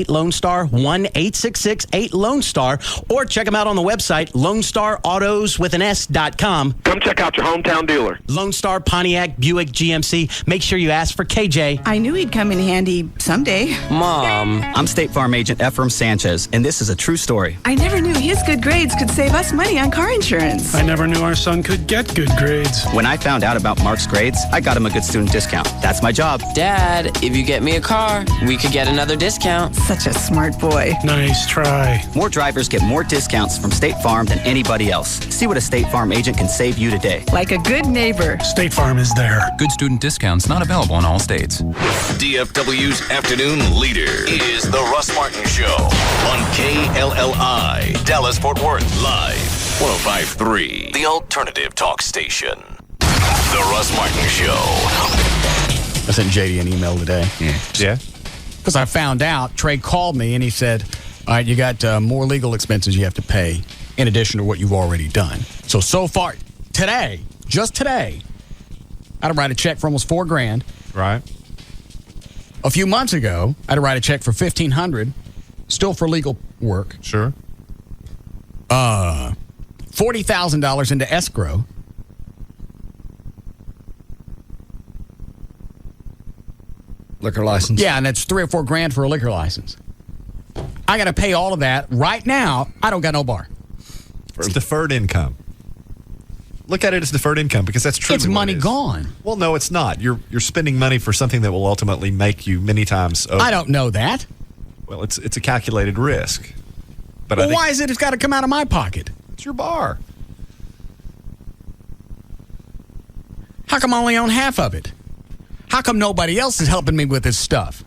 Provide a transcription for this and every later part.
Lone Star, 1-866-8 Star, or check them out on the website, LoneStarAutos.com. Come check out your hometown dealer. Lone Star, Pontiac, Buick, GMC. Make sure you ask for KJ. I knew he'd come in handy someday. Mom, I'm State Farm Agent Ephraim Sanchez, and this is a true story. I never knew his good grades could save us money on car insurance. I never knew our son could get good grades. When I found out about Mark's grades, I got him a good student discount. That's my job. Dad, if you get me a car, we could get another discount. Such a smart boy. Nice try. More drivers get more discounts from State Farm than anybody else. See what a State Farm agent can save you today. Like a good neighbor. State Farm is there. Good student discounts not available in all states. DFW's afternoon leader is The Russ Martin Show on KLLI, Dallas-Fort Worth, live, 105.3, the alternative talk station. The Russ Martin Show. I sent JD an email today. Yeah? Because I found out, Trey called me and he said, all right, you got more legal expenses you have to pay in addition to what you've already done. So far, today, just today, I had to write a check for almost $4,000. Right. A few months ago, I had to write a check for $1,500, still for legal work. Sure. $40,000 into escrow. Liquor license. Yeah, and that's $3,000 or $4,000 for a liquor license. I got to pay all of that right now. I don't got no bar. It's deferred income. Look at it as deferred income because that's true. It's money gone. Well, no, it's not. You're spending money for something that will ultimately make you many times over. I don't know that. Well, it's a calculated risk. But well, why is it it's got to come out of my pocket? It's your bar. How come I only own half of it? How come nobody else is helping me with this stuff?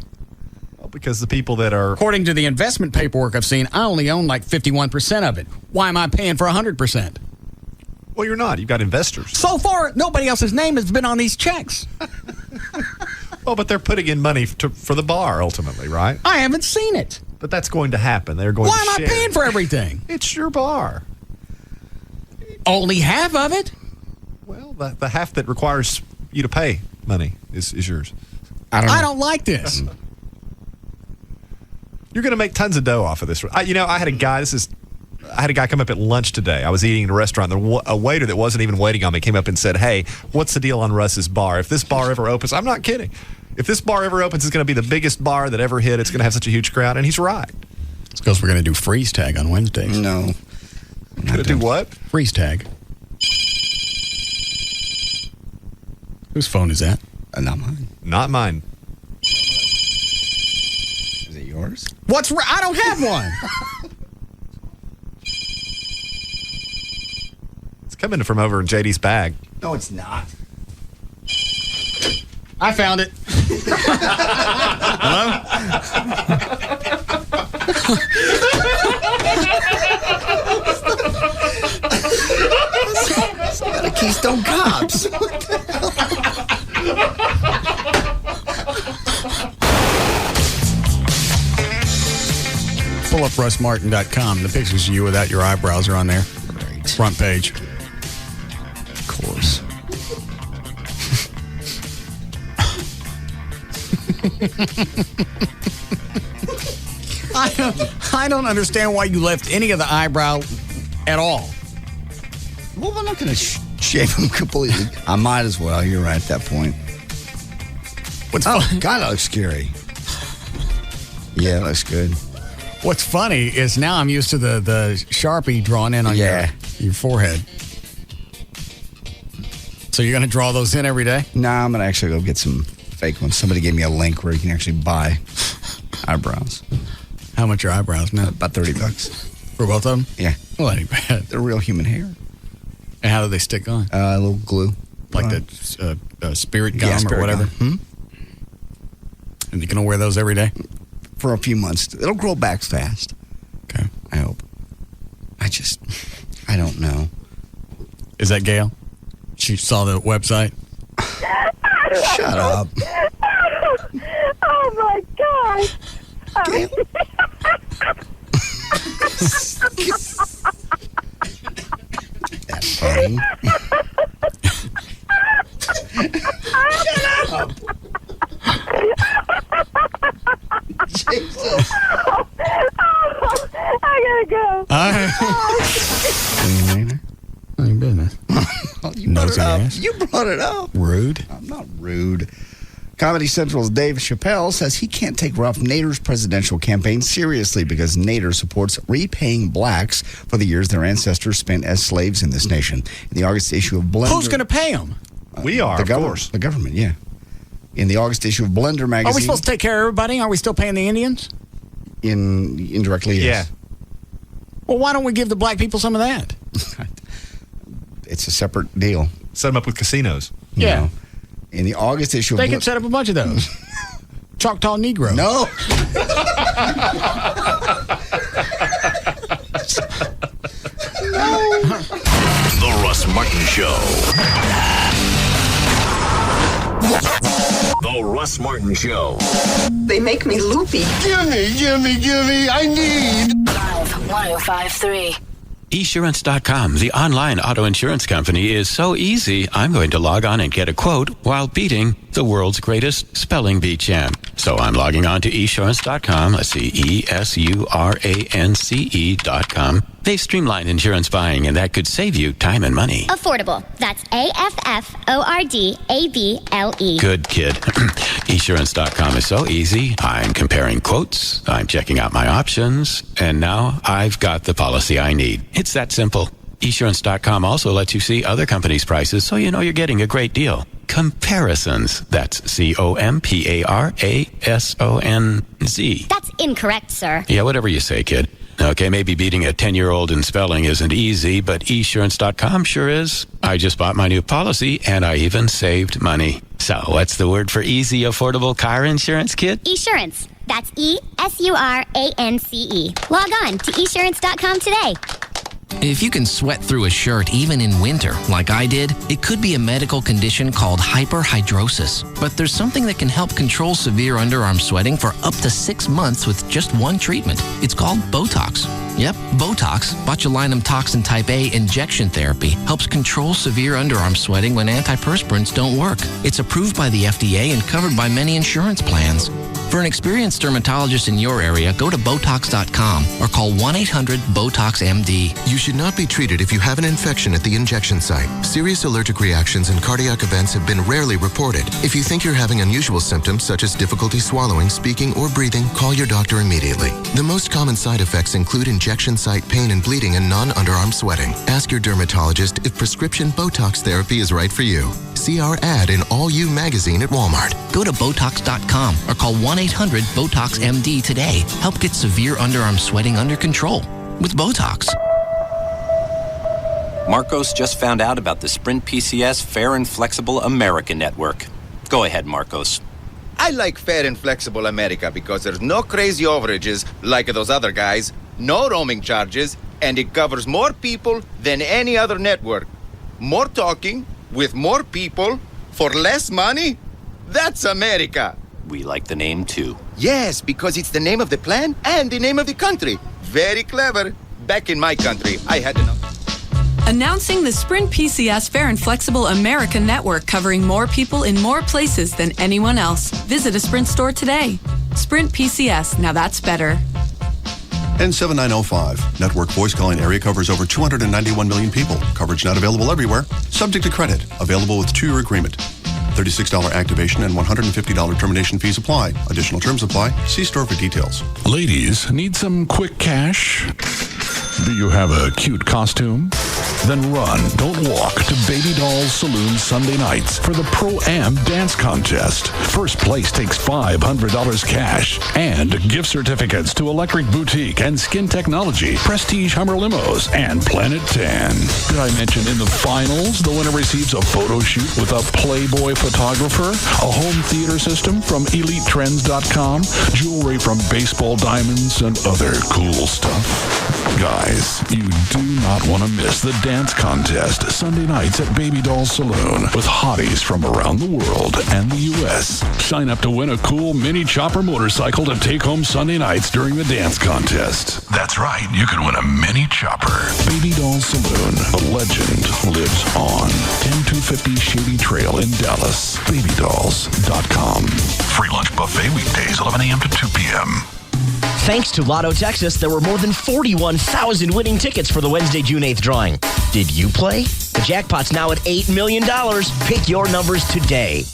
Well, because the people that are... According to the investment paperwork I've seen, I only own like 51% of it. Why am I paying for 100%? Well, you're not. You've got investors. So far, nobody else's name has been on these checks. Well, but they're putting in money for the bar, ultimately, right? I haven't seen it. But that's going to happen. They're going Why to am share. I paying for everything? It's your bar. Only half of it? Well, the half that requires you to pay money is yours. I don't like this. You're going to make tons of dough off of this. I had a guy come up at lunch today. I was eating in a restaurant. A waiter that wasn't even waiting on me came up and said, hey, what's the deal on Russ's bar? If this bar ever opens, I'm not kidding. If this bar ever opens, it's going to be the biggest bar that ever hit. It's going to have such a huge crowd. And he's right. It's because we're going to do freeze tag on Wednesdays. No. Going to do what? Freeze tag. Whose phone is that? Not mine. Not mine. Is it yours? I don't have one. It's coming from over in JD's bag. No, it's not. I found it. Hello? It's not a Keystone Cops. Pull up russmartin.com. The pictures of you without your eyebrows are on there. Right. Front page. Of course. I don't understand why you left any of the eyebrow at all. Well, I'm not going to shave them completely. I might as well. You're right at that point. What's God, that looks scary. Yeah, it looks good. What's funny is now I'm used to the Sharpie drawn in on your forehead. So you're going to draw those in every day? Nah, I'm going to actually go get some fake ones. Somebody gave me a link where you can actually buy eyebrows. How much are eyebrows now? About $30. For both of them? Yeah. Well, that ain't bad. They're real human hair. And how do they stick on? A little glue. Like the spirit gum or whatever? Gum. And you're going to wear those every day? For a few months. It'll grow back fast. Okay. I hope. I don't know. Is that Gail? She saw the website? Shut up. Oh, my God. Gail. That's funny. Shut up. Jesus. I gotta go. All right. Any business. You brought it up. You brought it up. Rude. I'm not rude. Comedy Central's Dave Chappelle says he can't take Ralph Nader's presidential campaign seriously because Nader supports repaying blacks for the years their ancestors spent as slaves in this nation. In the August issue of Blender... Who's going to pay them? We are, of course. The government, yeah. In the August issue of Blender magazine... Are we supposed to take care of everybody? Are we still paying the Indians? Indirectly, yes. Yeah. Well, why don't we give the black people some of that? It's a separate deal. Set them up with casinos. Yeah. know. In the August issue They could set up a bunch of those. Choctaw Negro. No. The Russ Martin Show. The Russ Martin Show. They make me loopy. Gimme, I need. Live 105.3. Esurance.com, the online auto insurance company, is so easy, I'm going to log on and get a quote while beating the world's greatest spelling bee champ. So I'm logging on to Esurance.com. Let's see, ESURANCE.com. They've streamlined insurance buying, and that could save you time and money. Affordable. That's AFFORDABLE. Good kid. Esurance.com is so easy. I'm comparing quotes, I'm checking out my options, and now I've got the policy I need. It's that simple. Esurance.com also lets you see other companies' prices so you know you're getting a great deal. Comparisons. That's COMPARASONZ. That's incorrect, sir. Yeah, whatever you say, kid. Okay, maybe beating a 10-year-old in spelling isn't easy, but Esurance.com sure is. I just bought my new policy, and I even saved money. So what's the word for easy, affordable car insurance, kid? Esurance. That's ESURANCE. Log on to Esurance.com today. If you can sweat through a shirt even in winter, like I did, it could be a medical condition called hyperhidrosis. But there's something that can help control severe underarm sweating for up to 6 months with just one treatment. It's called Botox. Yep, Botox, botulinum toxin type A injection therapy, helps control severe underarm sweating when antiperspirants don't work. It's approved by the FDA and covered by many insurance plans. For an experienced dermatologist in your area, go to Botox.com or call 1-800-BOTOX-MD. You should not be treated if you have an infection at the injection site. Serious allergic reactions and cardiac events have been rarely reported. If you think you're having unusual symptoms such as difficulty swallowing, speaking, or breathing, call your doctor immediately. The most common side effects include injection site pain and bleeding and non-underarm sweating. Ask your dermatologist if prescription Botox therapy is right for you. See our ad in All You magazine at Walmart. Go to Botox.com or call 1-800-BOTOX-MD today. Help get severe underarm sweating under control with Botox. Marcos just found out about the Sprint PCS Fair and Flexible America Network. Go ahead, Marcos. I like Fair and Flexible America because there's no crazy overages like those other guys, no roaming charges, and it covers more people than any other network. More talking with more people for less money? That's America. We like the name, too. Yes, because it's the name of the plan and the name of the country. Very clever. Back in my country, I had enough. Announcing the Sprint PCS Fair and Flexible America Network, covering more people in more places than anyone else. Visit a Sprint store today. Sprint PCS, now that's better. N7905. Network voice calling area covers over 291 million people. Coverage not available everywhere. Subject to credit. Available with 2-year agreement. $36 activation and $150 termination fees apply. Additional terms apply. See store for details. Ladies, need some quick cash? Do you have a cute costume? Then run, don't walk to Baby Doll's Saloon Sunday nights for the Pro-Am Dance Contest. First place takes $500 cash and gift certificates to Electric Boutique and Skin Technology, Prestige Hummer Limos, and Planet 10. Did I mention in the finals, the winner receives a photo shoot with a Playboy photographer, a home theater system from EliteTrends.com, jewelry from Baseball Diamonds, and other cool stuff. Guys, you do not want to miss the dance contest Sunday nights at Baby Doll Saloon with hotties from around the world and the U.S. Sign up to win a cool mini chopper motorcycle to take home Sunday nights during the dance contest. That's right, you can win a mini chopper. Baby Doll Saloon, the legend lives on. 10250 Shady Trail in Dallas. BabyDolls.com. Free lunch buffet weekdays 11 a.m. to 2 p.m. Thanks to Lotto Texas, there were more than 41,000 winning tickets for the Wednesday, June 8th drawing. Did you play? The jackpot's now at $8 million. Pick your numbers today.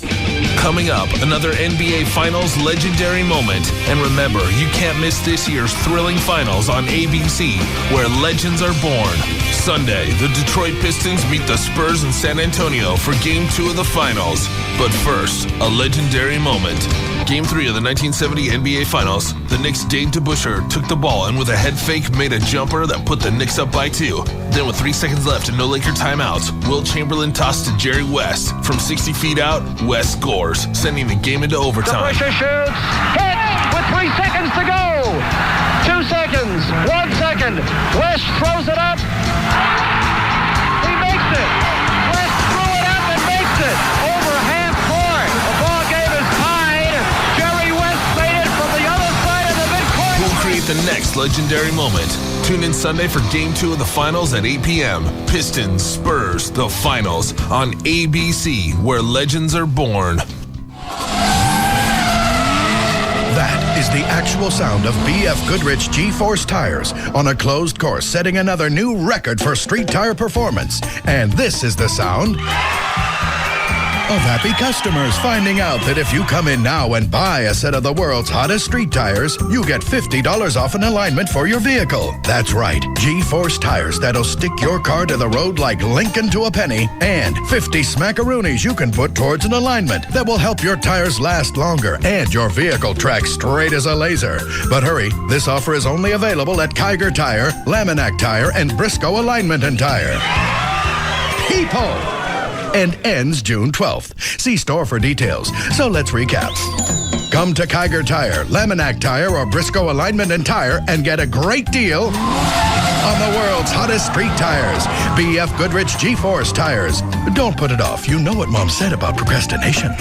Coming up, another NBA Finals legendary moment. And remember, you can't miss this year's thrilling finals on ABC, where legends are born. Sunday, the Detroit Pistons meet the Spurs in San Antonio for Game 2 of the Finals. But first, a legendary moment. Game 3 of the 1970 NBA Finals, the Knicks' Dave DeBusschere took the ball and with a head fake made a jumper that put the Knicks up by 2. Then with 3 seconds left and no Laker timeouts, Wilt Chamberlain tossed to Jerry West. From 60 feet out, West scores, sending the game into overtime. DeBusschere shoots, hits with 3 seconds to go. 2 seconds, 1 second. West throws it up. He makes it. West threw it up and makes it. Over half court. The ball game is tied. Jerry West made it from the other side of the midcourt. Who'll create the next legendary moment? Tune in Sunday for Game 2 of the Finals at 8 p.m. Pistons, Spurs, the Finals on ABC, where legends are born. That is the actual sound of BF Goodrich G-Force tires on a closed course, setting another new record for street tire performance. And this is the sound of happy customers finding out that if you come in now and buy a set of the world's hottest street tires, you get $50 off an alignment for your vehicle. That's right, G-Force tires that'll stick your car to the road like Lincoln to a penny, and 50 smackaroonies you can put towards an alignment that will help your tires last longer and your vehicle track straight as a laser. But hurry, this offer is only available at Kiger Tire, Laminac Tire, and Briscoe Alignment and Tire. People! And ends June 12th. See store for details. So let's recap. Come to Kiger Tire, Laminac Tire, or Briscoe Alignment and Tire and get a great deal on the world's hottest street tires. BF Goodrich G-Force tires. Don't put it off. You know what Mom said about procrastination.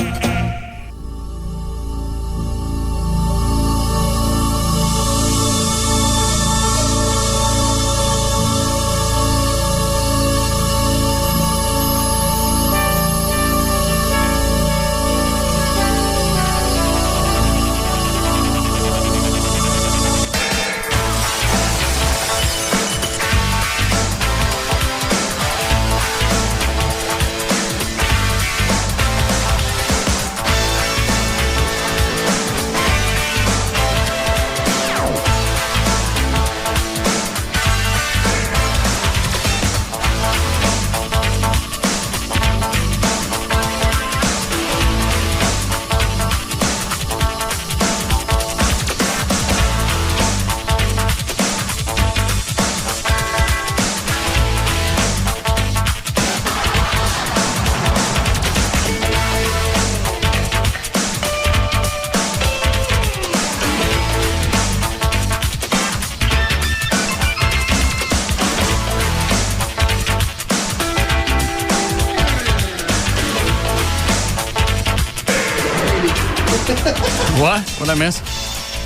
What? What'd I miss?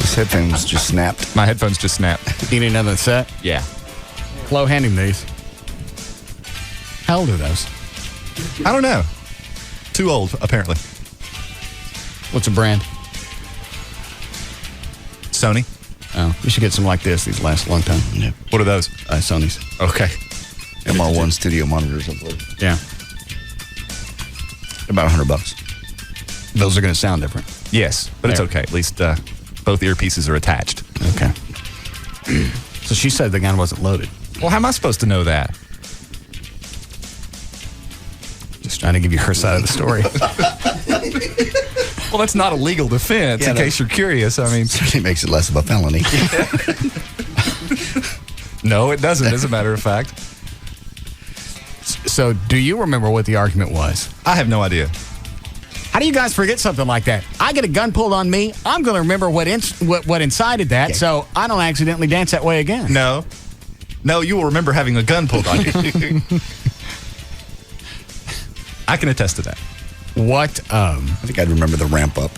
His headphones just snapped. My headphones just snapped. You need another set? Yeah. Flo, hand him these. How old are those? I don't know. Too old, apparently. What's a brand? Sony. Oh, you should get some like this. These last a long time. Yeah. What are those? Sony's. Okay. MR1 studio monitors, I believe. Yeah. About $100. Those are going to sound different. Yes, but it's okay. At least both earpieces are attached. Okay. So she said the gun wasn't loaded. Well, how am I supposed to know that? Just trying to give you her side of the story. Well, that's not a legal defense, in case you're curious. I mean, certainly makes it less of a felony. No, it doesn't, as a matter of fact. So, do you remember what the argument was? I have no idea. How do you guys forget something like that? I get a gun pulled on me. I'm going to remember what incited that, so I don't accidentally dance that way again. No, you will remember having a gun pulled on you. I can attest to that. What? I think I'd remember the ramp up.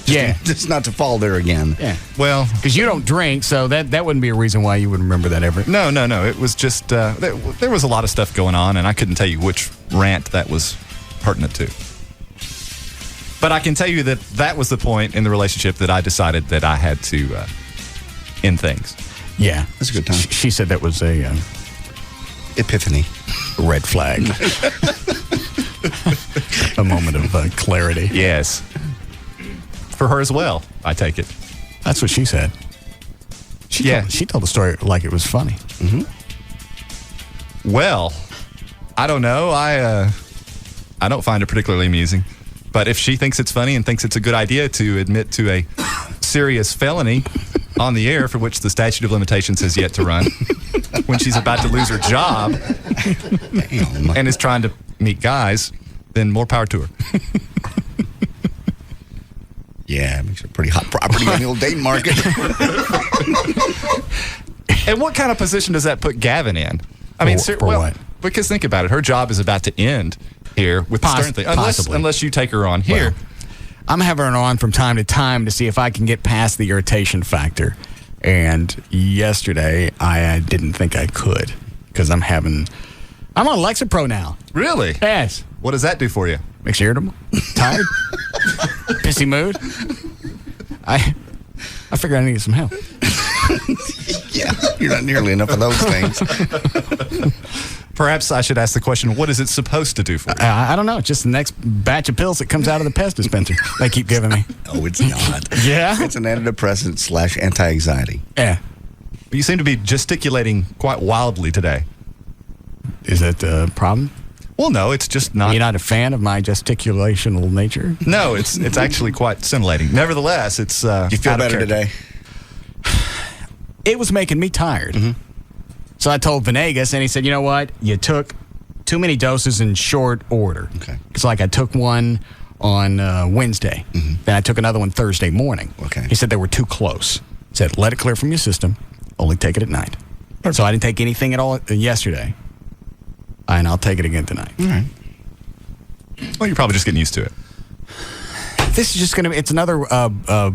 Just not to fall there again. Yeah. Well, because you don't drink, so that wouldn't be a reason why you would remember that ever. No. It was just there was a lot of stuff going on, and I couldn't tell you which rant that was pertinent to. But I can tell you that was the point in the relationship that I decided that I had to in things. Yeah. That's a good time. She said that was a epiphany. Red flag. A moment of clarity. Yes. For her as well, I take it. That's what she said. She told the story like it was funny. Mm-hmm. Well, I don't know. I don't find it particularly amusing. But if she thinks it's funny and thinks it's a good idea to admit to a serious felony on the air for which the statute of limitations has yet to run, when she's about to lose her job and is trying to meet guys, then more power to her. Yeah, it makes it a pretty hot property on the old dating market. And what kind of position does that put Gavin in? I mean, what? Because think about it. Her job is about to end here with the Stern thing. Unless you take her on here. Well, I'm having her on from time to time to see if I can get past the irritation factor. And yesterday, I didn't think I could because I'm on Lexapro now. Really? Yes. What does that do for you? Makes you irritable, tired, pissy mood. I figure I need some help. Yeah, you're not nearly enough of those things. Perhaps I should ask the question, what is it supposed to do for you? I don't know. It's just the next batch of pills that comes out of the pest dispenser they keep giving me. Oh, it's not. Yeah? It's an antidepressant / anti-anxiety. Yeah. But you seem to be gesticulating quite wildly today. Is that the problem? Well, no, it's just not. You're not a fan of my gesticulational nature? No, it's actually quite scintillating. Nevertheless, it's Do you feel better today? It was making me tired. Mm-hmm. So I told Venegas, and he said, you know what? You took too many doses in short order. Okay. It's like I took one on Wednesday. Mm-hmm. Then I took another one Thursday morning. Okay. He said they were too close. He said, let it clear from your system. Only take it at night. So I didn't take anything at all yesterday. And I'll take it again tonight. All right. Well, you're probably just getting used to it. This is just going to be, it's another, what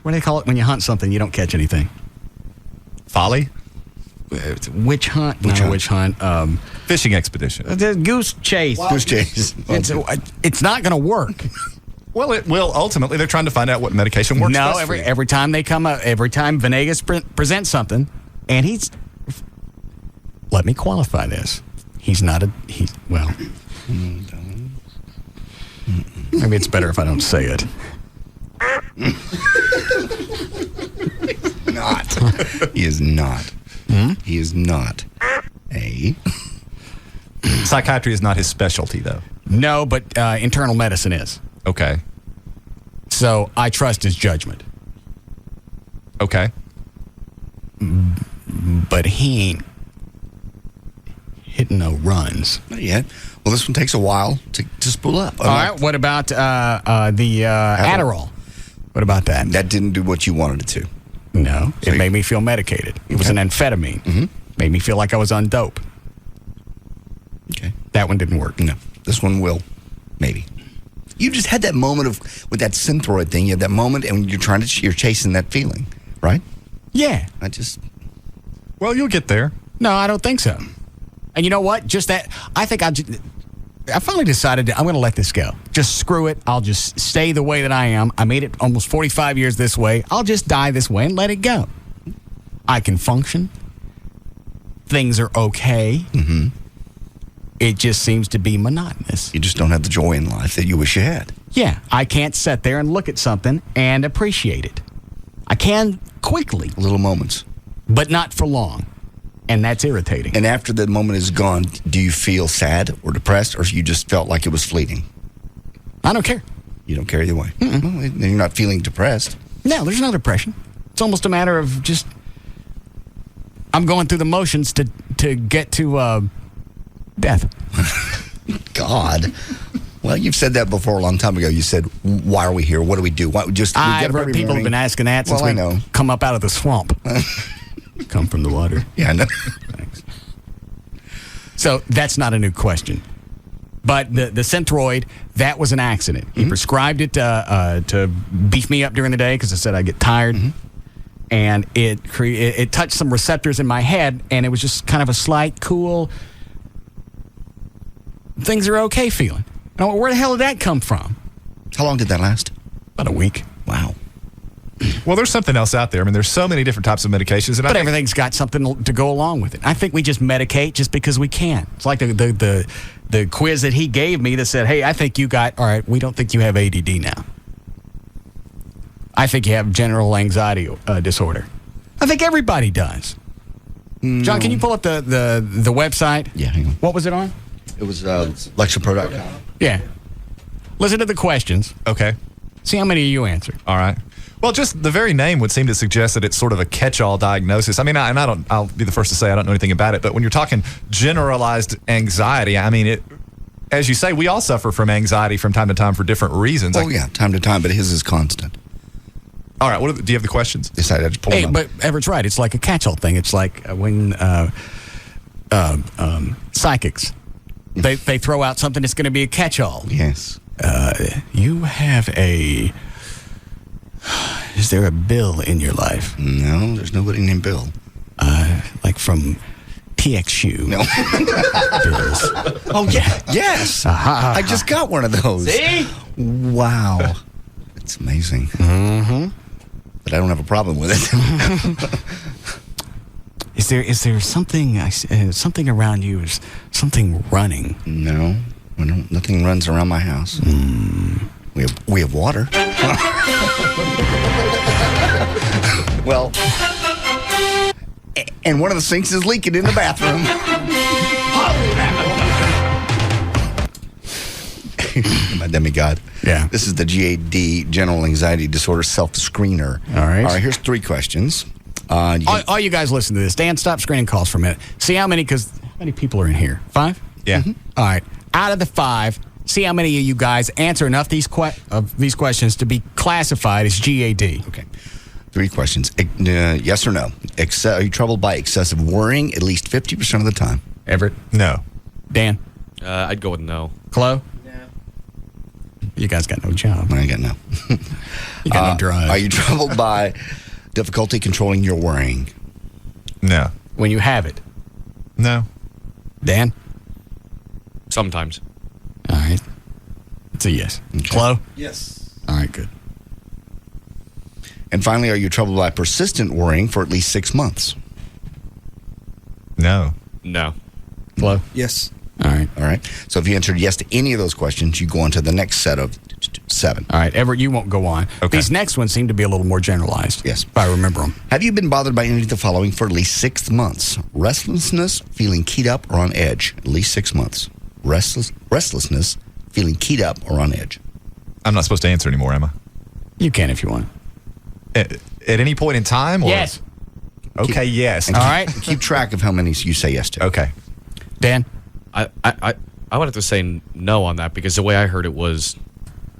do they call it when you hunt something, you don't catch anything? Folly? Witch hunt? Witch hunt. Fishing expedition. The goose chase. Goose chase. It's not going to work. Well, it will ultimately. They're trying to find out what medication works best for you. Every time they come up, every time Venegas presents something, and let me qualify this. Well, maybe it's better if I don't say it. Not. He is not. He is not a... Psychiatry is not his specialty, though. No, but internal medicine is. Okay. So I trust his judgment. Okay. But he ain't hitting no runs. Not yet. Well, this one takes a while to spool up. All right. What about the Adderall? What about that? That didn't do what you wanted it to. No. So it made me feel medicated. It was an amphetamine. Mm-hmm. Made me feel like I was on dope. Okay. That one didn't work. No. This one will. Maybe. You just had that moment with that Synthroid thing. You had that moment, and you're chasing that feeling, right? Yeah. Well, you'll get there. No, I don't think so. And you know what? Just that, I finally decided I'm going to let this go. Just screw it. I'll just stay the way that I am. I made it almost 45 years this way. I'll just die this way and let it go. I can function. Things are okay. Mm-hmm. It just seems to be monotonous. You just don't have the joy in life that you wish you had. Yeah, I can't sit there and look at something and appreciate it. I can quickly. Little moments. But not for long. And that's irritating. And after the moment is gone, do you feel sad or depressed, or you just felt like it was fleeting? I don't care. You don't care either way? Well, then you're not feeling depressed. No, there's no depression. It's almost a matter of just... I'm going through the motions to get to death. God. Well, you've said that before a long time ago. You said, why are we here? What do we do? Why, we get up every people morning? have been asking that since we come up out of the swamp. Come from the water. Yeah, I know. Thanks. So that's not a new question. But the Synthroid, that was an accident. He prescribed it to beef me up during the day because I said I get tired. Mm-hmm. And it touched some receptors in my head, and it was just kind of a slight, cool, things are okay feeling. Now, where the hell did that come from? How long did that last? About a week. Wow. Well, there's something else out there. I mean, there's so many different types of medications. And But everything's got something to go along with it. I think we just medicate just because we can. It's like the quiz that he gave me that said, hey, I think you got, all right, we don't think you have ADD now. I think you have general anxiety disorder. I think everybody does. John, can you pull up the website? Yeah, hang on. What was it on? It was LexaPro.com. Yeah. Listen to the questions. Okay. See how many of you answered. All right. Well, just the very name would seem to suggest that it's sort of a catch-all diagnosis. I mean, I'll be the first to say I don't know anything about it, but when you're talking generalized anxiety, I mean, as you say, we all suffer from anxiety from time to time for different reasons. Oh, yeah, time to time, but his is constant. All right. Do you have the questions? Yes, I just pulled Hey, them up. but Everett's right. It's like a catch-all thing. It's like when psychics, they throw out something that's going to be a catch-all. Yes. You have a... Is there a Bill in your life? No, there's nobody named Bill. Like from TXU. No. Bills. Oh, yeah. Yes. I just got one of those. See? Wow. It's amazing. Mm-hmm. But I don't have a problem with it. Is there something something around you? Is something running? No. Nothing runs around my house. We have water. Well, and one of the sinks is leaking in the bathroom. My demigod. Yeah. This is the GAD, General Anxiety Disorder Self-Screener. All right, here's 3 questions. All you guys listen to this. Dan, stop screening calls for a minute. See how many people are in here? 5? Yeah. Mm-hmm. All right. Out of the 5, see how many of you guys answer enough of these questions to be classified as GAD. Okay. 3 questions. Yes or no? Are you troubled by excessive worrying at least 50% of the time? Everett? No. Dan? I'd go with no. Chloe? No. You guys got no job. I got no. You got no drive. Are you troubled by difficulty controlling your worrying? No. When you have it? No. Dan? Sometimes. All right. It's a yes. Okay. Chloe? Yes. All right, good. And finally, are you troubled by persistent worrying for at least 6 months? No. No. Chloe? Yes. All right. All right. So if you answered yes to any of those questions, you go on to the next set of 7. All right. Everett, you won't go on. Okay. These next ones seem to be a little more generalized. Yes. If I remember them. Have you been bothered by any of the following for at least 6 months? Restlessness, feeling keyed up or on edge. At least 6 months. Restlessness, feeling keyed up or on edge. I'm not supposed to answer anymore, am I? You can if you want. At any point in time? Or? Yes. Okay, yes. And All right. Keep track of how many you say yes to. Okay. Dan? I would have to say no on that because the way I heard it was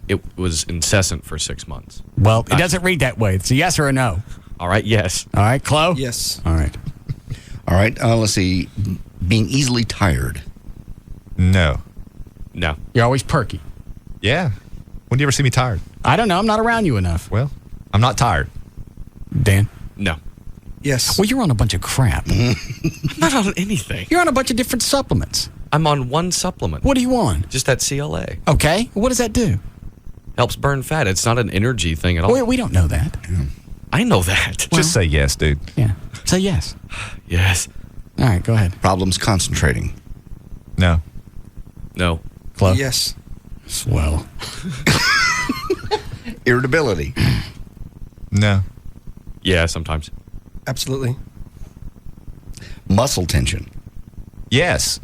incessant for 6 months. Well, it doesn't read that way. It's a yes or a no. All right, yes. All right, Chloe? Yes. All right. All right. Let's see. Being easily tired. No. No. You're always perky. Yeah. When do you ever see me tired? I don't know. I'm not around you enough. Well, I'm not tired. Dan? No. Yes. Well, you're on a bunch of crap. I'm not on anything. You're on a bunch of different supplements. I'm on one supplement. What are you on? Just that CLA. Okay. What does that do? Helps burn fat. It's not an energy thing at all. We don't know that. I know that. Just say yes, dude. Yeah. Say yes. Yes. All right, go ahead. Problems concentrating. No. No. Chloe? Yes. Swell. Irritability. No. Yeah, sometimes. Absolutely. Muscle tension. Yes.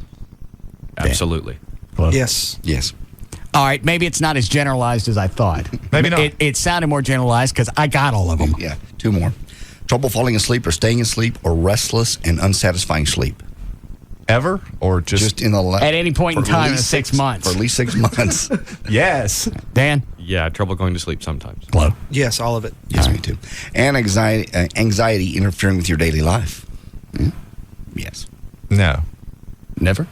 Absolutely. Chloe? Yes. Yes. All right, maybe it's not as generalized as I thought. Maybe not. It sounded more generalized because I got all of them. Yeah. 2 more. Trouble falling asleep or staying asleep or restless and unsatisfying sleep. Ever? Or just in the At any point in time in 6 months. For at least 6 months. Yes. Dan? Yeah, trouble going to sleep sometimes. Chloe? Yes, all of it. Yes, me too. And anxiety interfering with your daily life. Yes. No. Never?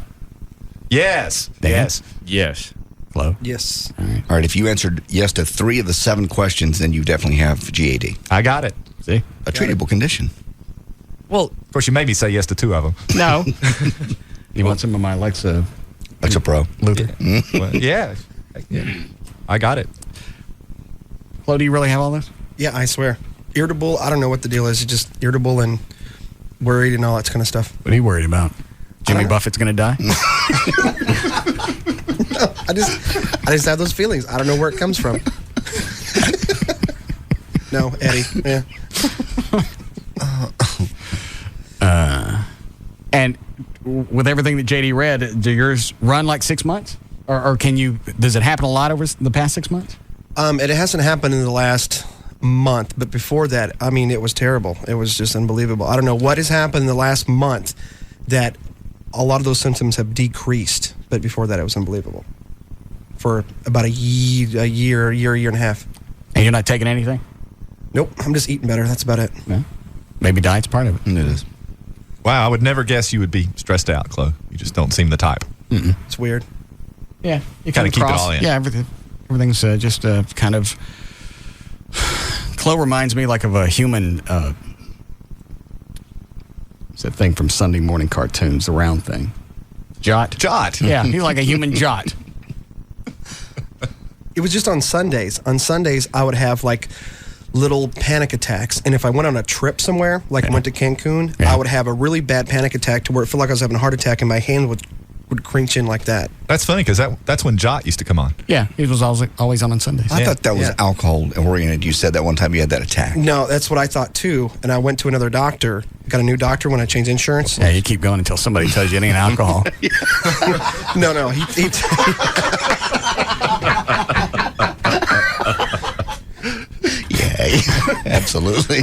Yes. Dan? Yes. Yes. Chloe? Yes. All right. If you answered yes to 3 of the 7 questions, then you definitely have GAD. I got it. See? A treatable condition. Well, of course, you made me say yes to 2 of them. No. You want some of my Alexa Pro? Luther? Well, yeah. I got it. Chloe, do you really have all this? Yeah, I swear. irritable. I don't know what the deal is. It's just irritable and worried and all that kind of stuff. What are you worried about? Jimmy Buffett's going to die? No, I just have those feelings. I don't know where it comes from. No, Eddie. Yeah. And with everything that JD read, do yours run like 6 months? Or does it happen a lot over the past 6 months? It hasn't happened in the last month, but before that, I mean, it was terrible. It was just unbelievable. I don't know what has happened in the last month that a lot of those symptoms have decreased, but before that, it was unbelievable. For about a year and a half. And you're not taking anything? Nope, I'm just eating better. That's about it. Yeah. Maybe diet's part of it. It is. Wow, I would never guess you would be stressed out, Chloe. You just don't seem the type. Mm-mm. It's weird. Yeah. You kind of keep it all in. Yeah, everything's just kind of... Chloe reminds me like of a human... It's that thing from Sunday morning cartoons, the round thing. Jot. Jot. Yeah, he's like a human jot. It was just on Sundays. On Sundays, I would have like little panic attacks. And if I went on a trip somewhere, like went to Cancun, I would have a really bad panic attack to where it felt like I was having a heart attack and my hand would cringe in like that. That's funny because that's when Jot used to come on. Yeah, he was always on Sundays. I thought that was alcohol oriented. You said that one time you had that attack. No, that's what I thought too. And I went to another doctor. Got a new doctor when I changed insurance. Yeah, you keep going until somebody tells you it ain't alcohol. No. Yay. Absolutely.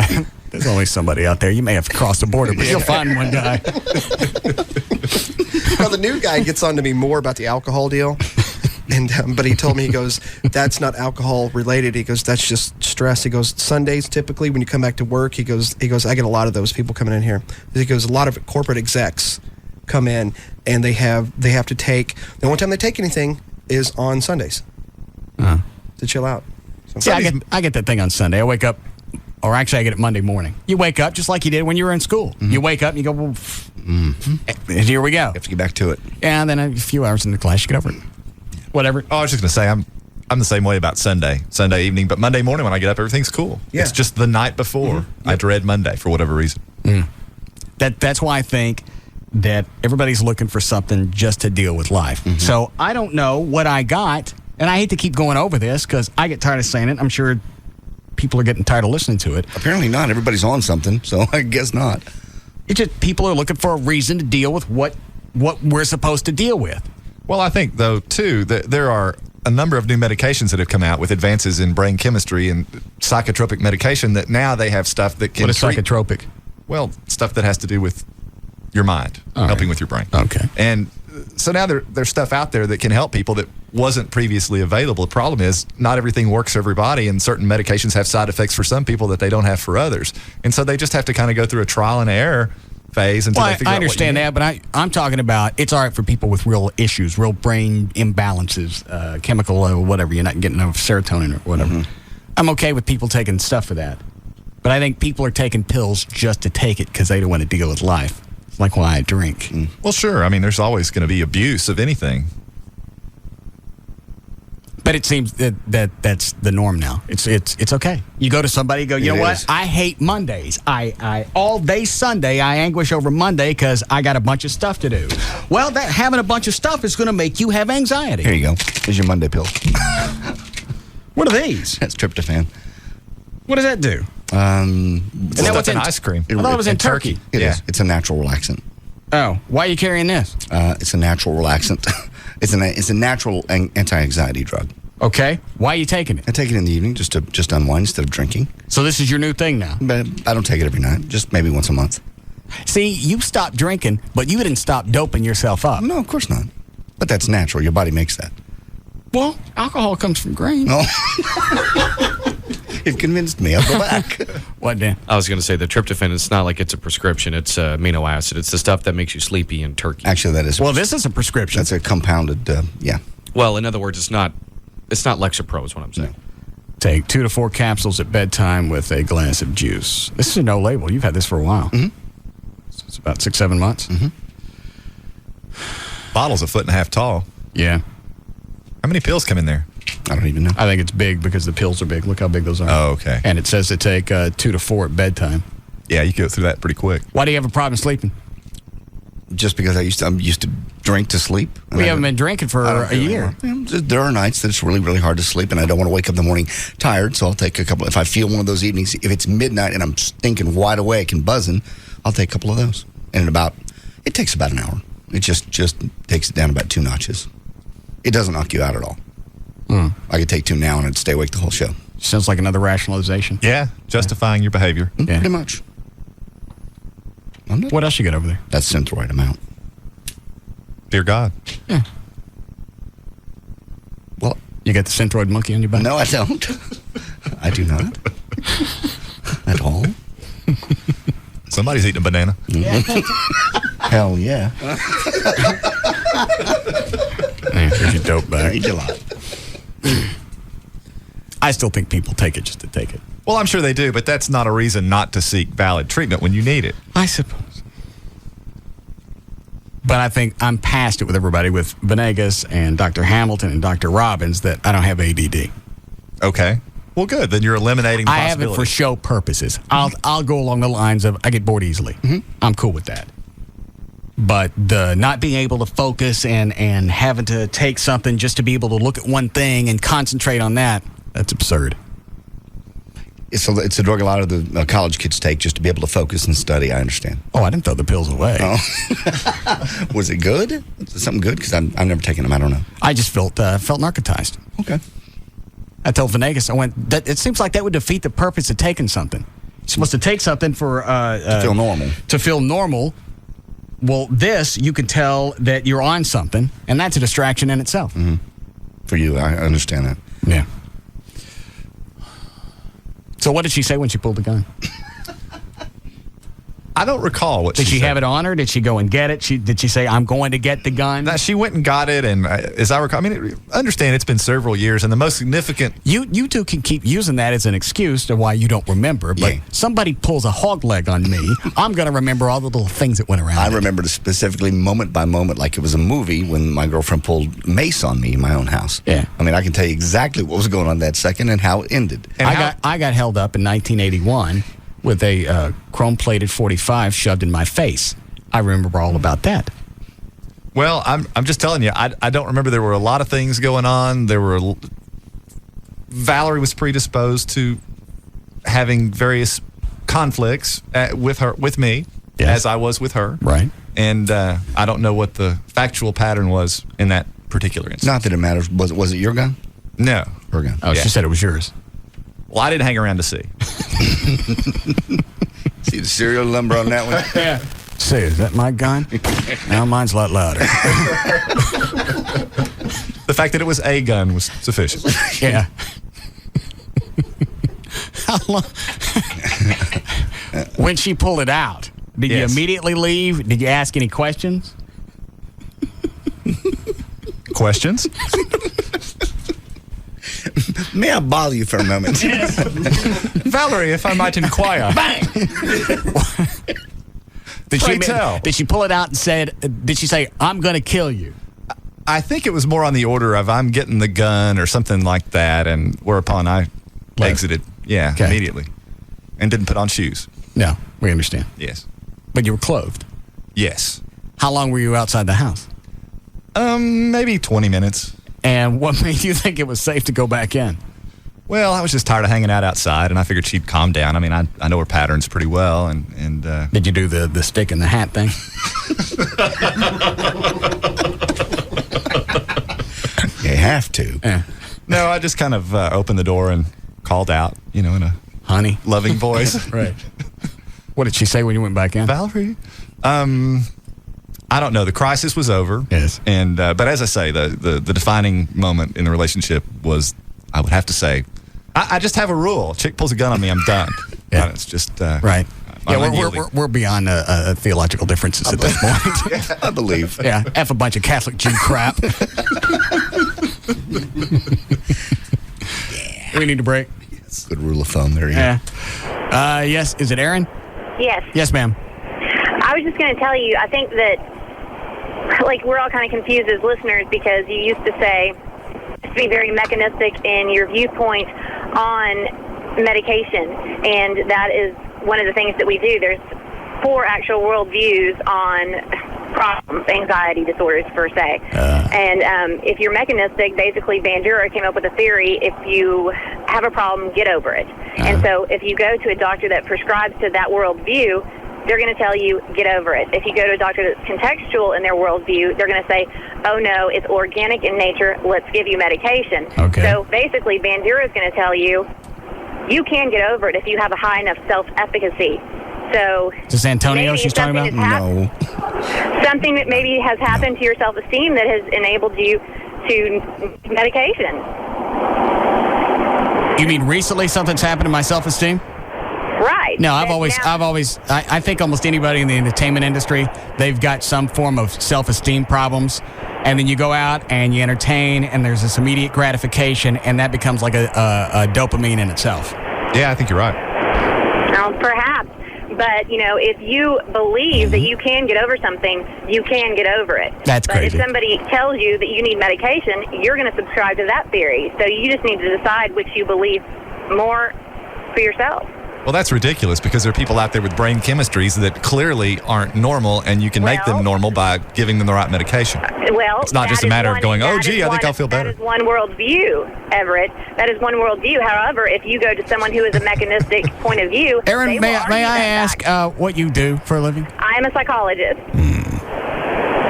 There's always somebody out there. You may have crossed the border, but you'll find one guy. Well, the new guy gets on to me more about the alcohol deal. And but he told me, he goes, that's not alcohol related. He goes, that's just stress. He goes, Sundays typically when you come back to work, he goes, I get a lot of those people coming in here. He goes, a lot of corporate execs come in and they have to take, the only time they take anything is on Sundays to chill out. So Yeah, I get that thing on Sunday. I wake up, or actually I get it Monday morning. You wake up just like you did when you were in school. Mm-hmm. You wake up and you go, well, and here we go. You have to get back to it. Yeah, and then a few hours in the class, you get over it. Whatever. Oh, I was just going to say, I'm the same way about Sunday evening, but Monday morning when I get up, everything's cool. Yeah. It's just the night before. I dread Monday for whatever reason. That's why I think that everybody's looking for something just to deal with life. So I don't know what I got, and I hate to keep going over this because I get tired of saying it. I'm sure people are getting tired of listening to it. Apparently not. Everybody's on something, so I guess not. It's just people are looking for a reason to deal with what we're supposed to deal with. Well, I think, though, too, that there are a number of new medications that have come out with advances in brain chemistry and psychotropic medication that now they have stuff that can What is psychotropic? Well, stuff that has to do with your mind, helping with your brain. Okay. And so now there's stuff out there that can help people that wasn't previously available. The problem is not everything works for everybody, and certain medications have side effects for some people that they don't have for others. And so they just have to kind of go through a trial and error phase until they figure out I understand that, but I'm talking about it's all right for people with real issues, real brain imbalances, chemical or whatever. You're not getting enough serotonin or whatever. I'm okay with people taking stuff for that. But I think people are taking pills just to take it because they don't want to deal with life. It's like why I drink. Well, sure. I mean, there's always going to be abuse of anything. But it seems that that's the norm now. It's okay. You go to somebody, you know what? I hate Mondays. I all day Sunday I anguish over Monday because I got a bunch of stuff to do. Well, that having a bunch of stuff is going to make you have anxiety. Here you go. Here's your Monday pill. What are these? That's tryptophan. What does that do? It's stuff in ice cream. I thought it was in turkey. It is. It's a natural relaxant. Oh, why are you carrying this? It's a natural relaxant. It's a natural anti-anxiety drug. Okay. Why are you taking it? I take it in the evening just to unwind instead of drinking. So this is your new thing now? But I don't take it every night. Just maybe once a month. See, you stopped drinking, but you didn't stop doping yourself up. No, of course not. But that's natural. Your body makes that. Well, alcohol comes from grain. No. You've convinced me. I'll go back. What, Dan? I was going to say the tryptophan, it's not like it's a prescription. It's amino acid. It's the stuff that makes you sleepy in turkey. Actually, that is. Well, this is a prescription. That's a compounded, yeah. Well, in other words, it's not Lexapro is what I'm saying. No. Take 2 to 4 capsules at bedtime with a glass of juice. This is a no label. You've had this for a while. So it's about 6-7 months. Bottle's a 1.5 feet tall. Yeah. How many pills come in there? I don't even know. I think it's big because the pills are big. Look how big those are. Oh, okay. And it says to take 2 to 4 at bedtime. Yeah, you go through that pretty quick. Why do you have a problem sleeping? Just because I'm used to drink to sleep. We haven't been drinking for a year. There are nights that it's really, really hard to sleep, and I don't want to wake up in the morning tired, so I'll take a couple. If I feel one of those evenings, if it's midnight and I'm stinking wide awake and buzzing, I'll take a couple of those. And it takes about an hour. It just takes it down about 2 notches. It doesn't knock you out at all. I could take 2 now and I'd stay awake the whole show. Sounds like another rationalization. Yeah, justifying your behavior. Yeah. Pretty much. What else you got over there? That's Synthroid amount. Dear God. Yeah. Well, you got the Synthroid monkey on your back? No, I don't. I do not. At all. Somebody's eating a banana. Hell yeah. Here's your dope bag. Thank you a lot. I still think people take it just to take it. Well, I'm sure they do, but that's not a reason not to seek valid treatment when you need it. I suppose. But I think I'm past it with everybody, with Venegas and Dr. Hamilton and Dr. Robbins, that I don't have ADD. Okay. Well, good. Then you're eliminating the I have it for show purposes. I'll go along the lines of I get bored easily. I'm cool with that. But the not being able to focus and having to take something just to be able to look at one thing and concentrate on that, that's absurd. It's a drug a lot of the college kids take just to be able to focus and study. I understand. Oh, I didn't throw the pills away. Oh. Was it good? Was it something good? Because I've never taken them. I don't know. I just felt narcotized. Okay. I told Venegas, it seems like that would defeat the purpose of taking something. You're supposed to take something for to feel normal. To feel normal. Well, this, you can tell that you're on something, and that's a distraction in itself. Mm-hmm. For you, I understand that. Yeah. So what did she say when she pulled the gun? I don't recall what did she said. have it on her? Did she go and get it? Did she say, I'm going to get the gun? No, she went and got it, and as I recall, understand it's been several years, and the most significant... You two can keep using that as an excuse to why you don't remember, but somebody pulls a hog leg on me, I'm going to remember all the little things that went around. I remember specifically moment by moment, like it was a movie, when my girlfriend pulled mace on me in my own house. Yeah. I mean, I can tell you exactly what was going on that second and how it ended. And I got held up in 1981 with a chrome-plated .45 shoved in my face. I remember all about that. Well, I'm just telling you, I don't remember. There were a lot of things going on. Valerie was predisposed to having various conflicts with me, as I was with her. Right. And I don't know what the factual pattern was in that particular instance. Not that it matters. Was it your gun? No. Her gun. Oh, she said it was yours. Well, I didn't hang around to see. See the serial number on that one? Yeah. Say, is that my gun? Now mine's a lot louder. The fact that it was a gun was sufficient. Yeah. How long? When she pulled it out, did you immediately leave? Did you ask any questions? Questions? May I bother you for a moment? Valerie, if I might inquire. Bang! Did she pull it out and did she say, I'm going to kill you? I think it was more on the order of I'm getting the gun or something like that, and whereupon I exited. Yeah, immediately. And didn't put on shoes. No, we understand. Yes. But you were clothed? Yes. How long were you outside the house? Maybe 20 minutes. And what made you think it was safe to go back in? Well, I was just tired of hanging out outside, and I figured she'd calm down. I mean, I know her patterns pretty well, and Did you do the stick in the hat thing? You have to. Yeah. No, I just kind of opened the door and called out, in a honey, loving voice. Right. What did she say when you went back in? Valerie? I don't know. The crisis was over. Yes. And but as I say, the defining moment in the relationship was, I would have to say, I just have a rule. Chick pulls a gun on me, I'm done. Yeah. It's just right. Yeah, we're beyond theological differences at this point. I believe. Yeah, F a bunch of Catholic Jew crap. We need a break. Yes. Good rule of thumb there. Yeah. Yes. Is it Aaron? Yes. Yes, ma'am. I was just going to tell you, I think that, we're all kind of confused as listeners because you used to say, to be very mechanistic in your viewpoint on medication, and that is one of the things that we do. There's 4 actual worldviews on problems, anxiety disorders per se. And if you're mechanistic, basically Bandura came up with a theory: if you have a problem, get over it. And so if you go to a doctor that prescribes to that worldview, they're going to tell you, get over it. If you go to a doctor that's contextual in their worldview, they're going to say, oh no, it's organic in nature, let's give you medication. Okay. So basically Bandura is going to tell you, you can get over it if you have a high enough self-efficacy. So Is this Antonio maybe she's talking about? No. something that maybe has happened to your self-esteem that has enabled you to medication. You mean recently something's happened to my self-esteem? Right. No, I think almost anybody in the entertainment industry, they've got some form of self-esteem problems. And then you go out and you entertain, and there's this immediate gratification, and that becomes like a dopamine in itself. Yeah, I think you're right. Well, perhaps. But, if you believe that you can get over something, you can get over it. That's but crazy. If somebody tells you that you need medication, you're going to subscribe to that theory. So you just need to decide which you believe more for yourself. Well, that's ridiculous because there are people out there with brain chemistries that clearly aren't normal, and you can make them normal by giving them the right medication. Well, it's not just a matter of going, oh, gee, I think I'll feel better. That is one worldview, Everett. That is one worldview. However, if you go to someone who is a mechanistic point of view, Aaron, they may will argue I that ask what you do for a living? I am a psychologist.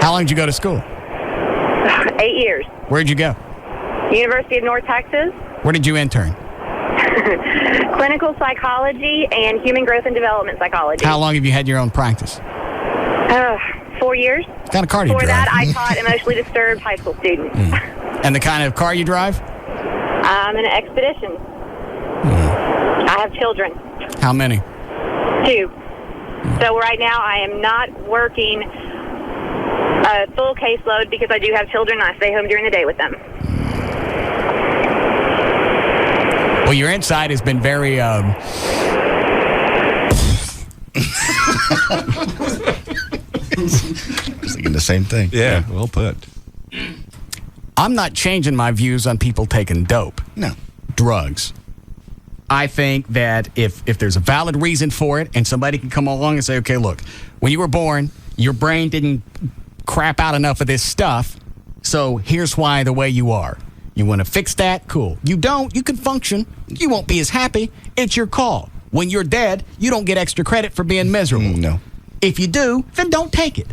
How long did you go to school? 8 years. Where'd you go? University of North Texas. Where did you intern? Clinical psychology and human growth and development psychology. How long have you had your own practice? 4 years. What kind of car do you Before drive? that, I taught emotionally disturbed high school students. And the kind of car you drive? I'm in an expedition. I have children. How many? 2. So right now I am not working a full caseload because I do have children and I stay home during the day with them. Well, your insight has been very... I was thinking the same thing. Yeah, well put. I'm not changing my views on people taking dope. No. Drugs. I think that if there's a valid reason for it and somebody can come along and say, okay, look, when you were born, your brain didn't crap out enough of this stuff, so here's why the way you are. You want to fix that? Cool. You don't, you can function. You won't be as happy. It's your call. When you're dead, you don't get extra credit for being miserable. No. If you do, then don't take it.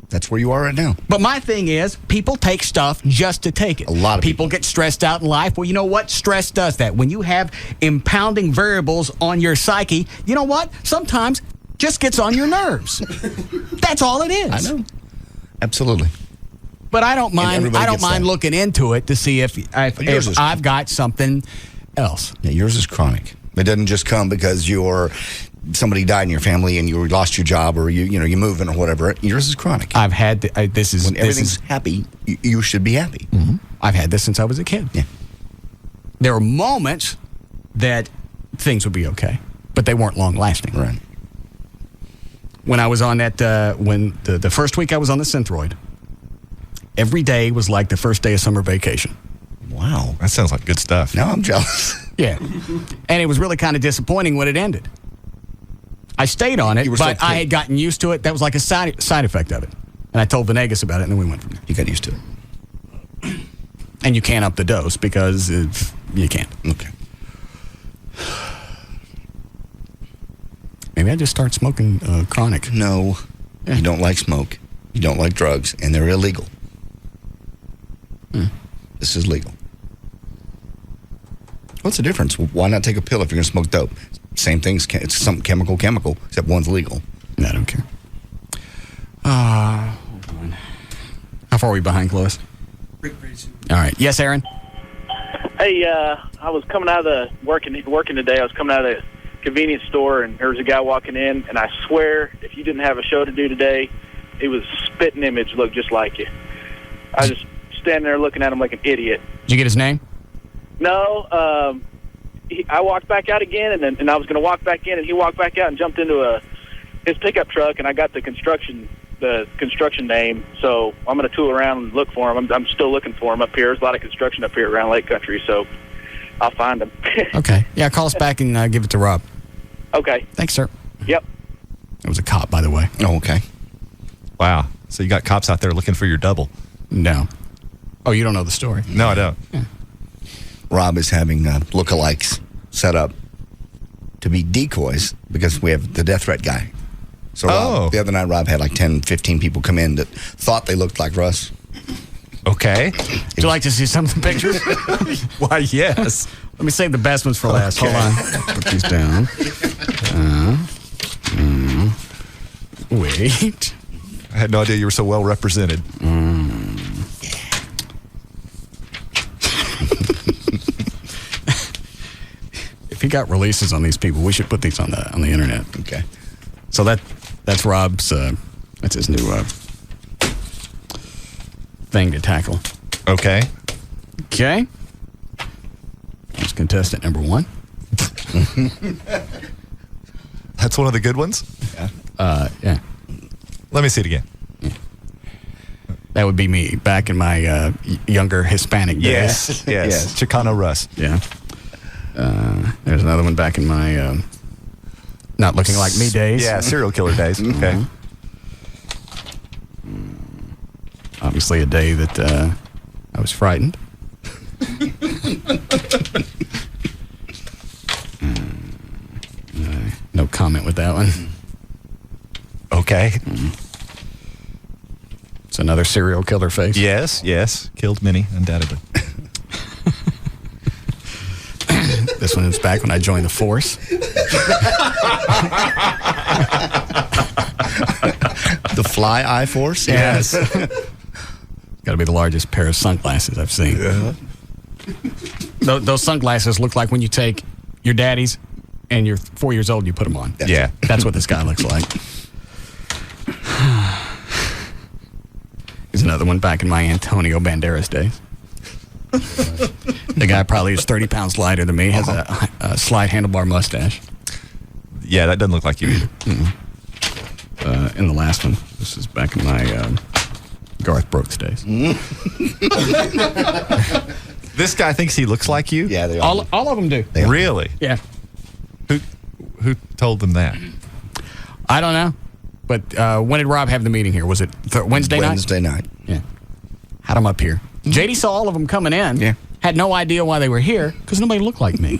That's where you are right now. But my thing is, people take stuff just to take it. A lot of people get stressed out in life. Well, you know what? Stress does that. When you have impounding variables on your psyche, you know what? Sometimes just gets on your nerves. That's all it is. I know. Absolutely. But I don't mind. I don't mind that. looking into it to see if I've got something else. Yeah, yours is chronic. It doesn't just come because somebody died in your family and you lost your job or you moving or whatever. Yours is chronic. I've had this is when everything's happy. You should be happy. Mm-hmm. I've had this since I was a kid. Yeah. There were moments that things would be okay, but they weren't long lasting. Right. When I was on that, when the first week I was on the Synthroid, every day was like the first day of summer vacation. Wow. That sounds like good stuff. Now I'm jealous. Yeah. And it was really kind of disappointing when it ended. I stayed on it, but I had gotten used to it. That was like a side effect of it. And I told Venegas about it, and then we went from there. You got used to it. And you can't up the dose because you can't. Okay. Maybe I just start smoking chronic. No. Yeah. You don't like smoke. You don't like drugs, and they're illegal. This is legal. What's the difference? Why not take a pill if you're going to smoke dope? Same thing. It's some chemical, except one's legal. No, I don't care. How far are we behind, Clovis? All right. Yes, Aaron? Hey, I was coming out of the working today. I was coming out of the convenience store, and there was a guy walking in, and I swear, if you didn't have a show to do today, it was spitting image looked just like you. I was just standing there looking at him like an idiot. Did you get his name? No, I walked back out again, and I was going to walk back in, and he walked back out and jumped into his pickup truck, and I got the construction the construction name, so I'm going to tool around and look for them. I'm still looking for them up here. There's a lot of construction up here around Lake Country, so I'll find them. Okay. Yeah, call us back and give it to Rob. Okay. Thanks, sir. Yep. It was a cop, by the way. Oh, okay. Wow. So you got cops out there looking for your double? No. Oh, you don't know the story? No, I don't. Yeah. Rob is having lookalikes set up to be decoys because we have the death threat guy. So Rob, the other night, Rob had like 10, 15 people come in that thought they looked like Russ. Okay. Would you like to see some of the pictures? Why, yes. Let me save the best ones for last. Okay. Hold on. Put these down. Wait. I had no idea you were so well represented. If he got releases on these people, we should put these on the internet. Okay. So that's Rob's. That's his new thing to tackle. Okay. Okay. That's contestant number 1. That's one of the good ones? Yeah. Let me see it again. That would be me back in my younger Hispanic days. Yes. Chicano Russ. Yeah. There's another one back in my not looking like me days. Yeah, serial killer days. Okay. Obviously a day that I was frightened. No comment with that one. Okay. It's another serial killer face. Yes. Killed many, undoubtedly. This one is back when I joined the force. The Fly Eye Force? Yes. Got to be the largest pair of sunglasses I've seen. Yeah. Those sunglasses look like when you take your daddy's and you're 4 years old, you put them on. Yeah. That's what this guy looks like. Here's another one back in my Antonio Banderas days. The guy probably is 30 pounds lighter than me, has a slight handlebar mustache. Yeah, that doesn't look like you either. And the last one, this is back in my Garth Brooks days. This guy thinks he looks like you? Yeah, they all of them do. Really? Yeah. Who told them that? I don't know. But when did Rob have the meeting here? Was it Wednesday night? Wednesday night. Yeah. Had them up here. JD saw all of them coming in. Yeah. Had no idea why they were here because nobody looked like me.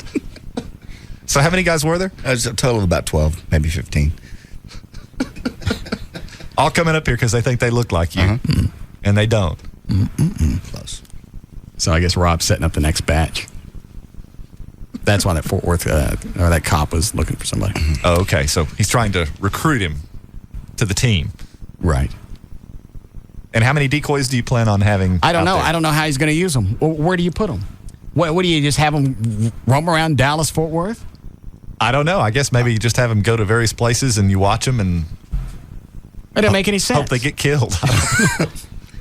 So how many guys were there? It was a total of about 12, maybe 15. All coming up here because they think they look like you, and they don't. Close. So I guess Rob's setting up the next batch. That's why that Fort Worth, or that cop was looking for somebody. Oh, okay. So he's trying to recruit him to the team. Right. And how many decoys do you plan on having? I don't know. there? I don't know how he's going to use them. Where do you put them? What do you just have them roam around Dallas, Fort Worth? I don't know. I guess maybe you just have them go to various places and you watch them and It doesn't make any sense. hope they get killed.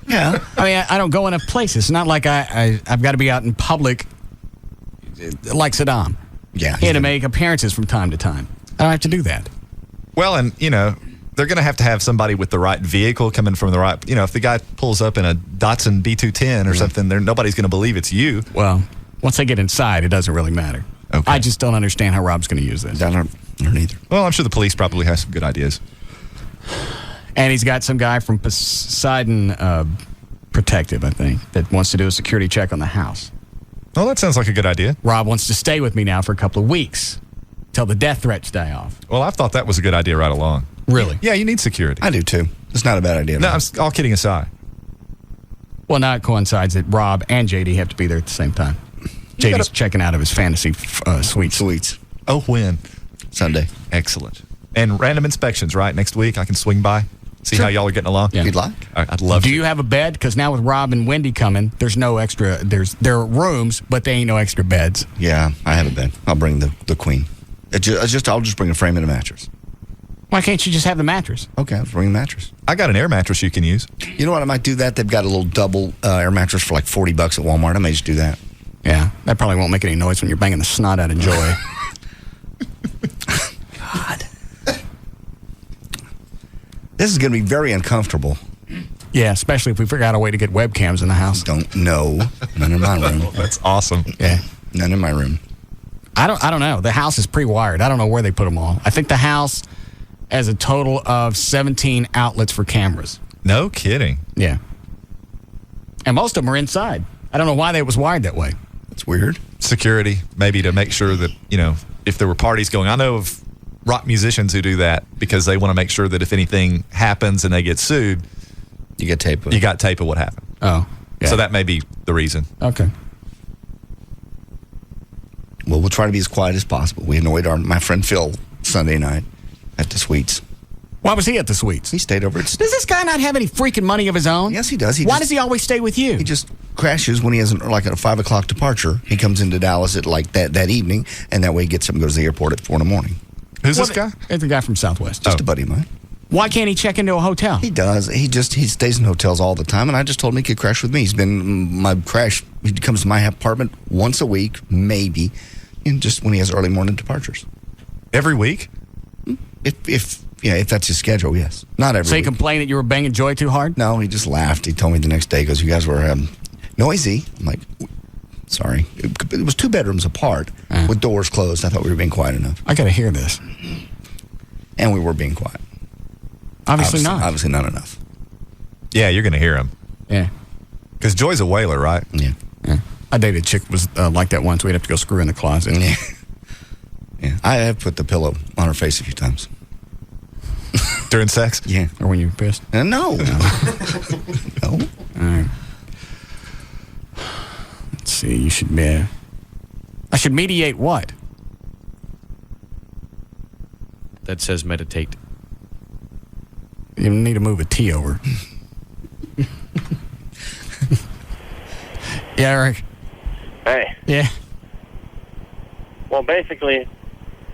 Yeah. I mean, I don't go enough places. It's not like I've got to be out in public like Saddam. Yeah. He had to make appearances from time to time. I don't have to do that. Well, and, they're going to have somebody with the right vehicle coming from the right, if the guy pulls up in a Datsun B210 or something, nobody's going to believe it's you. Well, once they get inside, it doesn't really matter. Okay. I just don't understand how Rob's going to use this. I don't either. Well, I'm sure the police probably have some good ideas. And he's got some guy from Poseidon Protective, I think, that wants to do a security check on the house. Well, that sounds like a good idea. Rob wants to stay with me now for a couple of weeks till the death threats die off. Well, I've thought that was a good idea right along. Really? Yeah, you need security. I do too. It's not a bad idea. No, all kidding aside. Well, now it coincides that Rob and JD have to be there at the same time. JD's checking out of his fantasy suites. Oh, when? Sunday. Excellent. And random inspections, right? Next week I can swing by, see how y'all are getting along. Yeah. You'd like? I'd love Do to. you have a bed? Because now with Rob and Wendy coming, there's no extra. There are rooms, but they ain't no extra beds. Yeah, I have a bed. I'll bring the queen. I'll just bring a frame and a mattress. Why can't you just have the mattress? Okay, I'll bring a mattress. I got an air mattress you can use. You know what? I might do that. They've got a little double air mattress for like $40 at Walmart. I may just do that. Yeah, that probably won't make any noise when you're banging the snot out of Joy. God. This is going to be very uncomfortable. Yeah, especially if we figure out a way to get webcams in the house. Don't know. None in my room. That's awesome. Yeah. None in my room. I don't know. The house is pre-wired. I don't know where they put them all. I think the house has a total of 17 outlets for cameras. No kidding. Yeah. And most of them are inside. I don't know why they was wired that way. That's weird. Security, maybe to make sure that, if there were parties going. I know of rock musicians who do that because they want to make sure that if anything happens and they get sued, you get tape of You got tape of what happened. Oh. Yeah. So that may be the reason. Okay. Well, we'll try to be as quiet as possible. We annoyed my friend Phil Sunday night at the Suites. Why was he at the Suites? He stayed over at... Does this guy not have any freaking money of his own? Yes, he does. Why does he always stay with you? He just crashes when he has a 5 o'clock departure. He comes into Dallas at that evening, and that way he gets up and goes to the airport at 4 in the morning. Who's this guy? It's a guy from Southwest. Just a buddy of mine. Why can't he check into a hotel? He does. He stays in hotels all the time, and I just told him he could crash with me. He's been my crash. He comes to my apartment once a week, maybe, and just when he has early morning departures. Every week? If that's his schedule, yes. Not every So he week. complained that you were banging Joy too hard? No, he just laughed. He told me the next day, he goes, you guys were noisy. I'm like, sorry. It was 2 bedrooms apart with doors closed. I thought we were being quiet enough. I got to hear this. And we were being quiet. Obviously not. Obviously not enough. Yeah, you're going to hear him. Yeah. Because Joy's a whaler, right? Yeah. I dated a chick was like that once. We'd have to go screw in the closet. Yeah. Yeah. I have put the pillow on her face a few times. During sex? Yeah. Or when you were pissed? No. No. No. All right. Let's see. You should be... I should mediate what? That says meditate. You need to move a T over. Yeah, Eric. Hey. Yeah. Well, basically,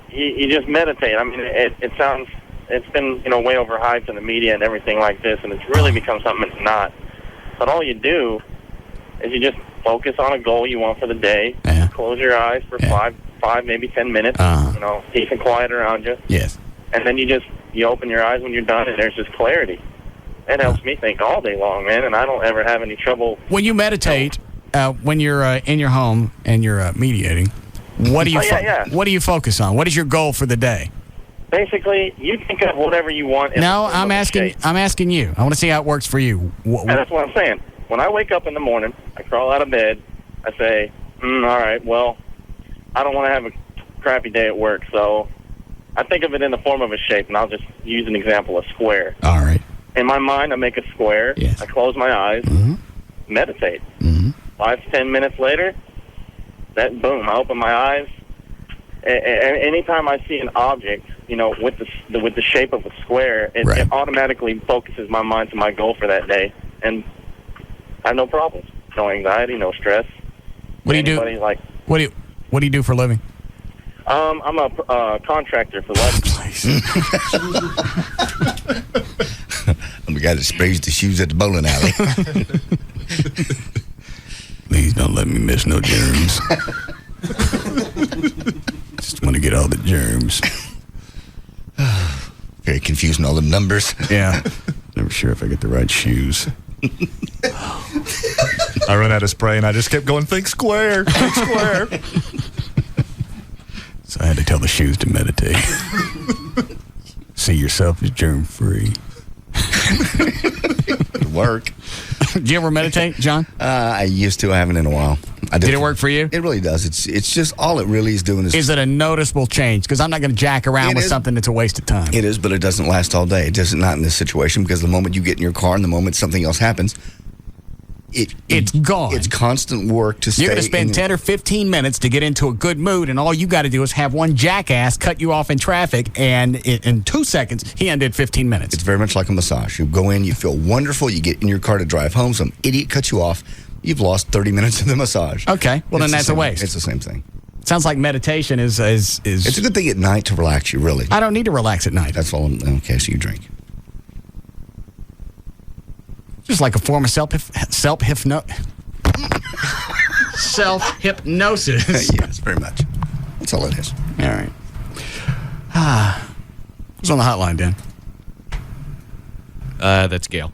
you just meditate. I mean, it sounds, it's been, way overhyped in the media and everything like this, and it's really become something it's not. But all you do is you just focus on a goal you want for the day. Yeah. Close your eyes for five, maybe 10 minutes. Peace and quiet around you. Yes. And then you open your eyes when you're done, and there's just clarity. It helps me think all day long, man, and I don't ever have any trouble. When you meditate, when you're in your home and you're meditating, what do you what do you focus on? What is your goal for the day? Basically, you think of whatever you want. No, I'm asking you. I want to see how it works for you. And that's what I'm saying. When I wake up in the morning, I crawl out of bed. I say, all right, well, I don't want to have a crappy day at work, so I think of it in the form of a shape, and I'll just use an example, a square. All right. In my mind, I make a square. Yes. I close my eyes, meditate. 5 to 10 minutes later, boom, I open my eyes. Anytime I see an object, with the shape of a square, it automatically focuses my mind to my goal for that day, and I have no problems, no anxiety, no stress. What do you do? What do you do for a living? I'm a contractor for lighting. I'm the guy that sprays the shoes at the bowling alley. Please don't let me miss no germs. Just want to get all the germs. Very confusing, all the numbers. Yeah. Never sure if I get the right shoes. I ran out of spray and I just kept going, think square, think square. So I had to tell the shoes to meditate. See yourself as germ-free. Work. Do you ever meditate, John? I used to. I haven't in a while. Did it work for you? It really does. It's just all it really is doing is... Is it a noticeable change? Because I'm not going to jack around with something that's a waste of time. It is, but it doesn't last all day. It does not in this situation, because the moment you get in your car and the moment something else happens, it's gone. It's constant work to stay. You're going to spend 10 or 15 minutes to get into a good mood, and all you got to do is have one jackass cut you off in traffic, and in 2 seconds, he undid 15 minutes. It's very much like a massage. You go in, you feel wonderful, you get in your car to drive home, some idiot cuts you off, you've lost 30 minutes of the massage. Okay, well then that's a waste. It's the same thing. Sounds like meditation is... It's a good thing at night to relax you, really. I don't need to relax at night. That's all. Okay, so you drink. Just like a form of self-hypnosis. Yes, very much. That's all it is. All right. Who's on the hotline, Dan? That's Gail.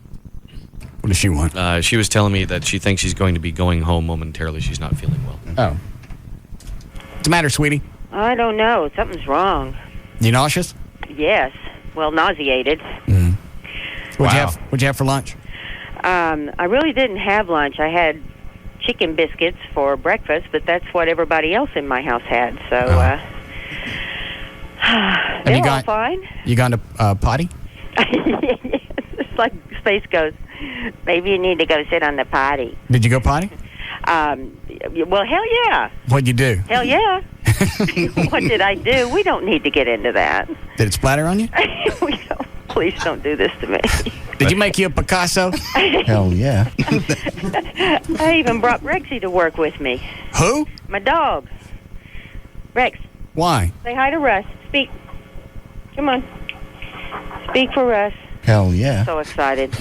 What does she want? She was telling me that she thinks she's going to be going home momentarily. She's not feeling well. Oh. What's the matter, sweetie? I don't know. Something's wrong. You nauseous? Yes. Well, nauseated. What'd you have for lunch? I really didn't have lunch. I had chicken biscuits for breakfast, but that's what everybody else in my house had. So, they're all fine. You gone to potty? It's like Space Ghost. Maybe you need to go sit on the potty. Did you go potty? Well, hell yeah. What'd you do? Hell yeah. What did I do? We don't need to get into that. Did it splatter on you? Please don't do this to me. Did you make you a Picasso? Hell yeah. I even brought Rexy to work with me. Who? My dog. Rex. Why? Say hi to Russ. Speak. Come on. Speak for Russ. Hell yeah. So excited.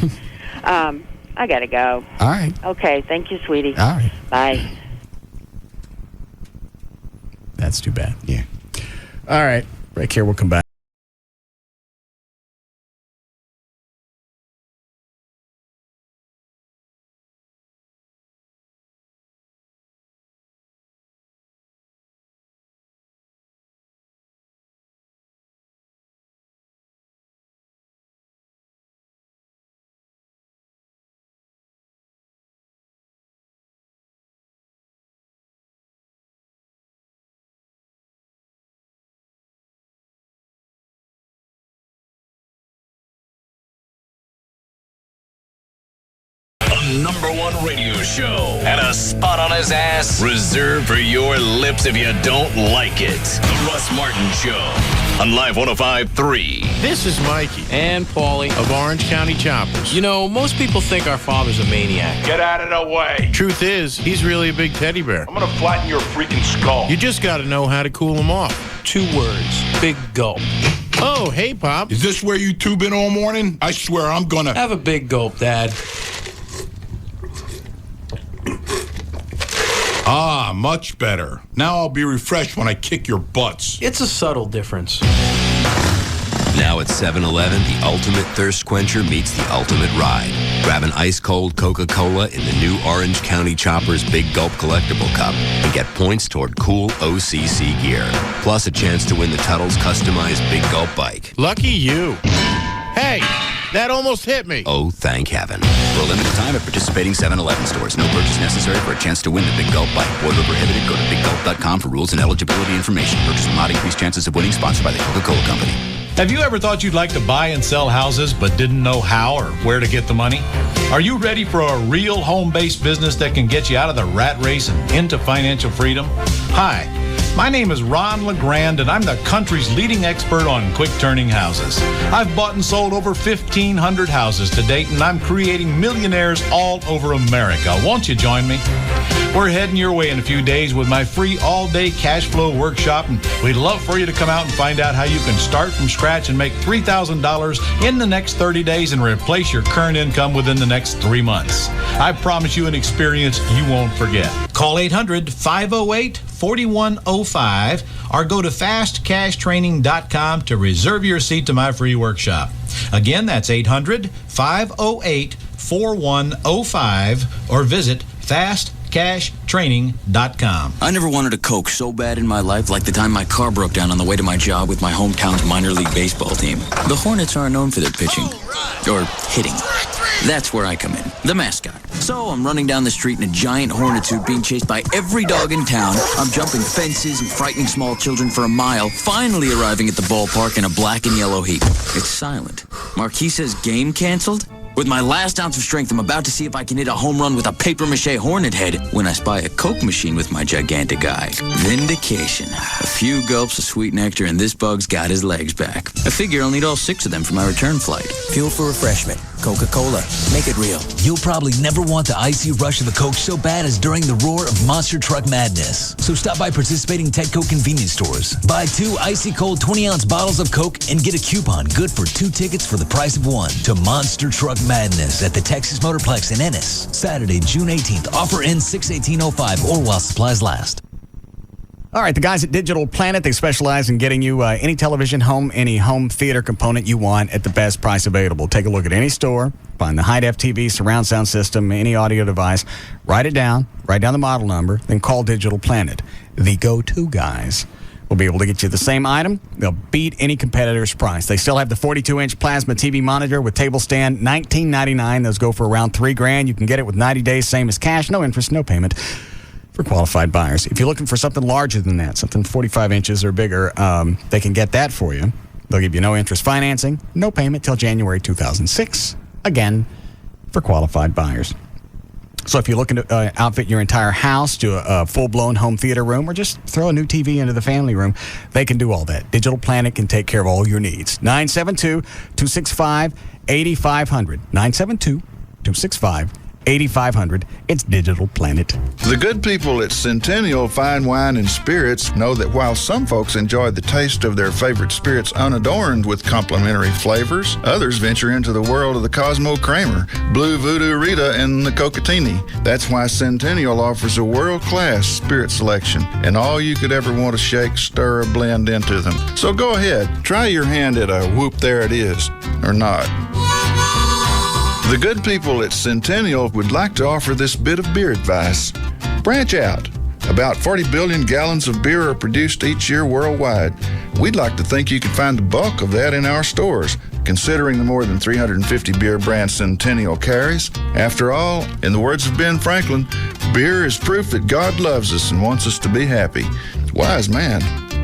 I gotta go. All right. Okay. Thank you, sweetie. All right. Bye. That's too bad. Yeah. All right. Break here. We'll come back. #1 radio show and a spot on his ass reserved for your lips if you don't like it. The Russ Martin Show on Live 105.3. This is Mikey and Paulie of Orange County Choppers. You know, most people think our father's a maniac. Get out of the way. Truth is, he's really a big teddy bear. I'm going to flatten your freaking skull. You just got to know how to cool him off. 2 words. Big gulp. Oh, hey, Pop. Is this where you two been all morning? I swear I'm going to... Have a big gulp, Dad. Ah, much better. Now I'll be refreshed when I kick your butts. It's a subtle difference. Now at 7-Eleven, the ultimate thirst quencher meets the ultimate ride. Grab an ice-cold Coca-Cola in the new Orange County Choppers Big Gulp Collectible Cup and get points toward cool OCC gear. Plus a chance to win the Tuttle's customized Big Gulp bike. Lucky you. Hey, that almost hit me. Oh, thank heaven. For a limited time at participating 7-Eleven stores. No purchase necessary for a chance to win the Big Gulp bike. Order prohibited. Go to biggulp.com for rules and eligibility information. Purchase will not increase chances of winning. Sponsored by the Coca-Cola Company. Have you ever thought you'd like to buy and sell houses but didn't know how or where to get the money? Are you ready for a real home-based business that can get you out of the rat race and into financial freedom? Hi, my name is Ron LeGrand, and I'm the country's leading expert on quick-turning houses. I've bought and sold over 1,500 houses to date, and I'm creating millionaires all over America. Won't you join me? We're heading your way in a few days with my free all-day cash flow workshop, and we'd love for you to come out and find out how you can start from scratch and make $3,000 in the next 30 days and replace your current income within the next 3 months. I promise you an experience you won't forget. Call 800-508-4105 or go to fastcashtraining.com to reserve your seat to my free workshop. Again, that's 800-508-4105 or visit fastcashtraining.com. I never wanted a Coke so bad in my life like the time my car broke down on the way to my job with my hometown's minor league baseball team. The Hornets aren't known for their pitching. Or hitting. That's where I come in, the mascot. So I'm running down the street in a giant hornet suit being chased by every dog in town. I'm jumping fences and frightening small children for a mile, finally arriving at the ballpark in a black and yellow heap. It's silent. Marquis says game canceled? With my last ounce of strength, I'm about to see if I can hit a home run with a papier-mâché hornet head when I spy a Coke machine with my gigantic eye. Vindication. A few gulps of sweet nectar and this bug's got his legs back. I figure I'll need all 6 of them for my return flight. Fuel for refreshment. Coca-Cola. Make it real. You'll probably never want the icy rush of the Coke so bad as during the roar of Monster Truck Madness. So stop by participating Tedco convenience stores. Buy 2 icy cold 20-ounce bottles of Coke and get a coupon good for 2 tickets for the price of 1 to Monster Truck Madness at the Texas Motorplex in Ennis. Saturday, June 18th. Offer ends 6/18/05 or while supplies last. All right, the guys at Digital Planet, they specialize in getting you any television, any home theater component you want at the best price available. Take a look at any store, find the high-def TV, surround sound system, any audio device, write down the model number, then call Digital Planet. The go-to guys will be able to get you the same item. They'll beat any competitor's price. They still have the 42-inch plasma TV monitor with table stand, $19.99. Those go for around $3,000. You can get it with 90 days, same as cash, no interest, no payment. For qualified buyers. If you're looking for something larger than that, something 45 inches or bigger, they can get that for you. They'll give you no interest financing, no payment till January 2006. Again, for qualified buyers. So if you're looking to outfit your entire house to a full-blown home theater room or just throw a new TV into the family room, they can do all that. Digital Planet can take care of all your needs. 972-265-8500. 972-265-8500. 8500. It's Digital Planet. The good people at Centennial Fine Wine and Spirits know that while some folks enjoy the taste of their favorite spirits unadorned with complementary flavors, others venture into the world of the Cosmo Kramer, Blue Voodoo Rita, and the Cocatini. That's why Centennial offers a world-class spirit selection and all you could ever want to shake, stir, or blend into them. So go ahead, try your hand at a whoop there it is, or not. The good people at Centennial would like to offer this bit of beer advice. Branch out. About 40 billion gallons of beer are produced each year worldwide. We'd like to think you could find the bulk of that in our stores, considering the more than 350 beer brands Centennial carries. After all, in the words of Ben Franklin, beer is proof that God loves us and wants us to be happy. Wise man.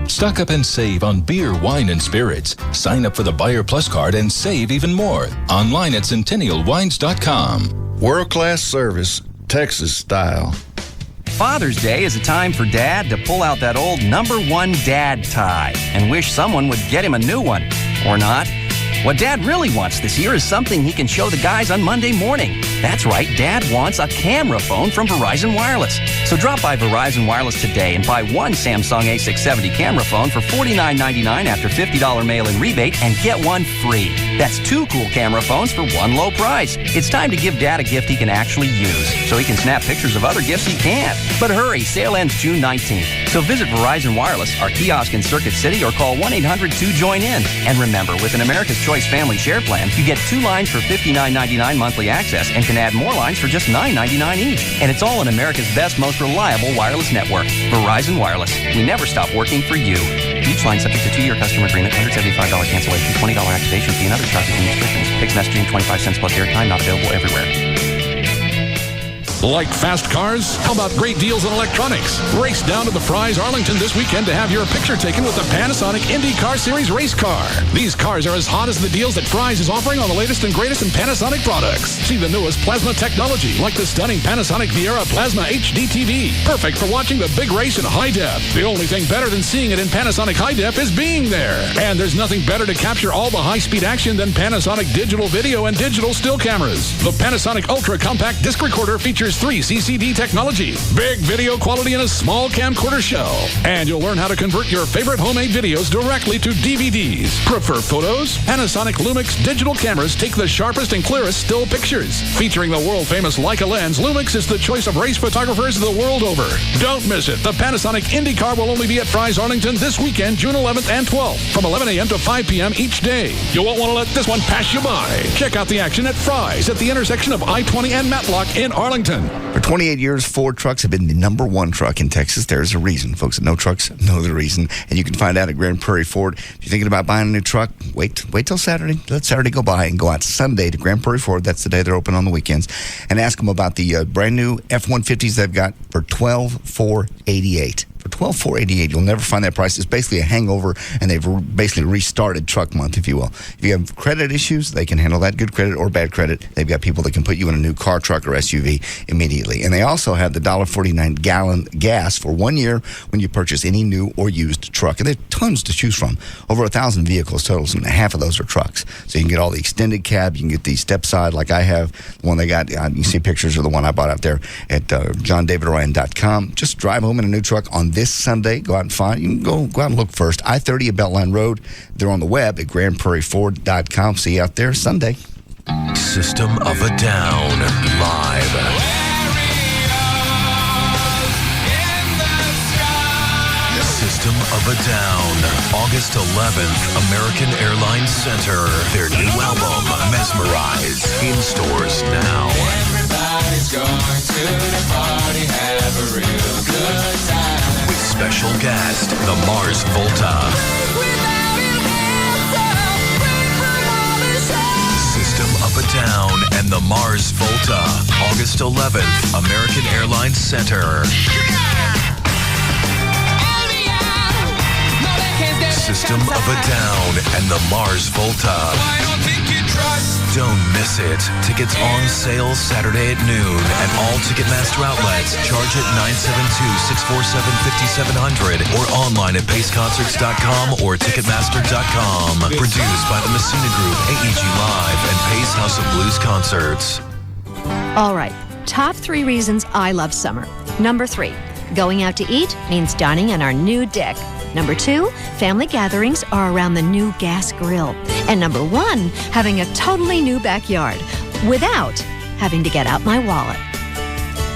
Stock up and save on beer, wine, and spirits. Sign up for the Buyer Plus card and save even more. Online at CentennialWines.com. World-class service, Texas style. Father's Day is a time for Dad to pull out that old #1 dad tie and wish someone would get him a new one. Or not. What Dad really wants this year is something he can show the guys on Monday morning. That's right, Dad wants a camera phone from Verizon Wireless. So drop by Verizon Wireless today and buy one Samsung A670 camera phone for $49.99 after $50 mail-in rebate and get one free. That's 2 cool camera phones for one low price. It's time to give Dad a gift he can actually use so he can snap pictures of other gifts he can't. But hurry, sale ends June 19th. So visit Verizon Wireless, our kiosk in Circuit City, or call 1-800-2JOIN-IN. And remember, with an America's Choice Family Share Plan, you get 2 lines for $59.99 monthly access and can add more lines for just $9.99 each. And it's all in America's best, most reliable wireless network. Verizon Wireless. We never stop working for you. Each line subject to 2-year customer agreement, $175 cancellation, $20 activation fee, and other charges and restrictions. Fixed messaging, 25 cents plus airtime, not available everywhere. Like fast cars? How about great deals on electronics? Race down to the Fry's Arlington this weekend to have your picture taken with the Panasonic IndyCar Series race car. These cars are as hot as the deals that Fry's is offering on the latest and greatest in Panasonic products. See the newest plasma technology, like the stunning Panasonic Viera Plasma HD TV. Perfect for watching the big race in high def. The only thing better than seeing it in Panasonic high def is being there. And there's nothing better to capture all the high-speed action than Panasonic digital video and digital still cameras. The Panasonic Ultra Compact Disc Recorder features 3 CCD technology, big video quality in a small camcorder shell. And you'll learn how to convert your favorite homemade videos directly to DVDs. Prefer photos? Panasonic Lumix digital cameras take the sharpest and clearest still pictures. Featuring the world-famous Leica lens, Lumix is the choice of race photographers the world over. Don't miss it. The Panasonic IndyCar will only be at Fry's Arlington this weekend, June 11th and 12th, from 11 a.m. to 5 p.m. each day. You won't want to let this one pass you by. Check out the action at Fry's at the intersection of I-20 and Matlock in Arlington. For 28 years, Ford trucks have been the #1 truck in Texas. There's a reason. Folks that know trucks know the reason. And you can find out at Grand Prairie Ford. If you're thinking about buying a new truck, wait till Saturday. Let Saturday go by and go out Sunday to Grand Prairie Ford. That's the day they're open on the weekends. And ask them about the brand new F-150s they've got for $12,488. For $12,488, you'll never find that price. It's basically a hangover, and they've basically restarted truck month, if you will. If you have credit issues, they can handle that, good credit or bad credit. They've got people that can put you in a new car, truck, or SUV immediately. And they also have the $1.49 gallon gas for 1 year when you purchase any new or used truck. And there's tons to choose from. Over 1,000 vehicles total, and half of those are trucks. So you can get all the extended cab. You can get the step side like I have. The one they got, you can see pictures of the one I bought out there at JohnDavidRyan.com. Just drive home in a new truck on this Sunday. Go out and find. You can go out and look first. I-30 at Beltline Road. They're on the web at GrandPrairieFord.com. See you out there Sunday. System of a Down live. This System of a Down. August 11th, American Airlines Center. Their new album, Mesmerize. In stores now. Everybody's going to the party, have a real good time. With special guest, the Mars Volta. System of a Down and the Mars Volta. August 11th, American Airlines Center. System of a Down and the Mars Volta. Don't miss it. Tickets on sale Saturday at noon at all Ticketmaster outlets. Charge at 972-647-5700 or online at paceconcerts.com or ticketmaster.com. Produced by the Messina Group, AEG Live, and Pace House of Blues Concerts. All right, top 3 reasons I love summer. Number 3, going out to eat means dining on our new deck. Number 2, family gatherings are around the new gas grill. And number 1, having a totally new backyard without having to get out my wallet.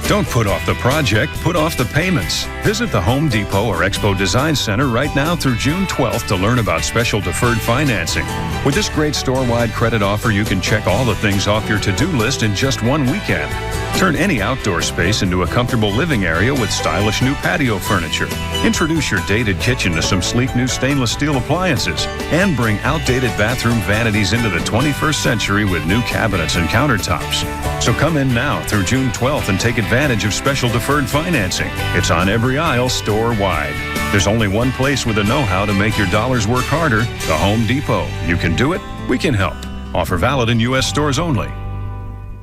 Don't put off the project, put off the payments. Visit the Home Depot or Expo Design Center right now through June 12th to learn about special deferred financing. With this great store-wide credit offer, you can check all the things off your to-do list in just one weekend. Turn any outdoor space into a comfortable living area with stylish new patio furniture. Introduce your dated kitchen to some sleek new stainless steel appliances. And bring outdated bathroom vanities into the 21st century with new cabinets and countertops. So come in now through June 12th and take advantage of special deferred financing. It's on every aisle store-wide. There's only one place with the know-how to make your dollars work harder, the Home Depot. You can do it, we can help. Offer valid in U.S. stores only.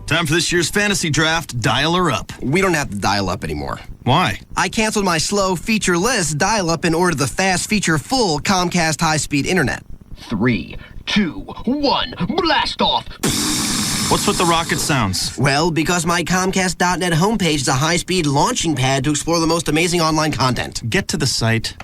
Time for this year's fantasy draft, Dial Her Up. We don't have to dial up anymore. Why? I canceled my slow feature-less dial-up and ordered the fast feature-full Comcast high-speed internet. 3, 2, 1, blast off! What's with the rocket sounds? Well, because my Comcast.net homepage is a high-speed launching pad to explore the most amazing online content. Get to the site.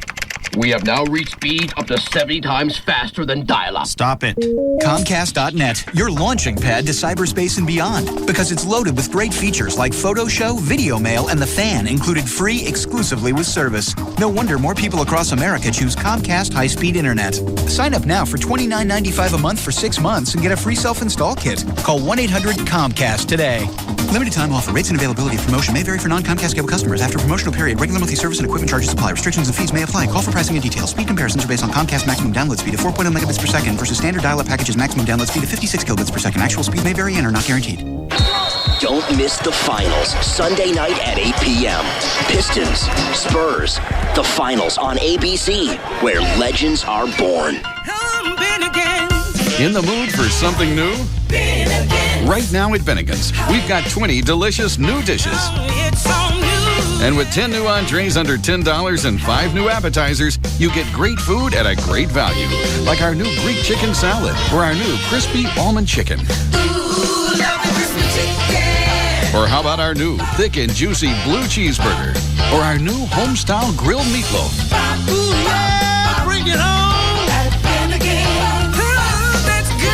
We have now reached speed up to 70 times faster than dial-up. Stop it. Comcast.net, your launching pad to cyberspace and beyond, because it's loaded with great features like Photo Show, Video Mail, and The Fan, included free exclusively with service. No wonder more people across America choose Comcast high-speed internet. Sign up now for $29.95 a month for 6 months and get a free self-install kit. Call 1-800-COMCAST today. Limited time offer. Rates and availability of promotion may vary for non-Comcast cable customers. After promotional period, regular monthly service and equipment charges apply. Restrictions and fees may apply. Call for pricing and details. Speed comparisons are based on Comcast maximum download speed of 4.0 megabits per second versus standard dial-up packages maximum download speed of 56 kilobits per second. Actual speeds may vary and are not guaranteed. Don't miss the finals, Sunday night at 8 p.m. Pistons, Spurs, the finals on ABC, where legends are born. In the mood for something new? Right now at Bennigan's, we've got 20 delicious new dishes. And with 10 new entrees under $10 and 5 new appetizers, you get great food at a great value. Like our new Greek chicken salad or our new crispy almond chicken. Or how about our new thick and juicy blue cheeseburger? Or our new home-style grilled meatloaf? Bring it on!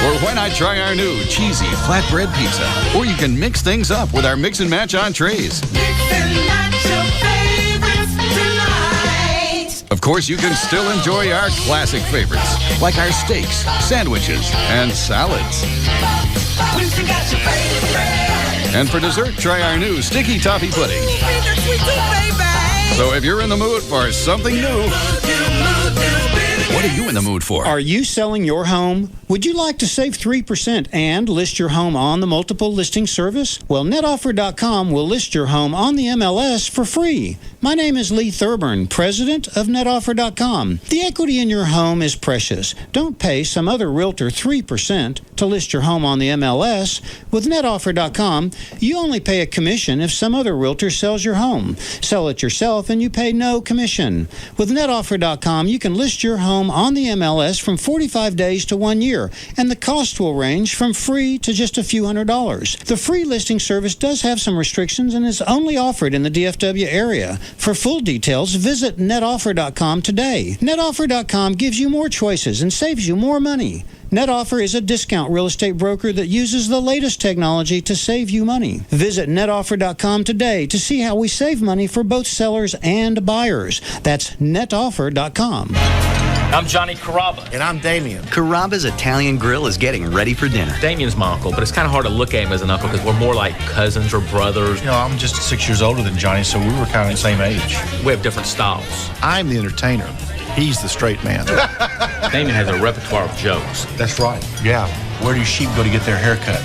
Or why not try our new cheesy flatbread pizza? Or you can mix things up with our mix and match entrees. Mix and match your favorites tonight. Of course, you can still enjoy our classic favorites, like our steaks, sandwiches, and salads. We got your favorite. And for dessert, try our new sticky toffee pudding. So if you're in the mood for something new, what are you in the mood for? Are you selling your home? Would you like to save 3% and list your home on the multiple listing service? Well, netoffer.com will list your home on the MLS for free. My name is Lee Thurburn, president of netoffer.com. The equity in your home is precious. Don't pay some other realtor 3% to list your home on the MLS. With netoffer.com, you only pay a commission if some other realtor sells your home. Sell it yourself and you pay no commission. With netoffer.com, you can list your home home on the MLS from 45 days to 1 year, and the cost will range from free to just a few $100s. The free listing service does have some restrictions and is only offered in the DFW area. For full details, visit netoffer.com today. Netoffer.com gives you more choices and saves you more money. NetOffer is a discount real estate broker that uses the latest technology to save you money. Visit netoffer.com today to see how we save money for both sellers and buyers. That's netoffer.com. I'm Johnny Carrabba. And I'm Damien. Carrabba's Italian Grill is getting ready for dinner. Damien's my uncle, but it's kind of hard to look at him as an uncle because we're more like cousins or brothers. You know, I'm just 6 years older than Johnny, so we were kind of the same age. We have different styles. I'm the entertainer. He's the straight man. Damien has a repertoire of jokes. That's right. Yeah. Where do sheep go to get their hair cut?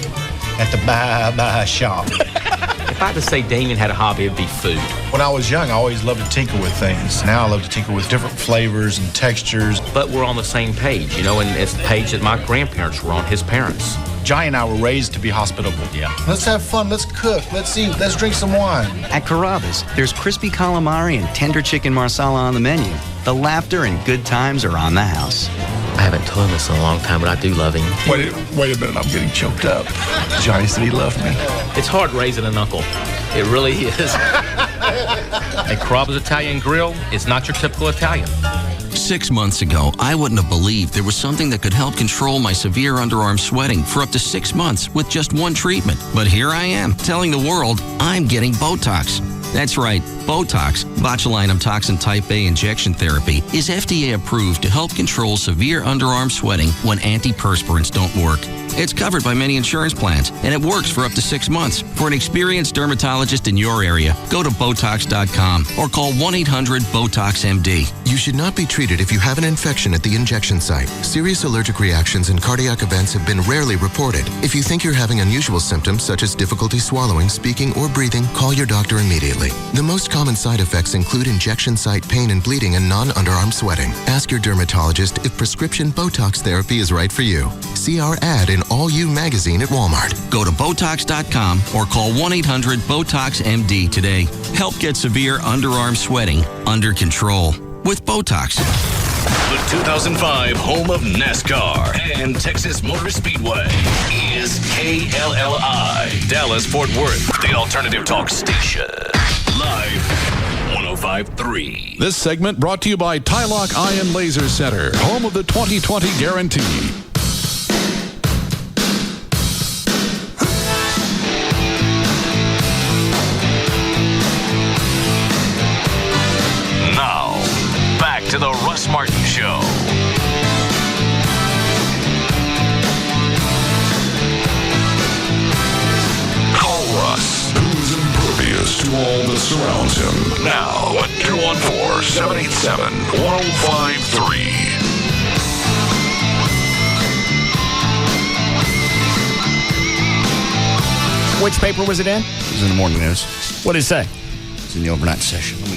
At the bye-bye shop. If I had to say Damien had a hobby, it'd be food. When I was young, I always loved to tinker with things. Now I love to tinker with different flavors and textures. But we're on the same page, and it's the page that my grandparents were on, his parents. Johnny and I were raised to be hospitable. Yeah. Let's have fun. Let's cook. Let's eat. Let's drink some wine. At Carrabba's, there's crispy calamari and tender chicken marsala on the menu. The laughter and good times are on the house. I haven't told him this in a long time, but I do love him. Wait a minute. I'm getting choked up. Johnny said he loved me. It's hard raising an uncle. It really is. At Carrabba's Italian Grill, it's not your typical Italian. 6 months ago, I wouldn't have believed there was something that could help control my severe underarm sweating for up to 6 months with just one treatment. But here I am, telling the world I'm getting Botox. That's right, Botox, botulinum toxin type A injection therapy, is FDA approved to help control severe underarm sweating when antiperspirants don't work. It's covered by many insurance plans, and it works for up to 6 months. For an experienced dermatologist in your area, go to Botox.com or call 1-800-BOTOX-MD. You should not be treated if you have an infection at the injection site. Serious allergic reactions and cardiac events have been rarely reported. If you think you're having unusual symptoms such as difficulty swallowing, speaking, or breathing, call your doctor immediately. The most common side effects include injection site pain and bleeding and non-underarm sweating. Ask your dermatologist if prescription Botox therapy is right for you. See our ad in All You magazine at Walmart. Go to Botox.com or call 1-800-BOTOX-MD today. Help get severe underarm sweating under control with Botox. The 2005 home of NASCAR and Texas Motor Speedway is KLLI, Dallas-Fort Worth, the alternative talk station. Live 105.3. This segment brought to you by Tylock Eye and Laser Center, home of the 2020 guarantee. Now, back to the Russ Martin Show. Call Russ, who's impervious to all that surrounds him. Now, 214-787-1053. Which paper was it in? It was in the morning news. What did it say? It's in the overnight session. Let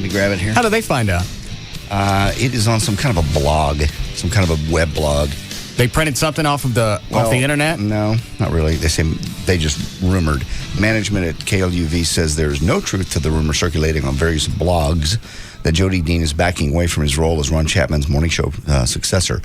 me grab it here. How do they find out? It is on some kind of a blog, some kind of a web blog. They printed something off the internet? No, not really. They just rumored. Management at KLUV says there's no truth to the rumor circulating on various blogs that Jody Dean is backing away from his role as Ron Chapman's morning show successor.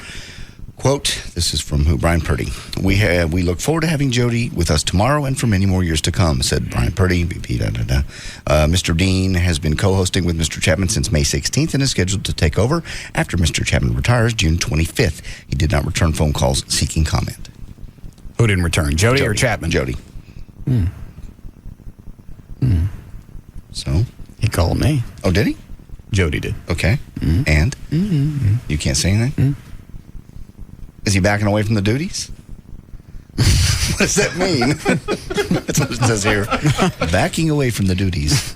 Quote, this is from Brian Purdy. We look forward to having Jody with us tomorrow and for many more years to come, said Brian Purdy. Mr. Dean has been co-hosting with Mr. Chapman since May 16th and is scheduled to take over after Mr. Chapman retires June 25th. He did not return phone calls seeking comment. Who didn't return, Jody or Chapman? Jody. So? He called me. Oh, did he? Jody did. Okay. And? You can't say anything? Is he backing away from the duties? What does that mean? That's what it says here. Backing away from the duties.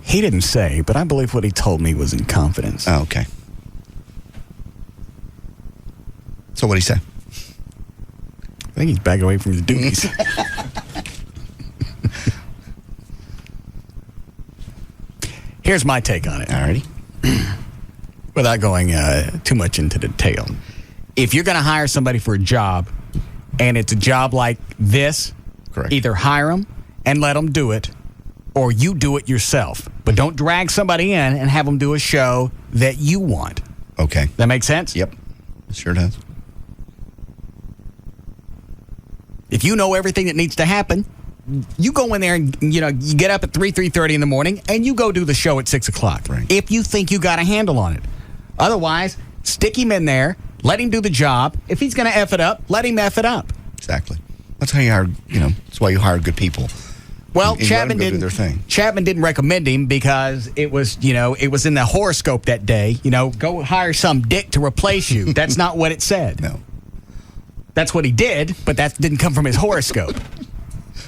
He didn't say, but I believe what he told me was in confidence. Oh, okay. So what'd he say? I think he's backing away from the duties. Here's my take on it. Alrighty. Without going too much into detail. If you're going to hire somebody for a job, and it's a job like this, correct, either hire them and let them do it, or you do it yourself. But don't drag somebody in and have them do a show that you want. Okay. That make sense? Yep. It sure does. If you know everything that needs to happen, you go in there and, you get up at 3:30 in the morning and you go do the show at 6 o'clock. Right. If you think you got a handle on it. Otherwise, stick him in there, let him do the job. If he's going to F it up, let him F it up. Exactly. That's how you hire, that's why you hire good people. Well, You Chapman let 'em go do didn't. their thing. Chapman didn't recommend him because it was in the horoscope that day. Go hire some dick to replace you. That's not what it said. No. That's what he did, but that didn't come from his horoscope.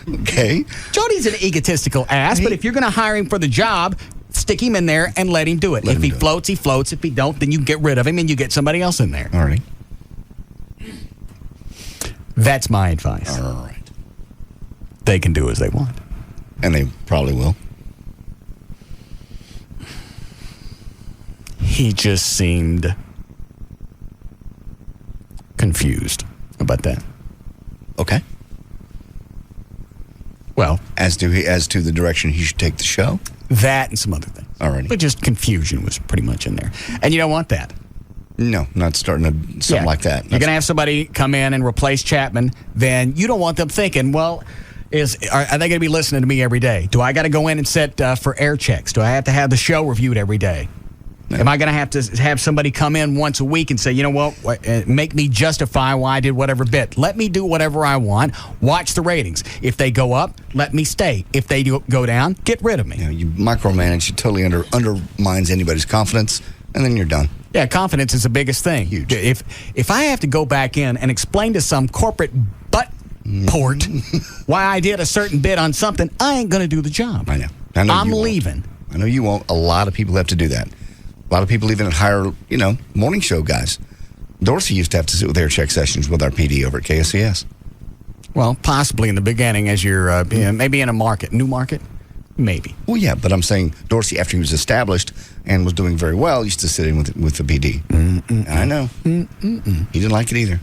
Okay. Jody's an egotistical ass, but if you're going to hire him for the job, stick him in there and let him do it. If he floats, he floats. If he don't, then you get rid of him and you get somebody else in there. All right. That's my advice. All right. They can do as they want. And they probably will. He just seemed confused about that. Okay. Well, as to the direction he should take the show? That and some other things. All right. But just confusion was pretty much in there. And you don't want that. No, not starting something like that. You're going to have somebody come in and replace Chapman, then you don't want them thinking, well, are they going to be listening to me every day? Do I got to go in and set for air checks? Do I have to have the show reviewed every day? No. Am I going to have somebody come in once a week and say, you know what, make me justify why I did whatever bit? Let me do whatever I want. Watch the ratings. If they go up, let me stay. If they go down, get rid of me. You micromanage. It totally undermines anybody's confidence, and then you're done. Yeah, confidence is the biggest thing. Huge. If I have to go back in and explain to some corporate butt port why I did a certain bit on something, I ain't going to do the job. I know I'm leaving. I know you won't. A lot of people have to do that. A lot of people even hire, morning show guys. Dorsey used to have to sit with air check sessions with our PD over at KSCS. Well, possibly in the beginning as you're maybe in a new market, maybe. Well, yeah, but I'm saying Dorsey, after he was established and was doing very well, used to sit in with the PD. I know. He didn't like it either.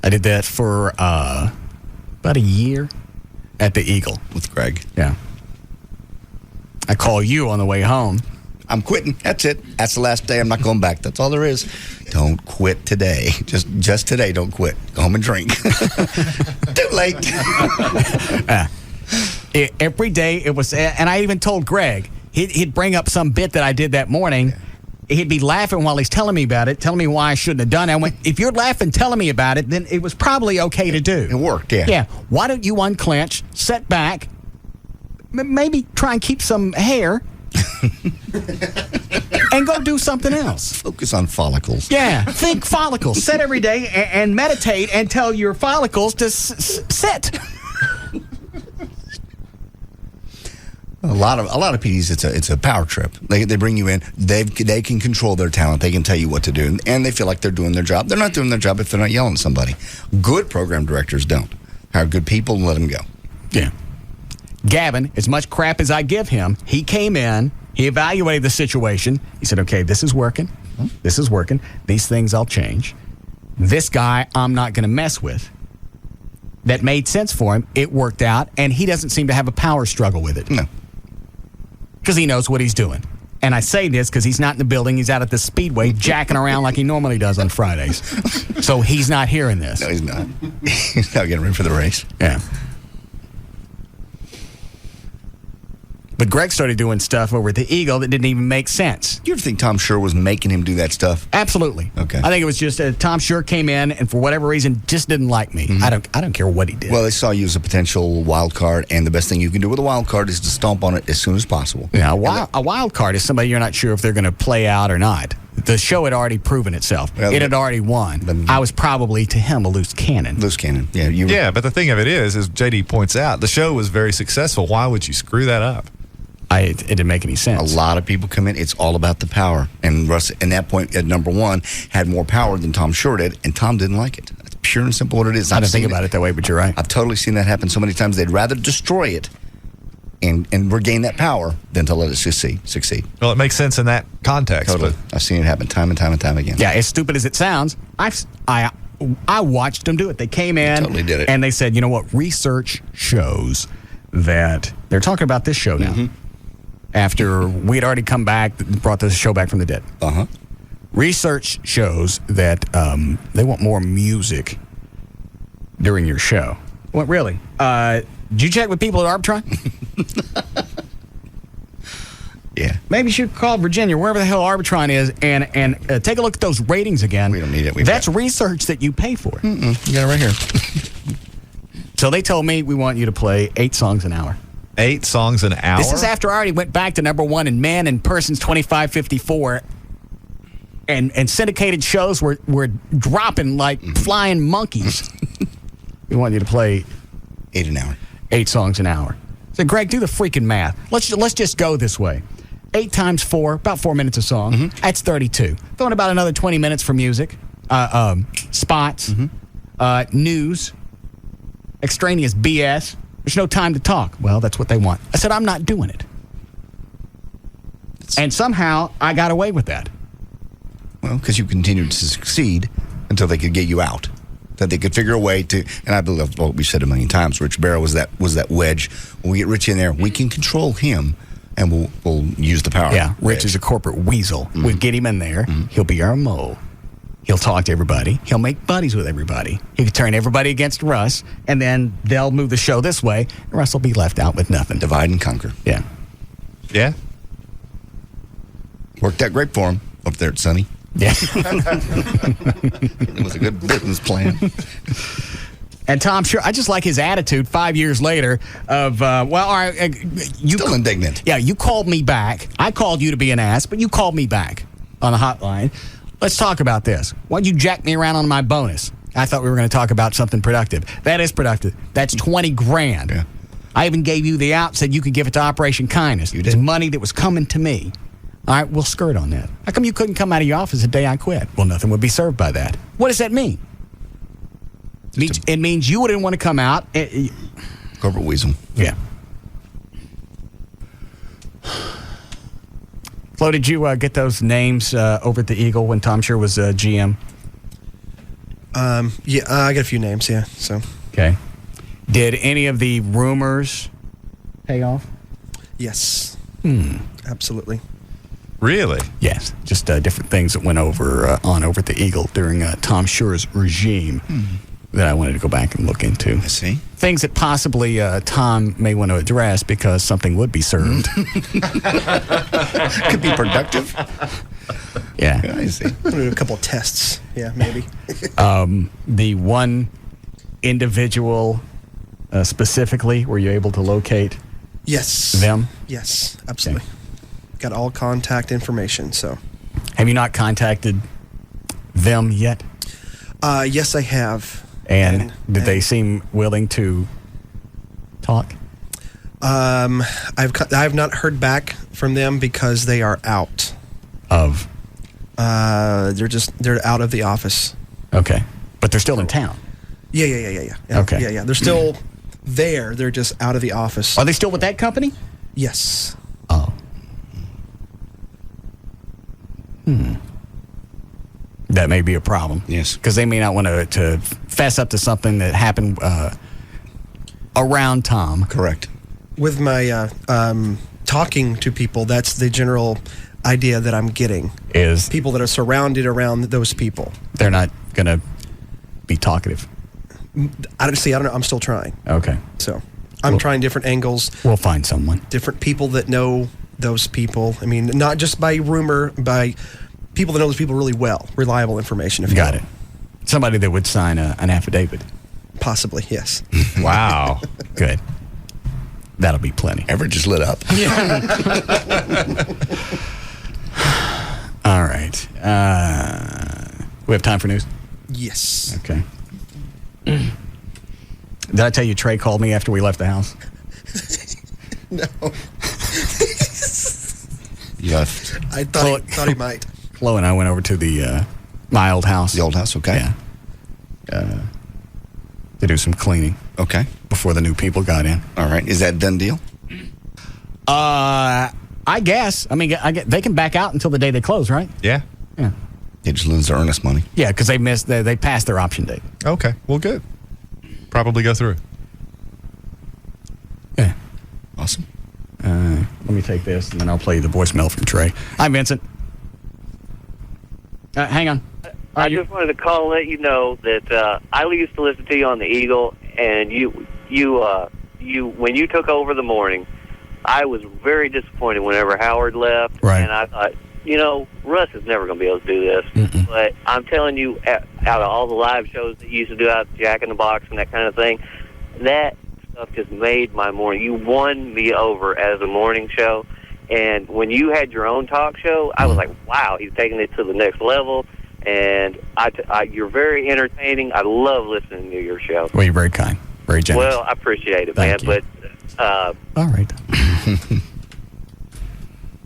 I did that for about a year at the Eagle. With Greg. Yeah. I call you on the way home. I'm quitting. That's it. That's the last day. I'm not going back. That's all there is. Don't quit today. Just today, don't quit. Go home and drink. Too late. Every day it was, and I even told Greg, he'd bring up some bit that I did that morning. He'd be laughing while he's telling me about it, telling me why I shouldn't have done it. I went, if you're laughing telling me about it, then it was probably okay to do. It worked, yeah. Yeah. Why don't you unclench, sit back, maybe try and keep some hair, and go do something else. Focus on follicles. Yeah. Think follicles. Sit every day and meditate and tell your follicles to sit. A lot of PDs, it's a power trip. They bring you in. They can control their talent. They can tell you what to do, and they feel like they're doing their job. They're not doing their job if they're not yelling at somebody. Good program directors don't. Hire good people and let them go. Yeah. Gavin, as much crap as I give him, he came in, he evaluated the situation. He said, okay, this is working. This is working. These things I'll change. This guy I'm not going to mess with. That made sense for him. It worked out, and he doesn't seem to have a power struggle with it. No. Because he knows what he's doing. And I say this because he's not in the building. He's out at the Speedway jacking around like he normally does on Fridays. So he's not hearing this. No, he's not. He's not getting ready for the race. Yeah. But Greg started doing stuff over at the Eagle that didn't even make sense. Do you ever think Tom Scher was making him do that stuff? Absolutely. Okay. I think it was just Tom Scher came in and for whatever reason just didn't like me. I don't care what he did. Well, they saw you as a potential wild card, and the best thing you can do with a wild card is to stomp on it as soon as possible. Yeah, a wild card is somebody you're not sure if they're going to play out or not. The show had already proven itself. Well, it had already won. I was probably, to him, a loose cannon. Loose cannon. Yeah. Yeah, but the thing of it is, as JD points out, the show was very successful. Why would you screw that up? It didn't make any sense. A lot of people come in. It's all about the power. And Russ, in that point, at number one, had more power than Tom Scher did, and Tom didn't like it. That's pure and simple what it is. I didn't think about it that way, but you're right. I've totally seen that happen so many times. They'd rather destroy it and regain that power than to let it succeed. Well, it makes sense in that context. Totally. I've seen it happen time and time and time again. Yeah, as stupid as it sounds, I watched them do it. They came in. They totally did it. And they said, you know what? Research shows that they're talking about this show now. After we had already come back, brought the show back from the dead. Research shows that they want more music during your show. What, really? Did you check with people at Arbitron? Yeah. Maybe you should call Virginia, wherever the hell Arbitron is, and take a look at those ratings again. We don't need it. That's research that you pay for. You got it right here. So they told me we want you to play 8 songs an hour. 8 songs an hour? This is after I already went back to number 1 in men and persons 25-54. And syndicated shows were dropping like flying monkeys. We want you to play 8 an hour. 8 songs an hour. So Greg, do the freaking math. Let's just go this way. 8 times 4, about 4 minutes a song. That's 32. Throwing about another 20 minutes for music, spots, news, extraneous BS. There's no time to talk. Well, that's what they want. I said, I'm not doing it. And somehow I got away with that. Well, because you continued to succeed until they could get you out. That they could figure a way to, and I believe what we said a million times, Rich Barrow was that wedge. When we get Rich in there, we can control him, and we'll use the power. Yeah, Rich is a corporate weasel. We get him in there. He'll be our mole. He'll talk to everybody. He'll make buddies with everybody. He can turn everybody against Russ, and then they'll move the show this way, and Russ will be left out with nothing. Divide and conquer. Yeah. Yeah. Worked out great for him up there at Sunny. Yeah. It was a good business plan. And Tom, sure, I just like his attitude 5 years later of, all right, you still indignant. Yeah, you called me back. I called you to be an ass, but you called me back on the hotline. Let's talk about this. Why'd you jack me around on my bonus? I thought we were going to talk about something productive. That is productive. That's $20,000. Yeah. I even gave you the out, said you could give it to Operation Kindness. You did. It's money that was coming to me. All right, we'll skirt on that. How come you couldn't come out of your office the day I quit? Well, nothing would be served by that. What does that mean? It means you wouldn't want to come out. Corporate weasel. Yeah. Flo, did you get those names over at the Eagle when Tom Sure was GM? Yeah, I got a few names, yeah. So. Okay. Did any of the rumors pay off? Yes. Absolutely. Really? Yes. Just different things that went over at the Eagle during Tom Sure's regime that I wanted to go back and look into. I see. Things that possibly Tom may want to address because something would be served. Could be productive. Yeah. I see. A couple of tests. Yeah, maybe. The one individual specifically, were you able to locate them? Yes, absolutely. Okay. Got all contact information, so. Have you not contacted them yet? Yes, I have. And did they seem willing to talk? I've not heard back from them because they are out. Of? They're out of the office. Okay. But they're still in town? Yeah. Okay. Yeah. They're still there. They're just out of the office. Are they still with that company? Yes. Oh. That may be a problem. Yes. Because they may not want to fess up to something that happened around Tom. Correct. With my talking to people, that's the general idea that I'm getting. Is people that are surrounded around those people. They're not going to be talkative. I don't know. I'm still trying. Okay. So I'm trying different angles. We'll find someone. Different people that know those people. I mean, not just by rumor, by people that know those people really well. Reliable information. If you got it. Somebody that would sign an affidavit. Possibly, yes. Wow. Good. That'll be plenty. Everett just lit up. Yeah. All right. We have time for news? Yes. Okay. Did I tell you Trey called me after we left the house? No. Left. I thought he might. Chloe and I went over to my old house. The old house, okay. Yeah. To do some cleaning. Okay. Before the new people got in. All right. Is that a done deal? I guess. I mean, they can back out until the day they close, right? Yeah. Yeah. They just lose their earnest money. Yeah, because they passed their option date. Okay. Well, good. Probably go through. Yeah. me take this, and then I'll play you the voicemail from Trey. Hi, Vincent. Hang on. I just wanted to call and let you know that I used to listen to you on the Eagle, and you when you took over the morning, I was very disappointed whenever Howard left, right. And I thought, Russ is never going to be able to do this. Mm-mm. But I'm telling you, out of all the live shows that you used to do out Jack in the Box and that kind of thing, that stuff just made my morning. You won me over as a morning show, and when you had your own talk show, I was like, wow, he's taking it to the next level. And you're very entertaining. I love listening to your show. Well, you're very kind, very generous. Well, I appreciate it, Thank man. you. But all right.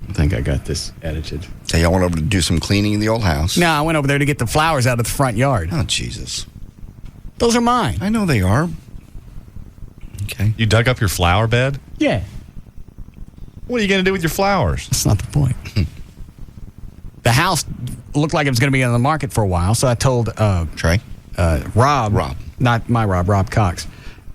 I think I got this edited. So y'all went over to do some cleaning in the old house? No, I went over there to get the flowers out of the front yard. Oh, Jesus. Those are mine. I know they are. Okay. You dug up your flower bed? Yeah. What are you going to do with your flowers? That's not the point. The house looked like it was going to be on the market for a while, so I told Trey? Rob. Not my Rob Cox,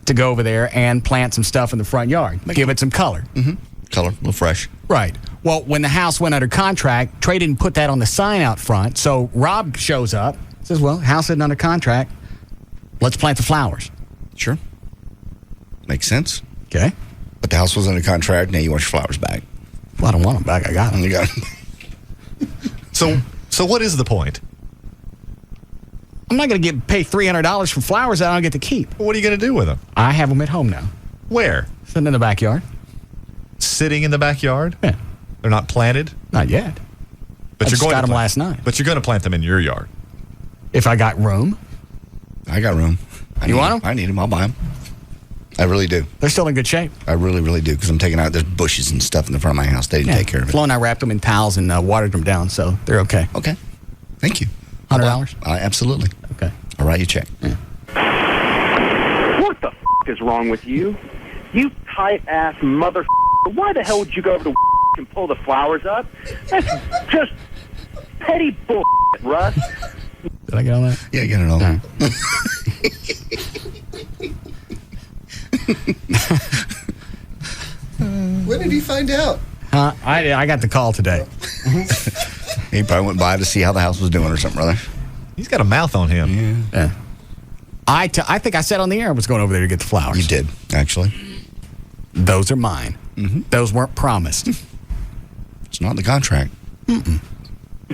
to go over there and plant some stuff in the front yard. Give it some color. Mm-hmm. Color, a little fresh. Right. Well, when the house went under contract, Trey didn't put that on the sign out front, so Rob shows up, says, well, house isn't under contract. Let's plant the flowers. Sure. Makes sense. Okay. But the house was under contract, now you want your flowers back. Well, I don't want them back. I got them. You got them. So what is the point? I'm not going to pay $300 for flowers that I don't get to keep. What are you going to do with them? I have them at home now. Where? Sitting in the backyard. Sitting in the backyard? Yeah. They're not planted? Not yet. But I you're just going got to them plant, last night. But you're going to plant them in your yard. If I got room. I got room. You want them? I need them. I'll buy them. I really do. They're still in good shape. I really, really do, because I'm taking out, there's bushes and stuff in the front of my house. They didn't take care of it. Flo and I wrapped them in towels and watered them down, so they're okay. Okay. Thank you. $100? Absolutely. Okay. I'll write you a check. Yeah. What the is wrong with you? You tight-ass mother. Why the hell would you go over to and pull the flowers up? That's just petty bull, Russ. Did I get all that? Yeah, get it all. Right. When did he find out? I got the call today. He probably went by to see how the house was doing or something, brother. He's got a mouth on him. Yeah. I think I said on the air I was going over there to get the flowers. You did, actually. Those are mine. Mm-hmm. Those weren't promised. It's not in the contract. Mm-mm.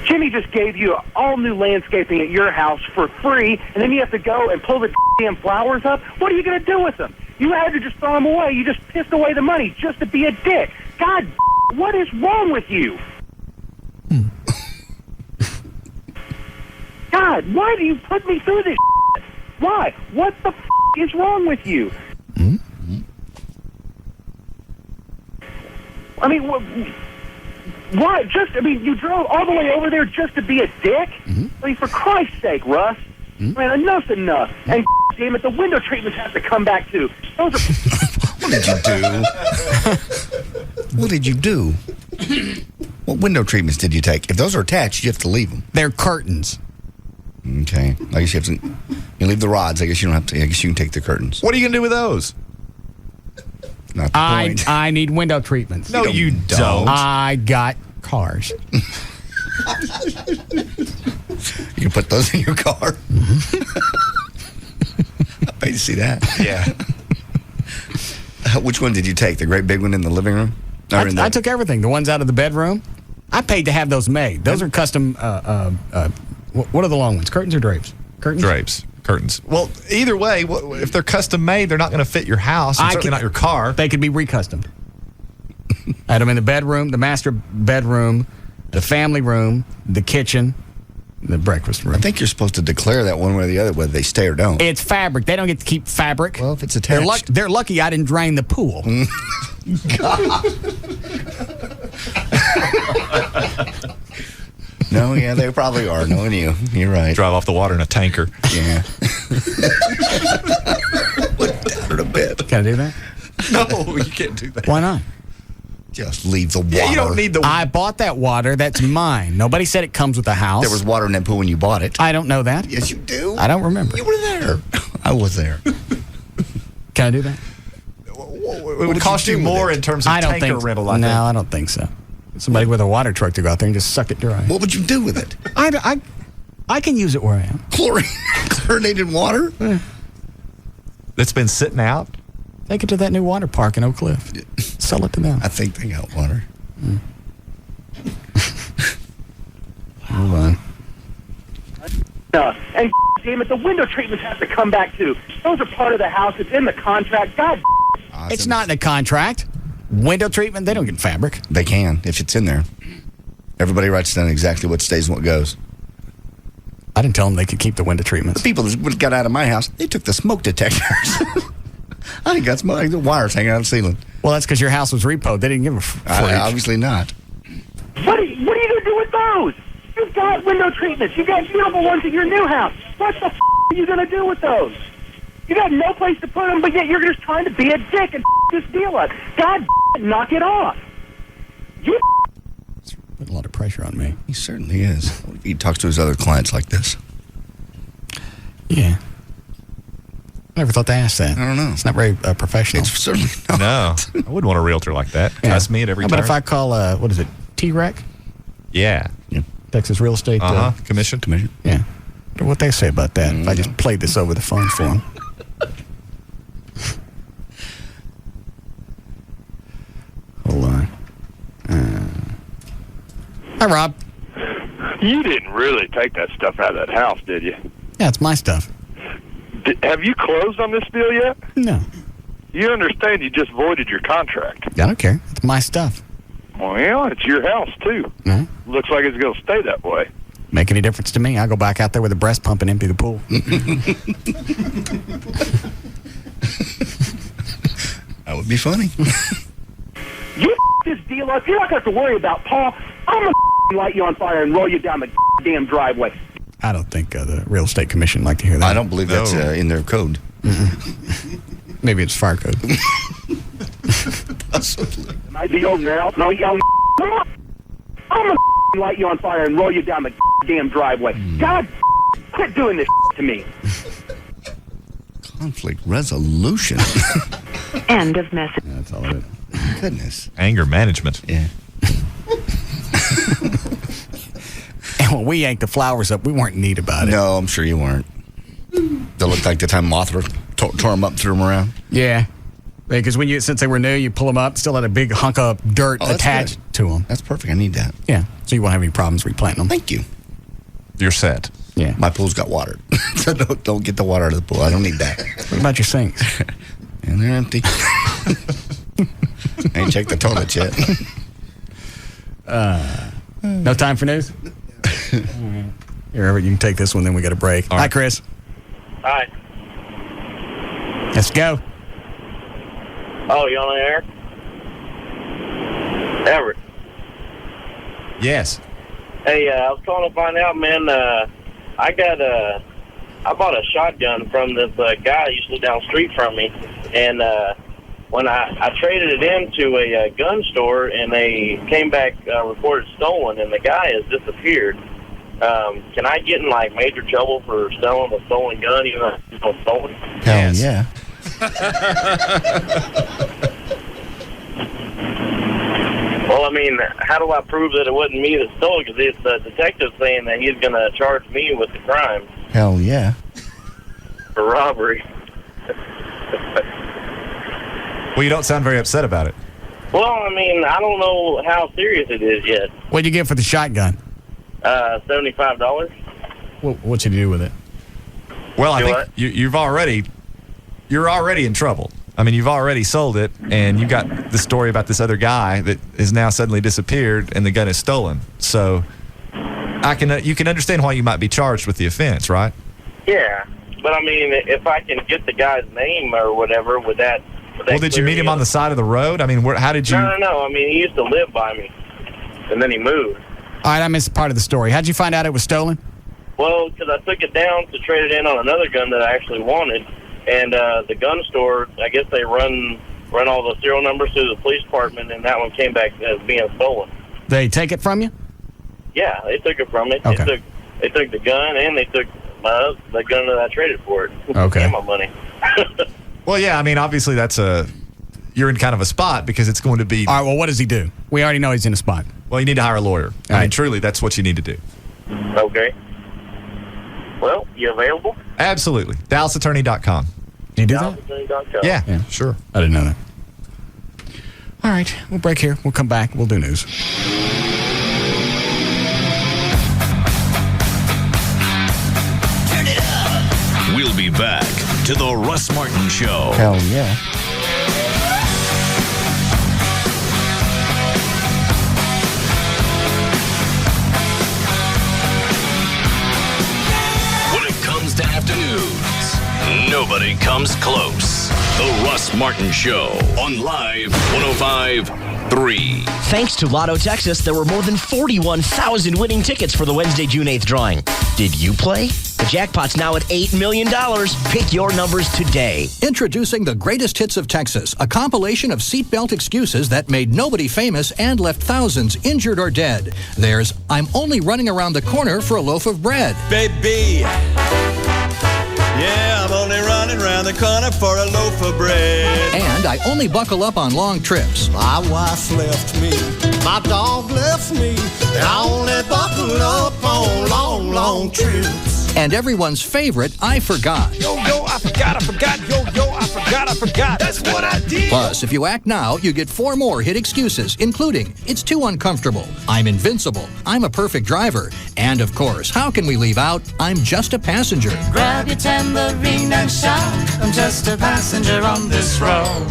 Jimmy just gave you all new landscaping at your house for free, and then you have to go and pull the damn flowers up? What are you going to do with them? You had to just throw them away. You just pissed away the money just to be a dick. God, what is wrong with you? God, why do you put me through this shit? Why? What the is wrong with you? Mm-hmm. I mean, why? You drove all the way over there just to be a dick? Mm-hmm. I mean, for Christ's sake, Russ. Mm-hmm. Man, enough's enough. And damn it, the window treatments have to come back too. Those are. What did you do? What did you do? What window treatments did you take? If those are attached, you have to leave them. They're curtains. Okay. I guess you have to. You leave the rods. I guess you don't have to. I guess you can take the curtains. What are you going to do with those? Not the point. I need window treatments. No, you don't. I got cars. You can put those in your car. I paid to see that. Yeah. Which one did you take? The great big one in the living room? I took everything. The ones out of the bedroom. I paid to have those made. Those are custom. What are the long ones? Curtains or drapes? Curtains. Drapes. Curtains. Well, either way, if they're custom made, they're not going to fit your house, and certainly not your car. They could be recustomed. I had them in the bedroom, the master bedroom, the family room, the kitchen, the breakfast room. I think you're supposed to declare that one way or the other, whether they stay or don't. It's fabric. They don't get to keep fabric. Well, if it's attached. They're lucky I didn't drain the pool. No, yeah, they probably are. Knowing you. You're right. Drive off the water in a tanker. Yeah. Look down a bit. Can I do that? No, you can't do that. Why not? Just leave the water. Yeah, you don't need the water. I bought that water. That's mine. Nobody said it comes with the house. There was water in that pool when you bought it. I don't know that. Yes, you do. I don't remember. You were there. I was there. Can I do that? it would cost you more in terms of tanker rental, I think. No, I don't think so. Somebody with a water truck to go out there and just suck it dry. What would you do with it? I can use it where I am. Chlorinated water? That's been sitting out? Take it to that new water park in Oak Cliff. Sell it to them. I think they got water. Hold on. And damn it, the window treatments have to come back too. Those are part of the house. It's in the contract. God. Awesome. It's not in the contract. Window treatment, they don't get fabric. They can, if it's in there. Everybody writes down exactly what stays and what goes. I didn't tell them they could keep the window treatments. The people that got out of my house, they took the smoke detectors. I think that's the wires hanging out of the ceiling. Well, that's because your house was repoed. They didn't give a freak. Obviously not. What are you going to do with those? You've got window treatments. You've got beautiful ones at your new house. What the are you going to do with those? You got no place to put them, but yet you're just trying to be a dick and this deal up. God, knock it off. You put a lot of pressure on me. He certainly is. What if he talks to his other clients like this? Yeah. I never thought to ask that. I don't know. It's not very professional. It's certainly not. No. I wouldn't want a realtor like that. Test me at every How turn. about if I call, what is it, T-Rec? Yeah. Texas Real Estate Commission. Yeah. I wonder what they say about that. If I just played this over the phone for them. Hold on. Hi, Rob. You didn't really take that stuff out of that house, did you? Yeah, it's my stuff. Have you closed on this deal yet? No. You understand you just voided your contract. I don't care. It's my stuff. Well, it's your house, too. No. Looks like it's going to stay that way. Make any difference to me? I'll go back out there with a breast pump and empty the pool. That would be funny. You this deal up. You're not going to have to worry about Paul. I'm going to light you on fire and roll you down the damn driveway. I don't think the Real Estate Commission would like to hear that. I don't believe that's in their code. Maybe it's fire code. Possibly. Might be old now. No, young. I'm going to light you on fire and roll you down the damn driveway. God, quit doing this to me. Conflict resolution. End of message. That's all it is. Goodness. Anger management. Yeah. And when we yanked the flowers up, we weren't neat about it. No, I'm sure you weren't. They looked like the time Mothra tore them up and threw them around. Yeah. Because since they were new, you pull them up, still had a big hunk of dirt attached to them. That's perfect. I need that. Yeah. So you won't have any problems replanting them. Thank you. You're set. Yeah. My pool's got water. So don't get the water out of the pool. I don't need that. What about your sinks? And they're empty. I ain't checked the toilet yet. No time for news? Here, you can take this one, then we got a break. Hi, Chris. Hi. Let's go. Oh, you on the air? Everett. Yes. Hey, I was calling to find out, man. I bought a shotgun from this guy who used to live down the street from me, and when I traded it into a gun store, and they came back reported stolen, and the guy has disappeared. Can I get in major trouble for selling a stolen gun, even though it's not stolen? Hell yeah. Well, I mean, how do I prove that it wasn't me that stole it? Because the detective's saying that he's going to charge me with the crime Hell yeah. for robbery. Well, you don't sound very upset about it. Well, I mean, I don't know how serious it is yet. What'd you get for the shotgun? $75. What'd you do with it? Well, I think you're already in trouble. I mean, you've already sold it, and you got the story about this other guy that is now suddenly disappeared, and the gun is stolen. So, you can understand why you might be charged with the offense, right? Yeah, but I mean, if I can get the guy's name or whatever, would that? Well, did you meet him on the side of the road? I mean, how did you? No. I mean, he used to live by me, and then he moved. All right, I missed part of the story. How'd you find out it was stolen? Well, because I took it down to trade it in on another gun that I actually wanted, and the gun store, I guess they run all the serial numbers through the police department, and that one came back as being stolen. They take it from you? Yeah, they took it from me. Okay. They took the gun, and they took the gun that I traded for it. Okay. And my money. Well, yeah, I mean, obviously that's you're in kind of a spot because it's going to be. All right, well, what does he do? We already know he's in a spot. Well, you need to hire a lawyer. I mean, truly, that's what you need to do. Okay. Well, you available? Absolutely. DallasAttorney.com. Do you do that? DallasAttorney.com. Yeah, sure. I didn't know that. All right, we'll break here. We'll come back. We'll do news. We'll be back to the Russ Martin Show. Hell yeah. When it comes to afternoons, nobody comes close. The Russ Martin Show on Live 105.3. Thanks to Lotto Texas, there were more than 41,000 winning tickets for the Wednesday, June 8th drawing. Did you play? The jackpot's now at $8 million. Pick your numbers today. Introducing the greatest hits of Texas, a compilation of seatbelt excuses that made nobody famous and left thousands injured or dead. There's I'm only running around the corner for a loaf of bread. Baby, yeah, I'm only running around the corner for a loaf of bread. And I only buckle up on long trips. My wife left me, my dog left me, and I only buckle up on long, long trips. And everyone's favorite, I forgot. Yo, I forgot, yo, I forgot. That's what I did. Plus, if you act now, you get 4 more hit excuses, including it's too uncomfortable, I'm invincible, I'm a perfect driver, and of course, how can we leave out I'm just a passenger? Grab your tambourine and shout, I'm just a passenger on this road.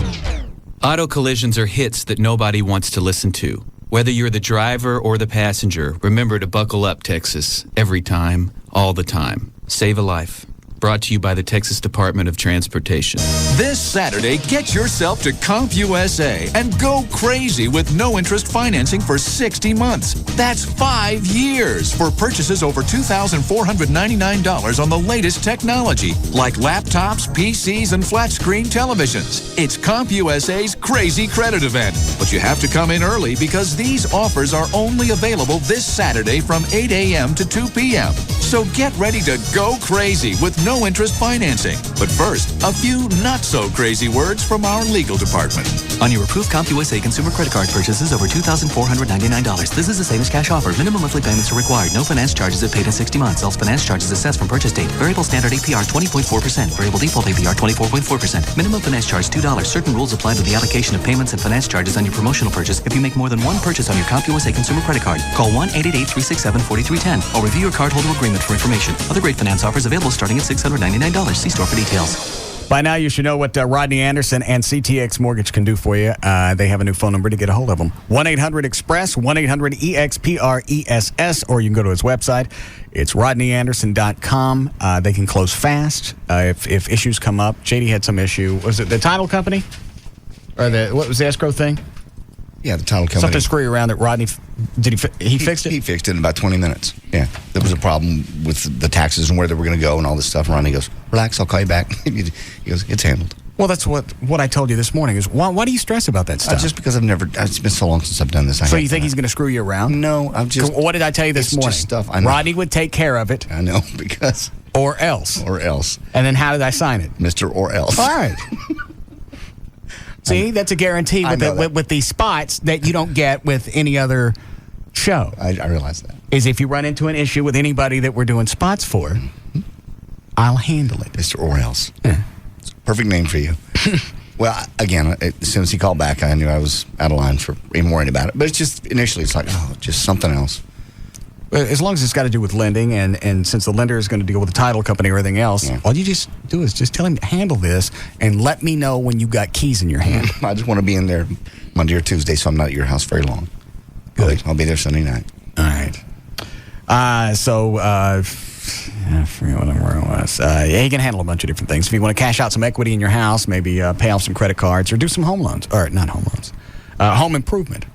Auto collisions are hits that nobody wants to listen to. Whether you're the driver or the passenger, remember to buckle up, Texas. Every time, all the time. Save a life. Brought to you by the Texas Department of Transportation. This Saturday, get yourself to CompUSA and go crazy with no-interest financing for 60 months. That's 5 years for purchases over $2,499 on the latest technology, like laptops, PCs, and flat-screen televisions. It's CompUSA's Crazy Credit Event. But you have to come in early because these offers are only available this Saturday from 8 a.m. to 2 p.m. So get ready to go crazy with no-interest financing. But first, a few not-so-crazy words from our legal department. On your approved CompUSA consumer credit card purchases over $2,499, this is the same as cash offer. Minimum monthly payments are required. No finance charges if paid in 60 months. Self-finance charges assessed from purchase date. Variable standard APR 20.4%. Variable default APR 24.4%. Minimum finance charge $2. Certain rules apply to the allocation of payments and finance charges on your promotional purchase if you make more than one purchase on your CompUSA consumer credit card. Call 1-888-367-4310 or review your cardholder agreement for information. Other great finance offers available starting at $699. See store for details. By now, you should know what Rodney Anderson and CTX Mortgage can do for you. They have a new phone number to get a hold of them. 1-800-EXPRESS, 1-800-EXPRESS, or you can go to his website. It's rodneyanderson.com. They can close fast if issues come up. JD had some issue. Was it the title company? Or what was the escrow thing? Yeah, the title company. Something screwy around that Rodney, he fixed it? He fixed it in about 20 minutes. Yeah. There was a problem with the taxes and where they were going to go and all this stuff. And Rodney goes, relax, I'll call you back. He goes, it's handled. Well, that's what I told you this morning is why do you stress about that stuff? Just because it's been so long since I've done this. So you think he's going to screw you around? No, I'm just. What did I tell you this morning? Just stuff I know. Rodney would take care of it. I know, because. Or else. Or else. And then how did I sign it? Mr. Or else. All right. See, that's a guarantee with these spots that you don't get with any other show. I realize that. Is if you run into an issue with anybody that we're doing spots for, I'll handle it. Mr. Or else. Yeah. It's a perfect name for you. Well, again, as soon as he called back, I knew I was out of line for even worrying about it. But it's just, initially, it's like, just something else. As long as it's got to do with lending, and since the lender is going to deal with the title company or everything else, all you just do is just tell him to handle this and let me know when you got keys in your hand. I just want to be in there Monday or Tuesday, so I'm not at your house very long. Good. I'll be there Sunday night. All right. I forget what it was. He can handle a bunch of different things. If you want to cash out some equity in your house, maybe pay off some credit cards or do some home loans. Or not home loans. Home improvement.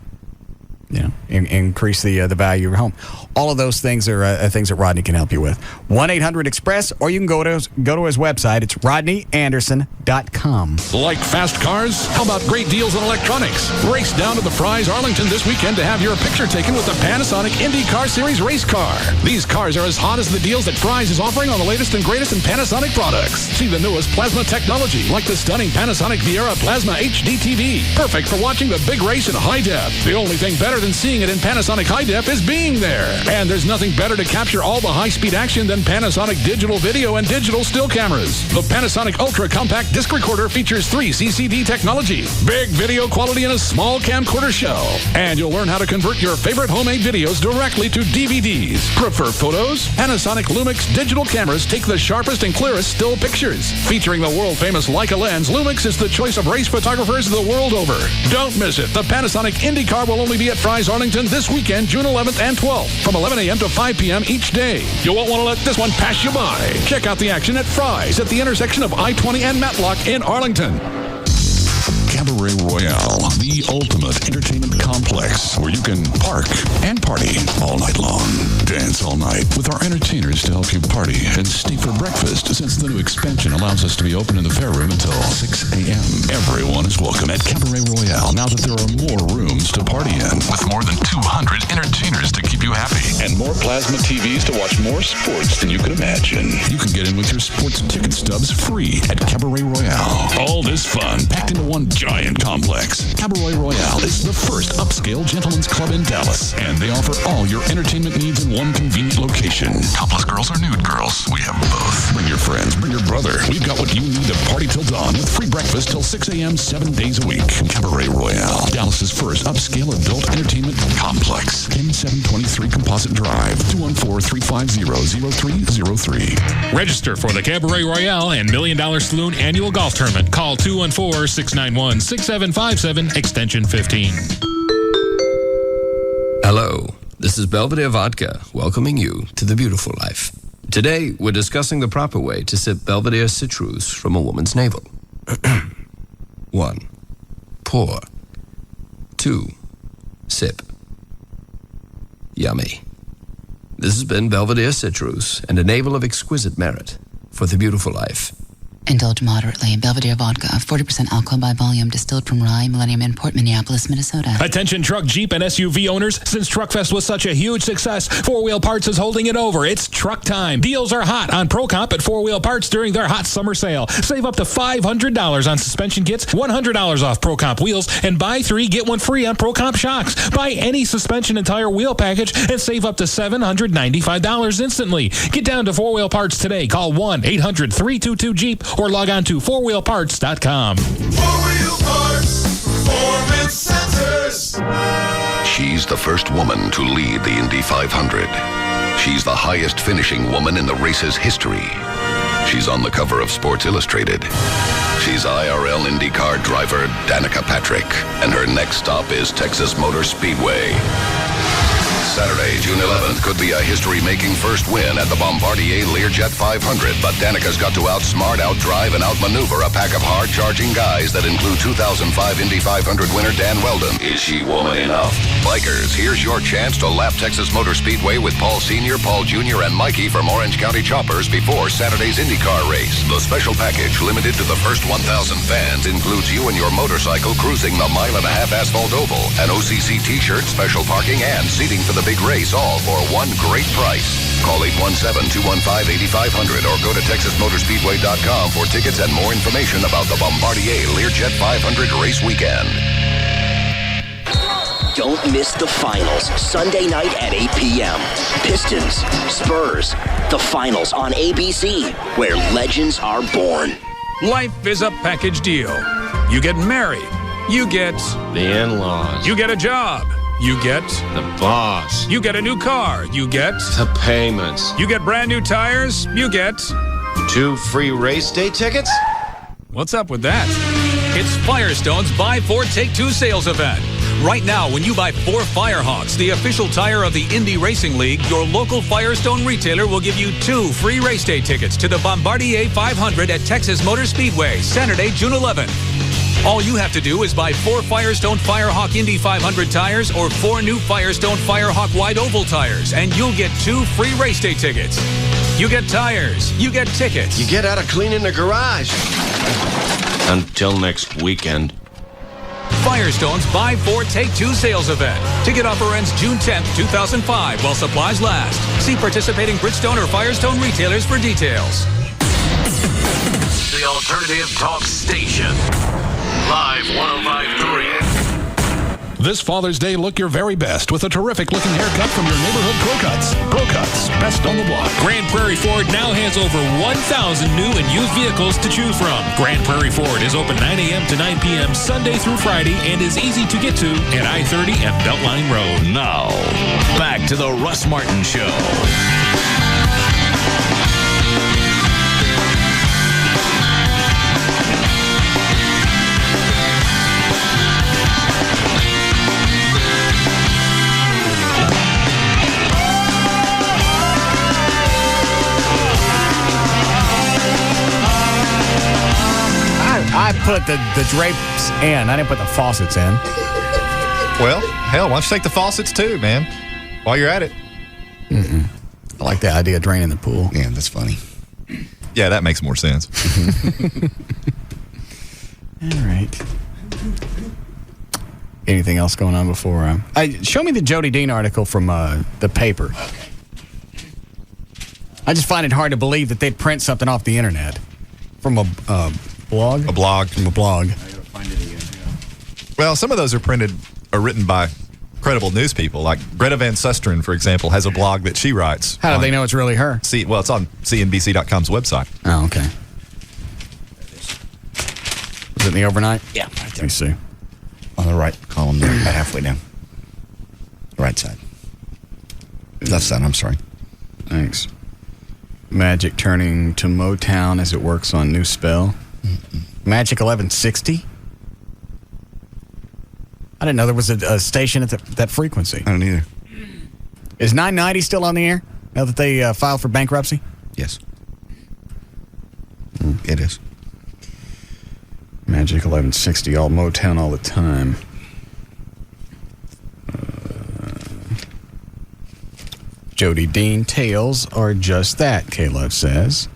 Yeah. increase the value of your home. All of those things are things that Rodney can help you with. 1-800-EXPRESS, or you can go to his website. It's RodneyAnderson.com. Like fast cars? How about great deals on electronics? Race down to the Fry's Arlington this weekend to have your picture taken with the Panasonic IndyCar Series race car. These cars are as hot as the deals that Fry's is offering on the latest and greatest in Panasonic products. See the newest plasma technology, like the stunning Panasonic Viera Plasma HD TV. Perfect for watching the big race in high def. The only thing better than seeing it in Panasonic high def is being there. And there's nothing better to capture all the high-speed action than Panasonic digital video and digital still cameras. The Panasonic Ultra Compact Disc Recorder features 3 CCD technology, big video quality in a small camcorder shell. And you'll learn how to convert your favorite homemade videos directly to DVDs. Prefer photos? Panasonic Lumix digital cameras take the sharpest and clearest still pictures. Featuring the world-famous Leica lens, Lumix is the choice of race photographers the world over. Don't miss it. The Panasonic IndyCar will only be at Fry's Arlington this weekend, June 11th and 12th, from 11 a.m. to 5 p.m. each day. You won't want to let this one pass you by. Check out the action at Fry's at the intersection of I-20 and Matlock in Arlington. Cabaret Royale, the ultimate entertainment complex where you can park and party all night long. Dance all night with our entertainers to help you party and stay for breakfast, since the new expansion allows us to be open in the fair room until 6 a.m. Everyone is welcome at Cabaret Royale now that there are more rooms to party in, with more than 200 entertainers to keep you happy and more plasma TVs to watch more sports than you can imagine. You can get in with your sports ticket stubs free at Cabaret Royale. All this fun packed into one giant complex. Cabaret Royale is the first upscale gentleman's club in Dallas, and they offer all your entertainment needs in one convenient location. Topless girls or nude girls, we have both. Bring your friends, bring your brother. We've got what you need to party till dawn with free breakfast till 6 a.m. 7 days a week. Cabaret Royale, Dallas's first upscale adult entertainment complex. M723 Composite Drive, 214-350-0303. Register for the Cabaret Royale and $1 Million Saloon Annual Golf Tournament. Call 214-691-6757, extension 15. Hello, this is Belvedere Vodka, welcoming you to the beautiful life. Today, we're discussing the proper way to sip Belvedere Citrus from a woman's navel. 1. Pour. 2. Sip. Yummy. This has been Belvedere Citrus and a navel of exquisite merit for the beautiful life. Indulge moderately. Belvedere Vodka, 40% alcohol by volume, distilled from Rye, Millennium Import, Minneapolis, Minnesota. Attention truck, Jeep, and SUV owners. Since Truckfest was such a huge success, 4 Wheel Parts is holding it over. It's truck time. Deals are hot on ProComp at 4 Wheel Parts during their hot summer sale. Save up to $500 on suspension kits, $100 off ProComp wheels, and buy 3, get 1 free on ProComp shocks. Buy any suspension and tire wheel package and save up to $795 instantly. Get down to 4 Wheel Parts today. Call 1-800-322-JEEP or log on to 4wheelparts.com. 4-Wheel Parts, Performance Centers. She's the first woman to lead the Indy 500. She's the highest finishing woman in the race's history. She's on the cover of Sports Illustrated. She's IRL IndyCar driver Danica Patrick, and her next stop is Texas Motor Speedway. Saturday, June 11th could be a history-making first win at the Bombardier Learjet 500, but Danica's got to outsmart, outdrive, and outmaneuver a pack of hard-charging guys that include 2005 Indy 500 winner Dan Weldon. Is she woman enough? Bikers, here's your chance to lap Texas Motor Speedway with Paul Sr., Paul Jr., and Mikey from Orange County Choppers before Saturday's IndyCar race. The special package, limited to the first 1,000 fans, includes you and your motorcycle cruising the 1.5 mile asphalt oval, an OCC t-shirt, special parking, and seating for the big race, all for one great price. Call 817-215-8500 or go to TexasMotorspeedway.com for tickets and more information about the Bombardier Learjet 500 race weekend. Don't miss the finals, Sunday night at 8 p.m. Pistons, Spurs, the finals on ABC, where legends are born. Life is a package deal. You get married. You get the in-laws. You get a job. You get the boss. You get a new car. You get the payments. You get brand new tires. You get 2 free race day tickets. What's up with that? It's Firestone's Buy 4 Take 2 sales event. Right now, when you buy 4 Firehawks, the official tire of the Indy Racing League, your local Firestone retailer will give you 2 free race day tickets to the Bombardier 500 at Texas Motor Speedway, Saturday, June 11th. All you have to do is buy 4 Firestone Firehawk Indy 500 tires or 4 new Firestone Firehawk Wide Oval tires, and you'll get 2 free race day tickets. You get tires, you get tickets. You get out of cleaning the garage. Until next weekend. Firestone's Buy 4 Take 2 sales event. Ticket offer ends June 10th, 2005 while supplies last. See participating Bridgestone or Firestone retailers for details. The Alternative Talk Station. Live 105.3. This Father's Day, look your very best with a terrific-looking haircut from your neighborhood Pro Cuts. Pro Cuts, best on the block. Grand Prairie Ford now has over 1,000 new and used vehicles to choose from. Grand Prairie Ford is open 9 a.m. to 9 p.m. Sunday through Friday and is easy to get to at I-30 and Beltline Road. Now, back to the Russ Martin Show. I put the drapes in. I didn't put the faucets in. Well, hell, why don't you take the faucets too, man? While you're at it. I like the idea of draining the pool. Yeah, that's funny. Yeah, that makes more sense. All right. Anything else going on before? Show me the Jody Dean article from the paper. I just find it hard to believe that they'd print something off the internet from a blog. A blog. From a blog. Well, some of those are written by credible news people. Like Greta Van Susteren, for example, has a blog that she writes. How do they know it's really her? It's on CNBC.com's website. Oh, okay. Was it in the overnight? Yeah, right there. Let me see. On the right column there, about halfway down. Right side. Left side, I'm sorry. Thanks. Magic turning to Motown as it works on new spell. Magic 1160? I didn't know there was a station at that frequency. I don't either. Is 990 still on the air now that they filed for bankruptcy? Yes. It is. Magic 1160, all Motown all the time. Jody Dean tales are just that, Caleb says.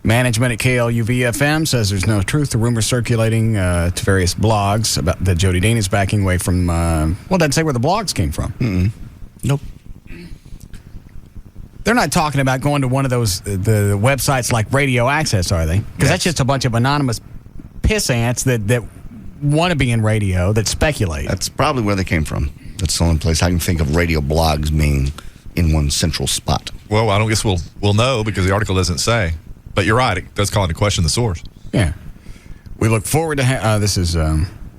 Management at KLUV-FM says there's no truth to rumors circulating to various blogs about that Jody Dean is backing away from, doesn't say where the blogs came from. Nope. They're not talking about going to one of those the websites like Radio Access, are they? Because that's just a bunch of anonymous piss ants that want to be in radio, that speculate. That's probably where they came from. That's the only place I can think of radio blogs being in one central spot. Well, I don't guess we'll know because the article doesn't say. But you're right. It does call into question the source. Yeah. We look forward to this is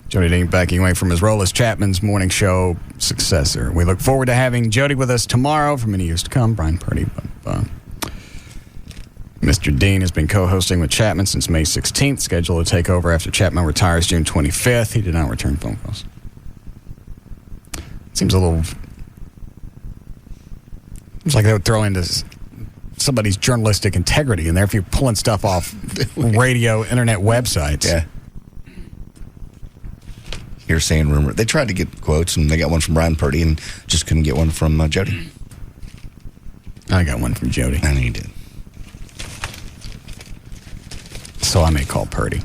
Jody Dean backing away from his role as Chapman's morning show successor. We look forward to having Jody with us tomorrow for many years to come. Brian Purdy. Mr. Dean has been co-hosting with Chapman since May 16th, scheduled to take over after Chapman retires June 25th. He did not return phone calls. Seems like they would throw into somebody's journalistic integrity in there if you're pulling stuff off radio, internet websites. Yeah. Hearsay and rumor. They tried to get quotes, and they got one from Brian Purdy and just couldn't get one from Jody. I got one from Jody. I know you did. So I may call Purdy.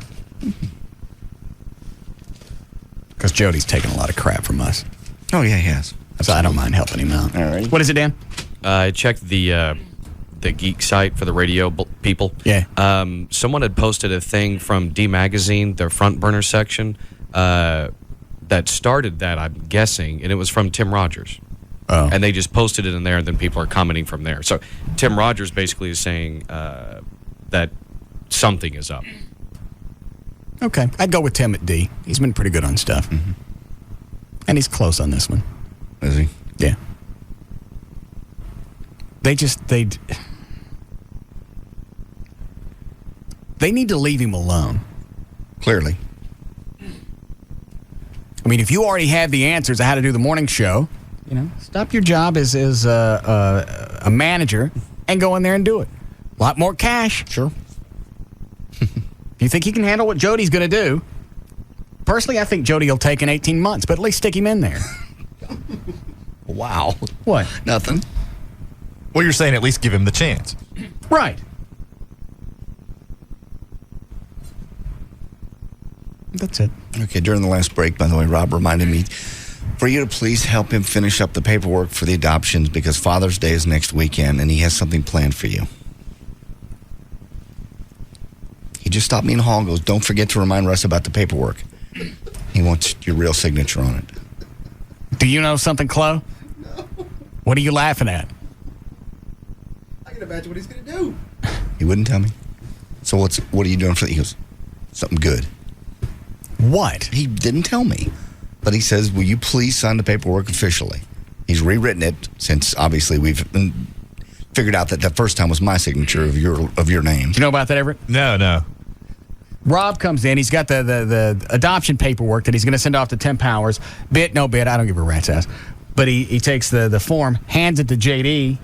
Because Jody's taking a lot of crap from us. Oh, yeah, he has. So I don't mind helping him out. All right. What is it, Dan? I checked the geek site for the radio people. Yeah. Someone had posted a thing from D Magazine, their front burner section, that started that, I'm guessing, and it was from Tim Rogers. Oh. And they just posted it in there, and then people are commenting from there. So Tim Rogers basically is saying that something is up. Okay. I'd go with Tim at D. He's been pretty good on stuff. Mm-hmm. And he's close on this one. Is he? Yeah. They need to leave him alone. Clearly. I mean, if you already have the answers of how to do the morning show, stop your job as a manager and go in there and do it. A lot more cash. Sure. If you think he can handle what Jody's going to do, Personally, I think Jody will take in 18 months, but at least stick him in there. Wow. What? Nothing. Well, you're saying at least give him the chance. Right. That's it. Okay, during the last break, by the way, Rob reminded me for you to please help him finish up the paperwork for the adoptions because Father's Day is next weekend and he has something planned for you. He just stopped me in the hall and goes, don't forget to remind Russ about the paperwork. He wants your real signature on it. Do you know something, Chloe? No. What are you laughing at? I can imagine what he's going to do. He wouldn't tell me. So what are you doing for the Eagles? Something good. What? He didn't tell me. But he says, will you please sign the paperwork officially? He's rewritten it since obviously we've figured out that the first time was my signature of your name. Do you know about that, Everett? No. Rob comes in. He's got the adoption paperwork that he's going to send off to Tim Powers. Bit, no bit. I don't give a rat's ass. But he takes the form, hands it to JD.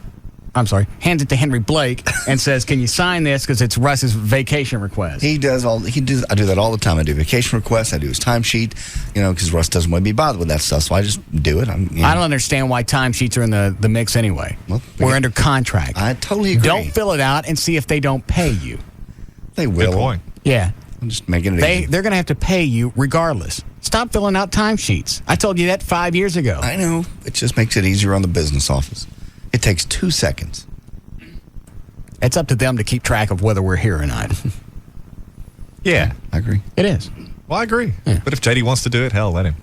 I'm sorry, hands it to Henry Blake and says, can you sign this because it's Russ's vacation request? I do that all the time. I do vacation requests. I do his timesheet, because Russ doesn't want to be bothered with that stuff. So I just do it. I don't understand why timesheets are in the mix anyway. Well, we're under contract. I totally agree. Don't fill it out and see if they don't pay you. They will. Good point. Yeah. I'm just making it easy. They're going to have to pay you regardless. Stop filling out timesheets. I told you that 5 years ago. I know. It just makes it easier on the business office. It takes 2 seconds. It's up to them to keep track of whether we're here or not. Yeah. I agree. It is. Well, I agree. Yeah. But if JD wants to do it, hell, let him.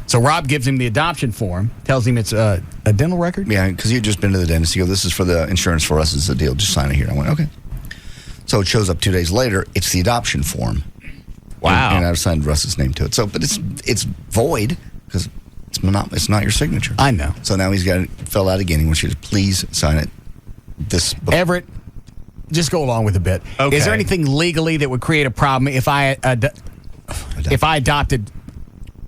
So Rob gives him the adoption form, tells him it's a dental record? Yeah, because he had just been to the dentist. He goes, this is for the insurance for us. It's a deal. Just sign it here. I went, okay. So it shows up 2 days later. It's the adoption form. Wow. And I've signed Russ's name to it. So, but it's void because it's not your signature. I know. So now he's got to fill out again. He wants you to please sign it. Everett, just go along with a bit. Okay. Is there anything legally that would create a problem if I adopted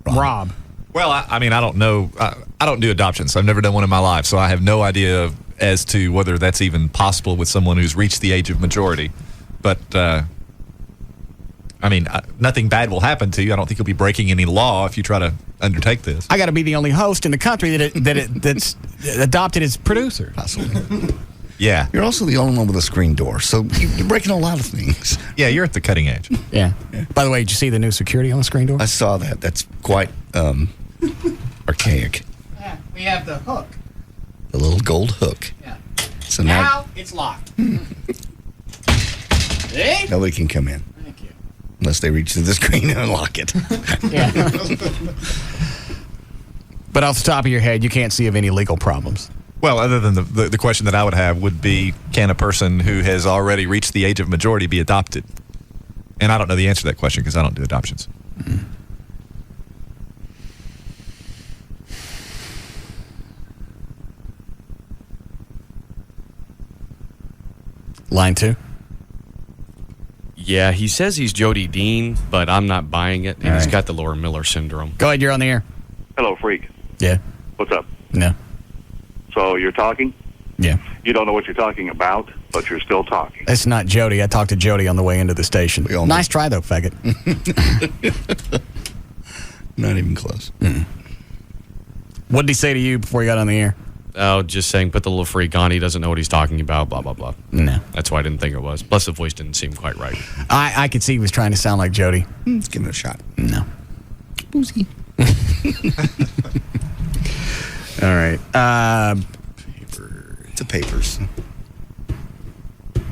Rob? Well, I don't know. I don't do adoptions. I've never done one in my life, so I have no idea as to whether that's even possible with someone who's reached the age of majority. But nothing bad will happen to you. I don't think you'll be breaking any law if you try to undertake this. I got to be the only host in the country that's adopted as producer. Possibly. Yeah. You're also the only one with a screen door, so you're breaking a lot of things. Yeah, you're at the cutting edge. Yeah. By the way, did you see the new security on the screen door? I saw that. That's quite archaic. Yeah, we have the hook. The little gold hook. Yeah. So now it's locked. See? Nobody can come in. Thank you. Unless they reach through the screen and unlock it. Yeah. But off the top of your head, you can't see of any legal problems. Well, other than the question that I would have would be, can a person who has already reached the age of majority be adopted? And I don't know the answer to that question because I don't do adoptions. Mm-hmm. Line 2? Yeah, he says he's Jody Dean, but I'm not buying it. And he's got the Laura Miller syndrome. Go ahead, you're on the air. Hello, freak. Yeah. What's up? No. So you're talking? Yeah. You don't know what you're talking about, but you're still talking. It's not Jody. I talked to Jody on the way into the station. Nice try, though, faggot. Not even close. What did he say to you before he got on the air? Oh, just saying, put the little freak on. He doesn't know what he's talking about, blah, blah, blah. No. That's why I didn't think it was. Plus, the voice didn't seem quite right. I could see he was trying to sound like Jody. Let's give it a shot. No. Boozy. All right. The papers.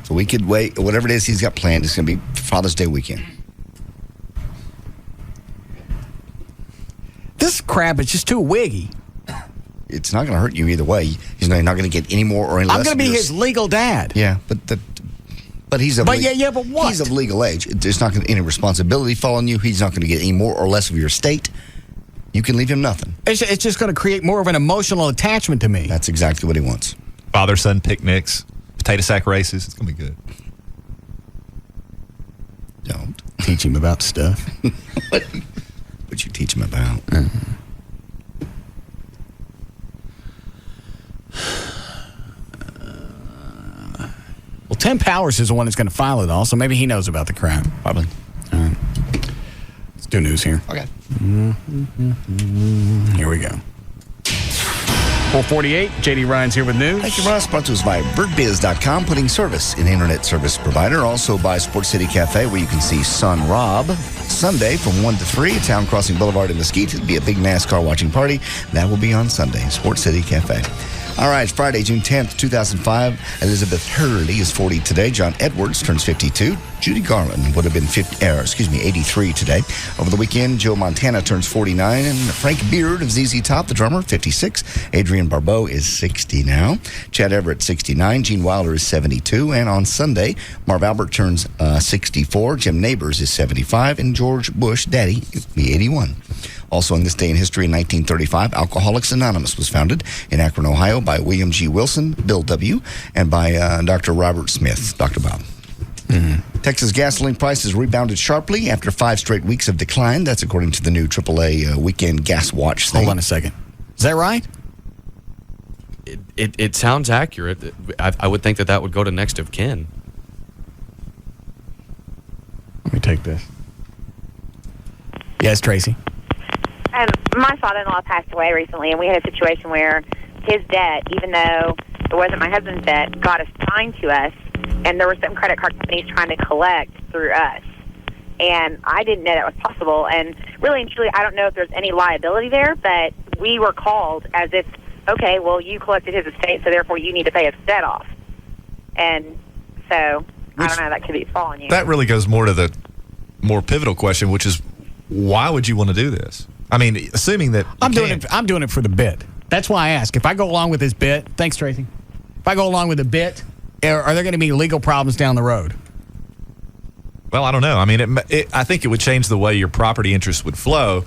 So we could wait. Whatever it is he's got planned, it's going to be Father's Day weekend. This crap is just too wiggy. It's not going to hurt you either way. He's not going to get any more or any less. I'm going to be his legal dad. Yeah, but he's of but what? He's of legal age. There's not going to be any responsibility falling you. He's not going to get any more or less of your estate. You can leave him nothing. It's just going to create more of an emotional attachment to me. That's exactly what he wants. Father-son picnics, potato sack races. It's going to be good. Don't. Teach him about stuff. What you teach him about? Well, Tim Powers is the one that's going to file it all, so maybe he knows about the crime. Probably. All right. Let's do news here. Okay. Here we go. 448, J.D. Ryan's here with news. Thank you, Russ. Brought to us by BirdBiz.com, putting service in internet service provider. Also by Sports City Cafe, where you can see Son Rob Sunday from 1 to 3 at Town Crossing Boulevard in Mesquite. It'll be a big NASCAR watching party. That will be on Sunday. Sports City Cafe. All right, it's Friday, June 10th, 2005. Elizabeth Hurley is 40 today. John Edwards turns 52. Judy Garland would have been 83 today. Over the weekend, Joe Montana turns 49. And Frank Beard of ZZ Top, the drummer, 56. Adrienne Barbeau is 60 now. Chad Everett, 69. Gene Wilder is 72. And on Sunday, Marv Albert turns 64. Jim Nabors is 75. And George Bush, Daddy, will be 81. Also on this day in history, in 1935, Alcoholics Anonymous was founded in Akron, Ohio by William G. Wilson, Bill W., and by Dr. Robert Smith, Dr. Bob. Mm-hmm. Texas gasoline prices rebounded sharply after 5 straight weeks of decline. That's according to the new AAA weekend gas watch thing. Hold on a second. Is that right? It sounds accurate. I would think that would go to next of kin. Let me take this. Yes, Tracy. My father-in-law passed away recently, and we had a situation where his debt, even though it wasn't my husband's debt, got assigned to us, and there were some credit card companies trying to collect through us. And I didn't know that was possible. And really and truly, I don't know if there's any liability there, but we were called as if, okay, well, you collected his estate, so therefore you need to pay his debt off. And so, I don't know, that could be falling you. That really goes more to the more pivotal question, which is, why would you want to do this? I mean, assuming that I'm doing it for the bit. That's why I ask. If I go along with this bit, thanks, Tracy. If I go along with the bit, are there going to be legal problems down the road? Well, I don't know. I mean, I think it would change the way your property interests would flow,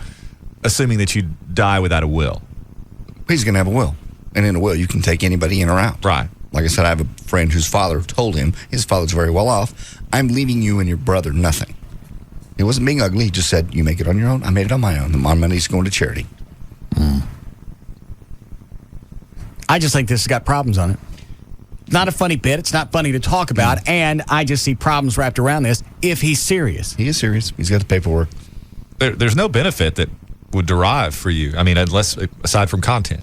assuming that you die without a will. He's going to have a will. And in a will, you can take anybody in or out. Right. Like I said, I have a friend whose father told him, his father's very well off, I'm leaving you and your brother nothing. He wasn't being ugly. He just said, you make it on your own. I made it on my own. My money's going to charity. I just think this has got problems on it. Not a funny bit. It's not funny to talk about. And I just see problems wrapped around this if he's serious. He is serious. He's got the paperwork. There's no benefit that would derive for you. I mean, aside from content.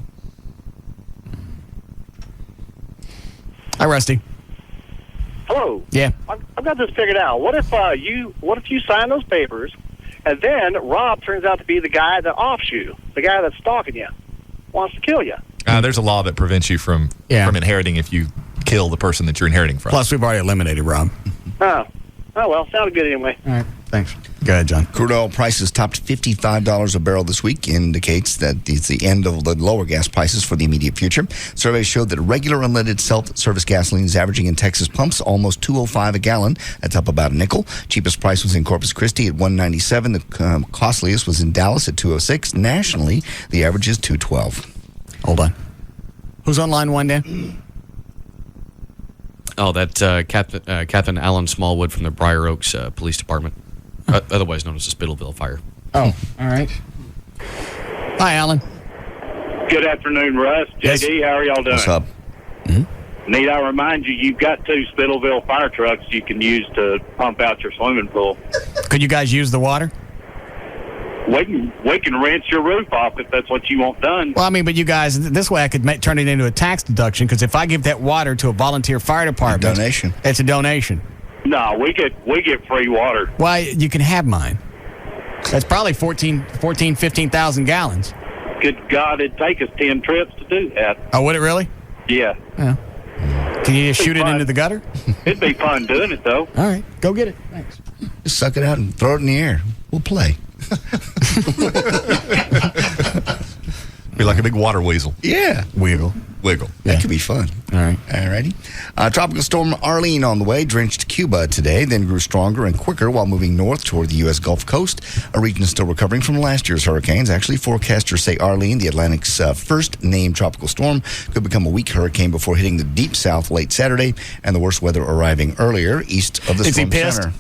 Hi, Rusty. Hello. Yeah. I've got this figured out. What if you sign those papers, and then Rob turns out to be the guy that offs you, the guy that's stalking you, wants to kill you? There's a law that prevents you from inheriting if you kill the person that you're inheriting from. Plus, we've already eliminated Rob. Oh well, sounded good anyway. All right. Thanks. Go ahead, John. Crude oil prices topped $55 a barrel this week, indicates that it's the end of the lower gas prices for the immediate future. Surveys showed that regular unleaded self-service gasoline is averaging in Texas pumps almost $2.05 a gallon. That's up about a nickel. Cheapest price was in Corpus Christi at $1.97. The costliest was in Dallas at $2.06. Nationally, the average is $2.12. Hold on. Who's on line one, Dan? Oh, that's Captain Alan Smallwood from the Briar Oaks Police Department, otherwise known as the Spittleville Fire. Oh, all right. Hi, Alan. Good afternoon, Russ. JD, how are y'all doing? What's up? Need I remind you, you've got 2 Spittleville fire trucks you can use to pump out your swimming pool. Could you guys use the water? We can rinse your roof off if that's what you want done. Well, I mean, but you guys, this way I could turn it into a tax deduction, because if I give that water to a volunteer fire department... donation. It's a donation. No, we get free water. Why, you can have mine. That's probably 15,000 gallons. Good God, it'd take us 10 trips to do that. Oh, would it really? Yeah. Yeah. Can you just shoot it into the gutter? It'd be fun doing it, though. All right, go get it. Thanks. Just suck it out and throw it in the air. We'll play. Be like a big water weasel. Yeah. Wiggle. That could be fun. All right. Alrighty. Tropical storm Arlene on the way drenched Cuba today, then grew stronger and quicker while moving north toward the U.S. Gulf Coast. A region still recovering from last year's hurricanes. Actually, forecasters say Arlene, the Atlantic's first named tropical storm, could become a weak hurricane before hitting the deep south late Saturday, and the worst weather arriving earlier east of the storm center.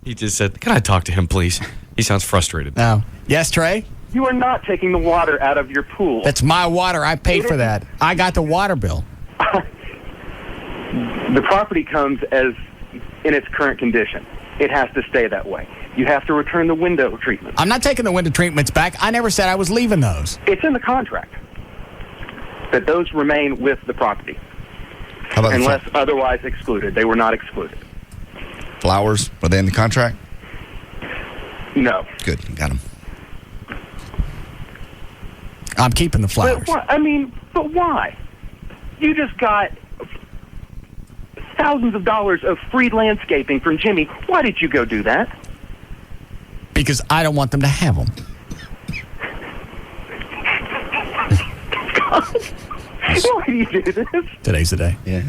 He just said, "Can I talk to him, please?" He sounds frustrated. No. Yes, Trey? You are not taking the water out of your pool. That's my water. I paid for that. I got the water bill. The property comes as in its current condition. It has to stay that way. You have to return the window treatment. I'm not taking the window treatments back. I never said I was leaving those. It's in the contract that those remain with the property. How about unless otherwise excluded. They were not excluded. flowers? Were they in the contract? No. Good. Got them. I'm keeping the flowers. But why? You just got thousands of dollars of free landscaping from Jimmy. Why did you go do that? Because I don't want them to have them. Why do you do this? Today's the day. Yeah.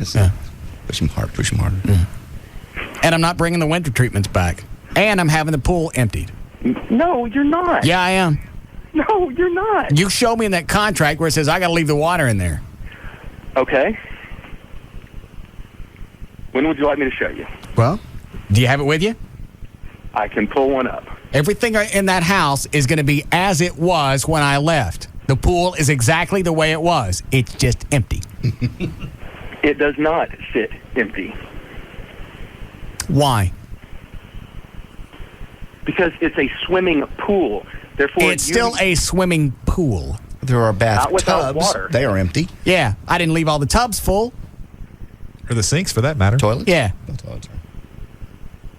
Push them hard. Push them harder. And I'm not bringing the winter treatments back. And I'm having the pool emptied. No, you're not. Yeah, I am. No, you're not. You showed me in that contract where it says I got to leave the water in there. Okay. When would you like me to show you? Well, do you have it with you? I can pull one up. Everything in that house is going to be as it was when I left. The pool is exactly the way it was. It's just empty. It does not sit empty. Why? Because it's a swimming pool. Therefore, it's still a swimming pool. There are Not without bathtubs. water. They are empty. Yeah, I didn't leave all the tubs full. Or the sinks, for that matter. Toilets? Yeah. No toilets.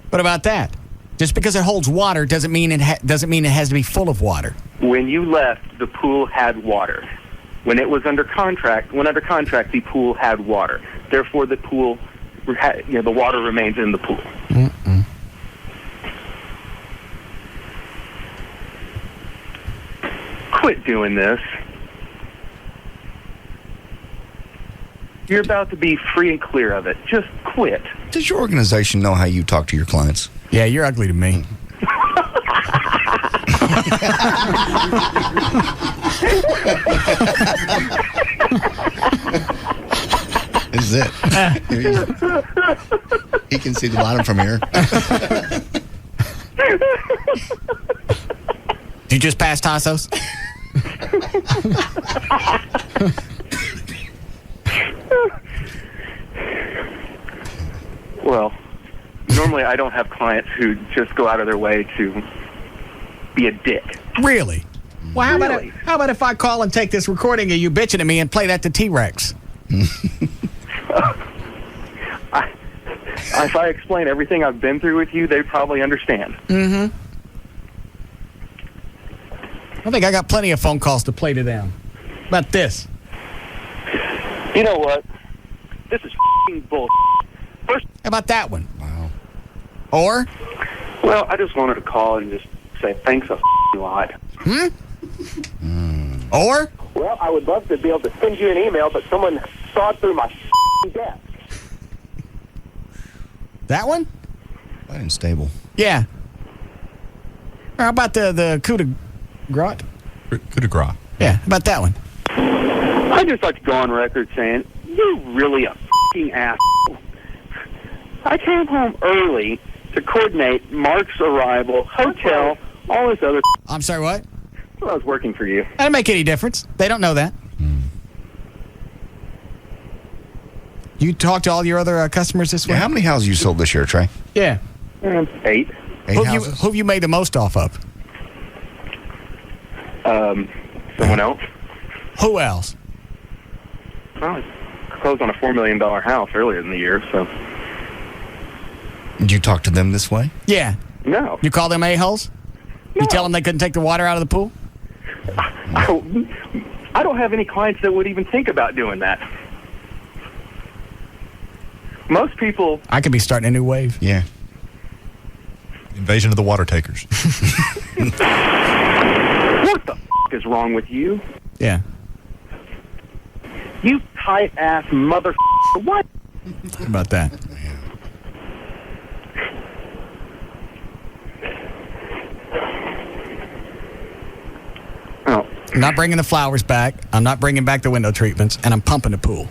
What about that? Just because it holds water doesn't mean it has to be full of water. When you left, the pool had water. When it was under contract, the pool had water. Therefore, the pool, the water remains in the pool. Mm-mm. Quit doing this. You're about to be free and clear of it. Just quit. Does your organization know how you talk to your clients? Yeah, you're ugly to me. This is it. He can see the bottom from here. Did you just pass Tassos? Well, normally I don't have clients who just go out of their way to be a dick. Really? Well, how Really? about if I call and take this recording of you bitching at me and play that to T-Rex? If I explain everything I've been through with you, they'd probably understand. Mm-hmm. I think I got plenty of phone calls to play to them. About this. You know what? This is f***ing bullshit. First, how about that one? Wow. Or? Well, I just wanted to call and just say thanks a f***ing lot. Or? Well, I would love to be able to send you an email, but someone sawed through my f***ing desk. That one? Light and stable. Yeah. Or how about the coup de grace? Coup de grace. Yeah, how about that one? I'd just like to go on record saying, you're really a f***ing asshole. I came home early to coordinate Mark's arrival, hotel, all this other. I'm sorry, what? Well, I was working for you. That didn't make any difference. They don't know that. You talked to all your other customers this week? How many houses you sold this year, Trey? Yeah. 8. Eight Who houses? have you made the most off of? Someone else? Who else? Well, I closed on a $4 million house earlier in the year, so. Did you talk to them this way? Yeah. No. You call them a-holes? You tell them they couldn't take the water out of the pool? I don't have any clients that would even think about doing that. Most people. I could be starting a new wave. Yeah. Invasion of the water takers. What the f*** is wrong with you? Yeah. You tight-ass mother. What? How about that? Oh. I'm not bringing the flowers back. I'm not bringing back the window treatments, and I'm pumping the pool.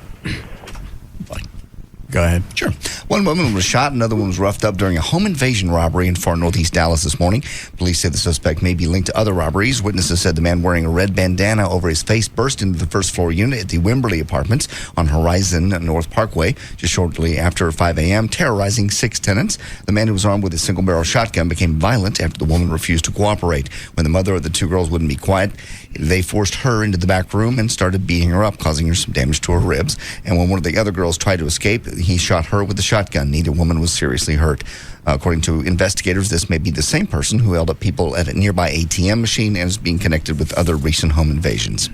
Go ahead. Sure. One woman was shot, another one was roughed up during a home invasion robbery in far northeast Dallas this morning. Police say the suspect may be linked to other robberies. Witnesses said the man wearing a red bandana over his face burst into the first-floor unit at the Wimberley Apartments on Horizon North Parkway just shortly after 5 a.m., terrorizing 6 tenants. The man who was armed with a single-barrel shotgun became violent after the woman refused to cooperate. When the mother of the 2 girls wouldn't be quiet, they forced her into the back room and started beating her up, causing her some damage to her ribs. And when one of the other girls tried to escape, he shot her with the shotgun. Neither woman was seriously hurt. According to investigators, this may be the same person who held up people at a nearby ATM machine and is being connected with other recent home invasions.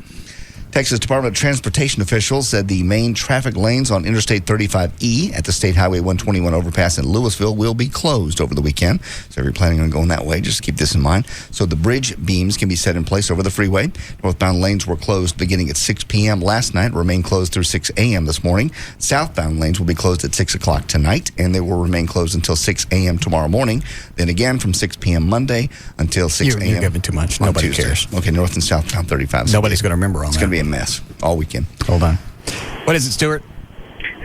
Texas Department of Transportation officials said the main traffic lanes on Interstate 35E at the State Highway 121 overpass in Louisville will be closed over the weekend. So if you're planning on going that way, just keep this in mind. So the bridge beams can be set in place over the freeway. Northbound lanes were closed beginning at 6 p.m. last night, remain closed through 6 a.m. this morning. Southbound lanes will be closed at 6 o'clock tonight, and they will remain closed until 6 a.m. tomorrow morning. Then again from 6 p.m. Monday until 6 a.m. You're giving too much. Nobody Tuesday. cares. Okay, north and southbound 35. Nobody's going to remember on It's that. going to be a mess all weekend. Hold on. What is it, Stuart?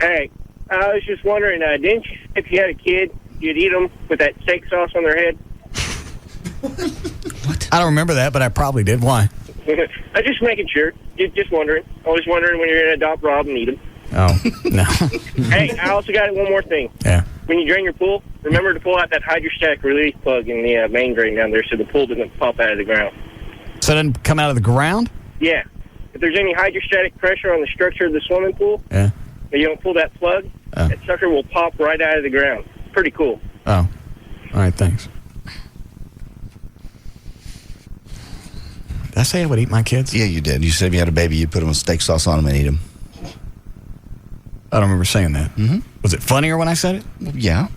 Hey, I was just wondering, didn't you, if you had a kid, you'd eat them with that steak sauce on their head? I don't remember that, but I probably did. Why? I'm just making sure. Just wondering. I was wondering when you're going to adopt Rob and eat him. Oh, no. Hey, I also got one more thing. Yeah. When you drain your pool, remember to pull out that hydrostatic release plug in the main drain down there so the pool doesn't pop out of the ground. So it doesn't come out of the ground? Yeah. If there's any hydrostatic pressure on the structure of the swimming pool, Yeah. and you don't pull that plug, that sucker will pop right out of the ground. Pretty cool. Oh. All right, thanks. Did I say I would eat my kids? Yeah, you did. You said if you had a baby, you'd put them with steak sauce on them and eat them. I don't remember saying that. Mm-hmm. Was it funnier when I said it? Well, yeah.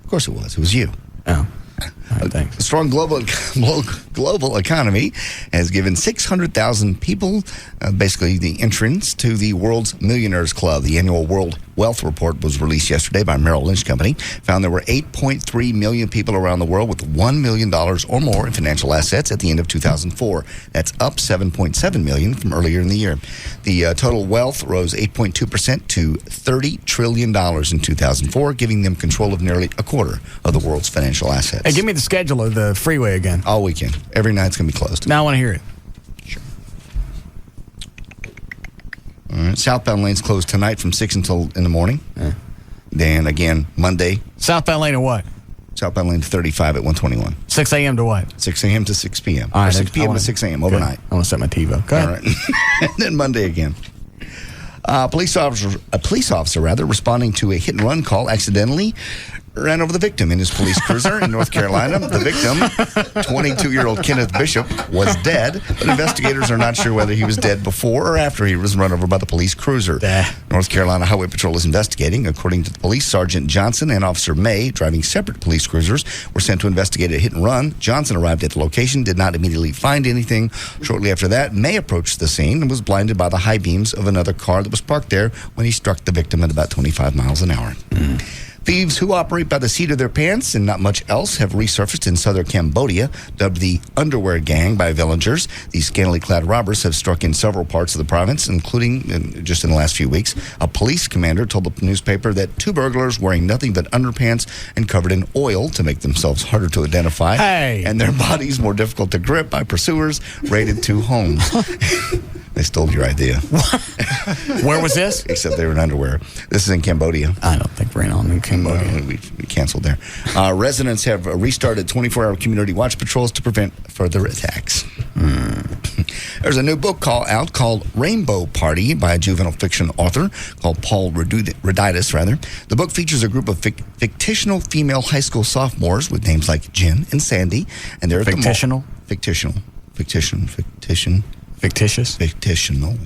Of course it was. It was you. Oh. Right, thanks. A strong global economy has given 600,000 people basically the entrance to the World's Millionaires Club. The annual World Wealth Report was released yesterday by Merrill Lynch Company. Found there were 8.3 million people around the world with $1 million or more in financial assets at the end of 2004. That's up 7.7 million from earlier in the year. The total wealth rose 8.2% to $30 trillion in 2004, giving them control of nearly a quarter of the world's financial assets. Hey, give me the schedule of the freeway again. All weekend. Every night's going to be closed. Now I want to hear it. Sure. All right. Southbound lanes closed tonight from 6 until in the morning. Yeah. Then again, Monday. Southbound lane to what? Southbound lane to 35 at 121. 6 a.m. to what? 6 a.m. to 6 p.m. All right, 6 p.m. to 6 a.m. overnight. I want to set my TiVo. Go ahead. All right. And then Monday again. A police officer responding to a hit-and-run call accidentally ran over the victim in his police cruiser in North Carolina. The victim, 22-year-old Kenneth Bishop, was dead, but investigators are not sure whether he was dead before or after he was run over by the police cruiser. North Carolina Highway Patrol is investigating. According to the police, Sergeant Johnson and Officer May, driving separate police cruisers, were sent to investigate a hit-and-run. Johnson arrived at the location, did not immediately find anything. Shortly after that, May approached the scene and was blinded by the high beams of another car that was parked there when he struck the victim at about 25 miles an hour. Thieves who operate by the seat of their pants and not much else have resurfaced in southern Cambodia, dubbed the Underwear Gang by villagers. These scantily clad robbers have struck in several parts of the province, including, just in the last few weeks, a police commander told the newspaper that 2 burglars wearing nothing but underpants and covered in oil to make themselves harder to identify and their bodies more difficult to grip by pursuers raided 2 homes. They stole your idea. Where was this? Except they were in underwear. This is in Cambodia. I don't think we're in Cambodia. We canceled there. Residents have restarted 24-hour community watch patrols to prevent further attacks. There's a new book out called Rainbow Party by a juvenile fiction author called Paul Reditis. The book features a group of fictional female high school sophomores with names like Jen and Sandy. And they're Fictitional? Fictional. Fictitious? Fictitional.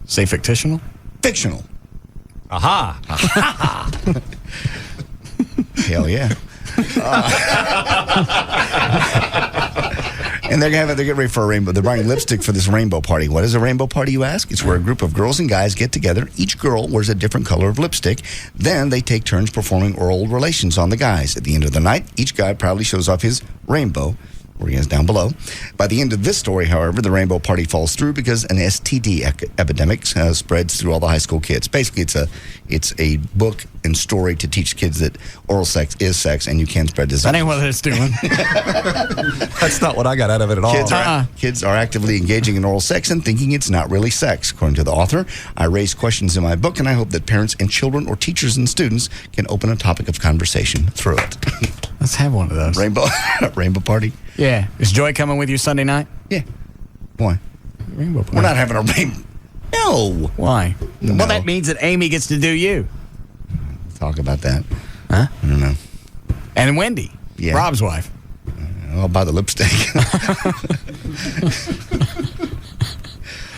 Say fictitional? Fictional. Aha. Hell yeah. And they're getting ready for a rainbow. They're buying lipstick for this rainbow party. What is a rainbow party, you ask? It's where a group of girls and guys get together. Each girl wears a different color of lipstick. Then they take turns performing oral relations on the guys. At the end of the night, each guy proudly shows off his rainbow Where he is down below. By the end of this story, however, the Rainbow Party falls through because an STD epidemic spreads through all the high school kids. Basically, it's a book and story to teach kids that oral sex is sex and you can spread disease. That ain't what it's doing. That's not what I got out of it at all. Kids are actively engaging in oral sex and thinking it's not really sex. According to the author, I raise questions in my book, and I hope that parents and children or teachers and students can open a topic of conversation through it. Let's have one of those. Rainbow Party? Yeah. Is Joy coming with you Sunday night? Yeah. Why? Rainbow Party. We're not having a rainbow. No. Why? No. Well, that means that Amy gets to do you. Talk about that. Huh? I don't know. And Wendy, Rob's wife. I'll buy the lipstick.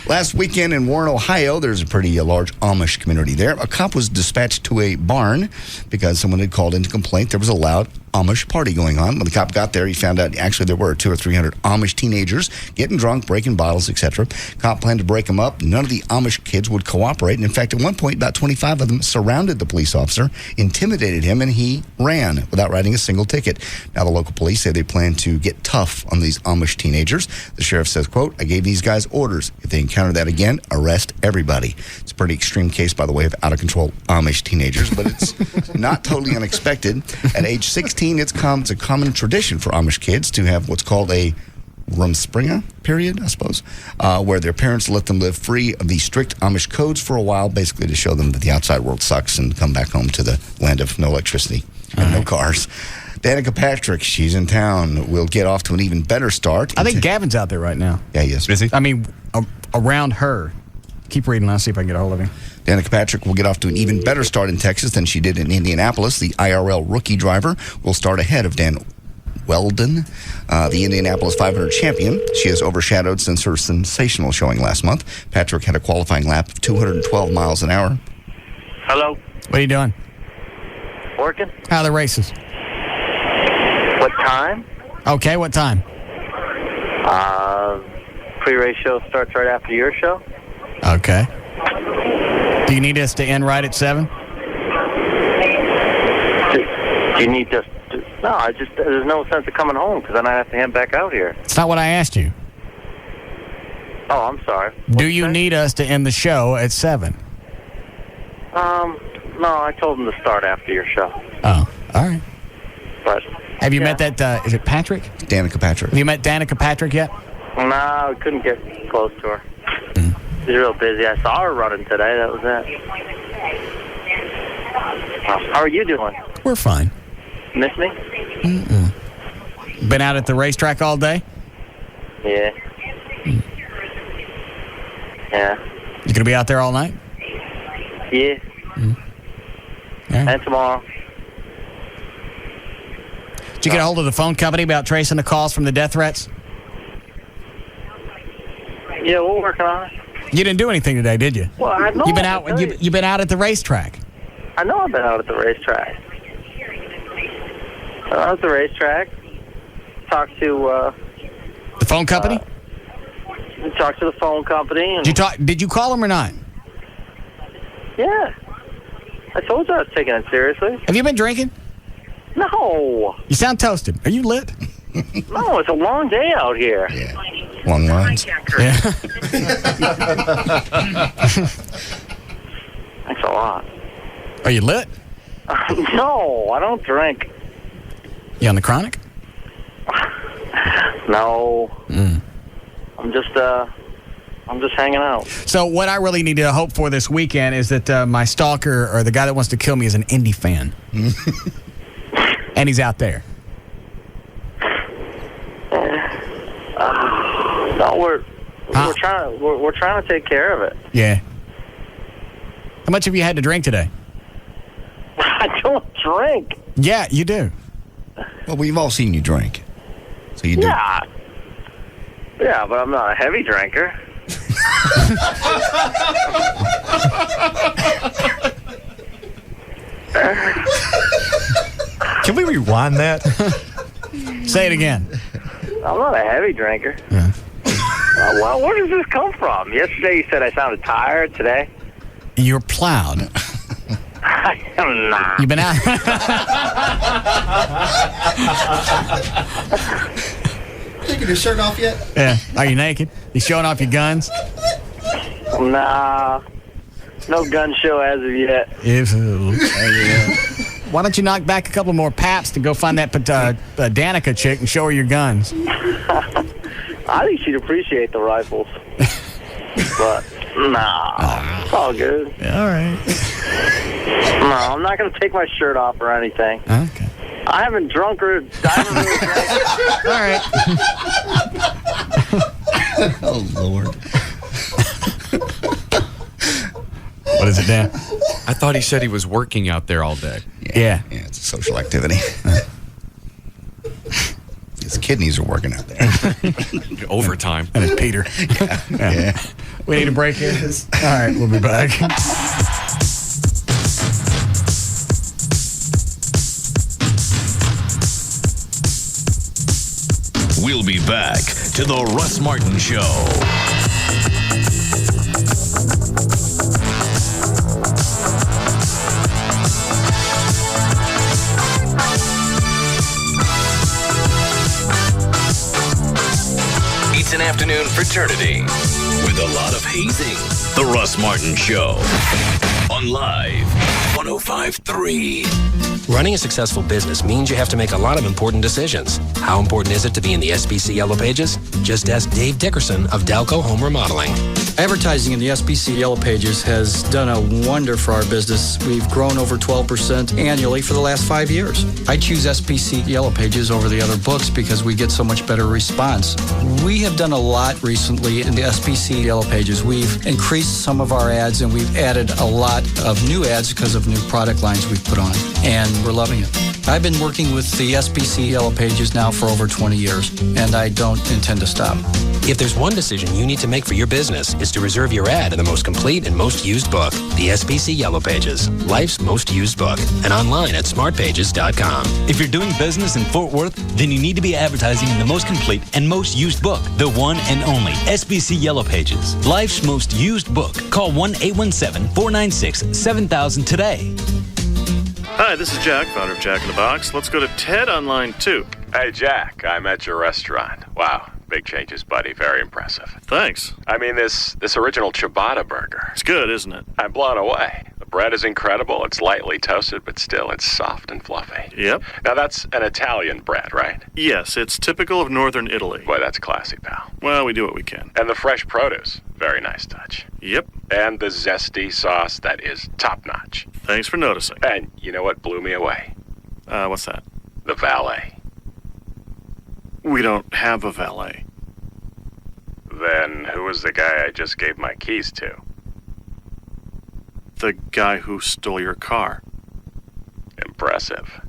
Last weekend in Warren, Ohio, there's a pretty large Amish community there. A cop was dispatched to a barn because someone had called in to complaint there was a loud Amish party going on. When the cop got there, he found out actually there were 200 or 300 Amish teenagers getting drunk, breaking bottles, etc. Cop planned to break them up. None of the Amish kids would cooperate. And in fact, at one point, about 25 of them surrounded the police officer, intimidated him, and he ran without writing a single ticket. Now, the local police say they plan to get tough on these Amish teenagers. The sheriff says, quote, I gave these guys orders. If they encounter that again, arrest everybody. It's a pretty extreme case, by the way, of out-of-control Amish teenagers, but it's not totally unexpected. At age 16, it's a common tradition for Amish kids to have what's called a Rumspringa period, I suppose, where their parents let them live free of the strict Amish codes for a while, basically to show them that the outside world sucks and come back home to the land of no electricity and no cars. Danica Patrick, she's in town. We'll get off to an even better start. I think Gavin's out there right now. Yeah, he is. Is he? I mean, around her. Keep reading. I'll see if I can get a hold of him. Danica Patrick will get off to an even better start in Texas than she did in Indianapolis. The IRL rookie driver will start ahead of Dan Weldon, the Indianapolis 500 champion. She has overshadowed since her sensational showing last month. Patrick had a qualifying lap of 212 miles an hour. Hello? What are you doing? Working? How are the races? What time? Okay, what time? Pre-race show starts right after your show. Okay. Do you need us to end right at 7? Do you need us to... No, there's no sense of coming home because then I have to head back out here. It's not what I asked you. Oh, I'm sorry. Do you need us to end the show at 7? No, I told him to start after your show. Oh, all right. But have you met that, is it Patrick? Danica Patrick. Have you met Danica Patrick yet? No, I couldn't get close to her. She's real busy. I saw her running today. That was it. How are you doing? We're fine. Miss me? Mm-mm. Been out at the racetrack all day? Yeah. Yeah. You gonna be out there all night? Yeah. Yeah. And tomorrow. Did you get a hold of the phone company about tracing the calls from the death threats? Yeah, we're working on it. You didn't do anything today, did you? Well, I know. You've been out. You've been out at the racetrack. I know I've been out at the racetrack. At the racetrack. Talked to the phone company. Talked to the phone company. And Did you call them or not? Yeah. I told you I was taking it seriously. Have you been drinking? No. You sound toasted. Are you lit? No, it's a long day out here. Yeah. Long lines. Yeah. Thanks a lot. Are you lit? No, I don't drink. You on the chronic? No. I'm just hanging out. So what I really need to hope for this weekend is that my stalker or the guy that wants to kill me is an Indy fan. And he's out there. No, we're trying to take care of it. Yeah. How much have you had to drink today? I don't drink. Yeah, you do. Well, we've all seen you drink. So you do. Yeah. Yeah, but I'm not a heavy drinker. Can we rewind that? Say it again. I'm not a heavy drinker. Yeah. Well, where does this come from? Yesterday you said I sounded tired. Today? You're plowed. I am not. You've been out. taking your shirt off yet? Yeah. Are you naked? You showing off your guns? Nah, no gun show as of yet. Why don't you knock back a couple more paps to go find that Danica chick and show her your guns? I think she'd appreciate the rifles. But, nah, it's all good. Yeah, all right. No, I'm not going to take my shirt off or anything. Okay. I haven't drunk or... I haven't really drank. All right. Oh, Lord. What is it, Dan? I thought he said he was working out there all day. Yeah. Yeah, it's a social activity. His kidneys are working out there. Overtime. And it's Peter. Yeah. We need a break here. All right, we'll be back. We'll be back to the Russ Martin Show. It's an afternoon fraternity with a lot of hazing. The Russ Martin Show on Live 105.3. Running a successful business means you have to make a lot of important decisions. How important is it to be in the SBC Yellow Pages? Just ask Dave Dickerson of Dalco Home Remodeling. Advertising in the SBC Yellow Pages has done a wonder for our business. We've grown over 12% annually for the last 5 years. I choose SBC Yellow Pages over the other books because we get so much better response. We have done a lot recently in the SBC Yellow Pages. We've increased some of our ads and we've added a lot of new ads because of new product lines we've put on. And we're loving it. I've been working with the SBC Yellow Pages now for over 20 years, and I don't intend to stop. If there's one decision you need to make for your business, it's to reserve your ad in the most complete and most used book, the SBC Yellow Pages, life's most used book, and online at smartpages.com. If you're doing business in Fort Worth, then you need to be advertising in the most complete and most used book, the one and only SBC Yellow Pages, life's most used book. Call 1-817-496-7000 today. Hi, this is Jack, founder of Jack in the Box. Let's go to Ted on line 2. Hey, Jack, I'm at your restaurant. Wow, big changes, buddy. Very impressive. Thanks. I mean, this original ciabatta burger. It's good, isn't it? I'm blown away. The bread is incredible. It's lightly toasted, but still, it's soft and fluffy. Yep. Now, that's an Italian bread, right? Yes, it's typical of northern Italy. Boy, that's classy, pal. Well, we do what we can. And the fresh produce. Very nice touch. Yep. And the zesty sauce, that is top-notch. Thanks for noticing. And you know what blew me away? What's that? The valet. We don't have a valet. Then who was the guy I just gave my keys to? The guy who stole your car. Impressive.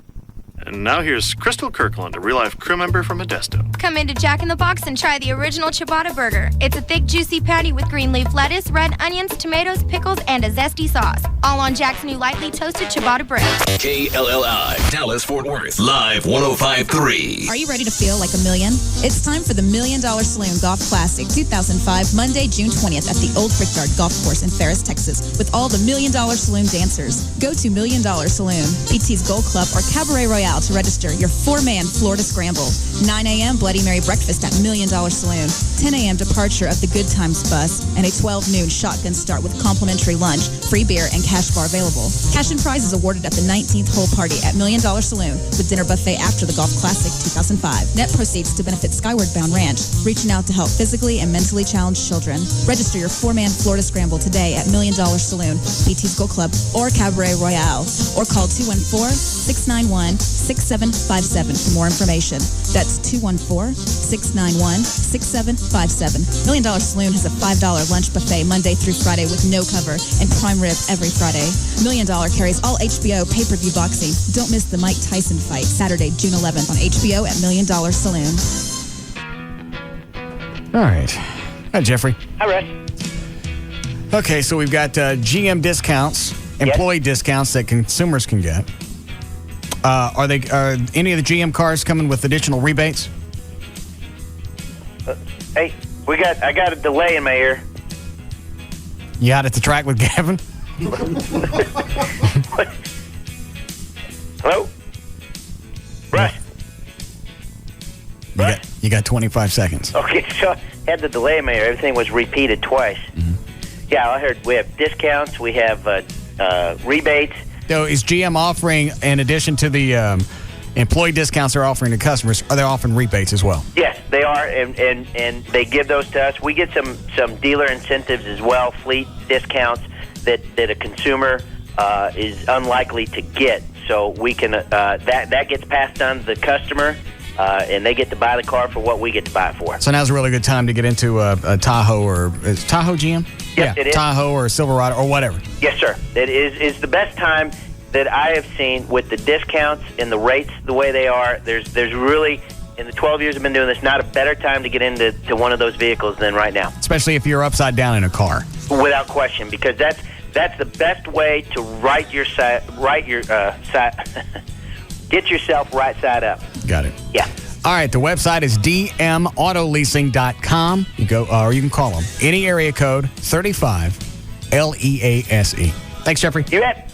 And now here's Crystal Kirkland, a real-life crew member from Modesto. Come into Jack in the Box and try the original ciabatta burger. It's a thick, juicy patty with green leaf lettuce, red onions, tomatoes, pickles, and a zesty sauce. All on Jack's new lightly toasted ciabatta bread. KLLI, Dallas, Fort Worth, Live 105.3. Are you ready to feel like a million? It's time for the $1 Million Saloon Golf Classic 2005, Monday, June 20th at the Old Brickyard Golf Course in Ferris, Texas, with all the $1 Million Saloon dancers. Go to $1 Million Saloon, PT's Gold Club, or Cabaret Royale to register your 4-man Florida Scramble. 9 a.m. Bloody Mary breakfast at $1 Million Saloon. 10 a.m. departure of the Good Times bus, and a 12 noon shotgun start with complimentary lunch, free beer, and cash bar available. Cash and prizes awarded at the 19th hole party at $1 Million Saloon, with dinner buffet after the Golf Classic 2005. Net proceeds to benefit Skyward Bound Ranch, reaching out to help physically and mentally challenged children. Register your 4-man Florida Scramble today at $1 Million Saloon, PT's Gold Club, or Cabaret Royale, or call 214-691-6757 for more information. That's 214-691-6757. $1 Million Saloon has a $5 lunch buffet Monday through Friday with no cover and prime rib every Friday. $1 Million carries all HBO pay-per-view boxing. Don't miss the Mike Tyson fight Saturday, June 11th on HBO at $1 Million Saloon. All right. Hi, Jeffrey. Hi, Russ. Okay, so we've got GM discounts, employee discounts that consumers can get. Are any of the GM cars coming with additional rebates? Hey, I got a delay in my ear. You out at the track with Gavin? Hello? Russ? You You got 25 seconds. Okay, so I had the delay in my ear. Everything was repeated twice. Yeah, I heard we have discounts, we have rebates. So is GM offering, in addition to the employee discounts they're offering to customers, are they offering rebates as well? Yes, they are, and they give those to us. We get some dealer incentives as well, fleet discounts that a consumer is unlikely to get. So we can that gets passed on to the customer, and they get to buy the car for what we get to buy it for. So now's a really good time to get into a Tahoe, or is Tahoe GM? Yes, it is. Tahoe or Silverado or whatever. Yes, sir. It is the best time that I have seen with the discounts and the rates the way they are. There's really, in the 12 years I've been doing this, not a better time to get into one of those vehicles than right now. Especially if you're upside down in a car. Without question, because that's the best way to get yourself right side up. Got it. Yeah. All right, the website is dmautoleasing.com. You go, or you can call them. Any area code, 35 LEASE. Thanks, Jeffrey. You bet.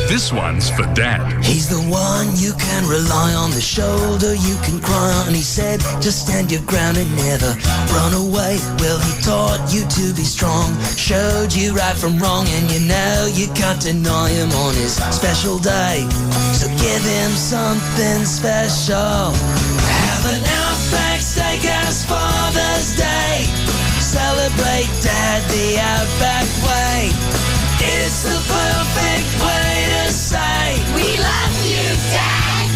This one's for Dad. He's the one you can rely on, the shoulder you can cry on. He said, just stand your ground and never run away. Well, he taught you to be strong, showed you right from wrong, and you know you can't deny him on his special day. So give him something special. Have an Outback Steakhouse Father's Day. Celebrate Dad the Outback way. It's the perfect way to say we love you, Dad.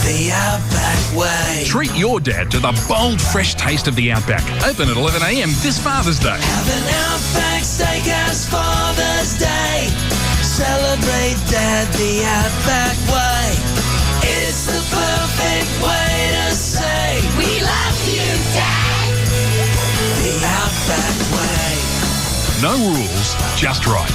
The Outback way. Treat your dad to the bold, fresh taste of the Outback. Open at 11 a.m. this Father's Day. Have an Outback Steakhouse Father's Day. Celebrate Dad the Outback way. It's the perfect way to say we love you, Dad. The Outback way. No rules, just right.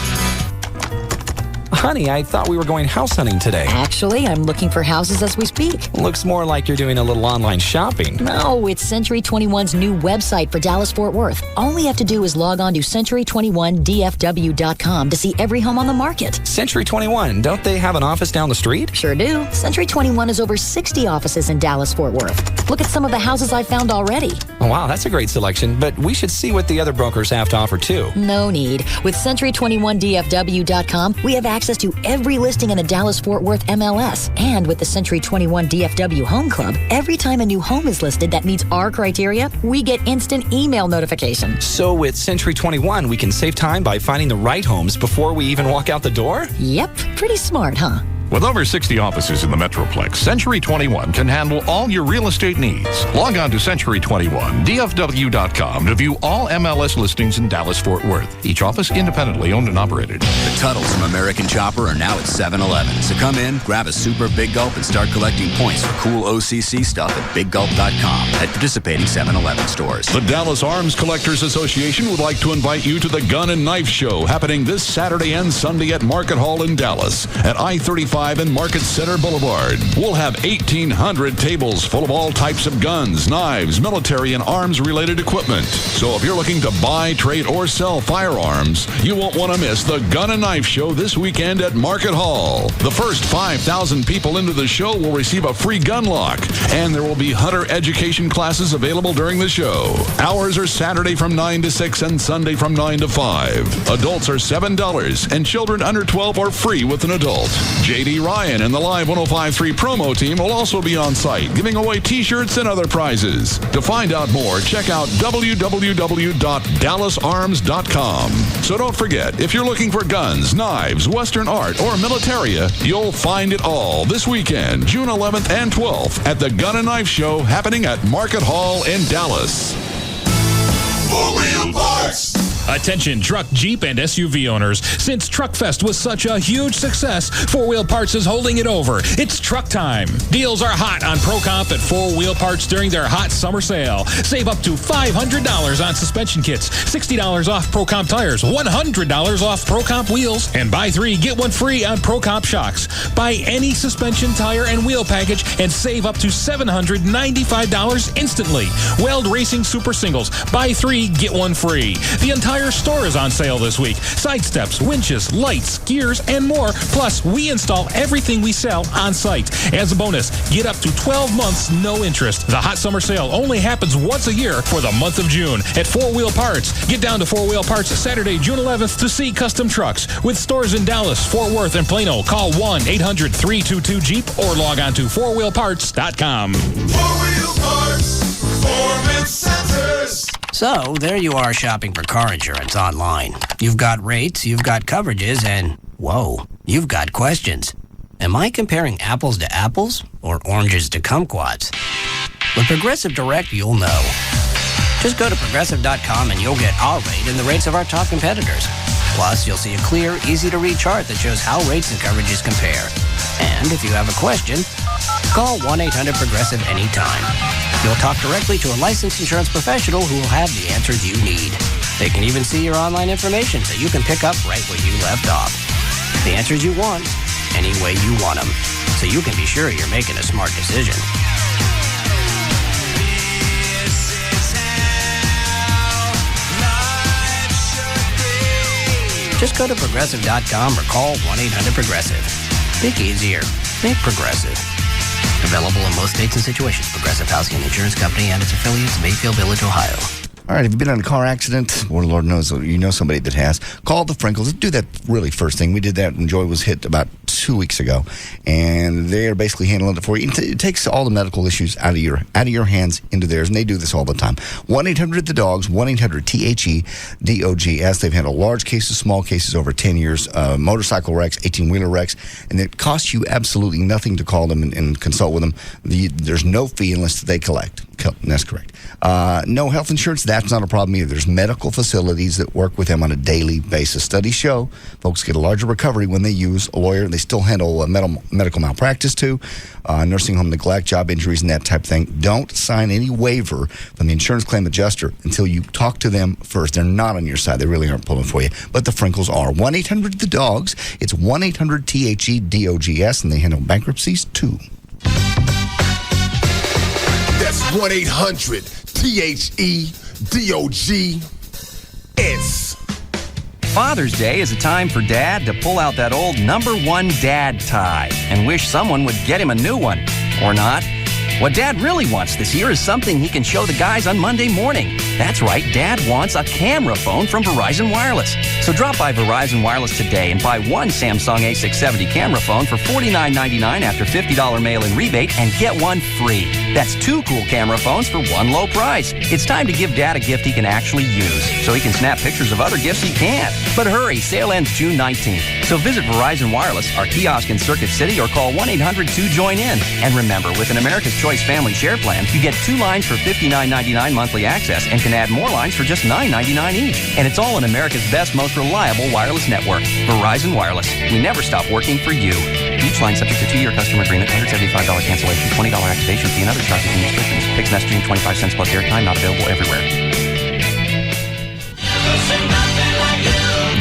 Honey, I thought we were going house hunting today. Actually, I'm looking for houses as we speak. Looks more like you're doing a little online shopping. No, it's Century 21's new website for Dallas-Fort Worth. All we have to do is log on to century21dfw.com to see every home on the market. Century 21, don't they have an office down the street? Sure do. Century 21 has over 60 offices in Dallas-Fort Worth. Look at some of the houses I found already. Oh, wow, that's a great selection, but we should see what the other brokers have to offer too. No need. With century21dfw.com, we have access to every listing in the Dallas-Fort Worth MLS. And with the Century 21 DFW Home Club, every time a new home is listed that meets our criteria, we get instant email notification. So with Century 21, we can save time by finding the right homes before we even walk out the door? Yep, pretty smart, huh? With over 60 offices in the Metroplex, Century 21 can handle all your real estate needs. Log on to century21dfw.com to view all MLS listings in Dallas-Fort Worth. Each office independently owned and operated. The Tuttles from American Chopper are now at 7-Eleven. So come in, grab a super Big Gulp, and start collecting points for cool OCC stuff at biggulp.com at participating 7-Eleven stores. The Dallas Arms Collectors Association would like to invite you to the Gun and Knife Show happening this Saturday and Sunday at Market Hall in Dallas at I-35 and Market Center Boulevard. We'll have 1,800 tables full of all types of guns, knives, military, and arms-related equipment. So if you're looking to buy, trade, or sell firearms, you won't want to miss the Gun and Knife Show this weekend at Market Hall. The first 5,000 people into the show will receive a free gun lock, and there will be hunter education classes available during the show. Hours are Saturday from 9 to 6 and Sunday from 9 to 5. Adults are $7, and children under 12 are free with an adult. J.D. Ryan and the Live 105.3 promo team will also be on site, giving away T-shirts and other prizes. To find out more, check out www.dallasarms.com. So don't forget, if you're looking for guns, knives, Western art, or militaria, you'll find it all this weekend, June 11th and 12th, at the Gun and Knife Show happening at Market Hall in Dallas. 4-Wheel Parts! Attention truck, Jeep, and SUV owners. Since Truck Fest was such a huge success, 4-Wheel Parts is holding it over. It's truck time. Deals are hot on ProComp at 4-Wheel Parts during their hot summer sale. Save up to $500 on suspension kits, $60 off ProComp tires, $100 off ProComp wheels, and buy 3, get 1 free on ProComp shocks. Buy any suspension, tire, and wheel package and save up to $795 instantly. Weld Racing Super Singles. Buy 3, get 1 free. The entire entire store is on sale this week. Side steps, winches, lights, gears, and more. Plus, we install everything we sell on site. As a bonus, get up to 12 months, no interest. The hot summer sale only happens once a year for the month of June at 4 Wheel Parts. Get down to 4 Wheel Parts Saturday, June 11th to see custom trucks. With stores in Dallas, Fort Worth, and Plano, call 1-800-322-JEEP or log on to 4wheelparts.com. 4 Wheel Parts, Performance Centers. So, there you are shopping for car insurance online. You've got rates, you've got coverages, and, whoa, you've got questions. Am I comparing apples to apples or oranges to kumquats? With Progressive Direct, you'll know. Just go to Progressive.com and you'll get our rate and the rates of our top competitors. Plus, you'll see a clear, easy-to-read chart that shows how rates and coverages compare. And if you have a question, call 1-800-PROGRESSIVE anytime. You'll talk directly to a licensed insurance professional who will have the answers you need. They can even see your online information so you can pick up right where you left off. The answers you want, any way you want them, so you can be sure you're making a smart decision. Just go to Progressive.com or call 1-800-PROGRESSIVE. Think easier. Think Progressive. Available in most states and situations. Progressive Housing and Insurance Company and its affiliates, Mayfield Village, Ohio. All right, have you been in a car accident? Or Lord knows you know somebody that has. Call the Frinkles. Do that really first thing. We did that when Joy was hit about 2 weeks ago, and they are basically handling it for you. It takes all the medical issues out of your hands into theirs, and they do this all the time. 1-800-THE-DOGS, 1-800-THE-DOGS. They've handled large cases, small cases over 10 years, motorcycle wrecks, 18-wheeler wrecks, and it costs you absolutely nothing to call them and consult with them. There's no fee unless they collect. That's correct. No health insurance, that's not a problem either. There's medical facilities that work with them on a daily basis. Studies show folks get a larger recovery when they use a lawyer. They still handle medical malpractice too, nursing home neglect, job injuries, and that type of thing. Don't sign any waiver from the insurance claim adjuster until you talk to them first. They're not on your side. They really aren't pulling for you. But the Frinkles are. 1-800-THE-DOGS. It's 1-800-THE-DOGS, and they handle bankruptcies too. That's 1-800-THE-DOGS. Father's Day is a time for Dad to pull out that old #1 dad tie and wish someone would get him a new one. Or not. What Dad really wants this year is something he can show the guys on Monday morning. That's right, Dad wants a camera phone from Verizon Wireless. So drop by Verizon Wireless today and buy one Samsung A670 camera phone for $49.99 after $50 mail-in rebate and get one free. That's 2 cool camera phones for one low price. It's time to give Dad a gift he can actually use so he can snap pictures of other gifts he can't. But hurry, sale ends June 19th. So visit Verizon Wireless, our kiosk in Circuit City, or call 1-800-2JOIN-IN. And remember, with an America's Choice Family Share Plan, you get 2 lines for $59.99 monthly access and can add more lines for just $9.99 each. And it's all in America's best, most reliable wireless network. Verizon Wireless. We never stop working for you. Each line subject to 2-year customer agreement, $175 cancellation, $20 activation fee, and other charges and restrictions. Fixed messaging, 25 cents plus airtime, not available everywhere.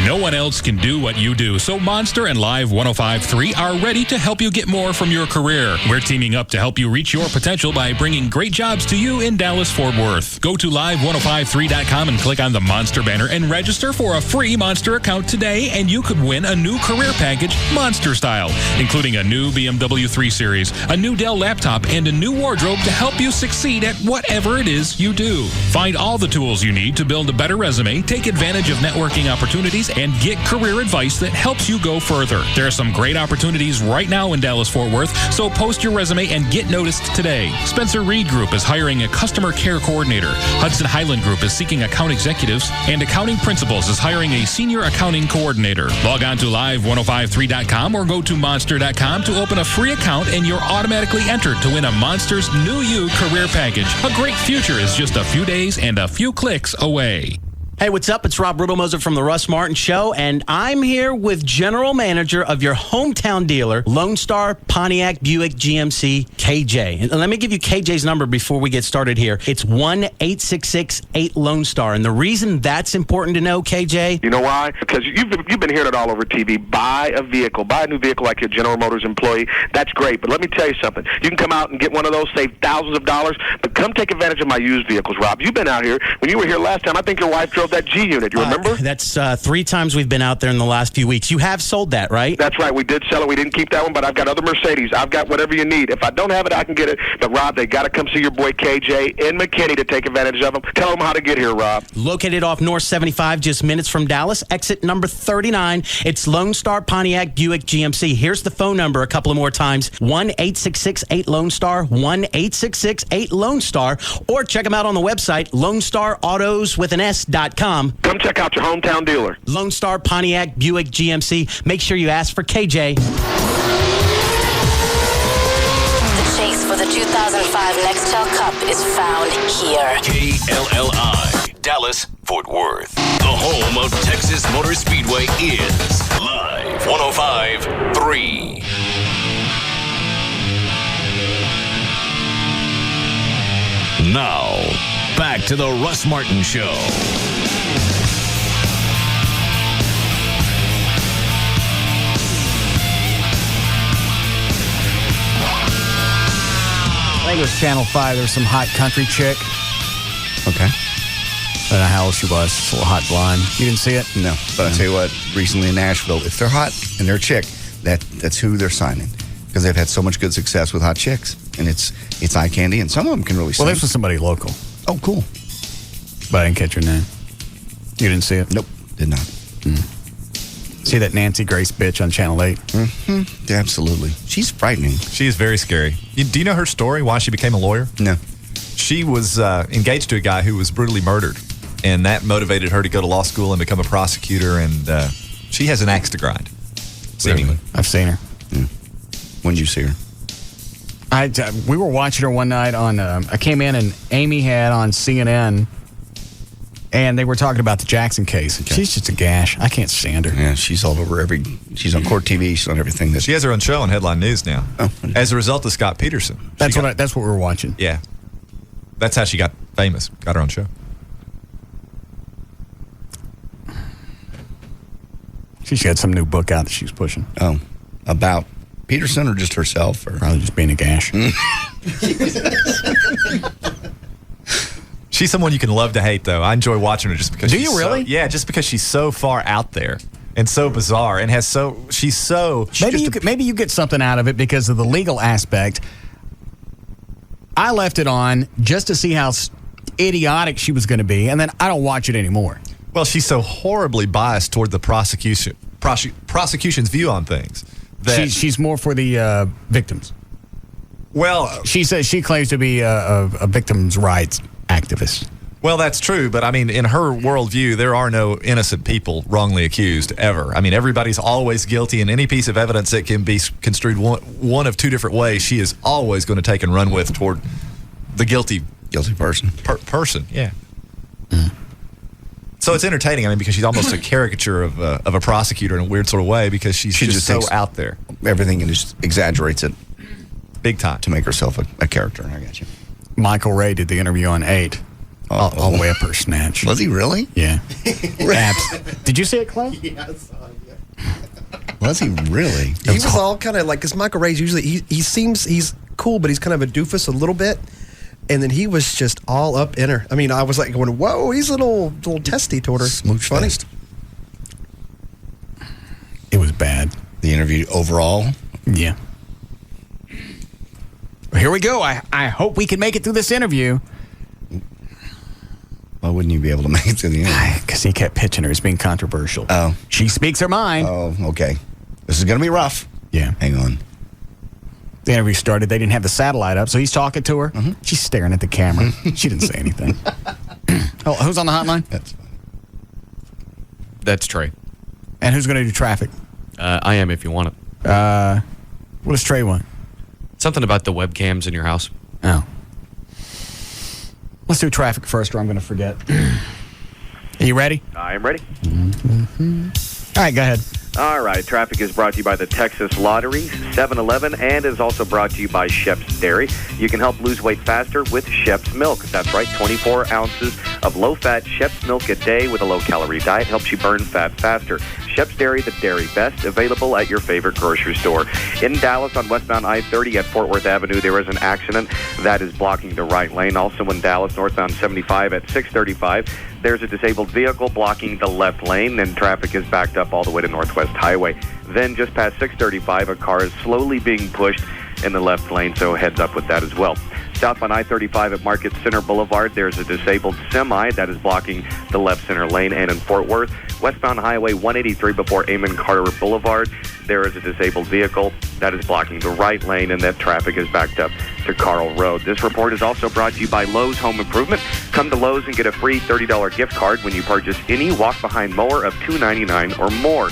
No one else can do what you do, so Monster and Live 105.3 are ready to help you get more from your career. We're teaming up to help you reach your potential by bringing great jobs to you in Dallas-Fort Worth. Go to live1053.com and click on the Monster banner and register for a free Monster account today, and you could win a new career package, Monster style, including a new BMW 3 Series, a new Dell laptop, and a new wardrobe to help you succeed at whatever it is you do. Find all the tools you need to build a better resume, take advantage of networking opportunities, and get career advice that helps you go further. There are some great opportunities right now in Dallas-Fort Worth, so post your resume and get noticed today. Spencer Reed Group is hiring a customer care coordinator. Hudson Highland Group is seeking account executives, and Accounting Principles is hiring a senior accounting coordinator. Log on to live1053.com or go to monster.com to open a free account, and you're automatically entered to win a Monster's New You career package. A great future is just a few days and a few clicks away. Hey, what's up? It's Rob Riddlemoser from the Russ Martin Show, and I'm here with General Manager of your hometown dealer, Lone Star Pontiac Buick GMC, KJ. And let me give you KJ's number before we get started here. It's 1-866-8-LONE STAR. And the reason that's important to know, KJ... You know why? Because you've been hearing it all over TV. Buy a vehicle. Buy a new vehicle like your General Motors employee. That's great. But let me tell you something. You can come out and get one of those, save thousands of dollars, but come take advantage of my used vehicles, Rob. You've been out here. When you were here last time, I think your wife drove drove that G unit. You remember? That's 3 times we've been out there in the last few weeks. You have sold that, right? That's right. We did sell it. We didn't keep that one, but I've got other Mercedes. I've got whatever you need. If I don't have it, I can get it. But, Rob, they got to come see your boy KJ in McKinney to take advantage of them. Tell them how to get here, Rob. Located off North 75, just minutes from Dallas, exit number 39. It's Lone Star Pontiac Buick GMC. Here's the phone number a couple of more times. 1-866-8-LONE STAR, 1-866-8-LONE STAR, or check them out on the website, LoneStarAutosWithAnS.com. Come check out your hometown dealer. Lone Star Pontiac Buick GMC. Make sure you ask for KJ. The chase for the 2005 Nextel Cup is found here. KLLI, Dallas, Fort Worth. The home of Texas Motor Speedway is Live 105.3. Now, back to the Russ Martin Show. I think it was Channel 5. There was some hot country chick. Okay. I don't know how old she was. Just a little hot blonde. You didn't see it? No. But I'll tell you what, recently in Nashville, if they're hot and they're a chick, that's who they're signing. Because they've had so much good success with hot chicks. And it's eye candy, and some of them can really sing. Well, this was somebody local. Oh, cool. But I didn't catch her name. You didn't see it? Nope, did not. See that Nancy Grace bitch on Channel 8? Mm-hmm. Yeah, absolutely. She's frightening. She is very scary. Do you know her story, why she became a lawyer? No. She was engaged to a guy who was brutally murdered, and that motivated her to go to law school and become a prosecutor, and she has an axe to grind, seemingly. Really? I've seen her. When did you see her? We were watching her one night on, I came in and Amy had on CNN, and they were talking about the Jackson case. Okay. She's just a gash. I can't stand her. Yeah, she's all over she's on Court TV, she's on everything. She has her own show on Headline News now. Oh. As a result of Scott Peterson. That's what we were watching. Yeah. That's how she got famous, got her own show. She's got some new book out that she's pushing. Oh, about Peterson or just herself? Or? Probably just being a gash. She's someone you can love to hate, though. I enjoy watching her just because. Do you really? Yeah, just because she's so far out there and so bizarre and she's so. Maybe you get something out of it because of the legal aspect. I left it on just to see how idiotic she was going to be, and then I don't watch it anymore. Well, she's so horribly biased toward the prosecution's view on things. That she's more for the victims. Well, she says she claims to be a victims' rights activist. Well, that's true, but I mean, in her worldview, there are no innocent people wrongly accused ever. I mean, everybody's always guilty, and any piece of evidence that can be construed one of two different ways, she is always going to take and run with toward the guilty person. Person, yeah. So it's entertaining, I mean, because she's almost a caricature of a prosecutor in a weird sort of way because she's just so out there. Everything and just exaggerates it. Big time. To make herself a character, I got you. Michael Ray did the interview on 8. All the way up her snatch. Was he really? Yeah. Did you see it, Clay? Yeah, I saw it. Was he really? He was all kind of like, because Michael Ray's usually, he seems, he's cool, but he's kind of a doofus a little bit. And then he was just all up in her. I mean, I was like going, whoa, he's a little testy toward her. Smooch funny. It was bad. The interview overall? Yeah. Well, here we go. I hope we can make it through this interview. Why wouldn't you be able to make it through the interview? Because he kept pitching her as being controversial. Oh. She speaks her mind. Oh, okay. This is going to be rough. Yeah. Hang on. The interview started. They didn't have the satellite up, so he's talking to her. Mm-hmm. She's staring at the camera. She didn't say anything. Oh, who's on the hotline? That's fine. That's Trey. And who's going to do traffic? I am if you want it. What does Trey want? Something about the webcams in your house. Oh. Let's do traffic first, or I'm going to forget. Are you ready? I am ready. Mm-hmm. All right, go ahead. All right, traffic is brought to you by the Texas Lottery, 7-Eleven, and is also brought to you by Shep's Dairy. You can help lose weight faster with Shep's Milk. That's right, 24 ounces of low-fat Shep's Milk a day with a low-calorie diet helps you burn fat faster. Shep's Dairy, the dairy best, available at your favorite grocery store. In Dallas on westbound I-30 at Fort Worth Avenue, there is an accident that is blocking the right lane. Also in Dallas, northbound 75 at 635, there's a disabled vehicle blocking the left lane, and traffic is backed up all the way to Northwest Highway. Then just past 635, a car is slowly being pushed in the left lane, so heads up with that as well. South on I-35 at Market Center Boulevard, there's a disabled semi that is blocking the left center lane. And in Fort Worth, westbound Highway 183 before Amon Carter Boulevard, there is a disabled vehicle that is blocking the right lane, and that traffic is backed up to Carl Road. This report is also brought to you by Lowe's Home Improvement. Come to Lowe's and get a free $30 gift card when you purchase any walk-behind mower of $299 or more.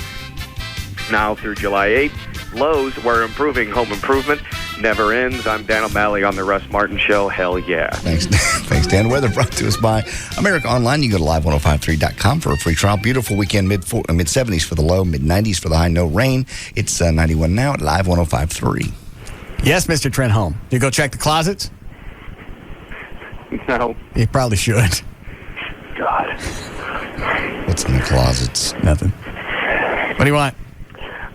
Now through July 8th, Lowe's, where improving home improvement never ends. I'm Dan O'Malley on the Russ Martin Show. Hell yeah. Thanks, thanks, Dan. Weather brought to us by America Online. You go to live1053.com for a free trial. Beautiful weekend, mid-70s for the low, mid-90s for the high. No rain. It's 91 now at Live 1053. Yes, Mr. Trent Holm. You go check the closets? No. You probably should. God. What's in the closets? Nothing. What do you want?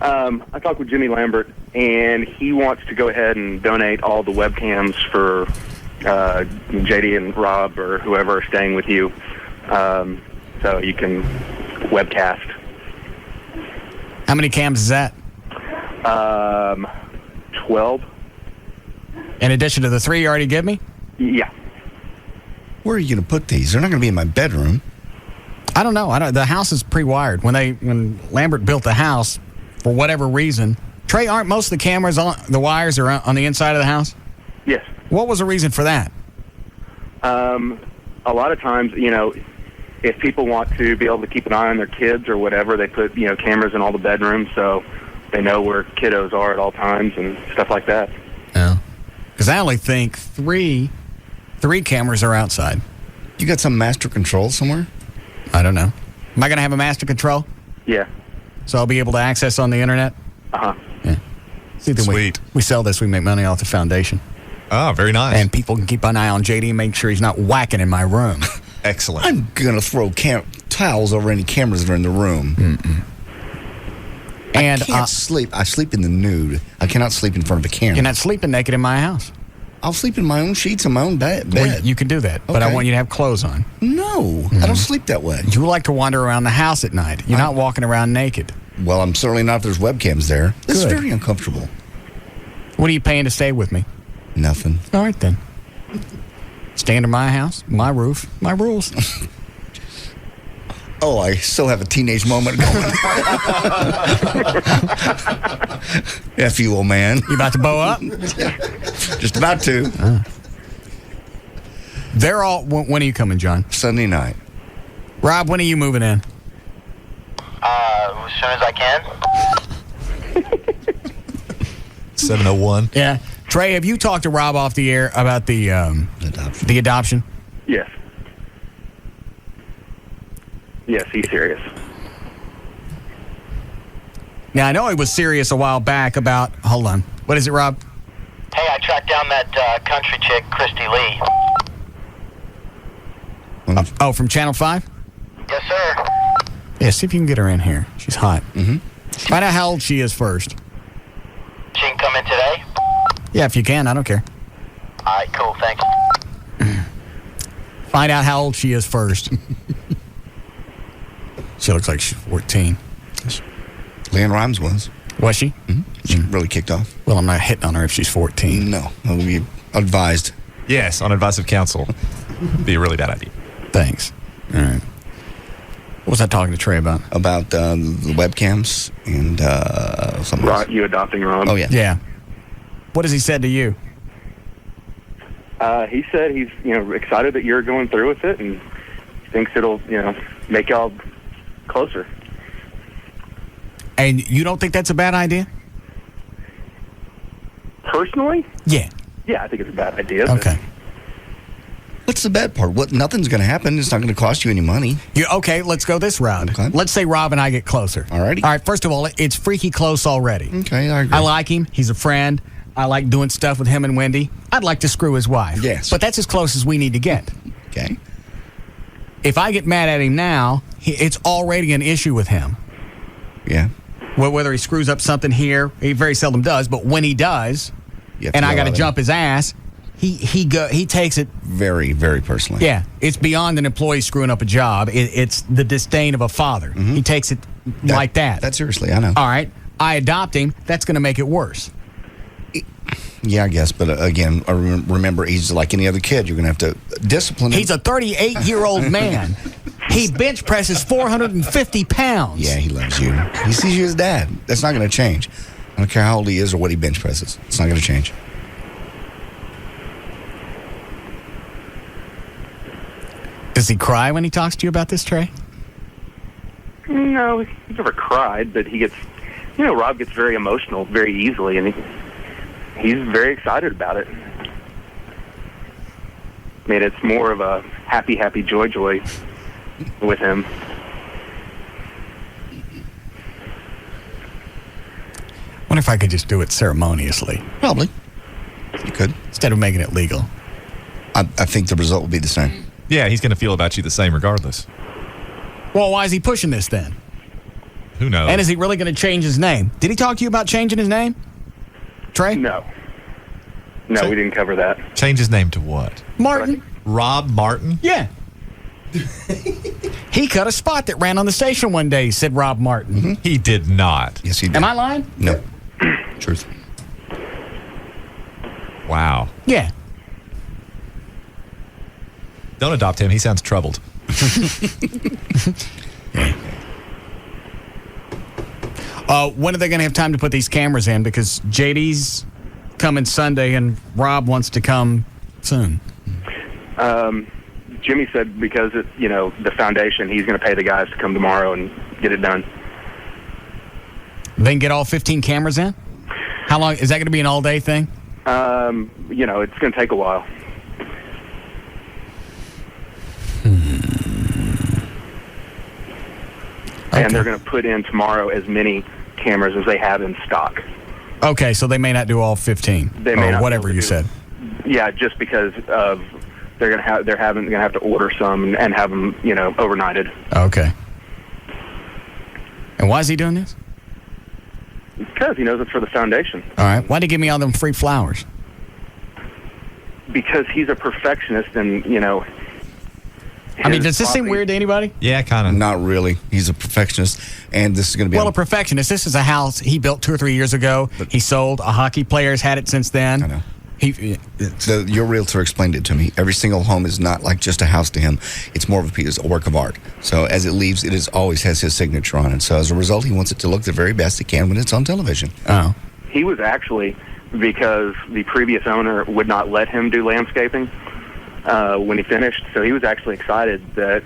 I talked with Jimmy Lambert, and he wants to go ahead and donate all the webcams for JD and Rob or whoever are staying with you, so you can webcast. How many cams is that? 12. In addition to the 3 you already give me? Yeah. Where are you going to put these? They're not going to be in my bedroom. I don't know. The house is pre-wired. When Lambert built the house, for whatever reason, Trey, aren't most of the cameras on the wires are on the inside of the house? Yes. What was the reason for that? A lot of times, if people want to be able to keep an eye on their kids or whatever, they put, cameras in all the bedrooms so they know where kiddos are at all times and stuff like that. Oh. Because I only think three cameras are outside. You got some master control somewhere? I don't know. Am I going to have a master control? Yeah. So I'll be able to access on the internet? Uh-huh. Yeah. Sweet. We sell this, we make money off the foundation. Oh, very nice. And people can keep an eye on JD and make sure he's not whacking in my room. Excellent. I'm going to throw towels over any cameras that are in the room. Mm-mm. And I can't sleep. I sleep in the nude. I cannot sleep in front of a camera. You're not sleeping naked in my house. I'll sleep in my own sheets on my own bed. Well, you can do that, but I Okay. want you to have clothes on. No, I don't sleep that way. You like to wander around the house at night. You're not walking around naked. Well, I'm certainly not if there's webcams there. This is Good. very uncomfortable. What are you paying to stay with me? Nothing. All right, then. Stay under my house, my roof, my rules. Oh, I still have a teenage moment going. F you, old man. You about to bow up? Just about to. They're all... When are you coming, John? Sunday night. Rob, when are you moving in? As soon as I can. 701. Yeah. Trey, have you talked to Rob off the air about the adoption? Yes. Yes, he's serious. Now, I know he was serious a while back about... Hold on. What is it, Rob? Hey, I tracked down that country chick, Christy Lee. From Channel 5? Yes, sir. Yeah, see if you can get her in here. She's hot. Mm-hmm. Find out how old she is first. She can come in today? Yeah, if you can. I don't care. All right, cool, thanks. Find out how old she is first. She looks like she's 14. Leanne Rhymes was. Was she? Mm-hmm. She really kicked off. Well, I'm not hitting on her if she's 14. No. I'll be advised. Yes, on advice of counsel. Be a really bad idea. Thanks. All right. What was I talking to Trey about? About the webcams and something else. You adopting Rob? Oh, yeah. Yeah. What has he said to you? He said he's excited that you're going through with it and thinks it'll make y'all closer. And you don't think that's a bad idea? Personally? Yeah. Yeah, I think it's a bad idea. Okay. What's the bad part? Nothing's going to happen. It's not going to cost you any money. Okay, let's go this round. Okay. Let's say Rob and I get closer. All righty. All right, first of all, it's freaky close already. Okay, I agree. I like him. He's a friend. I like doing stuff with him and Wendy. I'd like to screw his wife. Yes. But that's as close as we need to get. Okay. If I get mad at him now, it's already an issue with him. Yeah. Well, whether he screws up something here, he very seldom does, but when he does, and I got to jump his ass, he takes it very, very personally. Yeah, it's beyond an employee screwing up a job. It's the disdain of a father. He takes it like that. That seriously, I know. All right, I adopt him. That's going to make it worse. Yeah, I guess. But again, remember, he's like any other kid. You're going to have to discipline him. He's a 38-year-old man. He bench presses 450 pounds. Yeah, he loves you. He sees you as dad. That's not going to change. I don't care how old he is or what he bench presses. It's not going to change. Does he cry when he talks to you about this, Trey? No, he's never cried, but he gets, Rob gets very emotional very easily, and he's very excited about it. I mean, it's more of a happy, joy with him. I wonder if I could just do it ceremoniously. Probably. You could. Instead of making it legal. I think the result will be the same. Yeah, he's going to feel about you the same regardless. Well, why is he pushing this then? Who knows? And is he really going to change his name? Did he talk to you about changing his name? Trey? No, we didn't cover that. Change his name to what? Martin. Rob Martin? Yeah. He cut a spot that ran on the station one day, said Rob Martin. He did not. Yes, he did. Am I lying? No. Truth. Wow. Yeah. Don't adopt him. He sounds troubled. When are they going to have time to put these cameras in? Because JD's coming Sunday and Rob wants to come soon. Jimmy said because the foundation, he's going to pay the guys to come tomorrow and get it done. They can get all 15 cameras in? How long? Is that going to be an all-day thing? It's going to take a while. Okay. And they're going to put in tomorrow as many cameras as they have in stock. Okay, so they may not do all 15. They may or not whatever you said. Yeah, just because of they're going to have to order some and have them overnighted. Okay. And why is he doing this? Because he knows it's for the foundation. All right. Why'd he give me all them free flowers? Because he's a perfectionist, and I mean, does this seem weird to anybody? Yeah, kind of. Not really. He's a perfectionist, and this is going to be... Well, a perfectionist. This is a house he built 2 or 3 years ago. He sold. A hockey player's had it since then. I know. Your realtor explained it to me. Every single home is not like just a house to him. It's more of a piece, a work of art. So as it leaves, always has his signature on it. So as a result, he wants it to look the very best it can when it's on television. Oh. He was actually, because the previous owner would not let him do landscaping when he finished. So he was actually excited that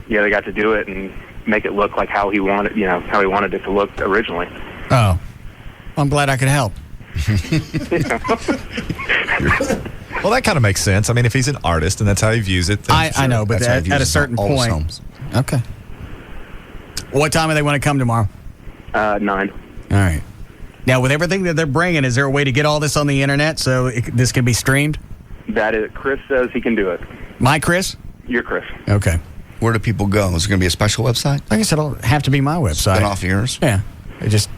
they got to do it and make it look like how he wanted it to look originally. Oh. I'm glad I could help. Well, that kind of makes sense. I mean, if he's an artist and that's how he views it. I know, but at a certain point. Okay. What time do they want to come tomorrow? 9. All right. Now, with everything that they're bringing, is there a way to get all this on the internet so this can be streamed? That is, Chris says he can do it. My Chris? Your Chris. Okay. Where do people go? Is it going to be a special website? Like I said, it'll have to be my website. Spin off yours? Yeah. They just,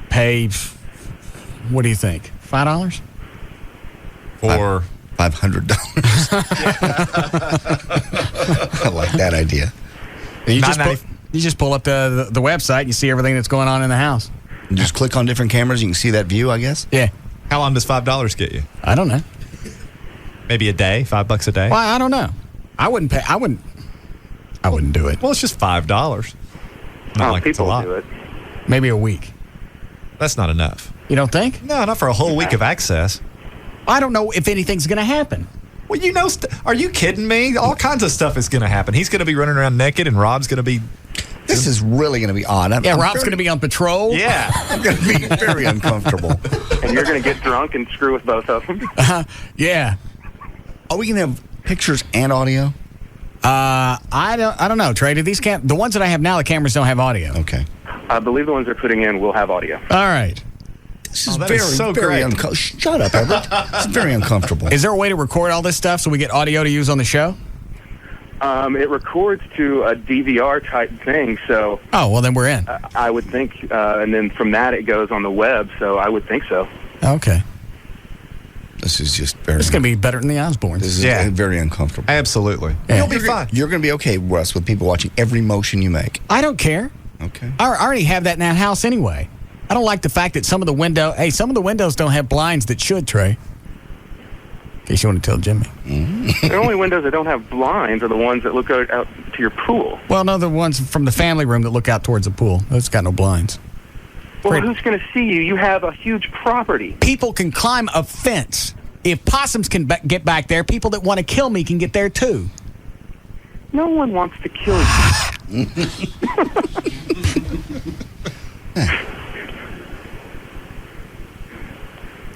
pay, what do you think, $5? Or $500. I like that idea. You just pull up the website, you see everything that's going on in the house. You just click on different cameras, you can see that view, I guess? Yeah. How long does $5 get you? I don't know. Maybe a day, $5 a day? Well, I don't know. I wouldn't do it. Well, it's just $5. Not like it's a lot. Do it. Maybe a week. That's not enough. You don't think? No, not for a whole week of access. I don't know if anything's going to happen. Well, are you kidding me? All kinds of stuff is going to happen. He's going to be running around naked, and Rob's going to be... This is really going to be odd. Rob's going to be on patrol. Yeah. I'm going to be very uncomfortable. And you're going to get drunk and screw with both of them? Yeah. Are we going to have pictures and audio? I don't know, Trey. The ones that I have now, the cameras don't have audio. Okay. I believe the ones they're putting in will have audio. All right. This is very uncomfortable. Shut up, Everett. It's very uncomfortable. Is there a way to record all this stuff so we get audio to use on the show? It records to a DVR type thing, so Oh, well, then we're in. I would think, and then from that it goes on the web, so I would think so. Okay. This is just very... It's going to be better than the Osbournes. This is very uncomfortable. Absolutely. Yeah. You'll be fine. You're going to be okay, Russ, with people watching every motion you make. I don't care. Okay. I already have that in that house anyway. I don't like the fact that some of the windows don't have blinds that should, Trey. In case you want to tell Jimmy. The only windows that don't have blinds are the ones that look out to your pool. Well, no, the ones from the family room that look out towards the pool. Those got no blinds. Well, who's going to see you? You have a huge property. People can climb a fence. If possums can get back there, people that want to kill me can get there too. No one wants to kill you.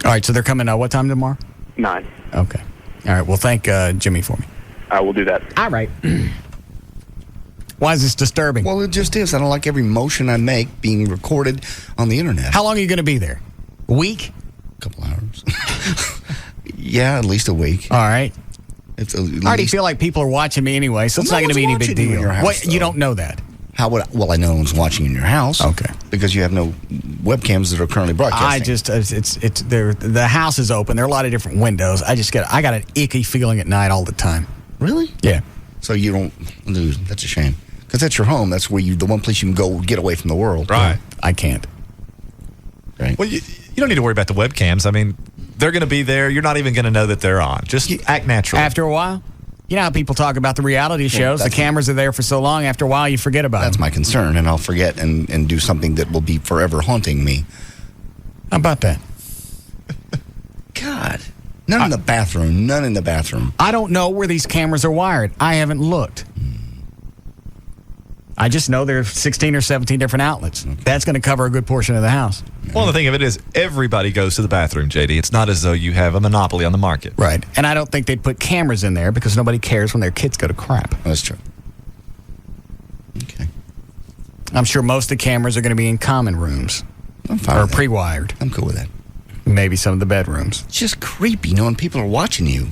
All right, so they're coming what time tomorrow? 9. Okay. All right, well, thank Jimmy for me. I will do that. All right. Why is this disturbing? Well, it just is. I don't like every motion I make being recorded on the internet. How long are you going to be there? A week? A couple hours. Yeah, at least a week. All right. It's I already feel like people are watching me anyway, so it's not going to be any big deal. You don't know that. How would well, I know no one's watching in your house. Okay. Because you have no webcams that are currently broadcasting. I just the house is open. There are a lot of different windows. I got an icky feeling at night all the time. Really? Yeah. So you don't. That's a shame. Because that's your home. That's where the one place you can go get away from the world. Right. I can't. Right. Well, you don't need to worry about the webcams. I mean, they're going to be there. You're not even going to know that they're on. Just act natural. After a while, you know how people talk about the reality shows. The cameras are there for so long. After a while, you forget about That's them. my concern, and I'll forget and do something that will be forever haunting me. How about that? God. None in the bathroom. None in the bathroom. I don't know where these cameras are wired. I haven't looked. I just know there are 16 or 17 different outlets. Okay. That's going to cover a good portion of the house. Well, the thing of it is, everybody goes to the bathroom, JD. It's not as though you have a monopoly on the market. Right. And I don't think they'd put cameras in there because nobody cares when their kids go to crap. That's true. Okay. I'm sure most of the cameras are going to be in common rooms. I'm fine or with that. pre-wired. I'm cool with that. Maybe some of the bedrooms. It's just creepy knowing people are watching you.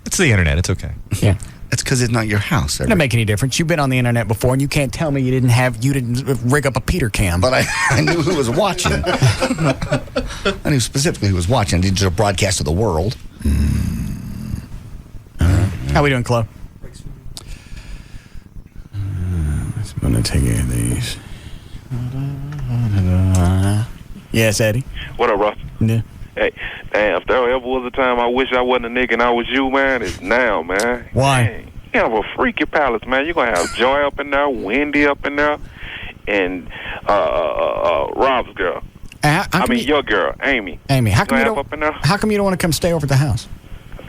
It's the internet. It's okay. Yeah. That's because it's not your house. It doesn't make any difference. You've been on the internet before, and you can't tell me you didn't rig up a Peter cam. But I knew who was watching. I knew specifically who was watching. I didn't just broadcast to the world. How we doing, Chloe? I'm going to take care of these. Yes, Eddie? What up, Russ? Yeah. Hey, damn, if there ever was a time I wish I wasn't a nigga and I was you, man, it's now, man. Why? Dang, you have a freaky palace, man. You're going to have Joy up in there, Wendy up in there, and Rob's girl. Your girl, Amy. Amy, how come you up in there? How come you don't want to come stay over at the house?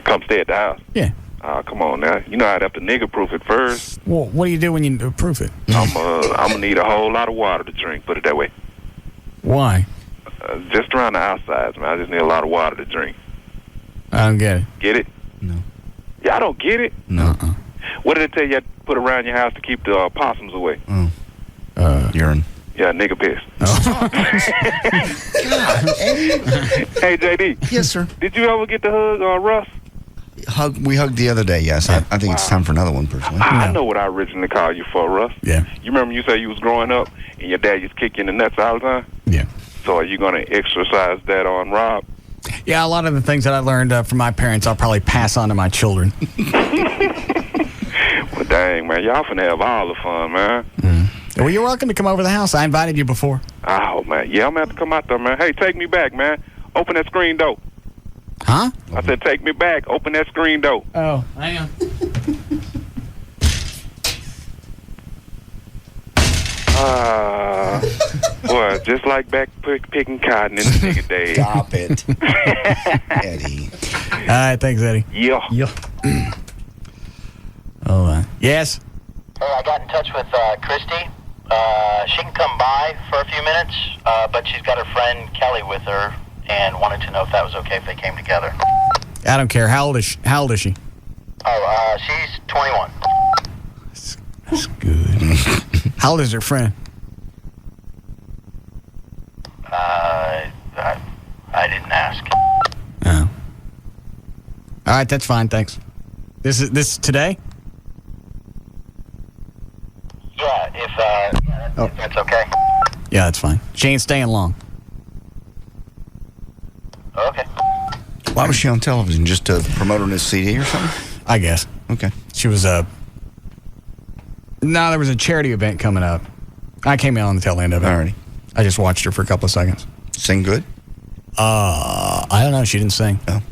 Come stay at the house? Yeah. Come on now. You know I'd have to nigger-proof it first. Well, what do you do when you proof it? I'm going to need a whole lot of water to drink, put it that way. Why? Just around the outsides, man. I just need a lot of water to drink. I don't get it. Get it? No. Y'all don't get it? No. What did it tell you to put around your house to keep the possums away? Urine. Yeah, nigga piss. God, Hey, JD. Yes, sir. Did you ever get to hug Russ? We hugged the other day, yes. I think it's time for another one, personally. I know what I originally called you for, Russ. Yeah. You remember you said you was growing up and your dad used to kick you in the nuts all the time? Yeah. So are you going to exercise that on Rob? Yeah, a lot of the things that I learned from my parents, I'll probably pass on to my children. Well, dang, man. Y'all finna have all the fun, man. Well, you're welcome to come over to the house. I invited you before. Oh, man. Yeah, I'm going to have to come out there, man. Hey, take me back, man. Open that screen door. Huh? I said, take me back. Open that screen door. Oh, hang on. Boy, just like back picking cotton in the nigga days. Stop it. Eddie. All right, thanks, Eddie. Yeah. Hold on. Yes? Hey, I got in touch with Christy. She can come by for a few minutes, but she's got her friend Kelly with her and wanted to know if that was okay if they came together. I don't care. How old is she? Oh, she's 21. That's good. How old is her friend? I didn't ask. Oh. All right, that's fine. Thanks. This is today? Oh. That's okay. Yeah, that's fine. She ain't staying long. Okay. Why was she on television? Just to promote her new CD or something? I guess. Okay. She was there was a charity event coming up. I came in on the tail end of it. Alrighty. I just watched her for a couple of seconds. Sing good? I don't know. She didn't sing. Oh.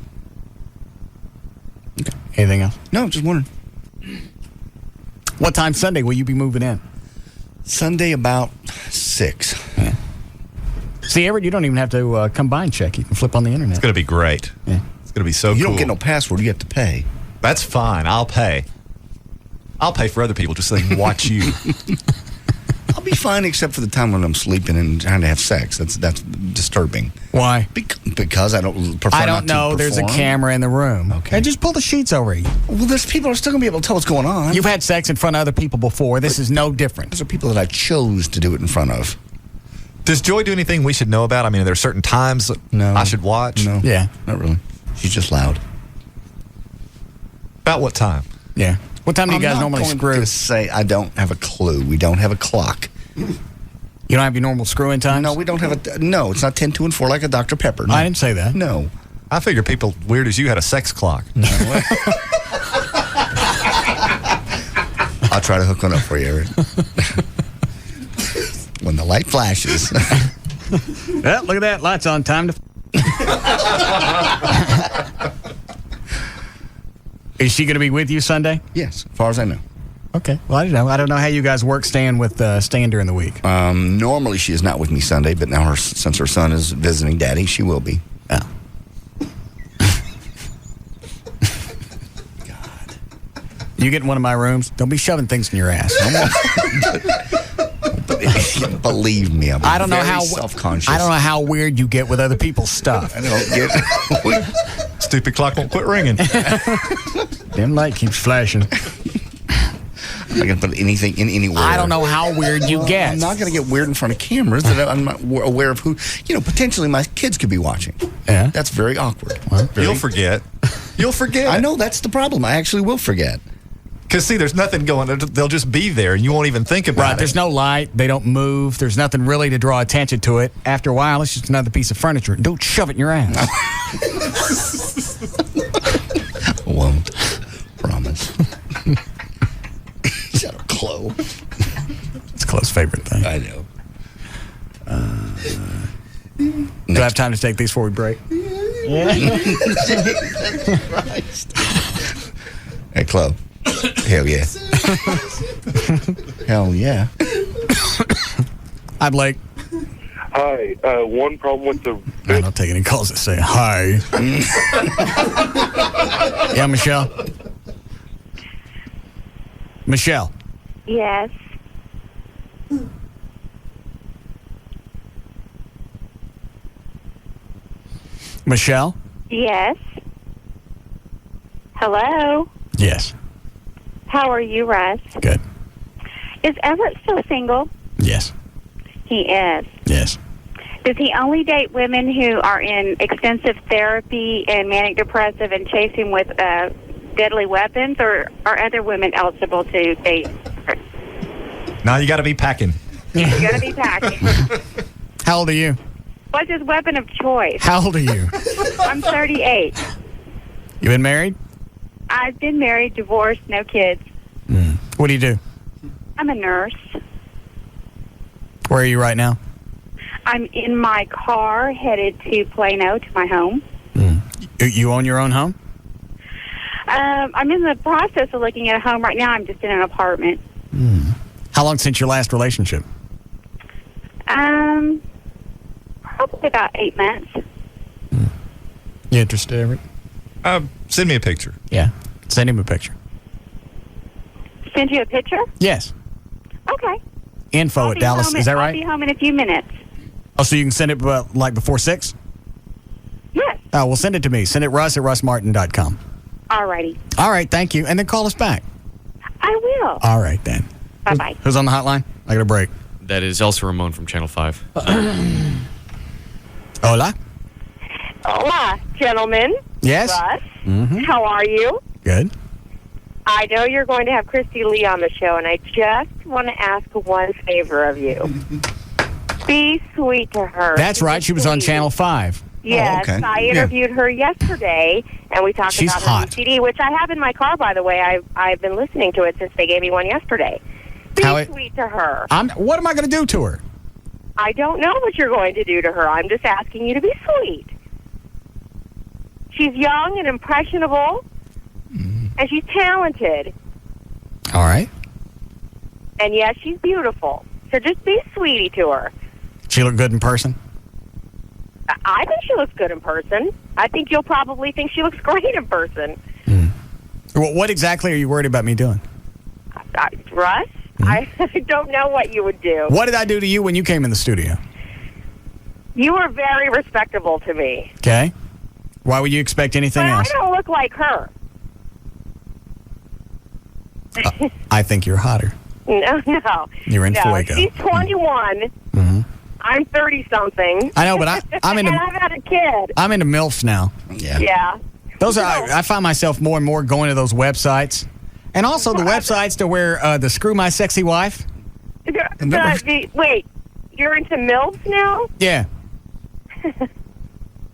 Okay. Anything else? No, just wondering. What time Sunday will you be moving in? Sunday about 6. Yeah. See, Everett, you don't even have to combine check. You can flip on the internet. It's going to be great. Yeah. It's going to be so cool. You don't get no password. You have to pay. That's fine. I'll pay. I'll pay for other people just so they can watch you. I'll be fine except for the time when I'm sleeping and trying to have sex. That's disturbing. Why? Because I don't prefer I not don't know. to There's a perform. camera in the room. Okay. And just pull the sheets over you. Well, there's people who are still going to be able to tell what's going on. You've had sex in front of other people before. This is no different. Those are people that I chose to do it in front of. Does Joy do anything we should know about? I mean, are there certain times I should watch? No. Yeah. Not really. She's just loud. About what time? Yeah. What time do you guys normally I'm screw? going to say I don't have a clue. We don't have a clock. You don't have your normal screwing time? No, we don't have a... No, it's not 10, 2, and 4 like a Dr. Pepper. No. I didn't say that. No. I figure people weird as you had a sex clock. No. I'll try to hook one up for you, Eric. When the light flashes. Well, look at that. Lights on. Time to... Is she going to be with you Sunday? Yes, as far as I know. Okay. Well, I don't know. I don't know how you guys work staying during the week. Normally she is not with me Sunday, but now since her son is visiting Daddy, she will be. Oh. God. You get in one of my rooms, don't be shoving things in your ass. Believe me, I'm I don't know very how self-conscious. I don't know how weird you get with other people's stuff. I don't get Stupid clock won't quit ringing. Damn light keeps flashing. I'm not going to put anything in anywhere. I don't know how weird you get. I'm not going to get weird in front of cameras that I'm not aware of who, potentially my kids could be watching. Yeah. That's very awkward. You'll forget. You'll forget. I know that's the problem. I actually will forget. Because, see, there's nothing going on. They'll just be there, and you won't even think about Right, it. there's no light. They don't move. There's nothing really to draw attention to it. After a while, it's just another piece of furniture. Don't shove it in your ass. Won't. Promise. Is that a Chloe? It's Chloe's favorite thing. I know. Do I have time to take these before we break? Christ. Hey, Chloe. Hell yeah. Hell yeah. Hi, Blake. Hi. One problem with the... I don't take any calls that say hi. Yeah, Michelle? Michelle? Yes. Michelle? Yes. Hello. Yes. How are you, Russ? Good. Is Everett still single? Yes. He is. Yes. Does he only date women who are in extensive therapy and manic depressive and chasing with deadly weapons, or are other women eligible to date? Now you got to be packing. You got to be packing. How old are you? What's his weapon of choice? How old are you? I'm 38. You been married? I've been married, divorced, no kids. What do you do? I'm a nurse. Where are you right now? I'm in my car headed to Plano, to my home. You own your own home? I'm in the process of looking at a home right now. I'm just in an apartment. How long since your last relationship? Probably about 8 months. You interested, Everett? Send me a picture. Yeah. Send him a picture. Send you a picture? Yes. Okay. Info at Dallas. Is that I'll right? be home in a few minutes. Oh, so you can send it like before 6? Yes. Oh, well, send it to me. Send it Russ at russmartin.com. All righty. All right, thank you. And then call us back. I will. All right, then. Bye-bye. Who's on the hotline? I got a break. That is Elsa Ramon from Channel 5. Hola. Hola, gentlemen. Yes? Russ, Mm-hmm. how are you? Good. I know you're going to have Christy Lee on the show, and I just want to ask one favor of you. Be sweet to her. That's right. She was on Channel 5. Yes, Oh, okay. I interviewed her yesterday, and we talked She's about her hot. new CD, which I have in my car, by the way. I've been listening to it since they gave me one yesterday. Be sweet to her. What am I going to do to her? I don't know what you're going to do to her. I'm just asking you to be sweet. She's young and impressionable, and she's talented, All right. and yes, she's beautiful. So just be sweetie to her. She look good in person? I think she looks good in person. I think you'll probably think she looks great in person. Well, what exactly are you worried about me doing? Russ, I don't know what you would do. What did I do to you when you came in the studio? You were very respectable to me. Okay. Why would you expect anything But else? I don't look like her. I think you're hotter. No. You're in no, Fuego. She's 21. I'm 30-something. I know, but I'm into- and I've had a kid. I'm into MILFs now. Yeah. Those are. I find myself more and more going to those websites, and also the websites to where the Screw My Sexy Wife. Wait, you're into MILFs now? Yeah,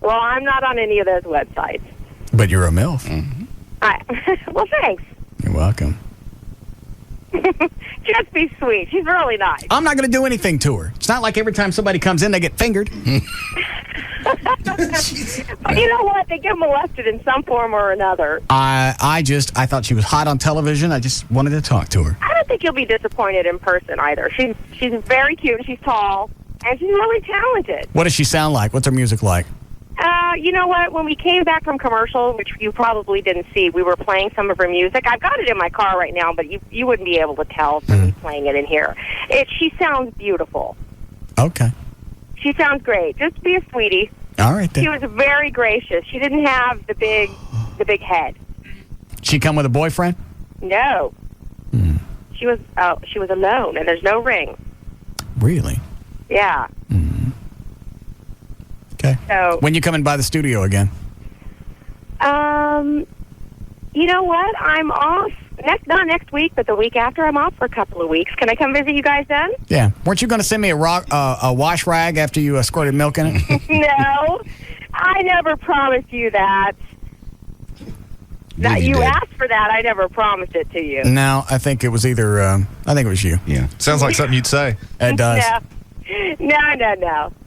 Well, I'm not on any of those websites. but you're a MILF. Well, thanks. You're welcome. Just be sweet. She's really nice. I'm not going to do anything to her. It's not like every time somebody comes in, they get fingered. But you know what? They get molested in some form or another. I thought she was hot on television. I just wanted to talk to her. I don't think you'll be disappointed in person either. She's very cute, and she's tall, and she's really talented. What does she sound like? What's her music like? You know what? When we came back from commercial, which you probably didn't see, we were playing some of her music. I've got it in my car right now, but you wouldn't be able to tell from me playing it in here. She sounds beautiful. Okay. She sounds great. Just be a sweetie. All right then. She was very gracious. She didn't have the big head. She come with a boyfriend? No. She was alone, and there's no ring. Really? Yeah. Okay. So, When you coming by the studio again? you know what? I'm off not next week, but the week after. I'm off for a couple of weeks. Can I come visit you guys then? Yeah. Weren't you going to send me a wash rag after you squirted milk in it? No, I never promised you that. That you asked for that. I never promised it to you. No, I think it was either. I think it was you. Yeah. Sounds like something you'd say. It does.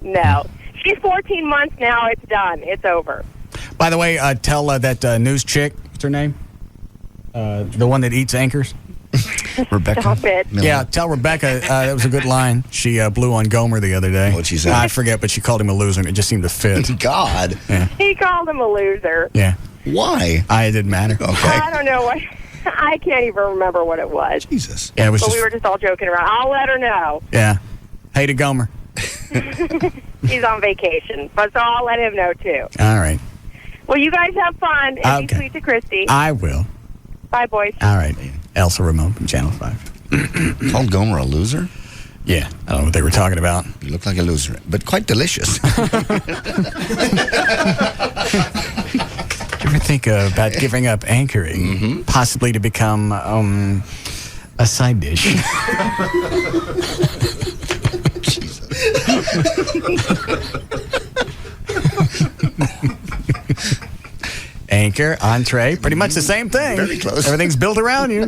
No. She's 14 months now. It's done. It's over. By the way, tell that news chick. What's her name? The one that eats anchors. Rebecca. Stop it. Yeah, tell Rebecca that was a good line. She blew on Gomer the other day. What'd she say? I forget, but she called him a loser, and it just seemed to fit. God. Yeah. He called him a loser. Yeah. Why? It didn't matter. Okay. I don't know what. I can't even remember what it was. Jesus. Yeah, it was But just. we were just all joking around. I'll let her know. Yeah. Hey to Gomer. He's on vacation, but so I'll let him know too. All right. Well, you guys have fun and be Okay. sweet to Christy. I will. Bye, boys. All right. Elsa Ramon from Channel 5. Called Gomer a loser? Yeah. I don't know what they were talking about. You look like a loser, but quite delicious. You ever think about giving up anchoring, possibly to become a side dish? Anchor, entree, pretty much the same thing. Very close. Everything's built around you.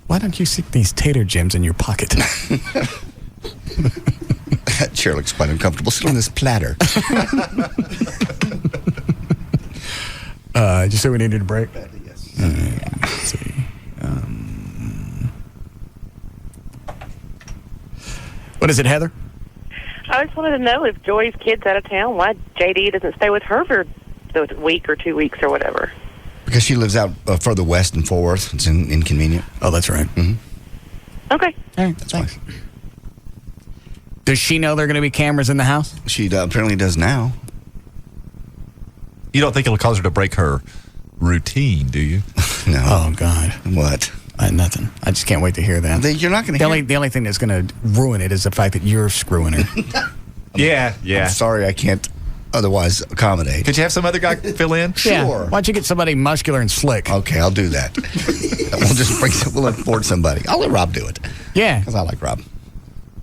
Why don't you stick these tater gems in your pocket? That chair looks quite uncomfortable. Sit on this platter. Did you say we needed a break? Yes. Let's see. What is it, Heather? I just wanted to know if Joy's kid's out of town, why JD doesn't stay with her for the week or 2 weeks or whatever. Because she lives out further west in Fort Worth. It's inconvenient. Oh, that's right. Mm-hmm. Okay. All right, thanks. Does she know there are going to be cameras in the house? She apparently does now. You don't think it'll cause her to break her routine, do you? No. Oh, God. What? Nothing. I just can't wait to hear that. You're not going to hear. The only thing that's going to ruin it is the fact that you're screwing her. Yeah. I'm sorry, I can't otherwise accommodate. Could you have some other guy fill in? Sure. Yeah. Why don't you get somebody muscular and slick? Okay, I'll do that. We'll afford somebody. I'll let Rob do it. Yeah. Because I like Rob.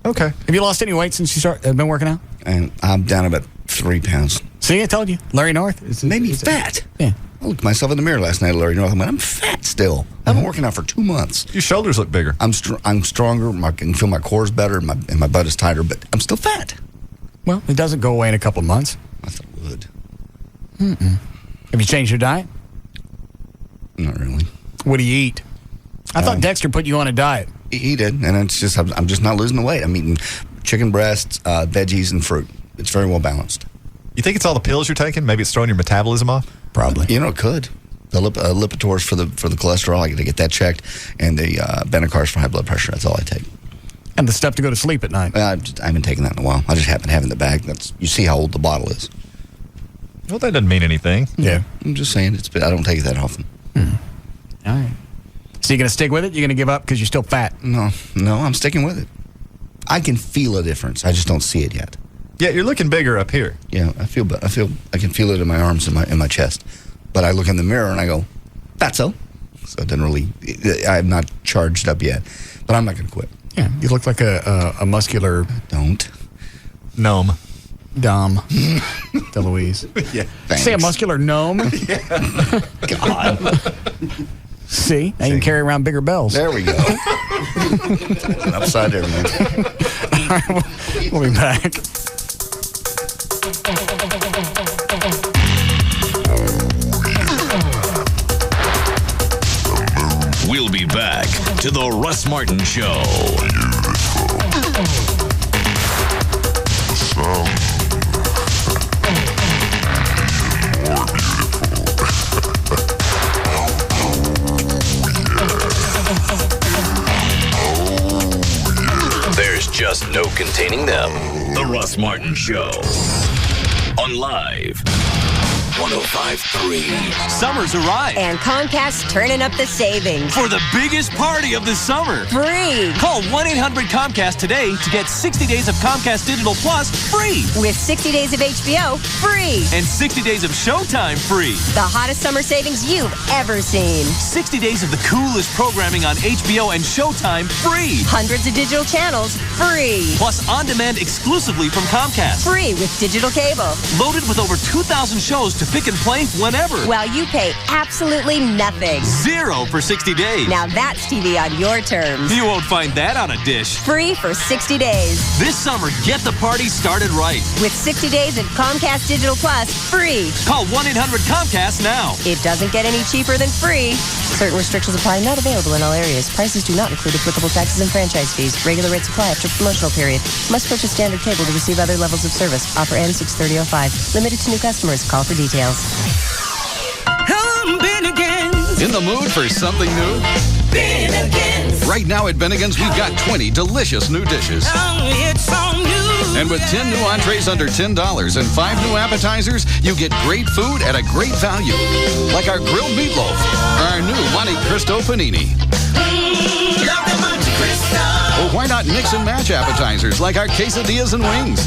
Okay. Have you lost any weight since you been working out? And I'm down about 3 pounds. See, I told you. Larry North. Made me fat. Yeah. I looked at myself in the mirror last night, Larry North. I went, I'm fat still. I've been working out for 2 months. Your shoulders look bigger. I'm stronger. I can feel my core's better, and my butt is tighter, but I'm still fat. Well, it doesn't go away in a couple of months. I thought it would. Have you changed your diet? Not really. What do you eat? I thought Dexter put you on a diet. He did, and it's just I'm just not losing the weight. I'm eating chicken breasts, veggies, and fruit. It's very well balanced. You think it's all the pills you're taking? Maybe it's throwing your metabolism off? Probably. You know, it could. The Lipitors for the cholesterol, I got to get that checked, and the Benacars for high blood pressure. That's all I take. And the stuff to go to sleep at night. I haven't taken that in a while. I just happen to have it in the bag. You see how old the bottle is. Well, that doesn't mean anything. Yeah, I'm just saying I don't take it that often. All right. So you're going to stick with it? You're going to give up because you're still fat? No, I'm sticking with it. I can feel a difference. I just don't see it yet. Yeah, you're looking bigger up here. Yeah, I can feel it in my arms and in my chest. But I look in the mirror and I go, fatso. So it doesn't really. I'm not charged up yet, but I'm not going to quit. Yeah, you look like a muscular. Don't. Gnome. Dom. DeLuise. Yeah. Thanks. Say a muscular gnome. Yeah. God. See, now you can carry around bigger bells. There we go. Upside everything. All right, we'll be back. We'll be back to the Russ Martin Show. There's just no containing them. The Russ Martin Show. On Live 105.3. Summer's arrived. And Comcast turning up the savings. For the biggest party of the summer. Free. Call 1-800-COMCAST today to get 60 days of Comcast Digital Plus free. With 60 days of HBO free. And 60 days of Showtime free. The hottest summer savings you've ever seen. 60 days of the coolest programming on HBO and Showtime free. Hundreds of digital channels free. Plus on demand exclusively from Comcast. Free with digital cable. Loaded with over 2,000 shows to pick and play whenever. While you pay absolutely nothing. Zero for 60 days. Now that's TV on your terms. You won't find that on a dish. Free for 60 days. This summer, get the party started right. With 60 days of Comcast Digital Plus free. Call 1-800-COMCAST now. It doesn't get any cheaper than free. Certain restrictions apply. Not available in all areas. Prices do not include applicable taxes and franchise fees. Regular rates apply after promotional period. Must purchase standard cable to receive other levels of service. Offer ends 6/30/05. Limited to new customers. Call for details. In the mood for something new? Bennigan's. Right now at Bennigan's, we've got 20 delicious new dishes. It's so new. And with 10 new entrees under $10 and 5 new appetizers, you get great food at a great value. Like our grilled meatloaf, or our new Monte Cristo panini. Love the Monte Cristo. Or why not mix and match appetizers like our quesadillas and wings?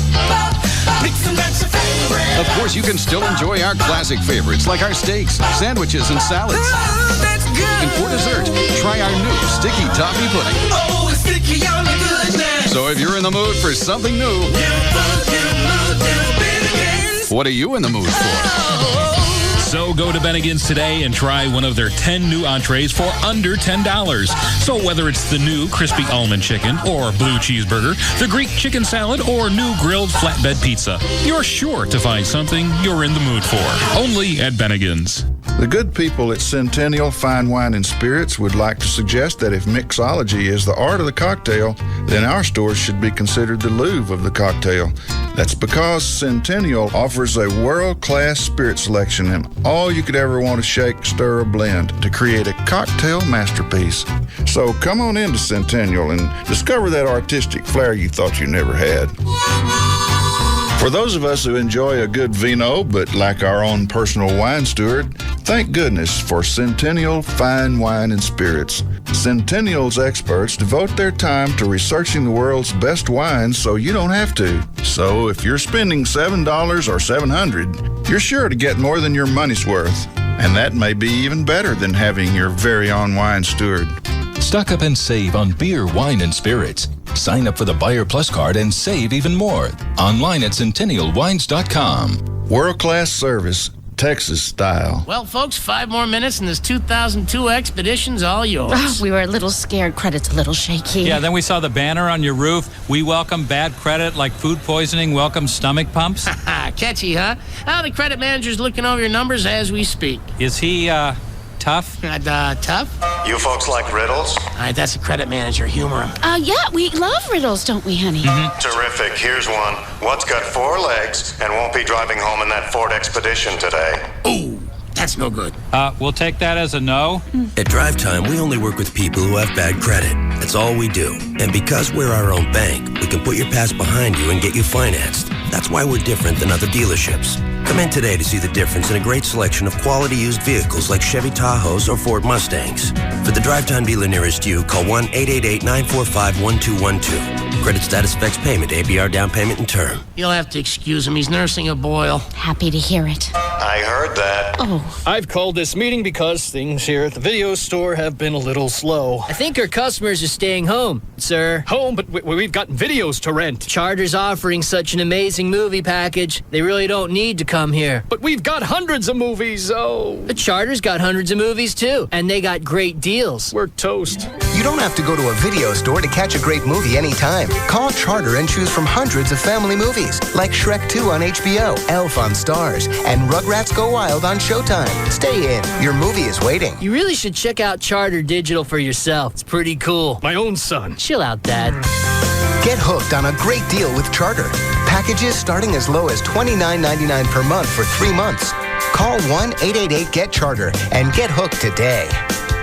Mix and match your favorite. Of course, you can still enjoy our classic favorites like our steaks, sandwiches, and salads. Oh, that's good. And for dessert, try our new sticky toffee pudding. Oh, it's sticky on the goodness. So if you're in the mood for something new, what are you in the mood for? So go to Bennigan's today and try one of their 10 new entrees for under $10. So whether it's the new crispy almond chicken or blue cheeseburger, the Greek chicken salad, or new grilled flatbed pizza, you're sure to find something you're in the mood for. Only at Bennigan's. The good people at Centennial Fine Wine and Spirits would like to suggest that if mixology is the art of the cocktail, then our stores should be considered the Louvre of the cocktail. That's because Centennial offers a world-class spirit selection and all you could ever want to shake, stir, or blend to create a cocktail masterpiece. So come on into Centennial and discover that artistic flair you thought you never had. For those of us who enjoy a good vino but lack our own personal wine steward, thank goodness for Centennial Fine Wine and Spirits. Centennial's experts devote their time to researching the world's best wines so you don't have to. So if you're spending $7 or $700, you're sure to get more than your money's worth. And that may be even better than having your very own wine steward. Stock up and save on beer, wine, and spirits. Sign up for the Buyer Plus card and save even more. Online at CentennialWines.com. World-class service, Texas style. Well, folks, 5 more minutes and this 2002 Expedition's all yours. Oh, we were a little scared. Credit's a little shaky. Yeah, then we saw the banner on your roof. We welcome bad credit like food poisoning, welcome stomach pumps. Catchy, huh? The credit manager's looking over your numbers as we speak. Is he, tough? Tough? You folks like riddles? All right, that's the credit manager. Humor him. Yeah, we love riddles, don't we, honey? Terrific. Here's one. What's got 4 legs and won't be driving home in that Ford Expedition today? Ooh, that's no good. We'll take that as a no. At Drive Time, we only work with people who have bad credit. That's all we do. And because we're our own bank, we can put your past behind you and get you financed. That's why we're different than other dealerships. Come in today to see the difference in a great selection of quality used vehicles like Chevy Tahoes or Ford Mustangs. For the Drive Time dealer nearest you, call 1-888-945-1212. Credit status affects payment, APR down payment and term. You'll have to excuse him. He's nursing a boil. Happy to hear it. I heard that. Oh. I've called this meeting because things here at the video store have been a little slow. I think our customers are staying home, sir. Home, but we've got videos to rent. Charter's offering such an amazing movie package. They really don't need to come here. But we've got hundreds of movies, oh. The Charter's got hundreds of movies, too. And they got great deals. We're toast. You don't have to go to a video store to catch a great movie anytime. Call Charter and choose from hundreds of family movies, like Shrek 2 on HBO, Elf on Stars, and Rugrats Go Wild on Showtime. Stay in. Your movie is waiting. You really should check out Charter Digital for yourself. It's pretty cool. My own son. Chill out, Dad. Get hooked on a great deal with Charter. Packages starting as low as $29.99 per month for 3 months. Call 1-888-GET-CHARTER and get hooked today.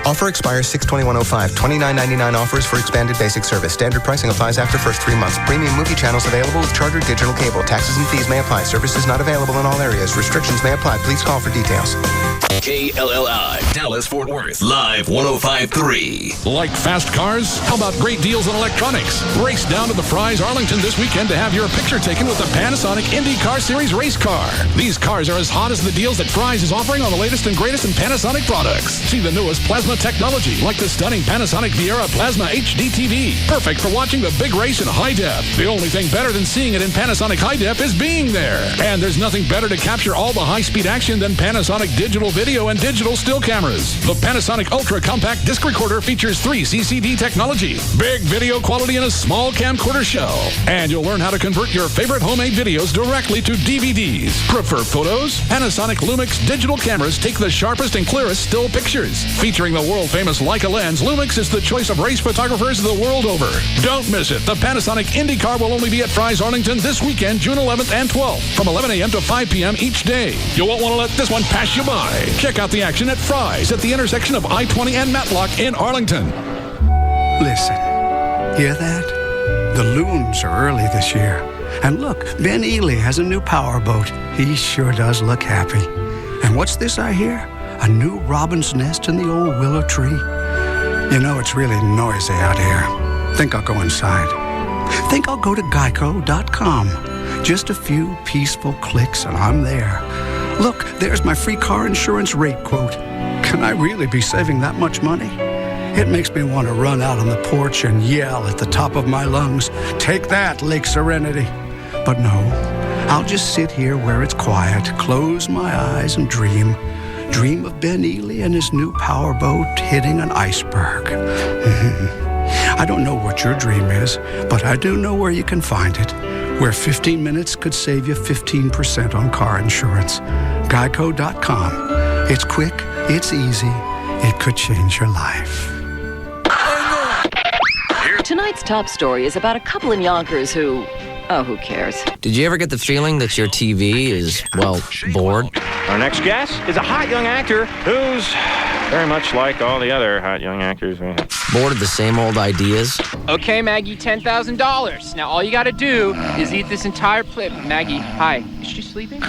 Offer expires 6/21/05. $29.99 offers for expanded basic service. Standard pricing applies after first 3 months. Premium movie channels available with Charter Digital Cable. Taxes and fees may apply. Services not available in all areas. Restrictions may apply. Please call for details. KLLI, Dallas Fort Worth, Live 105.3. Like fast cars? How about great deals on electronics? Race down to the Fry's Arlington this weekend to have your picture taken with the Panasonic IndyCar Series race car. These cars are as hot as the deals that Fry's is offering on the latest and greatest in Panasonic products. See the newest plasma technology, like the stunning Panasonic Viera Plasma HD TV. Perfect for watching the big race in high def. The only thing better than seeing it in Panasonic high def is being there. And there's nothing better to capture all the high-speed action than Panasonic digital video and digital still cameras. The Panasonic Ultra Compact Disc Recorder features 3 CCD technology, big video quality in a small camcorder shell. And you'll learn how to convert your favorite homemade videos directly to DVDs. Prefer photos? Panasonic Lumix digital cameras take the sharpest and clearest still pictures. Featuring the world-famous Leica lens, Lumix is the choice of race photographers the world over. Don't miss it. The Panasonic IndyCar will only be at Fry's Arlington this weekend, June 11th and 12th, from 11 a.m. to 5 p.m. each day. You won't want to let this one pass you by. Check out the action at Fry's at the intersection of I-20 and Matlock in Arlington. Listen, hear that? The loons are early this year. And look, Ben Ely has a new powerboat. He sure does look happy. And what's this I hear? A new robin's nest in the old willow tree. You know, it's really noisy out here. Think I'll go inside. Think I'll go to Geico.com. Just a few peaceful clicks and I'm there. Look, there's my free car insurance rate quote. Can I really be saving that much money? It makes me want to run out on the porch and yell at the top of my lungs, "Take that, Lake Serenity." But no, I'll just sit here where it's quiet, close my eyes and dream. Dream of Ben Ely and his new powerboat hitting an iceberg. I don't know what your dream is, but I do know where you can find it. Where 15 minutes could save you 15% on car insurance. Geico.com. It's quick, it's easy, it could change your life. Tonight's top story is about a couple in Yonkers who cares? Did you ever get the feeling that your TV is, well, bored? Our next guest is a hot young actor who's very much like all the other hot young actors we have. Bored of the same old ideas? Okay, Maggie, $10,000. Now all you gotta do is eat this entire plate. Maggie, hi. Is she sleeping?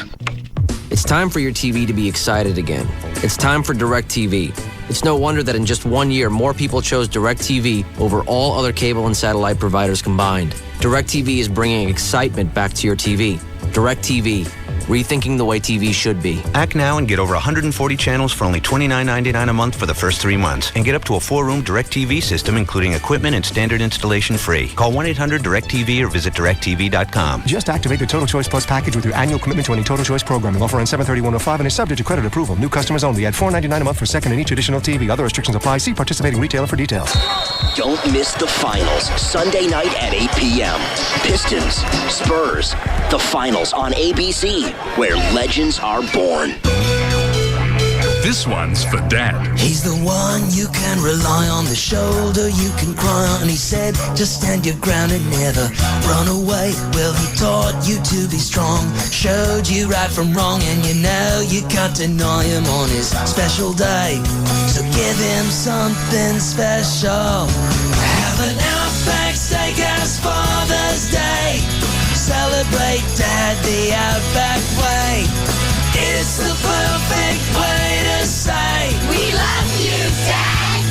It's time for your TV to be excited again. It's time for DirecTV. It's no wonder that in just 1 year, more people chose DirecTV over all other cable and satellite providers combined. DirecTV is bringing excitement back to your TV. DirecTV, rethinking the way TV should be. Act now and get over 140 channels for only $29.99 a month for the first 3 months. And get up to a 4-room DirecTV system, including equipment and standard installation free. Call 1-800-DirecTV or visit DirecTV.com. Just activate the Total Choice Plus package with your annual commitment to any Total Choice programming. Offer on 7/30/105 and is subject to credit approval. New customers only. Add $4.99 a month for second and each additional TV. Other restrictions apply. See participating retailer for details. Don't miss the finals. Sunday night at 8 p.m. Pistons, Spurs. The finals on ABC, where legends are born. This one's for Dad. He's the one you can rely on, the shoulder you can cry on. He said, just stand your ground and never run away. Well, he taught you to be strong, showed you right from wrong, and you know you can't deny him on his special day. So give him something special. Have an Outback Steakhouse Father's Day. Celebrate Dad the Outback way. It's the perfect way to say we love you, Dad.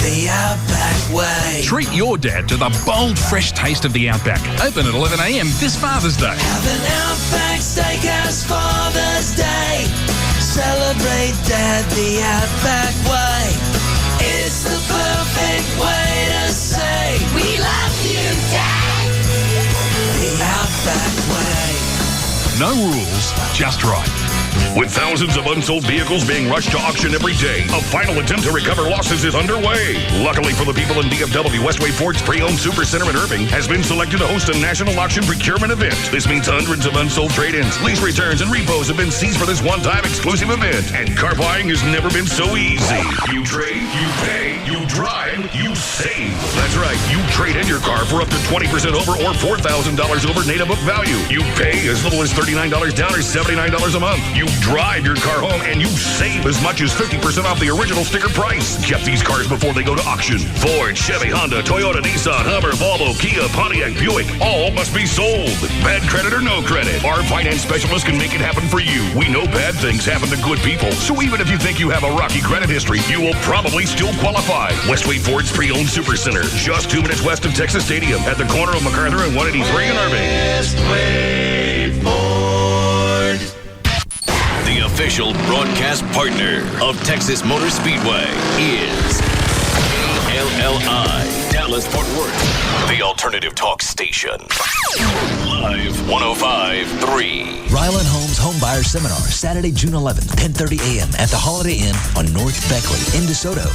The Outback way. Treat your dad to the bold, fresh taste of the Outback. Open at 11 a.m. this Father's Day. Have an Outback Steakhouse Father's Day. Celebrate Dad the Outback way. It's the perfect way to say we love you, Dad. The Outback way. No rules, just right. With thousands of unsold vehicles being rushed to auction every day, a final attempt to recover losses is underway. Luckily for the people in DFW, Westway Ford's pre-owned supercenter in Irving has been selected to host a national auction procurement event. This means hundreds of unsold trade-ins, lease returns, and repos have been seized for this one-time exclusive event. And car buying has never been so easy. You trade, you pay, you drive, you save. That's right, you trade in your car for up to 20% over or $4,000 over native book value. You pay as little as $39 down or $79 a month. You drive your car home and you save as much as 50% off the original sticker price. Get these cars before they go to auction. Ford, Chevy, Honda, Toyota, Nissan, Hummer, Volvo, Kia, Pontiac, Buick, all must be sold. Bad credit or no credit, our finance specialist can make it happen for you. We know bad things happen to good people, so even if you think you have a rocky credit history, you will probably still qualify. Westway Ford's pre-owned supercenter, just 2 minutes west of Texas Stadium, at the corner of MacArthur and 183 in Irving. Westway Ford. The official broadcast partner of Texas Motor Speedway is KLLI, Dallas-Fort Worth, the alternative talk station. Live 105.3. Ryland Homes Home Buyer Seminar, Saturday, June 11th, 10:30 a.m. at the Holiday Inn on North Beckley in DeSoto.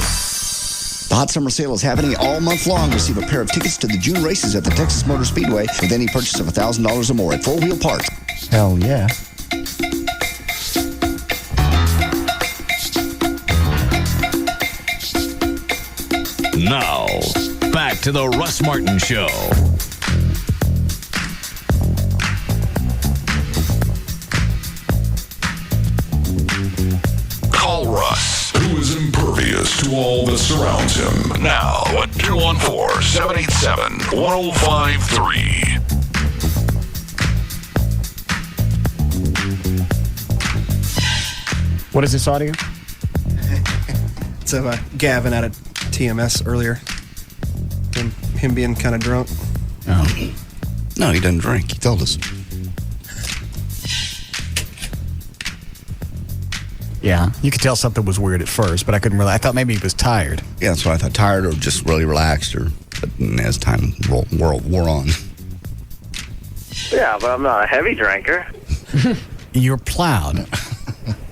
The Hot Summer Sale is happening all month long. Receive a pair of tickets to the June races at the Texas Motor Speedway with any purchase of $1,000 or more at 4 Wheel Parts. Hell yeah. Now, back to the Russ Martin Show. Call Russ, who is impervious to all that surrounds him. Now at 214-787-1053. What is this audio? It's of Gavin out at TMS earlier. Him being kind of drunk. Oh. No, he doesn't drink. He told us. Yeah, you could tell something was weird at first, but I couldn't really. I thought maybe he was tired. Yeah, that's what I thought. Tired or just really relaxed, but as time wore on. Yeah, but I'm not a heavy drinker. You're plowed.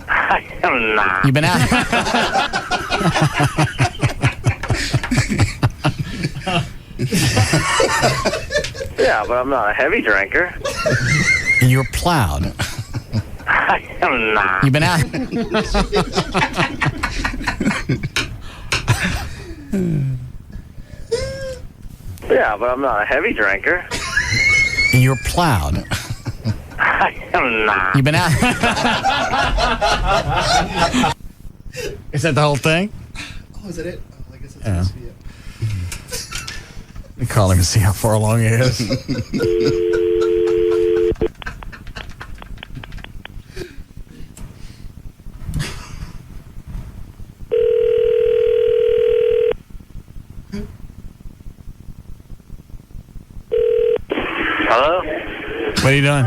I am not. You've been out. Yeah, but I'm not a heavy drinker. You're plowed. I am not. You've been out. Yeah, but I'm not a heavy drinker. You're plowed. I am not. You've been out. Is that the whole thing? Oh, is that it? Yeah. Let me call him and see how far along he is. Hello? What are you doing?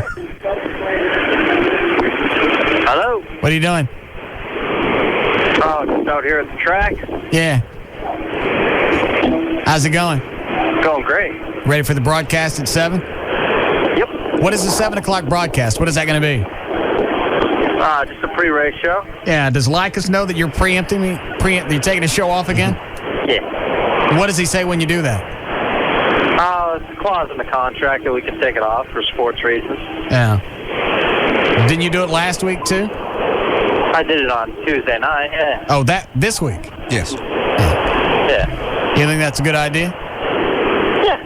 Hello? What are you doing? Oh, just out here at the track. Yeah. How's it going? Going great. Ready for the broadcast at 7? Yep. What is the 7 o'clock broadcast? What is that going to be? Just a pre-race show. Yeah. Does Lycus know that you're preempting me? You're taking the show off again? Yeah. What does he say when you do that? It's a clause in the contract that we can take it off for sports reasons. Yeah. Didn't you do it last week, too? I did it on Tuesday night, yeah. Oh, this week? Yes. Yeah. You think that's a good idea? Yeah.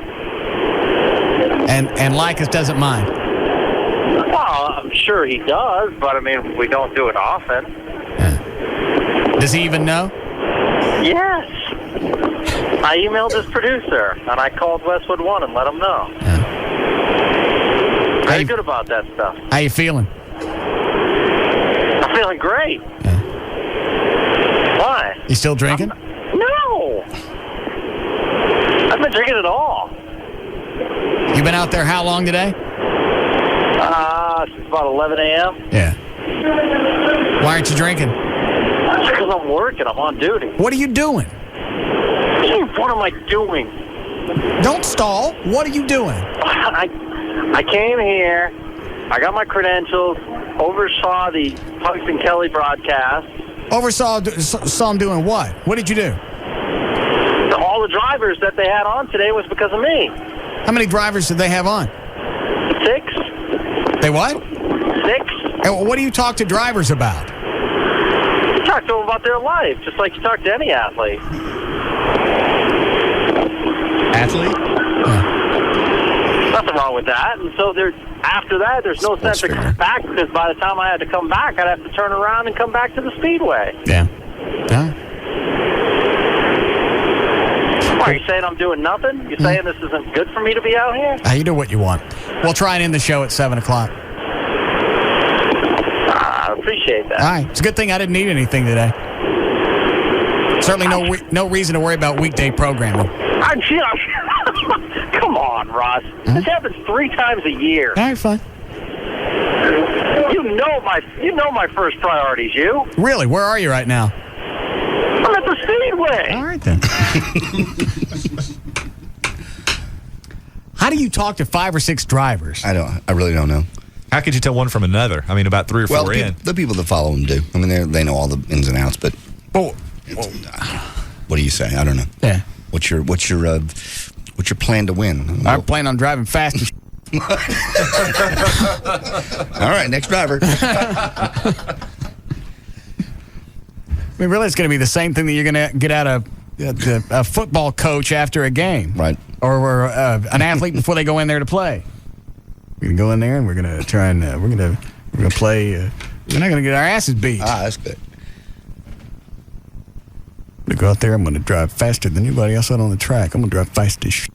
And Lycus doesn't mind? Well, I'm sure he does, but I mean, we don't do it often. Yeah. Does he even know? Yes. I emailed his producer, and I called Westwood One and let him know. Yeah. Very good about that stuff. How you feeling? I'm feeling great. Yeah. Why? You still drinking? No. I've been drinking it all. You been out there how long today? Since about 11 a.m. Yeah. Why aren't you drinking? Because I'm working. I'm on duty. What are you doing? What am I doing? Don't stall. What are you doing? I came here. I got my credentials. Oversaw the Tungsten Kelly broadcast. Saw him doing what? What did you do? All the drivers that they had on today was because of me. How many drivers did they have on? 6. They what? 6. And what do you talk to drivers about? You talk to them about their life, just like you talk to any athlete. Athlete? Nothing wrong with that. And so after that, there's no sense of coming back, because by the time I had to come back, I'd have to turn around and come back to the speedway. Yeah. Yeah. Why, are you saying I'm doing nothing? You saying this isn't good for me to be out here? You do what you want. We'll try and end the show at 7 o'clock. I appreciate that. All right. It's a good thing I didn't need anything today. Certainly no reason to worry about weekday programming. Come on, Ross. This happens 3 times a year. All right, fine. You know my first priority's you. Really? Where are you right now? I'm at the speedway. All right, then. How do you talk to 5 or 6 drivers? I really don't know. How could you tell one from another? I mean, about 3 or 4 in. The people that follow them do. I mean, they know all the ins and outs. But what do you say? I don't know. Yeah. What's your plan to win? I plan on driving fast as All right, next driver. I mean, really, it's going to be the same thing that you're going to get out of a football coach after a game. Right. Or an athlete before they go in there to play. We're going to go in there and we're going to try and we're going to play. We're not going to get our asses beat. That's good. I'm going to go out there. I'm going to drive faster than anybody else out on the track. I'm going to drive fast as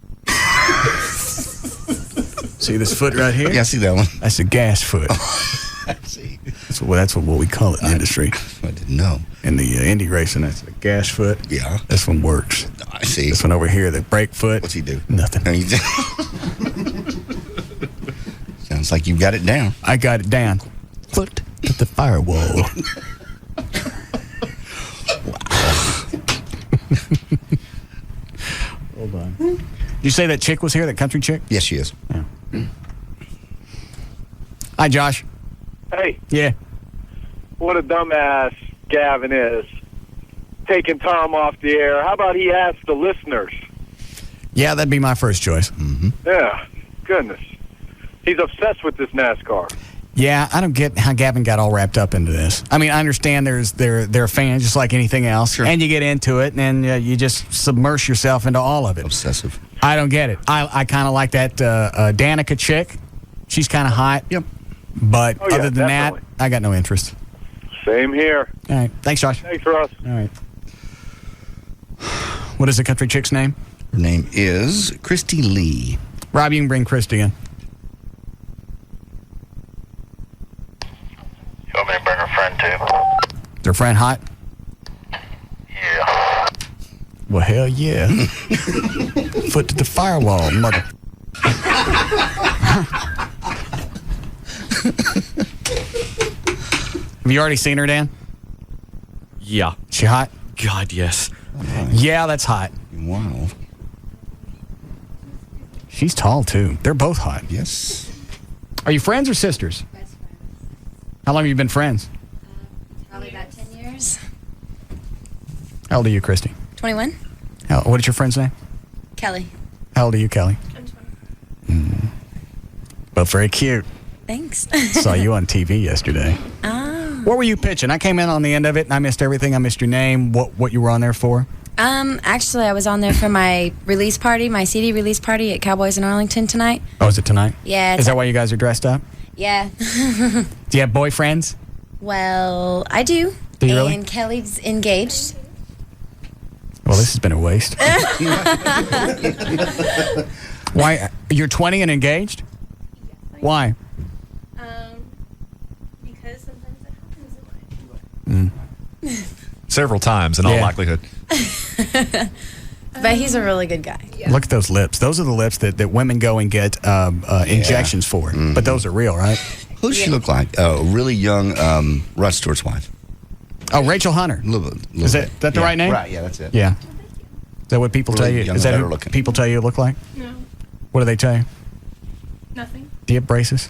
See this foot right here? Yeah, I see that one. That's a gas foot. I see. That's what we call it in the industry. I didn't know. In the Indy racing, that's a gas foot. Yeah. This one works. I see. This one over here, the brake foot. What's he do? Nothing. Sounds like you've got it down. I got it down. Foot to the firewall. Hold on. Did you say that chick was here, that country chick? Yes, she is. Yeah. Hi, Josh. Hey. Yeah. What a dumbass Gavin is. Taking Tom off the air. How about he asks the listeners? Yeah, that'd be my first choice. Mm-hmm. Yeah. Goodness. He's obsessed with this NASCAR. Yeah, I don't get how Gavin got all wrapped up into this. I mean, I understand they're fans just like anything else, sure. And you get into it, and you just submerge yourself into all of it. Obsessive. I don't get it. I kind of like that Danica chick. She's kind of hot. Yep. But other than definitely. that, I got no interest. Same here. All right. Thanks, Josh. Thanks, Russ. All right. What is the country chick's name? Her name is Christy Lee. Rob, you can bring Christy in. You want me to bring her friend too? Is her friend hot? Yeah. Well, hell yeah. Foot to the firewall, mother. Have you already seen her, Dan? Yeah. She hot? God, yes. Yeah, that's hot. Wow. She's tall, too. They're both hot. Yes. Are you friends or sisters? Best friends. How long have you been friends? Probably about 10 years. How old are you, Christy? 21. What is your friend's name? Kelly. How old are you, Kelly? I'm 20. Both very cute. Thanks. Saw you on TV yesterday. Oh. What were you pitching? I came in on the end of it, and I missed everything. I missed your name, what you were on there for. Actually, I was on there for my release party, my CD release party at Cowboys in Arlington tonight. Oh, is it tonight? Yeah. Is that why you guys are dressed up? Yeah. Do you have boyfriends? Well, I do. Do you really? And Kelly's engaged. Well, this has been a waste. Why? You're 20 and engaged? Why? Because sometimes that happens in life. Several times, in all likelihood. But he's a really good guy. Look at those lips. Those are the lips that women go and get injections for. Mm-hmm. But those are real, right? Who does she look like? A really young Russ Stewart's wife. Oh, Rachel Hunter. Is that the right name? Right, yeah, that's it. Yeah. Is that what people tell you? young, Is that better who looking. people tell you look like? No. What do they tell you? Nothing. Do you have braces?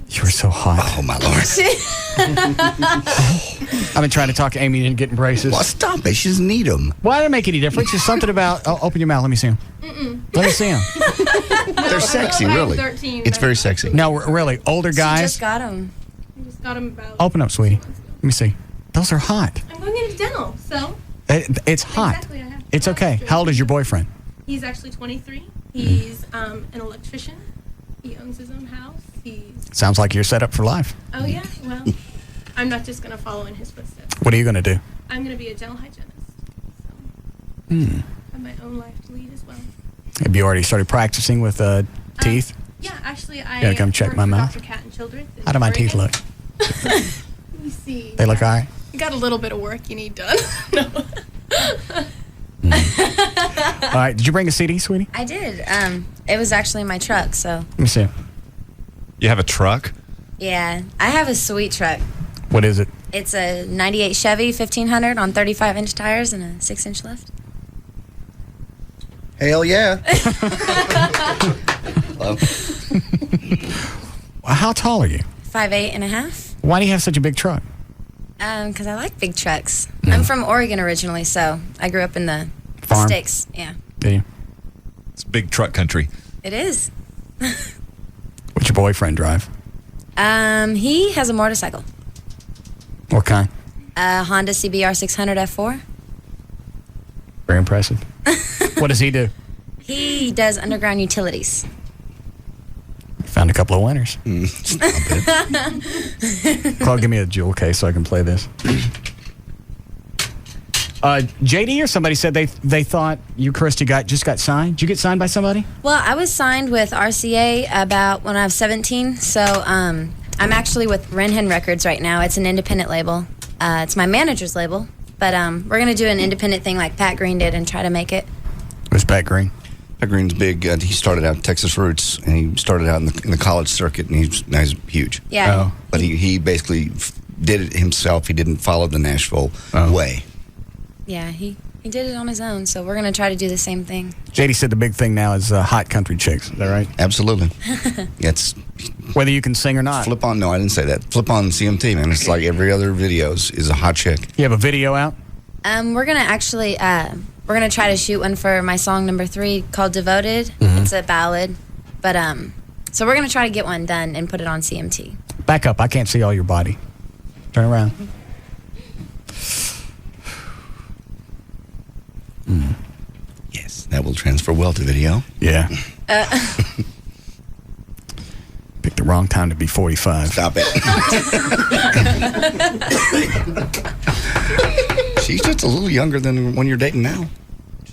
You were so hot. Oh, my Lord. I've been trying to talk Amy into getting braces. Well, stop it. She doesn't need them. Why does it make any difference? There's something about... Oh, open your mouth. Let me see them. Let me see them. They're sexy, really. 13, It's very sexy. No, really. Older She guys. just got him. I just got him about... Open up, sweetie. Let me see. Those are hot. I'm going into dental, so... It's hot. Exactly, I have to It's okay. How old is your boyfriend? He's actually 23. He's an electrician. He owns his own house. Sounds like you're set up for life. Oh, yeah. Well, I'm not just going to follow in his footsteps. What are you going to do? I'm going to be a dental hygienist. Hmm. I have my own life to lead as well. Have you already started practicing with teeth? Yeah, actually, I Gotta come check work my for mouth. Dr. Cat and Children. How do my teeth look? Let me see. They look all right? You got a little bit of work you need done. No. All right. Did you bring a CD, sweetie? I did. It was actually in my truck, so... Let me see it. You have a truck? Yeah, I have a sweet truck. What is it? It's a 98 Chevy 1500 on 35-inch tires and a 6-inch lift. Hell yeah. How tall are you? 5'8.5". Why do you have such a big truck? Because I like big trucks. I'm from Oregon originally, so I grew up in the Farm? sticks. Yeah, Do you? It's big truck country. it is. What's your boyfriend drive? He has a motorcycle. What kind? Honda CBR 600 F4. Very impressive. What does he do? He does underground utilities. Found a couple of winners. Claude, give me a jewel case so I can play this. JD or somebody said they thought you, Christy, just got signed. Did you get signed by somebody? Well, I was signed with RCA about when I was 17, so I'm actually with Renhen Records right now. It's an independent label. It's my manager's label, but we're going to do an independent thing like Pat Green did and try to make it. Who's Pat Green? Pat Green's big. He started out Texas Roots, and he started out in the college circuit, and now he's huge. Yeah. But he basically did it himself. He didn't follow the Nashville way. Yeah, he did it on his own, so we're going to try to do the same thing. JD said the big thing now is hot country chicks. Is that right? Absolutely. It's whether you can sing or not. Flip on. No, I didn't say that. Flip on CMT, man. It's like every other video is a hot chick. You have a video out? We're going to actually, we're going to try to shoot one for my song number 3 called Devoted. Mm-hmm. It's a ballad, but, so we're going to try to get one done and put it on CMT. Back up. I can't see all your body. Turn around. Yes, that will transfer well to video. Yeah. Picked the wrong time to be 45. Stop it. She's just a little younger than when you're dating now.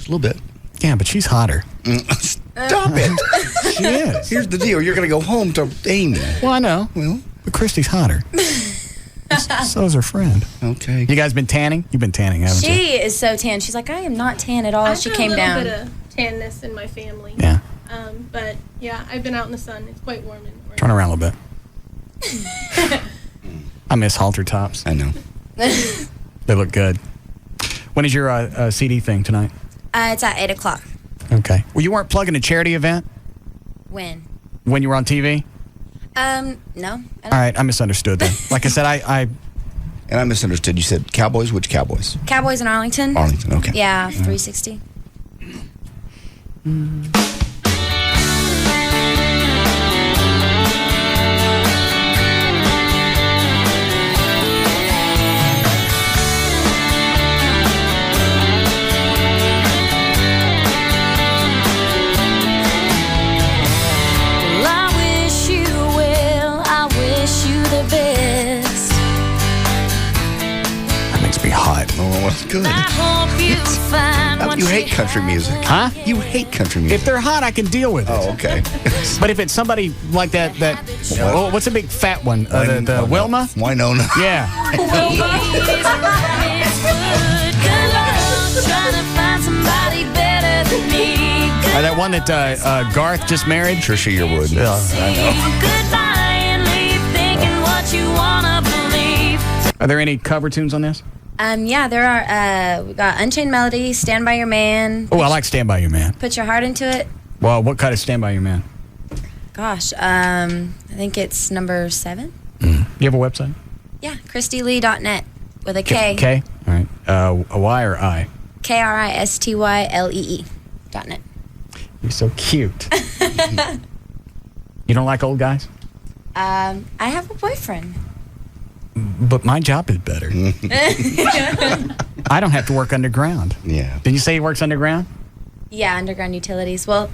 Just a little bit. Yeah, but she's hotter. Stop it. She is. Here's the deal. You're going to go home to Amy. Well, I know. Well, but Christy's hotter. So's her friend. Okay. You guys been tanning? You've been tanning, haven't you? She is so tan. She's like, I am not tan at all. She came down. I have a little bit of tanness in my family. Yeah. But yeah, I've been out in the sun. It's quite warm. Turn around a little bit. I miss halter tops. I know. They look good. When is your CD thing tonight? It's at 8 o'clock. Okay. Well, you weren't plugging a charity event When? when you were on TV? No. All right, I misunderstood then. Like I said, I And I misunderstood. You said Cowboys? Which Cowboys? Cowboys in Arlington. Arlington, okay. Yeah, 360. Well, I wish you well. I wish you the best. that makes me hot. Oh, well, that's good. I hope you find what You hate country music. Huh? You hate country music. If they're hot, I can deal with it. Oh, okay. But if it's somebody like that, oh, what's a big fat one? The Wilma? Winona. Yeah. That one that Garth just married? Trisha Yearwood. Yeah, Are there any cover tunes on this? Yeah, there are. We got Unchained Melody, Stand By Your Man. Oh, I like Stand By Your Man. Put Your Heart Into It. Well, what kind of Stand By Your Man? Gosh, I think it's number 7. You have a website? Yeah, ChristyLee.net with a K. K? All right. A Y or I? KRISTYLEE.net. You're so cute. You don't like old guys? I have a boyfriend. But my job is better. I don't have to work underground. Yeah. Did you say he works underground? Yeah, underground utilities. Well,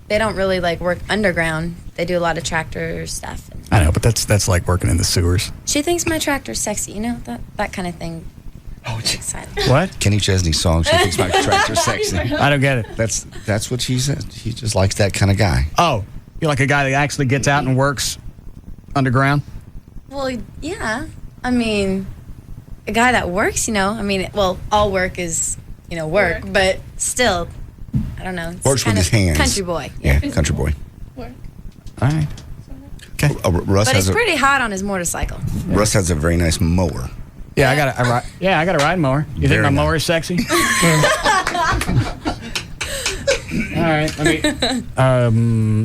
they don't really work underground. They do a lot of tractor stuff. I know, but that's like working in the sewers. She thinks my tractor's sexy, that kind of thing. Oh, exciting. What? Kenny Chesney's song. She thinks my tractor's sexy. I don't get it. That's what she said. She just likes that kind of guy. Oh, you're like a guy that actually gets out and works underground? Well, yeah. I mean, a guy that works, all work is, work, but still, I don't know. It's Works with his hands. Country boy. Yeah, country boy. Work. All right. Okay. Russ But has he's pretty hot on his motorcycle. Russ has a very nice mower. Yeah, I got a ride mower. You think my mower is sexy? All right.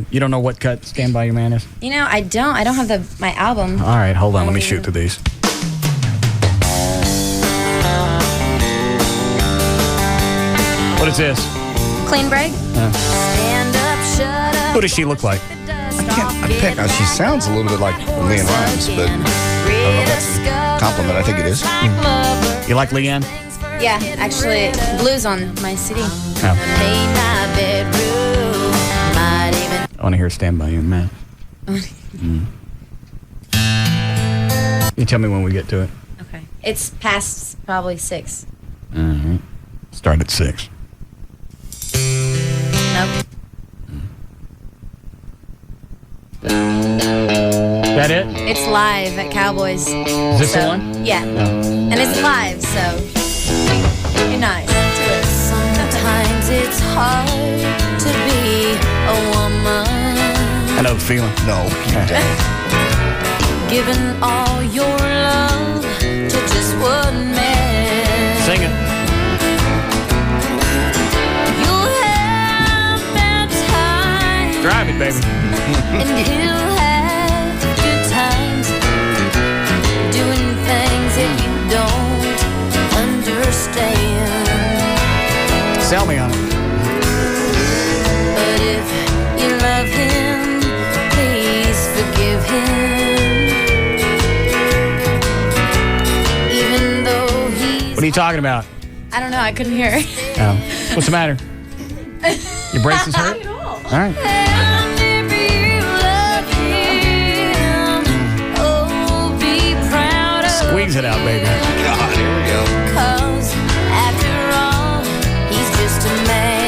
You don't know what cut Stand By Your Man is? I don't have my album. All right, hold on. Let me shoot to these. What is this? Clean break? Stand up, shut up. Who does she look like? She sounds a little bit like Leanne Rimes, but I don't know if that's a compliment. I think it is. You like Leanne? Yeah, actually, blues on my CD. Oh. I want to hear Stand By Your Man. You tell me when we get to it. Okay. It's past probably 6. All right. Start at 6. Nope. That it? It's live at Cowboys. Is this the one? Yeah. And it's live, so you're nice to it. Sometimes it's hard to be a woman. I know the feeling. No, you don't. Giving all your love to just one man. Sing it. You'll have bad times. Drive it, baby. And he'll have good times doing things that you don't understand. Sell me on it. But if you love him, please forgive him. Even though he's... What are you talking about? I don't know. I couldn't hear. Oh. What's the matter? Your braces hurt? All right. Squeeze it out, baby. God, here we go. 'Cause after all, he's just a man.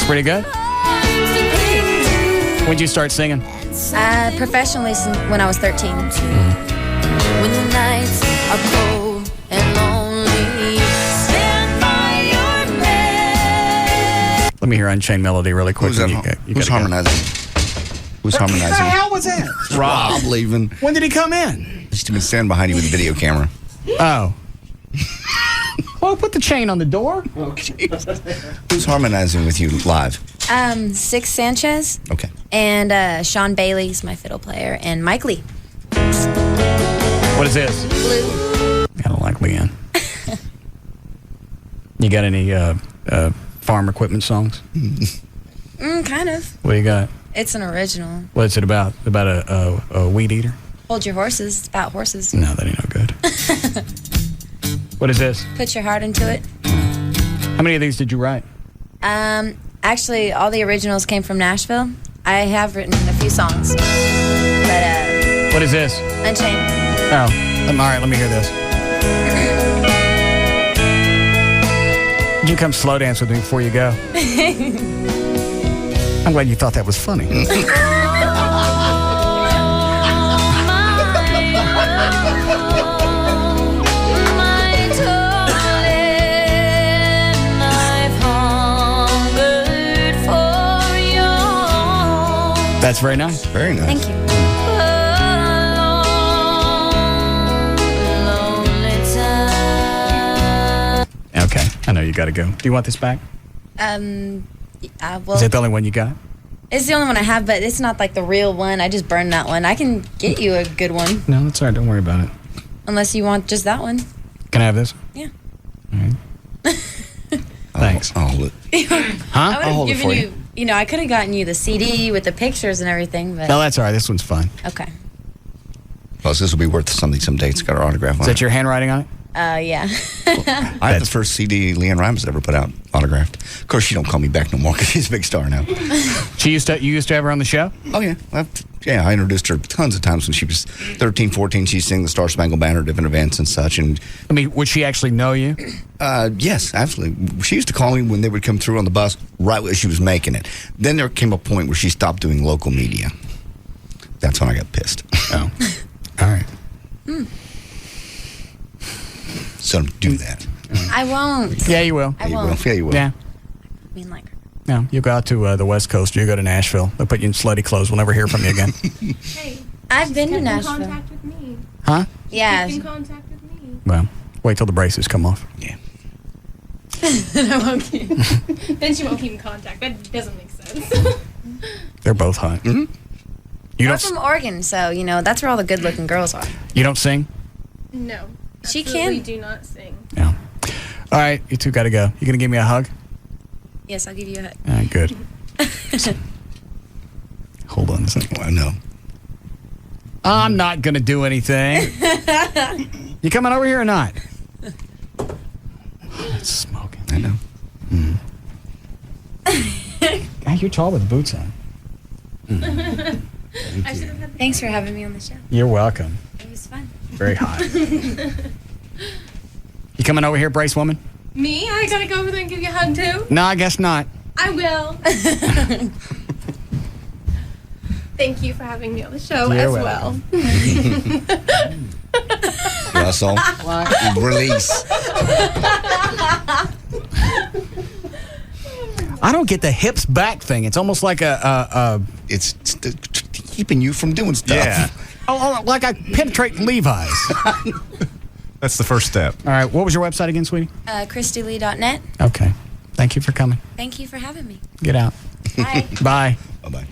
That's pretty good. When'd you start singing? Professionally when I was 13. When the nights are cold and lonely, stand by your bed. Let me hear Unchained Melody really quick. Who's harmonizing? Who's harmonizing? What the hell was that? Rob leaving. When did he come in? He's been standing behind you with a video camera. Oh. Well, put the chain on the door. Okay. Who's harmonizing with you live? Six Sanchez. Okay. And Sean Bailey's my fiddle player, and Mike Lee. What is this? Blue. I don't like Leanne. You got any farm equipment songs? Kind of. What do you got? It's an original. What's it about? About a weed eater? Hold your horses. It's about horses. No, that ain't no good. What is this? Put your heart into it. How many of these did you write? Actually, all the originals came from Nashville. I have written a few songs. But, what is this? Unchained. Oh, all right, let me hear this. Would you come slow dance with me before you go? I'm glad you thought that was funny. That's very nice. Very nice. Thank you. Okay, I know you got to go. Do you want this back? Well, Is it the only one you got? it's the only one I have, but it's not like the real one. I just burned that one. I can get you a good one, No, that's all right. Don't worry about it. unless you want just that one. Can I have this? Yeah. All right. Thanks. I'll hold it. I would I'll hold have it given for you. You know, I could have gotten you the CD with the pictures and everything, but No, that's all right. This one's fine. okay. Plus, this will be worth something someday. It's got our autograph on Is it. that your handwriting on it? Yeah. I have the first CD Leanne Rimes ever put out, autographed. Of course, she don't call me back no more because she's a big star now. You used to have her on the show? Oh, yeah. I introduced her tons of times when she was 13, 14. She sang the Star Spangled Banner at different events and such. And I mean, would she actually know you? Yes, absolutely. She used to call me when they would come through on the bus right when she was making it. Then there came a point where she stopped doing local media. That's when I got pissed. Oh. All right. So do that. I won't. Yeah, you will. I won't. Yeah, you will. Yeah. I mean, like, No, you go out to the West Coast. You go to Nashville. They'll put you in slutty clothes. We'll never hear from you again. Hey, I've been to keep in Nashville. contact with me. Huh? Yeah. Keep in contact with me. Well, wait till the braces come off. Yeah. Then I won't keep. Then she won't keep in contact. That doesn't make sense. They're both hot. Mm-hmm. You We're don't. from Oregon, so you know that's where all the good-looking girls are. You don't sing? No. She absolutely can. do not sing. No. All right, you two got to go. You gonna give me a hug? Yes, I'll give you a hug. All right, good. Hold on a second. I know. I'm not gonna do anything. You coming over here or not? It's smoking. I know. God, you're tall with the boots on. I should have had Thanks for having me on the show. You're welcome. It was fun. Very hot. You coming over here, Brace Woman? Me? I gotta go over there and give you a hug too? No, I guess not. I will. Thank you for having me on the show You're as welcome. well. Russell, release. I don't get the hips back thing. It's almost like It's keeping you from doing stuff. Yeah. oh, like I penetrate Levi's. That's the first step. All right, what was your website again, sweetie? ChristyLee.net. Okay. Thank you for coming. Thank you for having me. Get out. Bye. Bye. Bye-bye.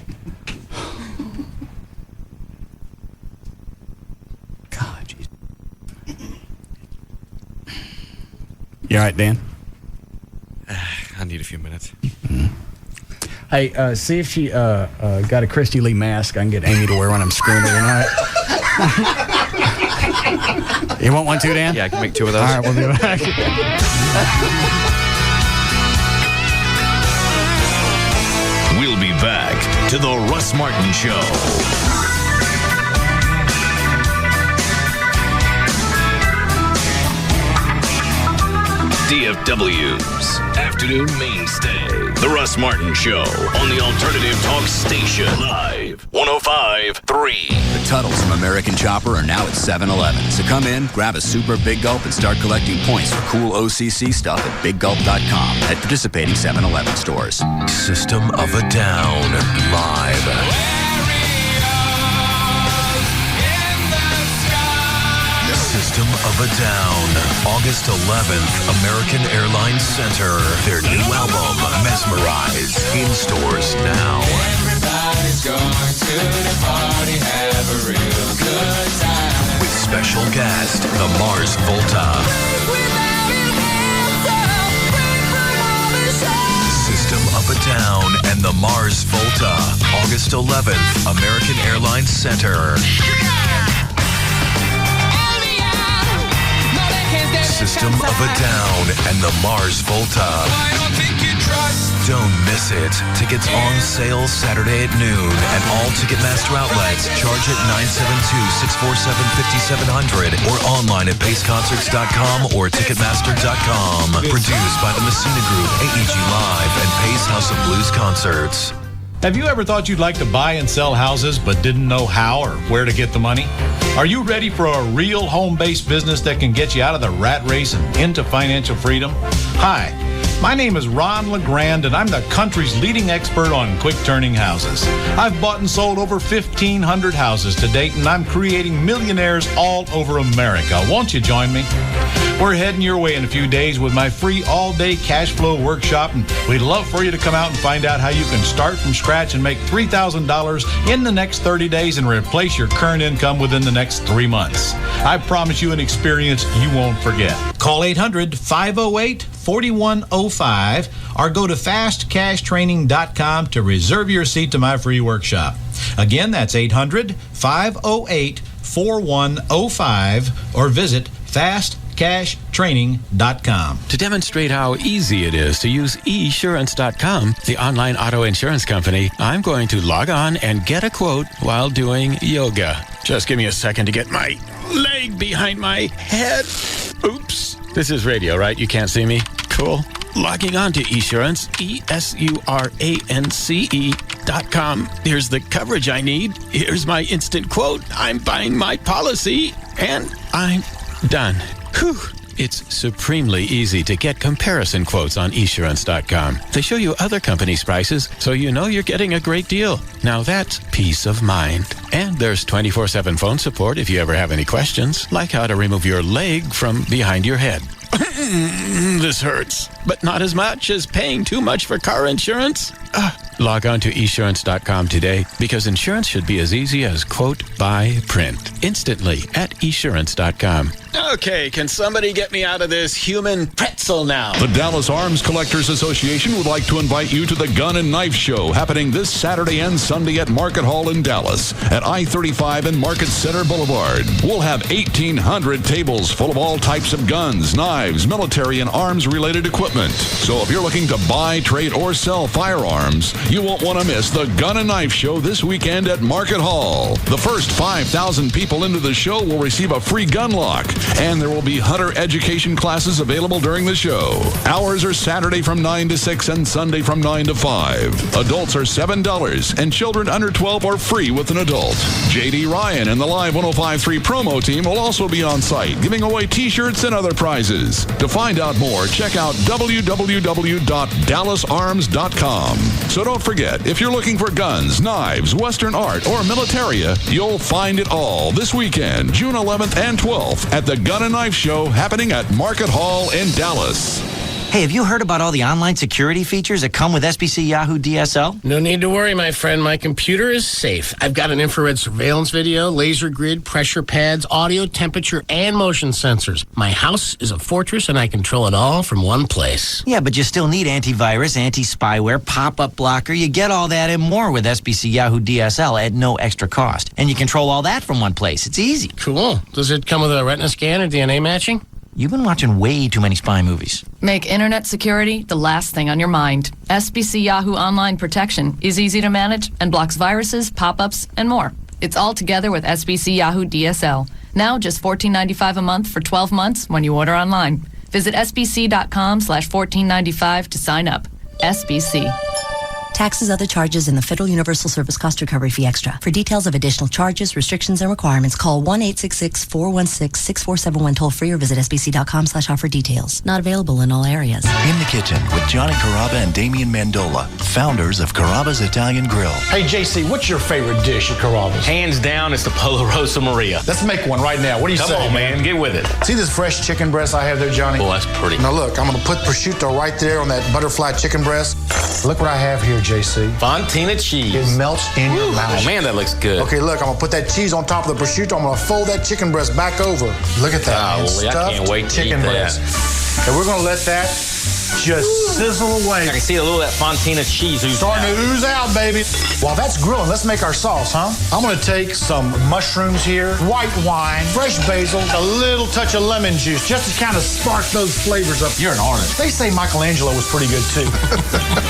God, jeez. You all right, Dan? I need a few minutes. Hey, see if she got a Christy Lee mask I can get Amy to wear when I'm screwing her tonight. You want one too, Dan? Yeah, I can make 2 of those. All right, we'll do it. We'll be back to the Russ Martin Show. DFW's afternoon mainstay. The Russ Martin Show on the Alternative Talk Station. Live 105.3. The Tuttles from American Chopper are now at 7-Eleven. So come in, grab a super Big Gulp, and start collecting points for cool OCC stuff at BigGulp.com at participating 7-Eleven stores. System of a Down live. System of a Down, August 11th, American Airlines Center. Their new album, Mesmerize, in stores now. Everybody's going to the party, have a real good time. With special guest, the Mars Volta. System of a Down and the Mars Volta, August 11th, American Airlines Center. System of a Down and the Mars Volta. Don't miss it. Tickets on sale Saturday at noon at all Ticketmaster outlets. Charge at 972-647-5700 or online at paceconcerts.com or ticketmaster.com. Produced by the Messina Group, AEG Live, and Pace House of Blues Concerts. Have you ever thought you'd like to buy and sell houses but didn't know how or where to get the money? Are you ready for a real home-based business that can get you out of the rat race and into financial freedom? Hi, my name is Ron LeGrand, and I'm the country's leading expert on quick-turning houses. I've bought and sold over 1,500 houses to date, and I'm creating millionaires all over America. Won't you join me? We're heading your way in a few days with my free all-day cash flow workshop, and we'd love for you to come out and find out how you can start from scratch and make $3,000 in the next 30 days and replace your current income within the next 3 months. I promise you an experience you won't forget. Call 800-508-4105 or go to fastcashtraining.com to reserve your seat to my free workshop. Again, that's 800-508-4105 or visit fastcashtraining.com. To demonstrate how easy it is to use esurance.com, the online auto insurance company, I'm going to log on and get a quote while doing yoga. Just give me a second to get my leg behind my head. Oops. This is radio, right? You can't see me? Cool. Logging on to esurance, esurance.com. Here's the coverage I need. Here's my instant quote. I'm buying my policy, and I'm done. Whew. It's supremely easy to get comparison quotes on esurance.com. They show you other companies' prices, so you know you're getting a great deal. Now that's peace of mind. And there's 24/7 phone support if you ever have any questions, like how to remove your leg from behind your head. This hurts, but not as much as paying too much for car insurance. Log on to esurance.com today, because insurance should be as easy as quote, buy, print, instantly at esurance.com. Okay, can somebody get me out of this human pretzel now? The Dallas Arms Collectors Association would like to invite you to the Gun and Knife Show happening this Saturday and Sunday at Market Hall in Dallas at I-35 and Market Center Boulevard. We'll have 1,800 tables full of all types of guns, knives, military, and arms-related equipment. So if you're looking to buy, trade, or sell firearms, you won't want to miss the Gun and Knife Show this weekend at Market Hall. The first 5,000 people into the show will receive a free gun lock, and there will be hunter education classes available during the show. Hours are Saturday from 9 to 6 and Sunday from 9 to 5. Adults are $7, and children under 12 are free with an adult. J.D. Ryan and the Live 105.3 promo team will also be on site, giving away T-shirts and other prizes. To find out more, check out www.dallasarms.com. So don't forget, if you're looking for guns, knives, Western art, or militaria, you'll find it all this weekend, June 11th and 12th, at the Gun and Knife Show happening at Market Hall in Dallas. Hey, have you heard about all the online security features that come with SBC Yahoo DSL? No need to worry, my friend. My computer is safe. I've got an infrared surveillance video, laser grid, pressure pads, audio, temperature, and motion sensors. My house is a fortress, and I control it all from one place. Yeah, but you still need antivirus, anti-spyware, pop-up blocker. You get all that and more with SBC Yahoo DSL at no extra cost. And you control all that from one place. It's easy. Cool. Does it come with a retina scan or DNA matching? You've been watching way too many spy movies. Make internet security the last thing on your mind. SBC Yahoo Online Protection is easy to manage and blocks viruses, pop-ups, and more. It's all together with SBC Yahoo DSL. Now just $14.95 a month for 12 months when you order online. Visit sbc.com/1495 to sign up. SBC. Taxes, other charges, and the Federal Universal Service Cost Recovery Fee Extra. For details of additional charges, restrictions, and requirements, call 1-866-416-6471 toll-free or visit sbc.com/offer details. Not available in all areas. In the kitchen with Johnny Carrabba and Damian Mandola, founders of Carrabba's Italian Grill. Hey, JC, what's your favorite dish at Carrabba's? Hands down, it's the Polo Rosa Maria. Let's make one right now. What do you say? Come on, man. Get with it. See this fresh chicken breast I have there, Johnny? Oh, that's pretty. Now, look, I'm going to put prosciutto right there on that butterfly chicken breast. Look what I have here, JC. Fontina cheese. It melts in your mouth. Oh, man, that looks good. Okay, look, I'm going to put that cheese on top of the prosciutto. I'm going to fold that chicken breast back over. Look at that, man. I can't wait to chicken eat breast. And we're going to let that just sizzle away. I can see a little of that Fontina cheese oozing Starting to ooze out, baby. While that's grilling, let's make our sauce, huh? I'm going to take some mushrooms here, white wine, fresh basil, a little touch of lemon juice, just to kind of spark those flavors up. You're an artist. They say Michelangelo was pretty good, too.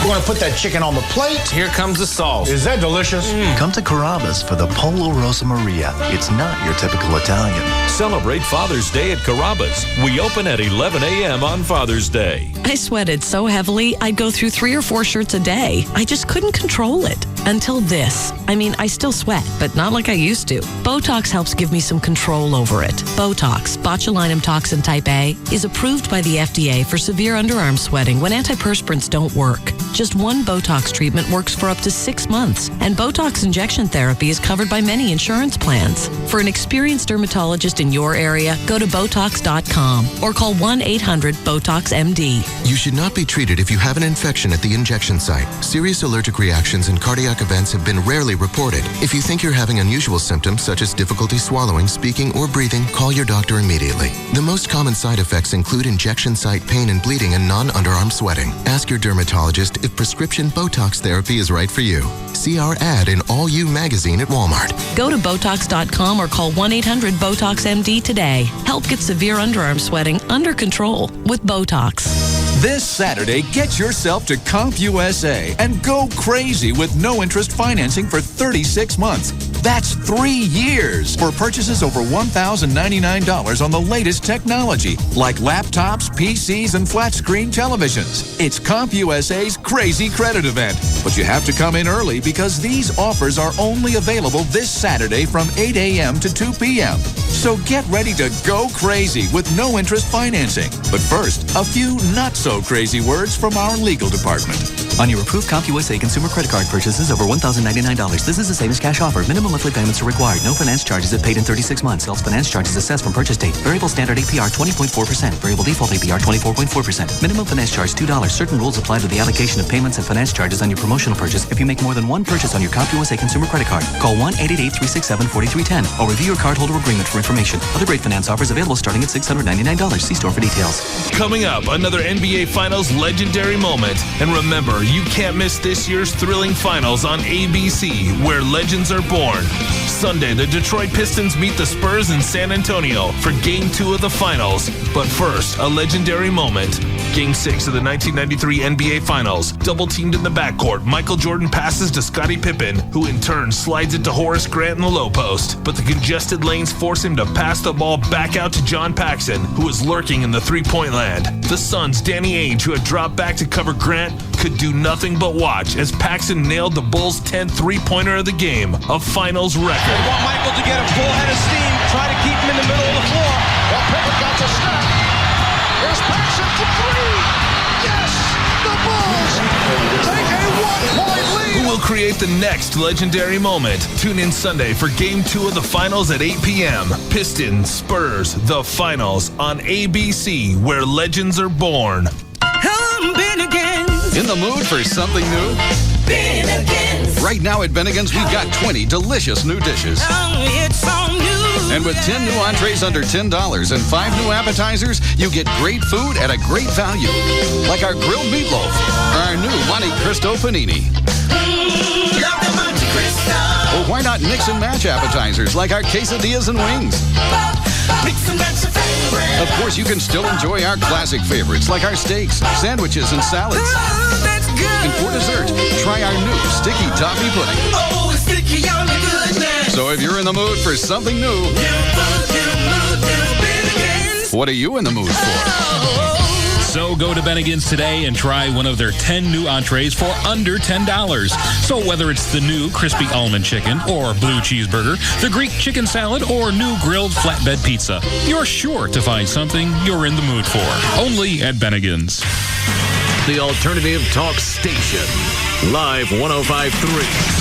We're going to put that chicken on the plate. Here comes the sauce. Is that delicious? Come to Carrabba's for the Polo Rosa Maria. It's not your typical Italian. Celebrate Father's Day at Carrabba's. We open at 11 a.m. on Father's Day. I sweated so heavily, I'd go through 3 or 4 shirts a day. I just couldn't control it. Until this. I mean, I still sweat, but not like I used to. Botox helps give me some control over it. Botox, botulinum toxin type A, is approved by the FDA for severe underarm sweating when antiperspirants don't work. Just one Botox treatment works for up to 6 months, and Botox injection therapy is covered by many insurance plans. For an experienced dermatologist in your area, go to Botox.com or call 1-800-BOTOX-MD. You should not be treated if you have an infection at the injection site. Serious allergic reactions and cardiac events have been rarely reported. If you think you're having unusual symptoms such as difficulty swallowing, speaking, or breathing, call your doctor immediately. The most common side effects include injection site pain and bleeding and non-underarm sweating. Ask your dermatologist if prescription Botox therapy is right for you. See our ad in All You magazine at Walmart. Go to Botox.com or call 1-800-BOTOX-MD today. Help get severe underarm sweating under control with Botox. This Saturday, get yourself to CompUSA and go crazy with no-interest financing for 36 months. That's 3 years for purchases over $1,099 on the latest technology, like laptops, PCs, and flat-screen televisions. It's CompUSA's Crazy Credit Event. But you have to come in early because these offers are only available this Saturday from 8 a.m. to 2 p.m. So get ready to go crazy with no-interest financing. But first, a few not-so-crazy words from our legal department. On your approved CompUSA consumer credit card purchases over $1,099, this is the same as cash offer. Minimum monthly payments are required. No finance charges if paid in 36 months. Self-finance charges assessed from purchase date. Variable standard APR 20.4%. Variable default APR 24.4%. Minimum finance charge $2. Certain rules apply to the allocation of payments and finance charges on your promotional purchase if you make more than one purchase on your CompUSA consumer credit card. Call 1-888-367-4310 or review your cardholder agreement for information. Other great finance offers available starting at $699. See store for details. Coming up, another NBA Finals legendary moment. And remember, you can't miss this year's thrilling finals on ABC, where legends are born. Sunday, the Detroit Pistons meet the Spurs in San Antonio for Game 2 of the Finals. But first, a legendary moment. Game 6 of the 1993 NBA Finals. Double-teamed in the backcourt, Michael Jordan passes to Scottie Pippen, who in turn slides it to Horace Grant in the low post. But the congested lanes force him to pass the ball back out to John Paxson, who was lurking in the three-point land. The Suns' Danny Ainge, who had dropped back to cover Grant, could do nothing but watch as Paxson nailed the Bulls' 10th three-pointer of the game, a finals record. They want Michael to get a full head of steam, try to keep him in the middle of the floor. Well, Pippen got to step. Here's Paxson for three. Yes, the Bulls take a 1-point lead. Who will create the next legendary moment? Tune in Sunday for Game 2 of the Finals at 8 p.m. Pistons, Spurs, the Finals on ABC, where legends are born. In the mood for something new? Bennigan's. Right now at Bennigan's, we've got 20 delicious new dishes. It's so new. And with 10 new entrees under $10 and 5 new appetizers, you get great food at a great value. Like our grilled meatloaf or our new Monte Cristo panini. Love the Monte Cristo. Or why not mix and match appetizers like our quesadillas and wings? Mix and match your favorite. Of course, you can still enjoy our classic favorites like our steaks, sandwiches, and salads. Oh, that's good. And for dessert, try our new sticky toffee pudding. Oh, it's sticky on the goodness. So if you're in the mood for something new, What are you in the mood for? So go to Bennigan's today and try one of their 10 new entrees for under $10. So whether it's the new crispy almond chicken or blue cheeseburger, the Greek chicken salad, or new grilled flatbed pizza, you're sure to find something you're in the mood for. Only at Bennigan's. The Alternative Talk Station. Live 105.3.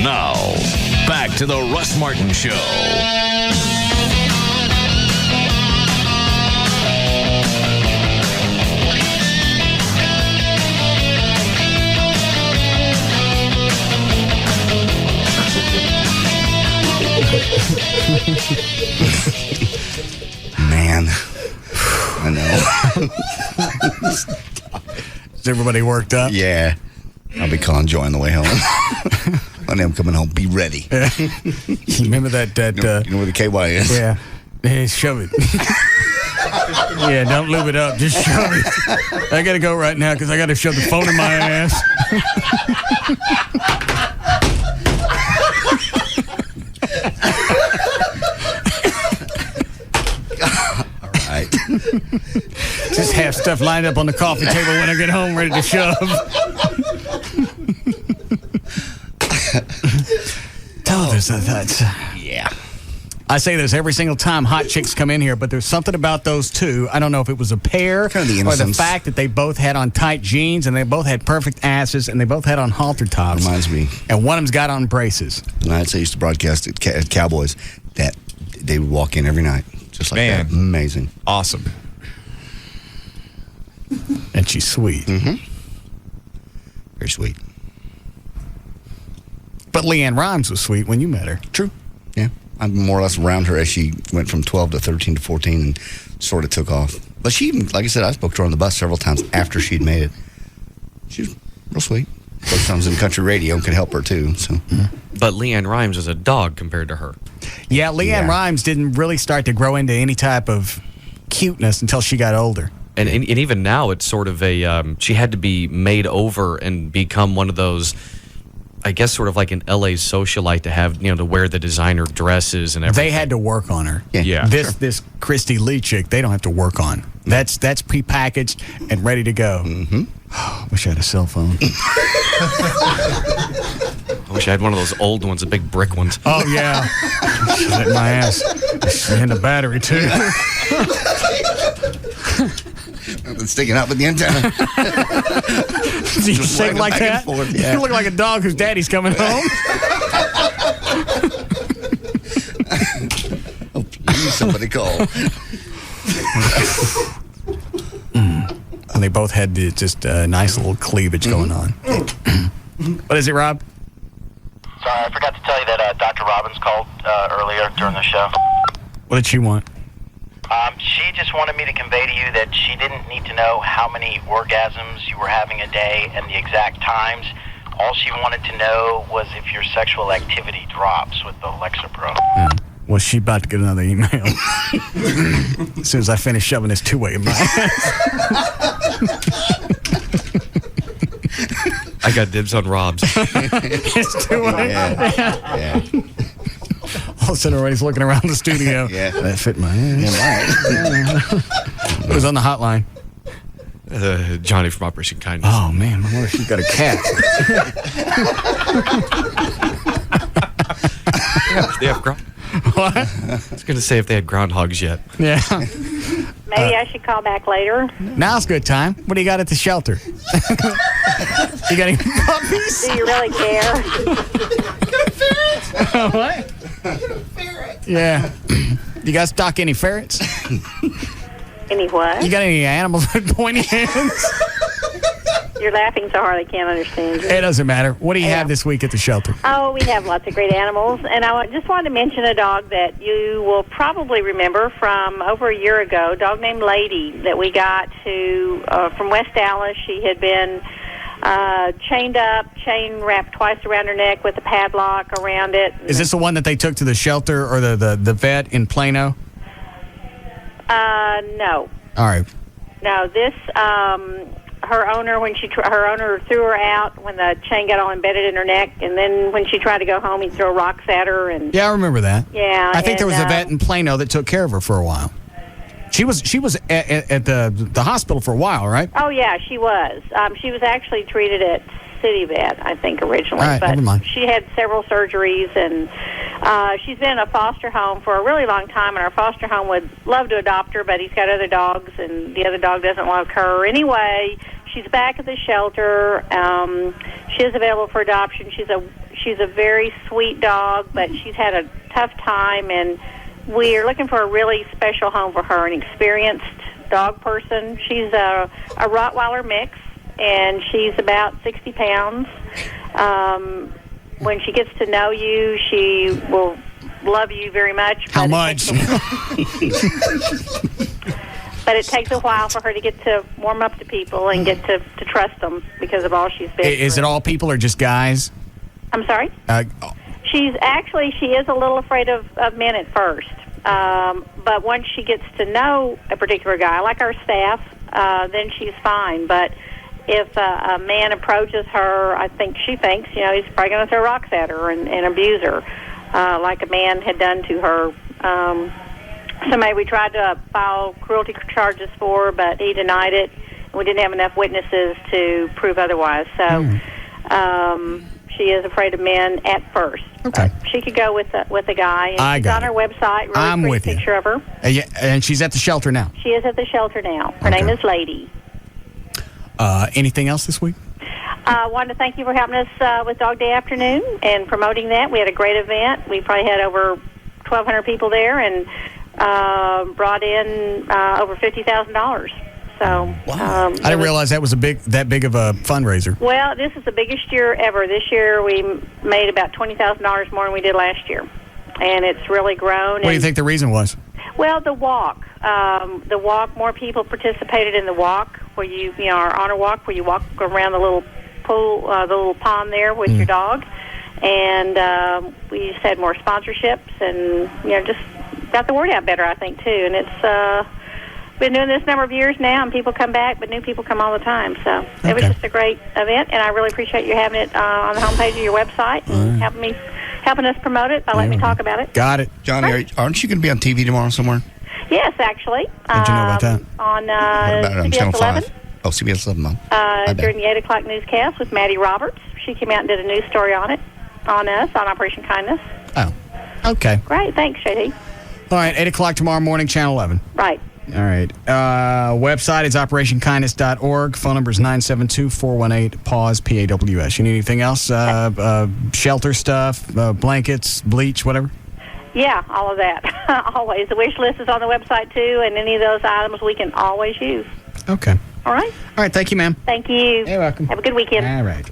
Now, back to the Russ Martin Show. Man, I know. Is everybody worked up? Yeah. I'll be calling Joy on the way home. When I'm coming home, be ready. Yeah. You remember that? You know where the KY is? Yeah. Hey, shove it. Yeah, don't lube it up. Just shove it. I got to go right now because I got to shove the phone in my ass. All right. Just have stuff lined up on the coffee table when I get home, ready to shove. Yeah. I say this every single time hot chicks come in here, but there's something about those two. I don't know if it was a pair Kind of the or the innocence. fact that they both had on tight jeans and they both had perfect asses and they both had on halter tops. Reminds me. And one of them's got on braces. The nights I used to broadcast at Cowboys, that they would walk in every night. Just like Man. that. Amazing. Awesome. And she's sweet. Mm-hmm. Very sweet. But Leanne Rhymes was sweet when you met her. True. Yeah. I'm more or less around her as she went from 12 to 13 to 14 and sort of took off. But she, like I said, I spoke to her on the bus several times after she'd made it. She was real sweet. Both times in country radio and could help her too. So, But Leanne Rhymes is a dog compared to her. Yeah, Leanne Rhymes didn't really start to grow into any type of cuteness until she got older. And even now, it's sort of a, she had to be made over and become one of those, I guess, sort of like an LA socialite to have, to wear the designer dresses and everything. They had to work on her. Yeah. This Christy Lee chick, they don't have to work on. That's prepackaged and ready to go. Mm-hmm. Wish I had a cell phone. I wish I had one of those old ones, the big brick ones. Oh, yeah. Shit in my ass. And the battery, too. It's sticking out with the antenna. You sing like that? Yeah. You look like a dog whose daddy's coming home. Oh, please, somebody call. And they both had just a nice little cleavage going on. What is it, Rob? Sorry, I forgot to tell you that Dr. Robbins called earlier during the show. What did she want? She just wanted me to convey to you that she didn't need to know how many orgasms you were having a day and the exact times. All she wanted to know was if your sexual activity drops with the Lexapro. Well, she about to get another email. As soon as I finish shoving this two-way in my ass. I got dibs on Rob's. It's two-way. Yeah. All of a sudden, everybody's looking around the studio. Yeah. That fit my ass. It was on the hotline. Johnny from Operation Kindness. Oh, man. I wonder if she's got a cat. They have what? I was going to say if they had groundhogs yet. Yeah. Maybe I should call back later. Now's a good time. What do you got at the shelter? You got any puppies? Do you really care? What? Yeah. You guys stock any ferrets? Any what? You got any animals with pointy hands? You're laughing so hard I can't understand you. It doesn't matter. What do you have this week at the shelter? Oh, we have lots of great animals. And I just wanted to mention a dog that you will probably remember from over a year ago, a dog named Lady that we got from West Dallas. She had been chained up, chain wrapped twice around her neck with a padlock around it. Is this the one that they took to the shelter or the vet in Plano? No. All right. No, this, her owner, her owner threw her out when the chain got all embedded in her neck, and then when she tried to go home, he'd throw rocks at her. And Yeah, I remember that. Yeah. I think there was a vet in Plano that took care of her for a while. She was at the hospital for a while, right? Oh, yeah, she was. She was actually treated at City Vet, I think, originally. All right, but never mind. she had several surgeries, and she's been in a foster home for a really long time, and our foster home would love to adopt her, but he's got other dogs, and the other dog doesn't like her. Anyway, she's back at the shelter. She is available for adoption. She's a very sweet dog, but she's had a tough time, and we're looking for a really special home for her, an experienced dog person. She's a Rottweiler mix, and she's about 60 pounds. When she gets to know you, she will love you very much. How much? But it takes a while for her to get to warm up to people and get to trust them because of all she's been Is it all people or just guys? I'm sorry? She is a little afraid of men at first. But once she gets to know a particular guy, like our staff, then she's fine. But if a man approaches her, she thinks, he's probably going to throw rocks at her and abuse her, like a man had done to her. Somebody we tried to file cruelty charges for, but he denied it. We didn't have enough witnesses to prove otherwise. So she is afraid of men at first. Okay. She could go with a guy. And she's on her website. Really I'm pretty with you. picture of her. Yeah, and she's at the shelter now. She is at the shelter now. Her name is Lady. Anything else this week? I wanted to thank you for helping us with Dog Day Afternoon and promoting that. We had a great event. We probably had over 1,200 people there and brought in over $50,000. So I didn't realize that was that big of a fundraiser. Well, this is the biggest year ever. This year we made about $20,000 more than we did last year, and it's really grown. What do you think the reason was? Well, the walk. More people participated in the walk, where our honor walk, where you walk around the little pool, the little pond there with your dog, and we just had more sponsorships, and just got the word out better, I think, too. And it's been doing this number of years now, and people come back, but new people come all the time. So it was just a great event, and I really appreciate you having it on the homepage of your website and helping us promote it by letting me talk about it. Got it. Johnny, aren't you going to be on TV tomorrow somewhere? Yes, actually. How'd you know about that? On CBS Channel 11. Oh, CBS 11. During the 8 o'clock newscast with Maddie Roberts. She came out and did a news story on us, on Operation Kindness. Oh, okay. Great. Thanks, JD. All right, 8 o'clock tomorrow morning, Channel 11. Right. All right. Website is operationkindness.org. Phone number is 972-418-PAWS, P-A-W-S. You need anything else? Shelter stuff, blankets, bleach, whatever? Yeah, all of that. Always. The wish list is on the website, too, and any of those items we can always use. Okay. All right? All right, thank you, ma'am. Thank you. You're welcome. Have a good weekend. All right.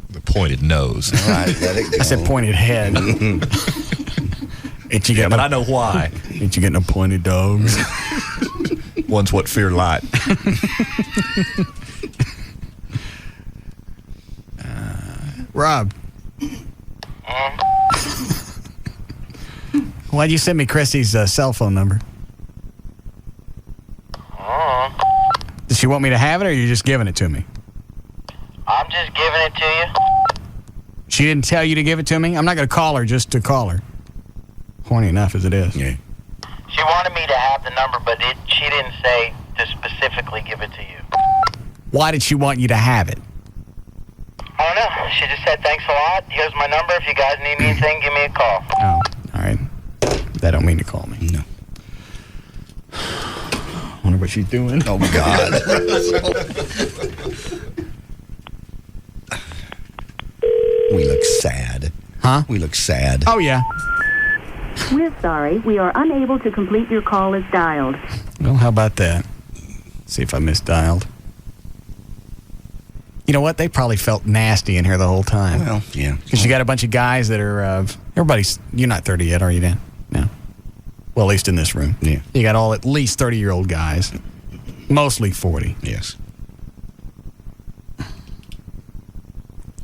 The pointed nose. All right, let it go. I said pointed head. Ain't you getting but I know why. Ain't you getting a pointed dogs? One's what fear light. Rob. Why'd you send me Chrissy's cell phone number? Does she want me to have it, or are you just giving it to me? I'm just giving it to you. She didn't tell you to give it to me? I'm not going to call her just to call her. Horny enough as it is. Yeah. She wanted me to have the number, but she didn't say to specifically give it to you. Why did she want you to have it? I don't know. She just said, thanks a lot. Here's my number. If you guys need me anything, give me a call. Oh, all right. That don't mean to call me. No. Wonder what she's doing. Oh, God. We look sad. Huh? We look sad. Oh, yeah. We're sorry. We are unable to complete your call as dialed. Well, how about that? See if I misdialed. You know what? They probably felt nasty in here the whole time. Well, yeah. Because you got a bunch of guys that are, you're not 30 yet, are you, Dan? No. Well, at least in this room. Yeah. You got all at least 30-year-old guys. Mostly 40. Yes.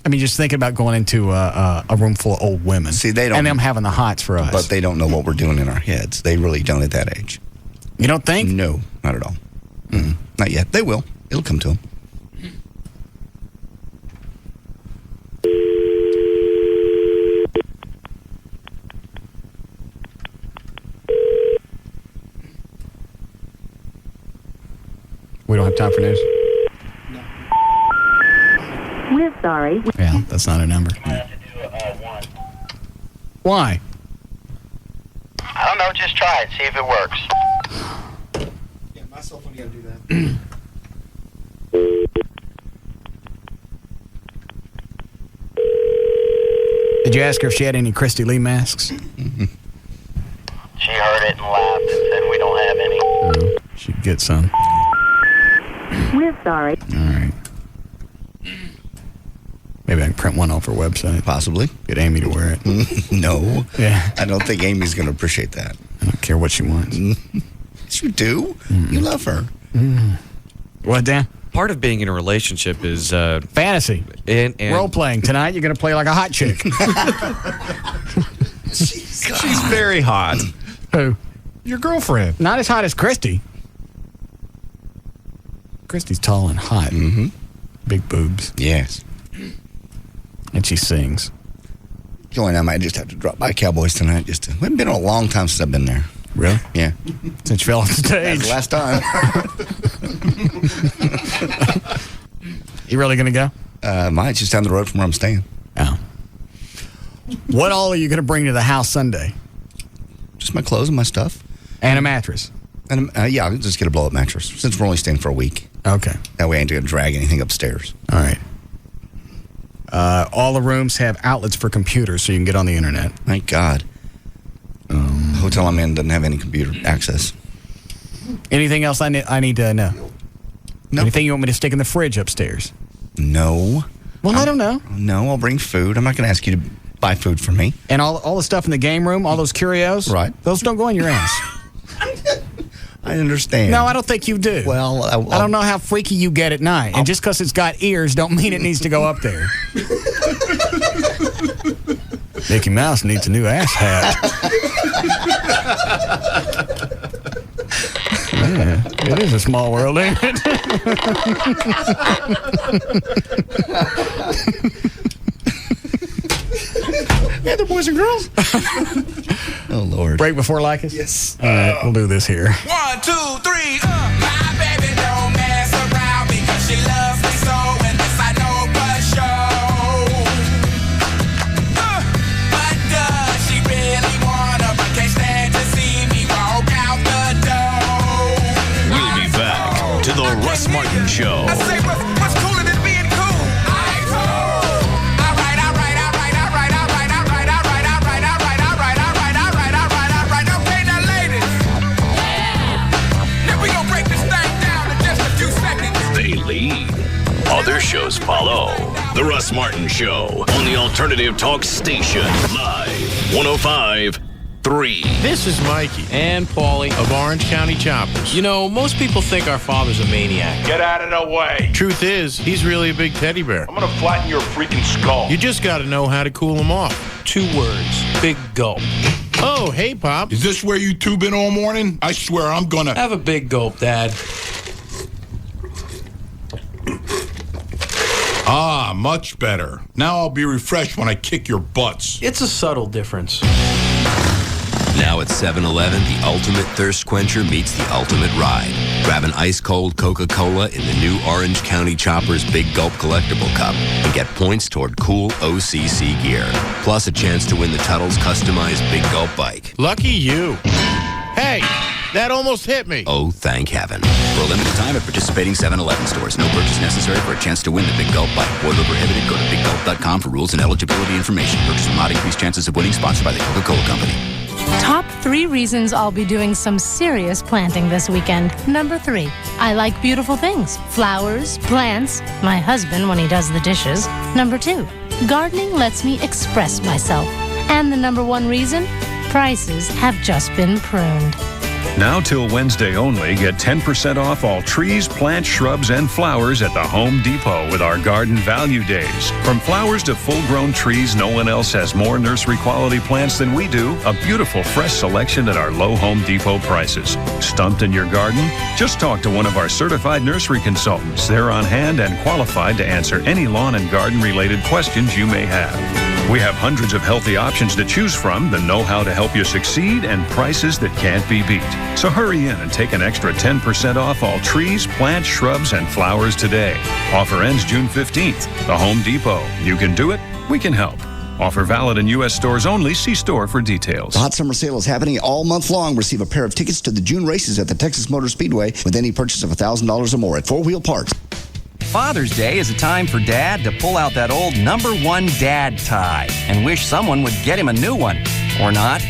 I mean, just thinking about going into a room full of old women. See, they don't. And them having the hots for us. But they don't know what we're doing in our heads. They really don't at that age. You don't think? No, not at all. Not yet. They will. It'll come to them. We don't have time for news? We're sorry. Yeah, that's not a number. Why? I don't know. Just try it. See if it works. Yeah, my cell phone, you gotta do that. Did you ask her if she had any Christy Lee masks? She heard it and laughed and said, we don't have any. She'd get some. We're sorry. All right. Maybe I can print one off her website. Possibly. Get Amy to wear it. No. Yeah. I don't think Amy's going to appreciate that. I don't care what she wants. Yes, you do. You love her. What, Dan? Part of being in a relationship is fantasy. And role playing. Tonight you're going to play like a hot chick. She's very hot. Who? Your girlfriend. Not as hot as Christy. Christy's tall and hot. Mm-hmm. Big boobs. Yes. And she sings. Joey and I might just have to drop by Cowboys tonight. We haven't been in a long time since I've been there. Really? Yeah. Since you fell off the stage. That's the last time. You really going to go? Might. Just down the road from where I'm staying. Oh. What all are you going to bring to the house Sunday? Just my clothes and my stuff. And a mattress? And yeah, I'll just get a blow-up mattress since we're only staying for a week. Okay. That way I ain't going to drag anything upstairs. All right. All the rooms have outlets for computers so you can get on the internet. Thank God. The hotel I'm in doesn't have any computer access. Anything else I need to know? No. Anything you want me to stick in the fridge upstairs? No. Well, I don't know. No, I'll bring food. I'm not going to ask you to buy food for me. And all the stuff in the game room, all those curios? Right. Those don't go in your ass. I understand. No, I don't think you do. Well, I don't know how freaky you get at night. And just because it's got ears don't mean it needs to go up there. Mickey Mouse needs a new ass hat. Yeah, it is a small world, ain't it? Yeah, they're boys and girls. Oh, Lord. Break before like us? Yes. All right, we'll do this here. 1, 2, 3. My baby don't mess around because she loves me so, and this I know for sure. But does she really wanna? But can't stand to see me walk out the door. We'll be back to the Russ Martin Show. I say, what's cooler than being cool? Okay, now ladies. Now we gonna break this thing down in just a few seconds. They lead. Other shows follow. The Russ Martin Show on the Alternative Talk Station. Live 105.3. This is Mikey and Paulie of Orange County Choppers. You know, most people think our father's a maniac. Get out of the way. Truth is, he's really a big teddy bear. I'm gonna flatten your freaking skull. You just got to know how to cool him off. 2 words. Big gulp. Oh, hey, Pop. Is this where you two been all morning? I swear I'm gonna... Have a big gulp, Dad. Ah, much better. Now I'll be refreshed when I kick your butts. It's a subtle difference. Now at 7-Eleven, the ultimate thirst quencher meets the ultimate ride. Grab an ice-cold Coca-Cola in the new Orange County Choppers Big Gulp Collectible Cup and get points toward cool OCC gear. Plus a chance to win the Tuttle's customized Big Gulp bike. Lucky you. Hey, that almost hit me. Oh, thank heaven. For a limited time at participating 7-Eleven stores. No purchase necessary for a chance to win the Big Gulp bike. Boiler prohibited. Go to biggulp.com for rules and eligibility information. Purchase will not increase chances of winning. Sponsored by the Coca-Cola Company. Top 3 reasons I'll be doing some serious planting this weekend. Number 3, I like beautiful things. Flowers, plants, my husband when he does the dishes. Number 2, gardening lets me express myself. And the number 1 reason, prices have just been pruned. Now till Wednesday only, get 10% off all trees, plants, shrubs, and flowers at the Home Depot with our Garden Value Days. From flowers to full-grown trees, no one else has more nursery-quality plants than we do. A beautiful, fresh selection at our low Home Depot prices. Stumped in your garden? Just talk to one of our certified nursery consultants. They're on hand and qualified to answer any lawn and garden-related questions you may have. We have hundreds of healthy options to choose from, the know-how to help you succeed, and prices that can't be beat. So hurry in and take an extra 10% off all trees, plants, shrubs, and flowers today. Offer ends June 15th. The Home Depot. You can do it. We can help. Offer valid in U.S. stores only. See store for details. The hot summer sale is happening all month long. Receive a pair of tickets to the June races at the Texas Motor Speedway with any purchase of $1,000 or more at 4 Wheel Parts. Father's Day is a time for Dad to pull out that old #1 dad tie and wish someone would get him a new one. Or not.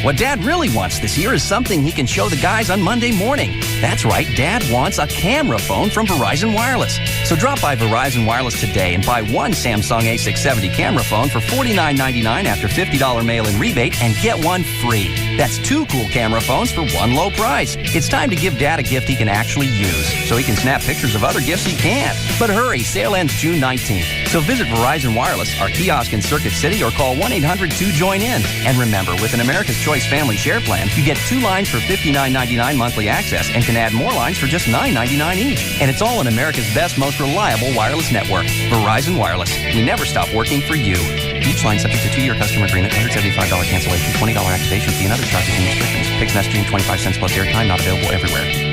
What Dad really wants this year is something he can show the guys on Monday morning. That's right, Dad wants a camera phone from Verizon Wireless. So drop by Verizon Wireless today and buy one Samsung A670 camera phone for $49.99 after $50 mail-in rebate and get one free. That's 2 cool camera phones for one low price. It's time to give Dad a gift he can actually use so he can snap pictures of other gifts he can't. But hurry, sale ends June 19th. So visit Verizon Wireless, our kiosk in Circuit City, or call 1-800-2JOIN-IN. And remember, with an America's Choice Family Share Plan, you get 2 lines for $59.99 monthly access and can add more lines for just $9.99 each. And it's all in America's best, most reliable wireless network. Verizon Wireless. We never stop working for you. Each line subject to 2-year customer agreement, $175 cancellation, $20 activation fee, and other charges and restrictions. Fixed messaging, 25 cents plus airtime, not available everywhere.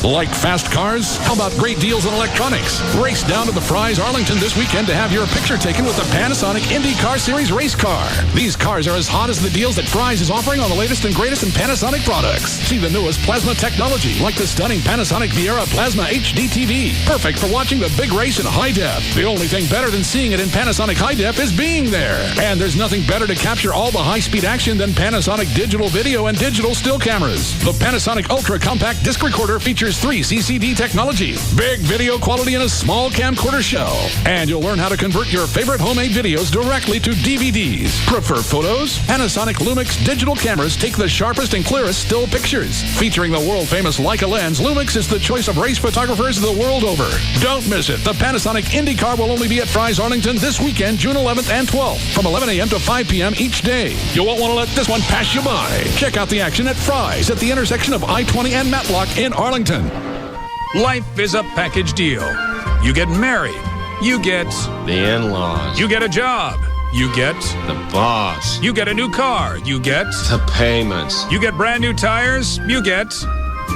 Like fast cars? How about great deals on electronics? Race down to the Fry's Arlington this weekend to have your picture taken with the Panasonic IndyCar Series race car. These cars are as hot as the deals that Fry's is offering on the latest and greatest in Panasonic products. See the newest plasma technology, like the stunning Panasonic Viera Plasma HD TV. Perfect for watching the big race in high def. The only thing better than seeing it in Panasonic high def is being there. And there's nothing better to capture all the high-speed action than Panasonic digital video and digital still cameras. The Panasonic Ultra Compact Disc Recorder features 3 CCD technology, big video quality, and a small camcorder shell. And you'll learn how to convert your favorite homemade videos directly to DVDs. Prefer photos? Panasonic Lumix digital cameras take the sharpest and clearest still pictures. Featuring the world-famous Leica lens, Lumix is the choice of race photographers the world over. Don't miss it. The Panasonic IndyCar will only be at Fry's Arlington this weekend, June 11th and 12th, from 11 a.m. to 5 p.m. each day. You won't want to let this one pass you by. Check out the action at Fry's at the intersection of I-20 and Matlock in Arlington. Life is a package deal. You get married. You get the in-laws. You get a job. You get the boss. You get a new car. You get the payments. You get brand new tires. You get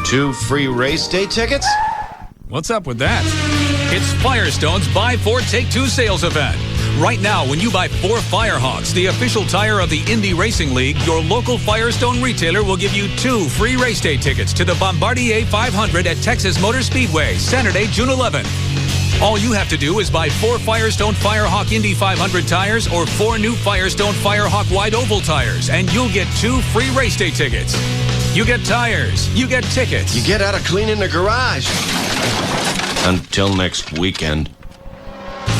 2 free race day tickets. What's up with that? It's Firestone's Buy 4 Take 2 sales event. Right now, when you buy 4 Firehawks, the official tire of the Indy Racing League, your local Firestone retailer will give you 2 free race day tickets to the Bombardier 500 at Texas Motor Speedway, Saturday, June 11th. All you have to do is buy 4 Firestone Firehawk Indy 500 tires or 4 new Firestone Firehawk Wide Oval tires, and you'll get 2 free race day tickets. You get tires, you get tickets. You get out of cleaning the garage. Until next weekend.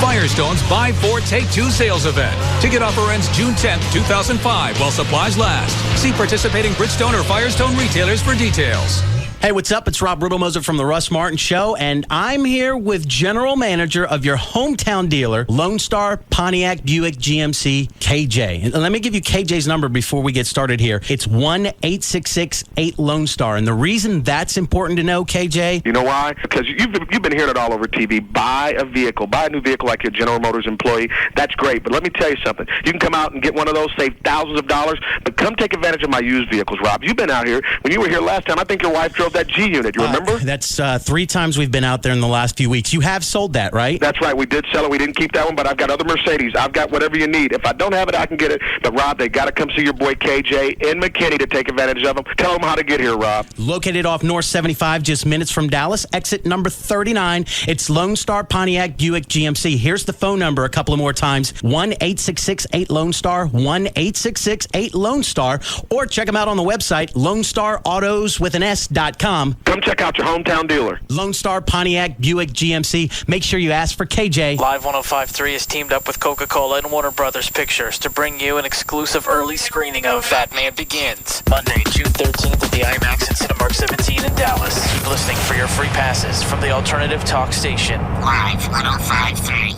Firestone's Buy 4 Take 2 sales event. Ticket offer ends June 10th, 2005 while supplies last. See participating Bridgestone or Firestone retailers for details. Hey, what's up? It's Rob Riddlemoser from the Russ Martin Show, and I'm here with General Manager of your hometown dealer, Lone Star Pontiac Buick GMC, KJ. And let me give you KJ's number before we get started here. It's 1-866-8-LONE STAR. And the reason that's important to know, KJ... You know why? Because you've been hearing it all over TV. Buy a vehicle. Buy a new vehicle like your General Motors employee. That's great. But let me tell you something. You can come out and get one of those, save thousands of dollars, but come take advantage of my used vehicles, Rob. You've been out here. When you were here last time, I think your wife drove drove that G unit. You remember? That's 3 times we've been out there in the last few weeks. You have sold that, right? That's right. We did sell it. We didn't keep that one, but I've got other Mercedes. I've got whatever you need. If I don't have it, I can get it. But, Rob, they got to come see your boy KJ in McKinney to take advantage of them. Tell them how to get here, Rob. Located off North 75, just minutes from Dallas, exit number 39. It's Lone Star Pontiac Buick GMC. Here's the phone number a couple of more times. 1-866-8-LONE-STAR, 1-866-8-LONE-STAR, or check them out on the website, LoneStarAutos.com. Come check out your hometown dealer. Lone Star Pontiac Buick GMC. Make sure you ask for KJ. Live 105.3 is teamed up with Coca-Cola and Warner Brothers Pictures to bring you an exclusive early screening of Batman Begins, Monday, June 13th at the IMAX at Cinemark 17 in Dallas. Keep listening for your free passes from the Alternative Talk Station. Live 105.3.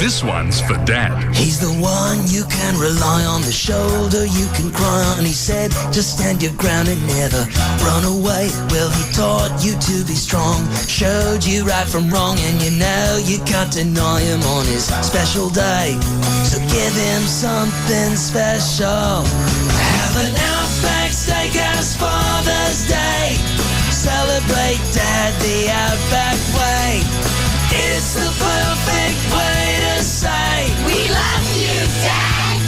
This one's for Dad. He's the one you can rely on, the shoulder you can cry on. He said, just stand your ground and never run away. Well, he taught you to be strong, showed you right from wrong, and you know you can't deny him on his special day. So give him something special. Have an Outback Steakhouse Father's Day. Celebrate Dad the Outback way. It's the perfect way to say we love you, Dad.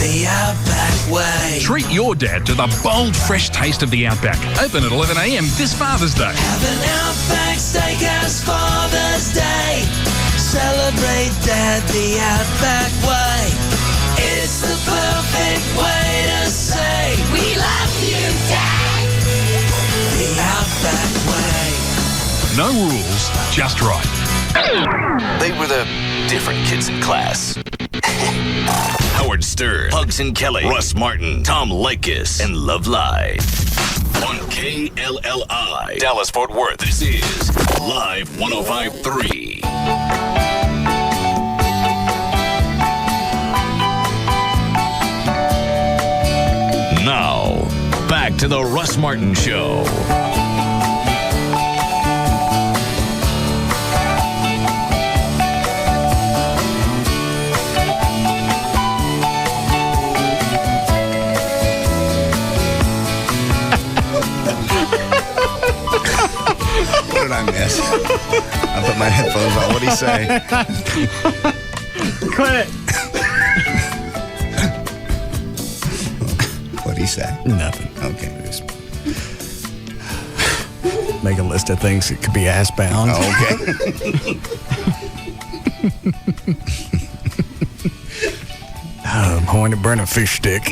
The Outback way. Treat your dad to the bold, fresh taste of the Outback. Open at 11 a.m. this Father's Day. Have an Outback Steakhouse Father's Day. Celebrate Dad the Outback way. It's the perfect way to say we love you, Dad. The Outback way. No rules, just right. They were the different kids in class. Howard Stern, Pugs and Kelly, Russ Martin, Tom Leykis, and Love Live. On KLLI, Dallas Fort Worth, this is Live 105.3. Now, back to the Russ Martin Show. What did I miss? I put my headphones on. What'd he say? Quit it. What'd he say? Nothing. Okay. Make a list of things that could be ass-bound. Oh, okay. I'm going to burn a fish stick.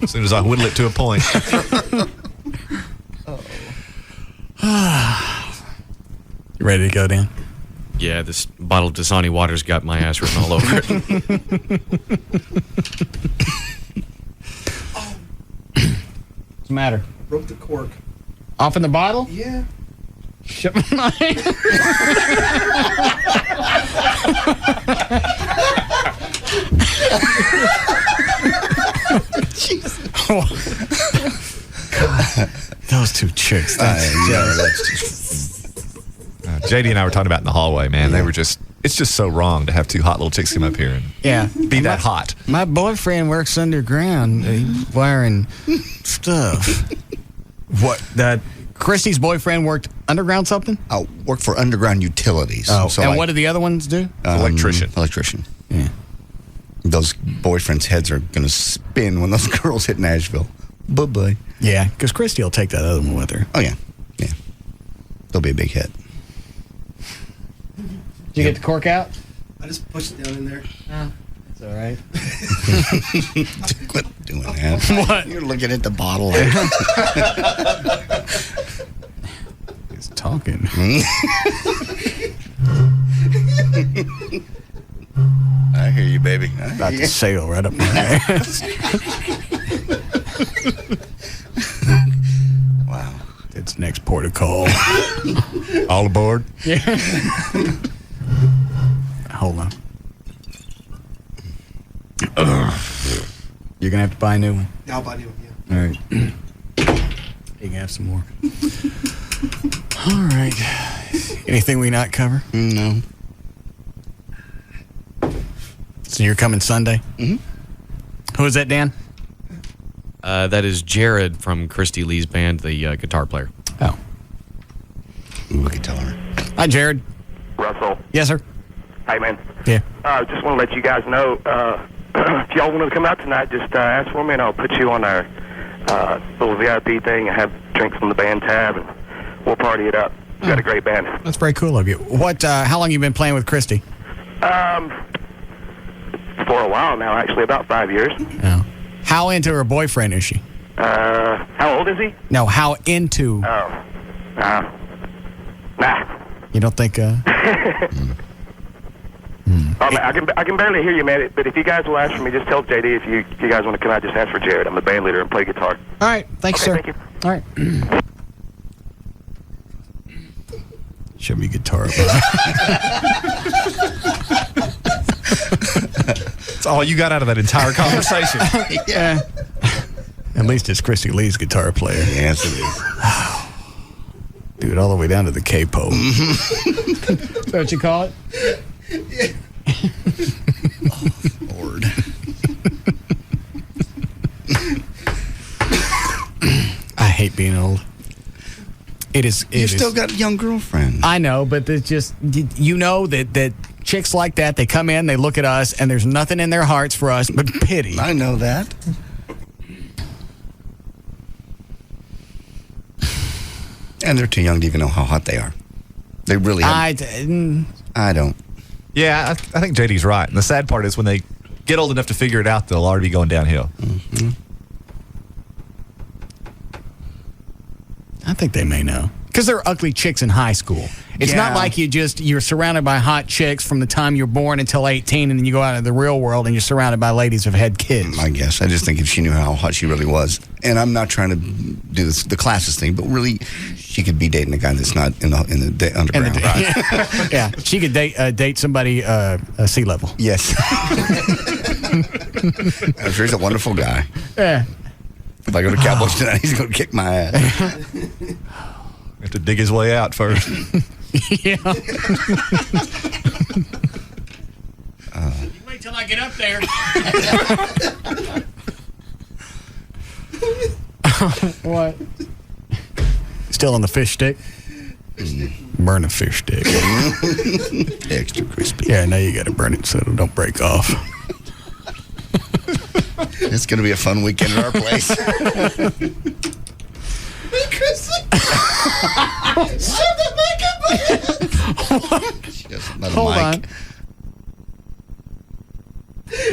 As soon as I whittle it to a point. You ready to go, Dan? Yeah, this bottle of Dasani water's got my ass written all over it. What's the matter? Broke the cork. Off in the bottle? Yeah. Shut my Those two chicks. JD and I were talking about in the hallway, man. They were just, it's just so wrong to have two hot little chicks come up here and be that hot. My boyfriend works underground. He's wiring stuff. What? That Christy's boyfriend worked underground something? Oh, worked for underground utilities. Oh, so and like, what do the other ones do? Electrician. Yeah. Those boyfriends' heads are going to spin when those girls hit Nashville. Bye-bye. Yeah, because Christy will take that other one with her. Oh, yeah. Yeah. They'll be a big hit. Did you get the cork out? I just pushed it down in there. It's all right. Quit doing that. What? You're looking at the bottle. He's talking. I hear you, baby. About to sail right up my ass. Wow. It's next port of call. All aboard? Yeah. Hold on. You're going to have to buy a new one. Yeah, I'll buy a new one, yeah. All right. You can have some more. All right. Anything we not cover? No. So you're coming Sunday? Mm-hmm. Who is that, Dan? That is Jared from Christy Lee's band, the guitar player. Oh. Ooh, I can tell her. Hi, Jared. Russell. Yes, sir. Hey, man. Yeah. Just want to let you guys know, if y'all want to come out tonight, just ask for me, and I'll put you on our little VIP thing and have drinks on the band tab, and we'll party it up. We've got a great band. That's very cool of you. How long you been playing with Christy? For a while now, actually, about 5 years. Oh. How into her boyfriend is she? How old is he? No, how into? Nah. You don't think? Oh, man, I can barely hear you, man. But if you guys will ask for me, just tell JD if you guys want to come out. Just ask for Jared. I'm the band leader and play guitar. All right, thanks, sir. Thank you. All right. Show me guitar. That's all you got out of that entire conversation. Yeah. At least it's Christy Lee's guitar player. Yes, it is. Dude, all the way down to the K-pole. Is that what you call it? Oh, Lord. I hate being old. You still got a young girlfriend. I know, but it's just, you know that chicks like that, they come in, they look at us, and there's nothing in their hearts for us but pity. I know that. And they're too young to even know how hot they are. They really I don't. Yeah, I think JD's right. And the sad part is when they get old enough to figure it out, they'll already be going downhill. Mm-hmm. I think they may know. Because there are ugly chicks in high school. It's not like you're surrounded by hot chicks from the time you're born until 18, and then you go out into the real world and you're surrounded by ladies who've had kids. I guess. I just think if she knew how hot she really was. And I'm not trying to do the classist thing, but really, she could be dating a guy that's not in the underground. Yeah, she could date somebody sea level. Yes. I'm sure he's a wonderful guy. Yeah. If I go to Cowboys tonight, he's going to kick my ass. Have to dig his way out first. Yeah. Wait till I get up there. What? Still on the fish stick? Burn a fish stick. Extra crispy. Yeah, now you got to burn it so it don't break off. It's going to be a fun weekend at our place. Hold on.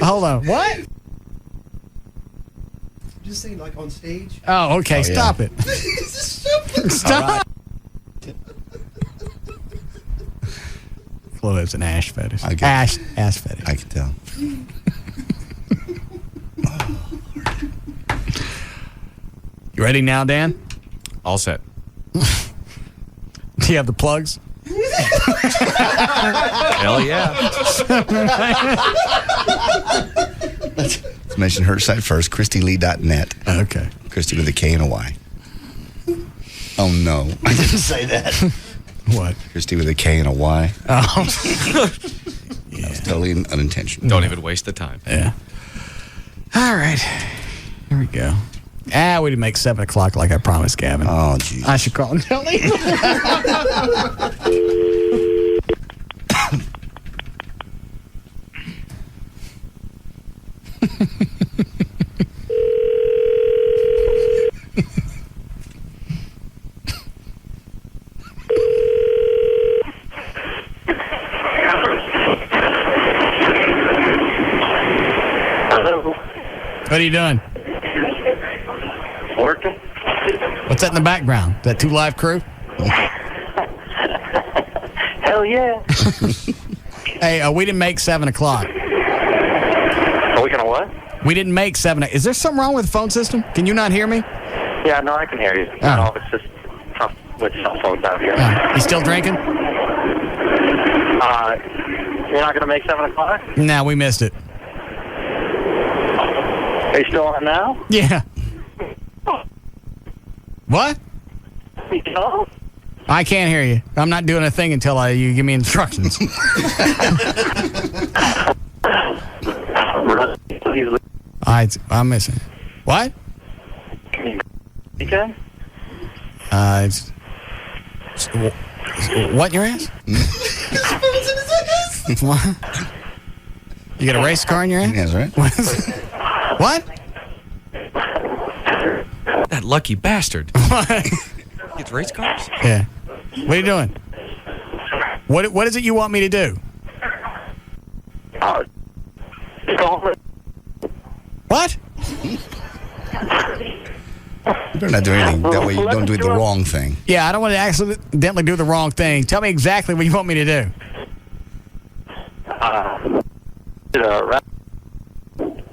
Hold on. What? Just saying, like on stage. Oh, okay. Stop it. Stop. Well, it's an ash fetish. Ass fetish. I can tell. You ready now, Dan? All set. Do you have the plugs? Hell yeah. Let's mention her site first, ChristyLee.net. Okay. Christy with a K and a Y. Oh, no. I didn't say that. What? Christy with a K and a Y. Oh. Yeah. That was totally unintentional. Don't even waste the time. Yeah. All right. Here we go. We didn't make 7 o'clock like I promised, Gavin. Oh, geez. I should call and tell you. What are you doing? Working. What's that in the background? Is that 2 Live Crew? Hell yeah. Hey, we didn't make 7 o'clock. Are we gonna what? We didn't make 7. Is there something wrong with the phone system? Can you not hear me? Yeah, no, I can hear you. Oh. No, it's just tough with cell phones out here. You still drinking? You're not gonna make 7 o'clock? No, we missed it. Are you still on now? Yeah. What? No. I can't hear you. I'm not doing a thing until you give me instructions. I'm missing. What? Okay. What in your ass? What? You got a race car in your ass? Yes, right. What? That lucky bastard. Gets race cars? Yeah. What are you doing? What is it you want me to do? What? You better not do anything. That way you don't do the wrong thing. Yeah, I don't want to accidentally do the wrong thing. Tell me exactly what you want me to do.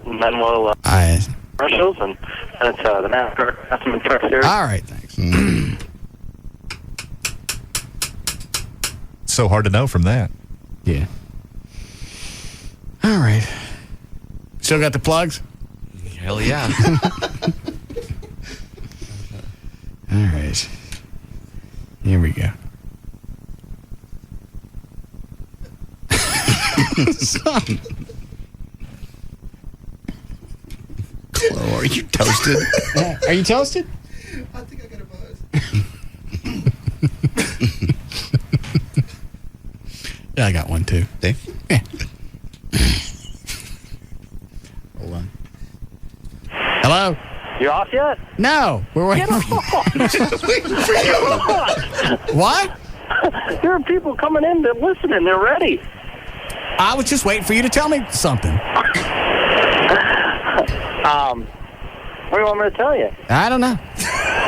And then we'll commercials and it's the NASCAR Estimate Truck Series. All right, thanks. So hard to know from that. Yeah. All right. Still got the plugs? Hell yeah. All right. Here we go. Son. Chloe, are you toasted? Are you toasted? I think I got a buzz. Yeah, I got one too. Dave? Yeah. Hold on. Hello? You off yet? No. We're waiting Get for off! Waiting for you. What? There are people coming in, they're listening, they're ready. I was just waiting for you to tell me something. What do you want me to tell you? I don't know.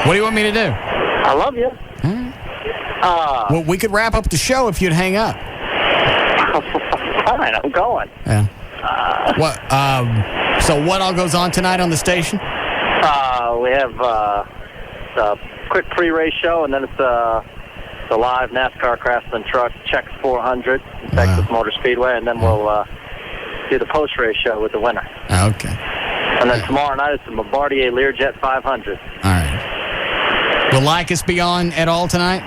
What do you want me to do? I love you. Well, we could wrap up the show if you'd hang up. Fine, I'm going. Yeah. What? So what all goes on tonight on the station? We have the quick pre-race show, and then it's the live NASCAR Craftsman Truck Check 400 in Texas Motor Speedway, and then we'll do the post-race show with the winner. Okay. And then tomorrow night it's the Bombardier Learjet 500. All right. Will Lycus be on at all tonight?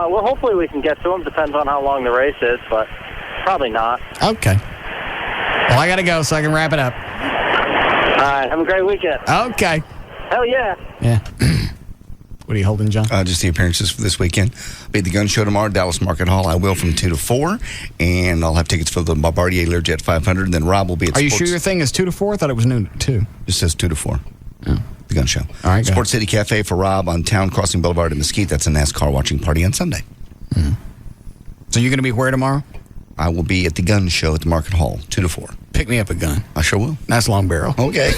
Well, hopefully we can get to him. Depends on how long the race is, but probably not. Okay. Well, I got to go so I can wrap it up. All right. Have a great weekend. Okay. Hell yeah. Yeah. What are you holding, John? Just the appearances for this weekend. I'll be at the gun show tomorrow, Dallas Market Hall. I will from 2 to 4, and I'll have tickets for the Bombardier Learjet 500. And then Rob will be at Are you sure your thing is 2 to 4? I thought it was noon to 2. It says 2 to 4. Oh. The gun show. All right. Sports City Cafe for Rob on Town Crossing Boulevard in Mesquite. That's a NASCAR watching party on Sunday. Mm-hmm. So you're going to be where tomorrow? I will be at the gun show at the Market Hall, 2 to 4. Pick me up a gun. I sure will. Nice long barrel. Okay.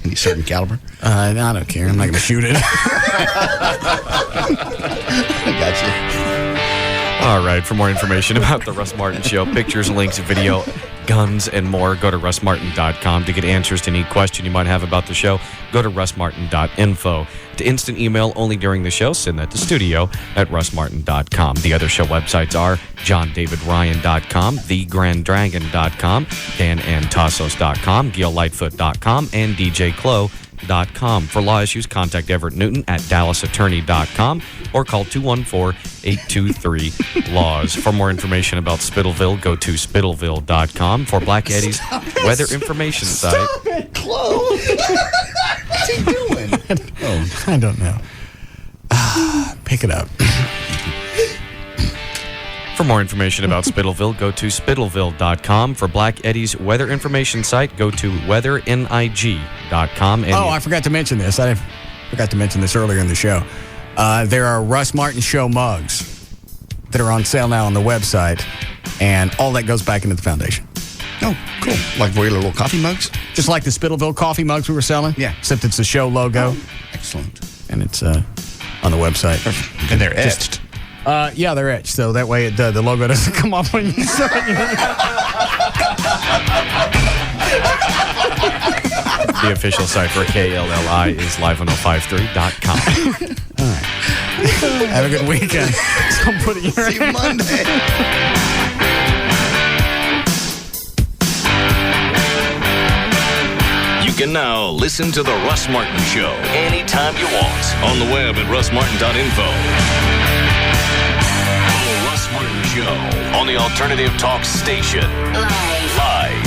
Any certain caliber? I don't care. I'm not going to shoot it. I got you. All right. For more information about the Russ Martin Show, pictures, links, video, guns, and more, go to russmartin.com. To get answers to any question you might have about the show, go to russmartin.info. To instant email only during the show, send that to studio@russmartin.com. The other show websites are johndavidryan.com, thegranddragon.com, danantasos.com, gillightfoot.com, and djclo.com. For law issues, contact Everett Newton at dallasattorney.com or call 214-823-LAWS. For more information about Spittleville, go to spittleville.com. For Black Eddie's weather information site. Stop it, Chloe. What's he doing? Oh, I don't know. Pick it up. For more information about Spittleville, go to spittleville.com. For Black Eddie's weather information site, go to weathering.com. And I forgot to mention this. I forgot to mention this earlier in the show. There are Russ Martin Show mugs that are on sale now on the website, and all that goes back into the foundation. Oh, cool. Like regular little coffee mugs? Just like the Spittleville coffee mugs we were selling? Yeah. Except it's the show logo. Oh, excellent. And it's on the website. And they're etched. Yeah, they're etched, so that way the logo doesn't come off when you start. the official site for KLLI is live1053.com. All right. Have a good weekend. So put it See you Monday. You can now listen to The Russ Martin Show anytime you want on the web at russmartin.info. The Russ Martin Show on the Alternative Talk Station. Live.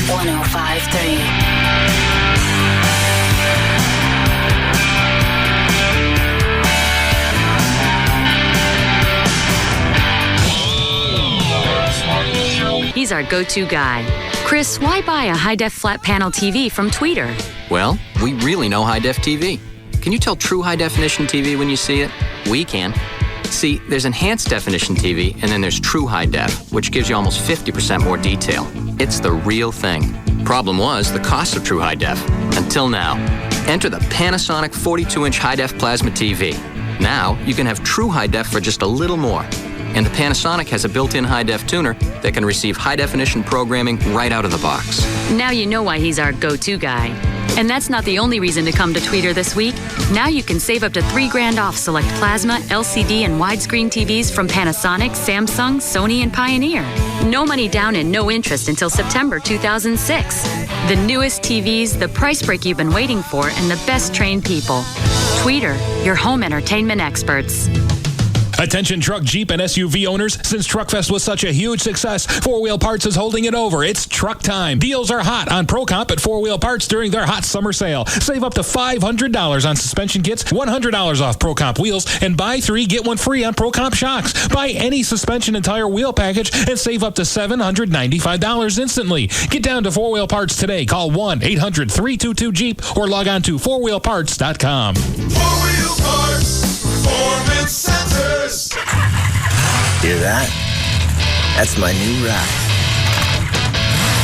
105.3. He's our go-to guy. Chris, why buy a high-def flat panel TV from Tweeter? Well, we really know high-def TV. Can you tell true high-definition TV when you see it? We can. See, there's enhanced definition TV, and then there's true high-def, which gives you almost 50% more detail. It's the real thing. Problem was the cost of true high-def. Until now. Enter the Panasonic 42-inch high-def plasma TV. Now, you can have true high-def for just a little more. And the Panasonic has a built-in high-def tuner that can receive high-definition programming right out of the box. Now you know why he's our go-to guy. And that's not the only reason to come to Tweeter this week. Now you can save up to $3,000 off select plasma, LCD, and widescreen TVs from Panasonic, Samsung, Sony, and Pioneer. No money down and no interest until September 2006. The newest TVs, the price break you've been waiting for, and the best trained people. Tweeter, your home entertainment experts. Attention truck, Jeep, and SUV owners. Since Truckfest was such a huge success, 4 Wheel Parts is holding it over. It's truck time. Deals are hot on Pro Comp at 4 Wheel Parts during their hot summer sale. Save up to $500 on suspension kits, $100 off Pro Comp wheels, and buy 3, get 1 free on Pro Comp shocks. Buy any suspension and tire wheel package and save up to $795 instantly. Get down to 4 Wheel Parts today. Call 1-800-322-JEEP or log on to 4wheelparts.com. 4 Wheel Parts Performance Centers. Hear that? That's my new ride.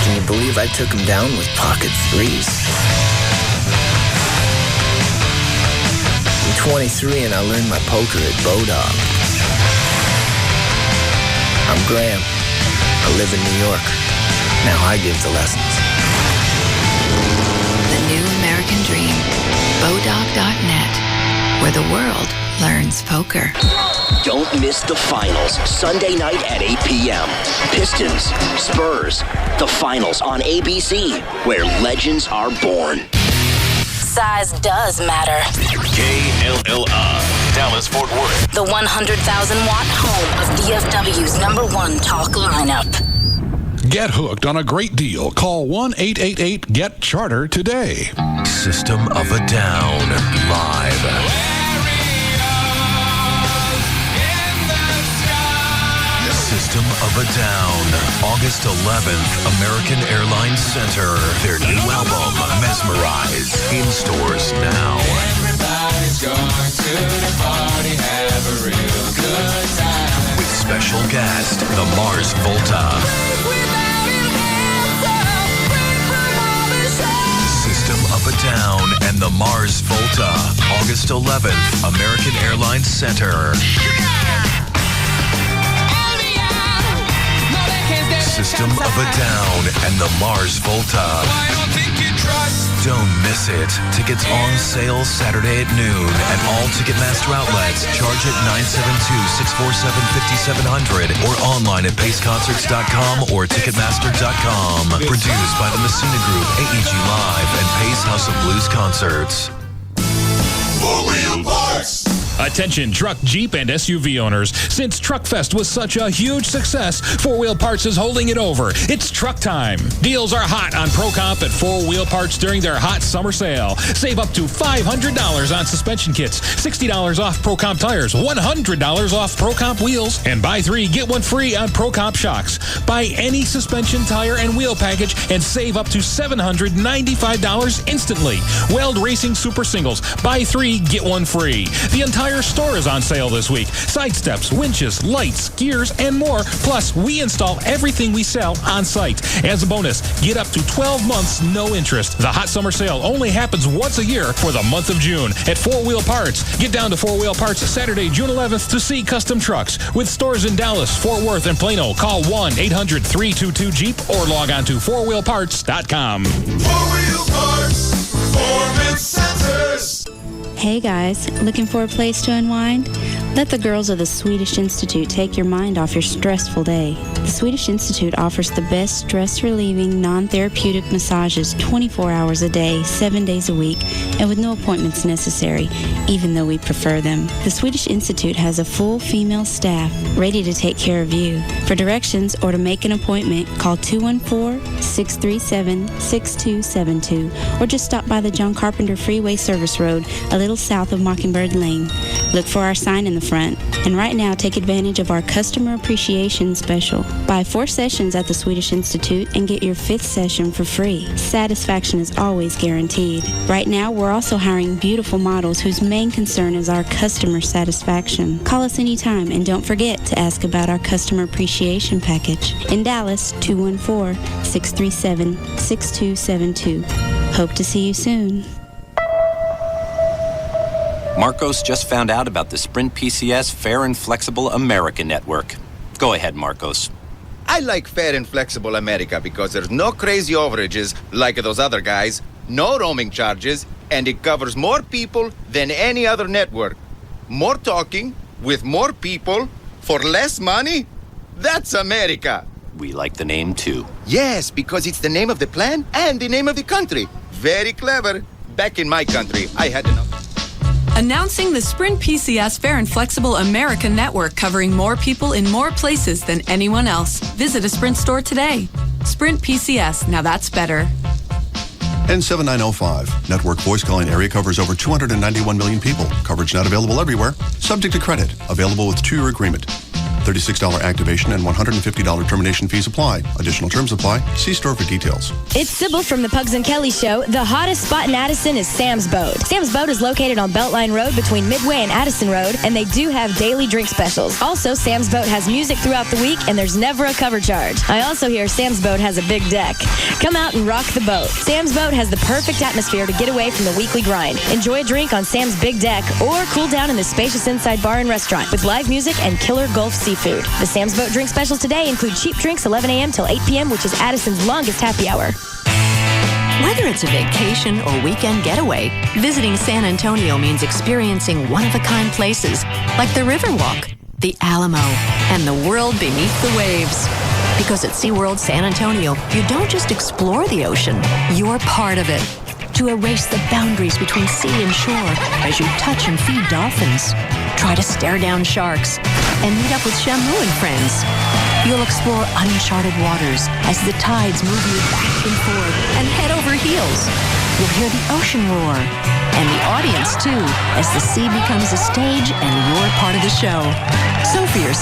Can you believe I took him down with pocket threes? I'm 23 and I learned my poker at Bodog. I'm Graham. I live in New York. Now I give the lessons. The new American dream. Bodog.net, where the world learns poker. Don't miss the finals, Sunday night at 8 p.m. Pistons, Spurs, the finals on ABC, where legends are born. Size does matter. KLLI, Dallas-Fort Worth. The 100,000-watt home of DFW's #1 talk lineup. Get hooked on a great deal. Call 1-888-GET-CHARTER today. System of a Down, live. System of a Down, August 11th, American Airlines Center. Their new album, Mesmerize, in stores now. Everybody's going to the party, have a real good time. With special guest, the Mars Volta. System of a Down and the Mars Volta, August 11th, American Airlines Center. System of a Down and the Mars Volta. Don't miss it. Tickets on sale Saturday at noon at all Ticketmaster outlets. Charge at 972-647-5700 or online at paceconcerts.com or ticketmaster.com. Produced by the Messina Group, AEG Live, and Pace House of Blues Concerts. 4 Wheel Parts. Attention truck, Jeep, and SUV owners. Since Truckfest was such a huge success, 4 Wheel Parts is holding it over. It's truck time. Deals are hot on Pro Comp at 4 Wheel Parts during their hot summer sale. Save up to $500 on suspension kits, $60 off Pro Comp tires, $100 off Pro Comp wheels, and buy 3, get 1 free on Pro Comp shocks. Buy any suspension, tire, and wheel package and save up to $795 instantly. Weld Racing Super Singles. Buy 3, get 1 free. The entire store is on sale this week. Side steps, winches, lights, gears, and more. Plus, we install everything we sell on site. As a bonus, get up to 12 months, no interest. The hot summer sale only happens once a year for the month of June at 4 Wheel Parts. Get down to 4 Wheel Parts Saturday, June 11th to see custom trucks. With stores in Dallas, Fort Worth, and Plano, call 1-800-322-JEEP or log on to 4wheelparts.com. 4 Wheel Parts Performance Centers. Hey guys, looking for a place to unwind? Let the girls of the Swedish Institute take your mind off your stressful day. The Swedish Institute offers the best stress-relieving, non-therapeutic massages 24 hours a day, 7 days a week, and with no appointments necessary, even though we prefer them. The Swedish Institute has a full female staff ready to take care of you. For directions or to make an appointment, call 214-637-6272 or just stop by the John Carpenter Freeway Service Road, a little south of Mockingbird Lane. Look for our sign in the front. And right now, take advantage of our customer appreciation special. Buy 4 sessions at the Swedish Institute and get your 5th session for free. Satisfaction is always guaranteed. Right now, we're also hiring beautiful models whose main concern is our customer satisfaction. Call us anytime and don't forget to ask about our customer appreciation package. In Dallas, 214-637-6272. Hope to see you soon. Marcos just found out about the Sprint PCS Fair and Flexible America Network. Go ahead, Marcos. I like Fair and Flexible America because there's no crazy overages like those other guys, no roaming charges, and it covers more people than any other network. More talking with more people for less money? That's America. We like the name, too. Yes, because it's the name of the plan and the name of the country. Very clever. Back in my country, I had enough. Announcing the Sprint PCS Fair and Flexible America Network, covering more people in more places than anyone else. Visit a Sprint store today. Sprint PCS, now that's better. N7905. Network voice calling area covers over 291 million people. Coverage not available everywhere. Subject to credit. Available with 2-year agreement. $36 activation and $150 termination fees apply. Additional terms apply. See store for details. It's Sybil from the Pugs and Kelly Show. The hottest spot in Addison is Sam's Boat. Sam's Boat is located on Beltline Road between Midway and Addison Road, and they do have daily drink specials. Also, Sam's Boat has music throughout the week, and there's never a cover charge. I also hear Sam's Boat has a big deck. Come out and rock the boat. Sam's Boat has the perfect atmosphere to get away from the weekly grind. Enjoy a drink on Sam's big deck, or cool down in the spacious inside bar and restaurant with live music and killer Gulf seafood. The Sam's Boat drink specials today include cheap drinks 11 a.m. till 8 p.m., which is Addison's longest happy hour. Whether it's a vacation or weekend getaway, visiting San Antonio means experiencing one-of-a-kind places like the Riverwalk, the Alamo, and the world beneath the waves. Because at SeaWorld San Antonio, you don't just explore the ocean, you're part of it. To erase the boundaries between sea and shore as you touch and feed dolphins, try to stare down sharks, and meet up with Shamu and friends. You'll explore uncharted waters as the tides move you back and forth and head over heels. You'll hear the ocean roar, and the audience too, as the sea becomes a stage and you're part of the show. So for your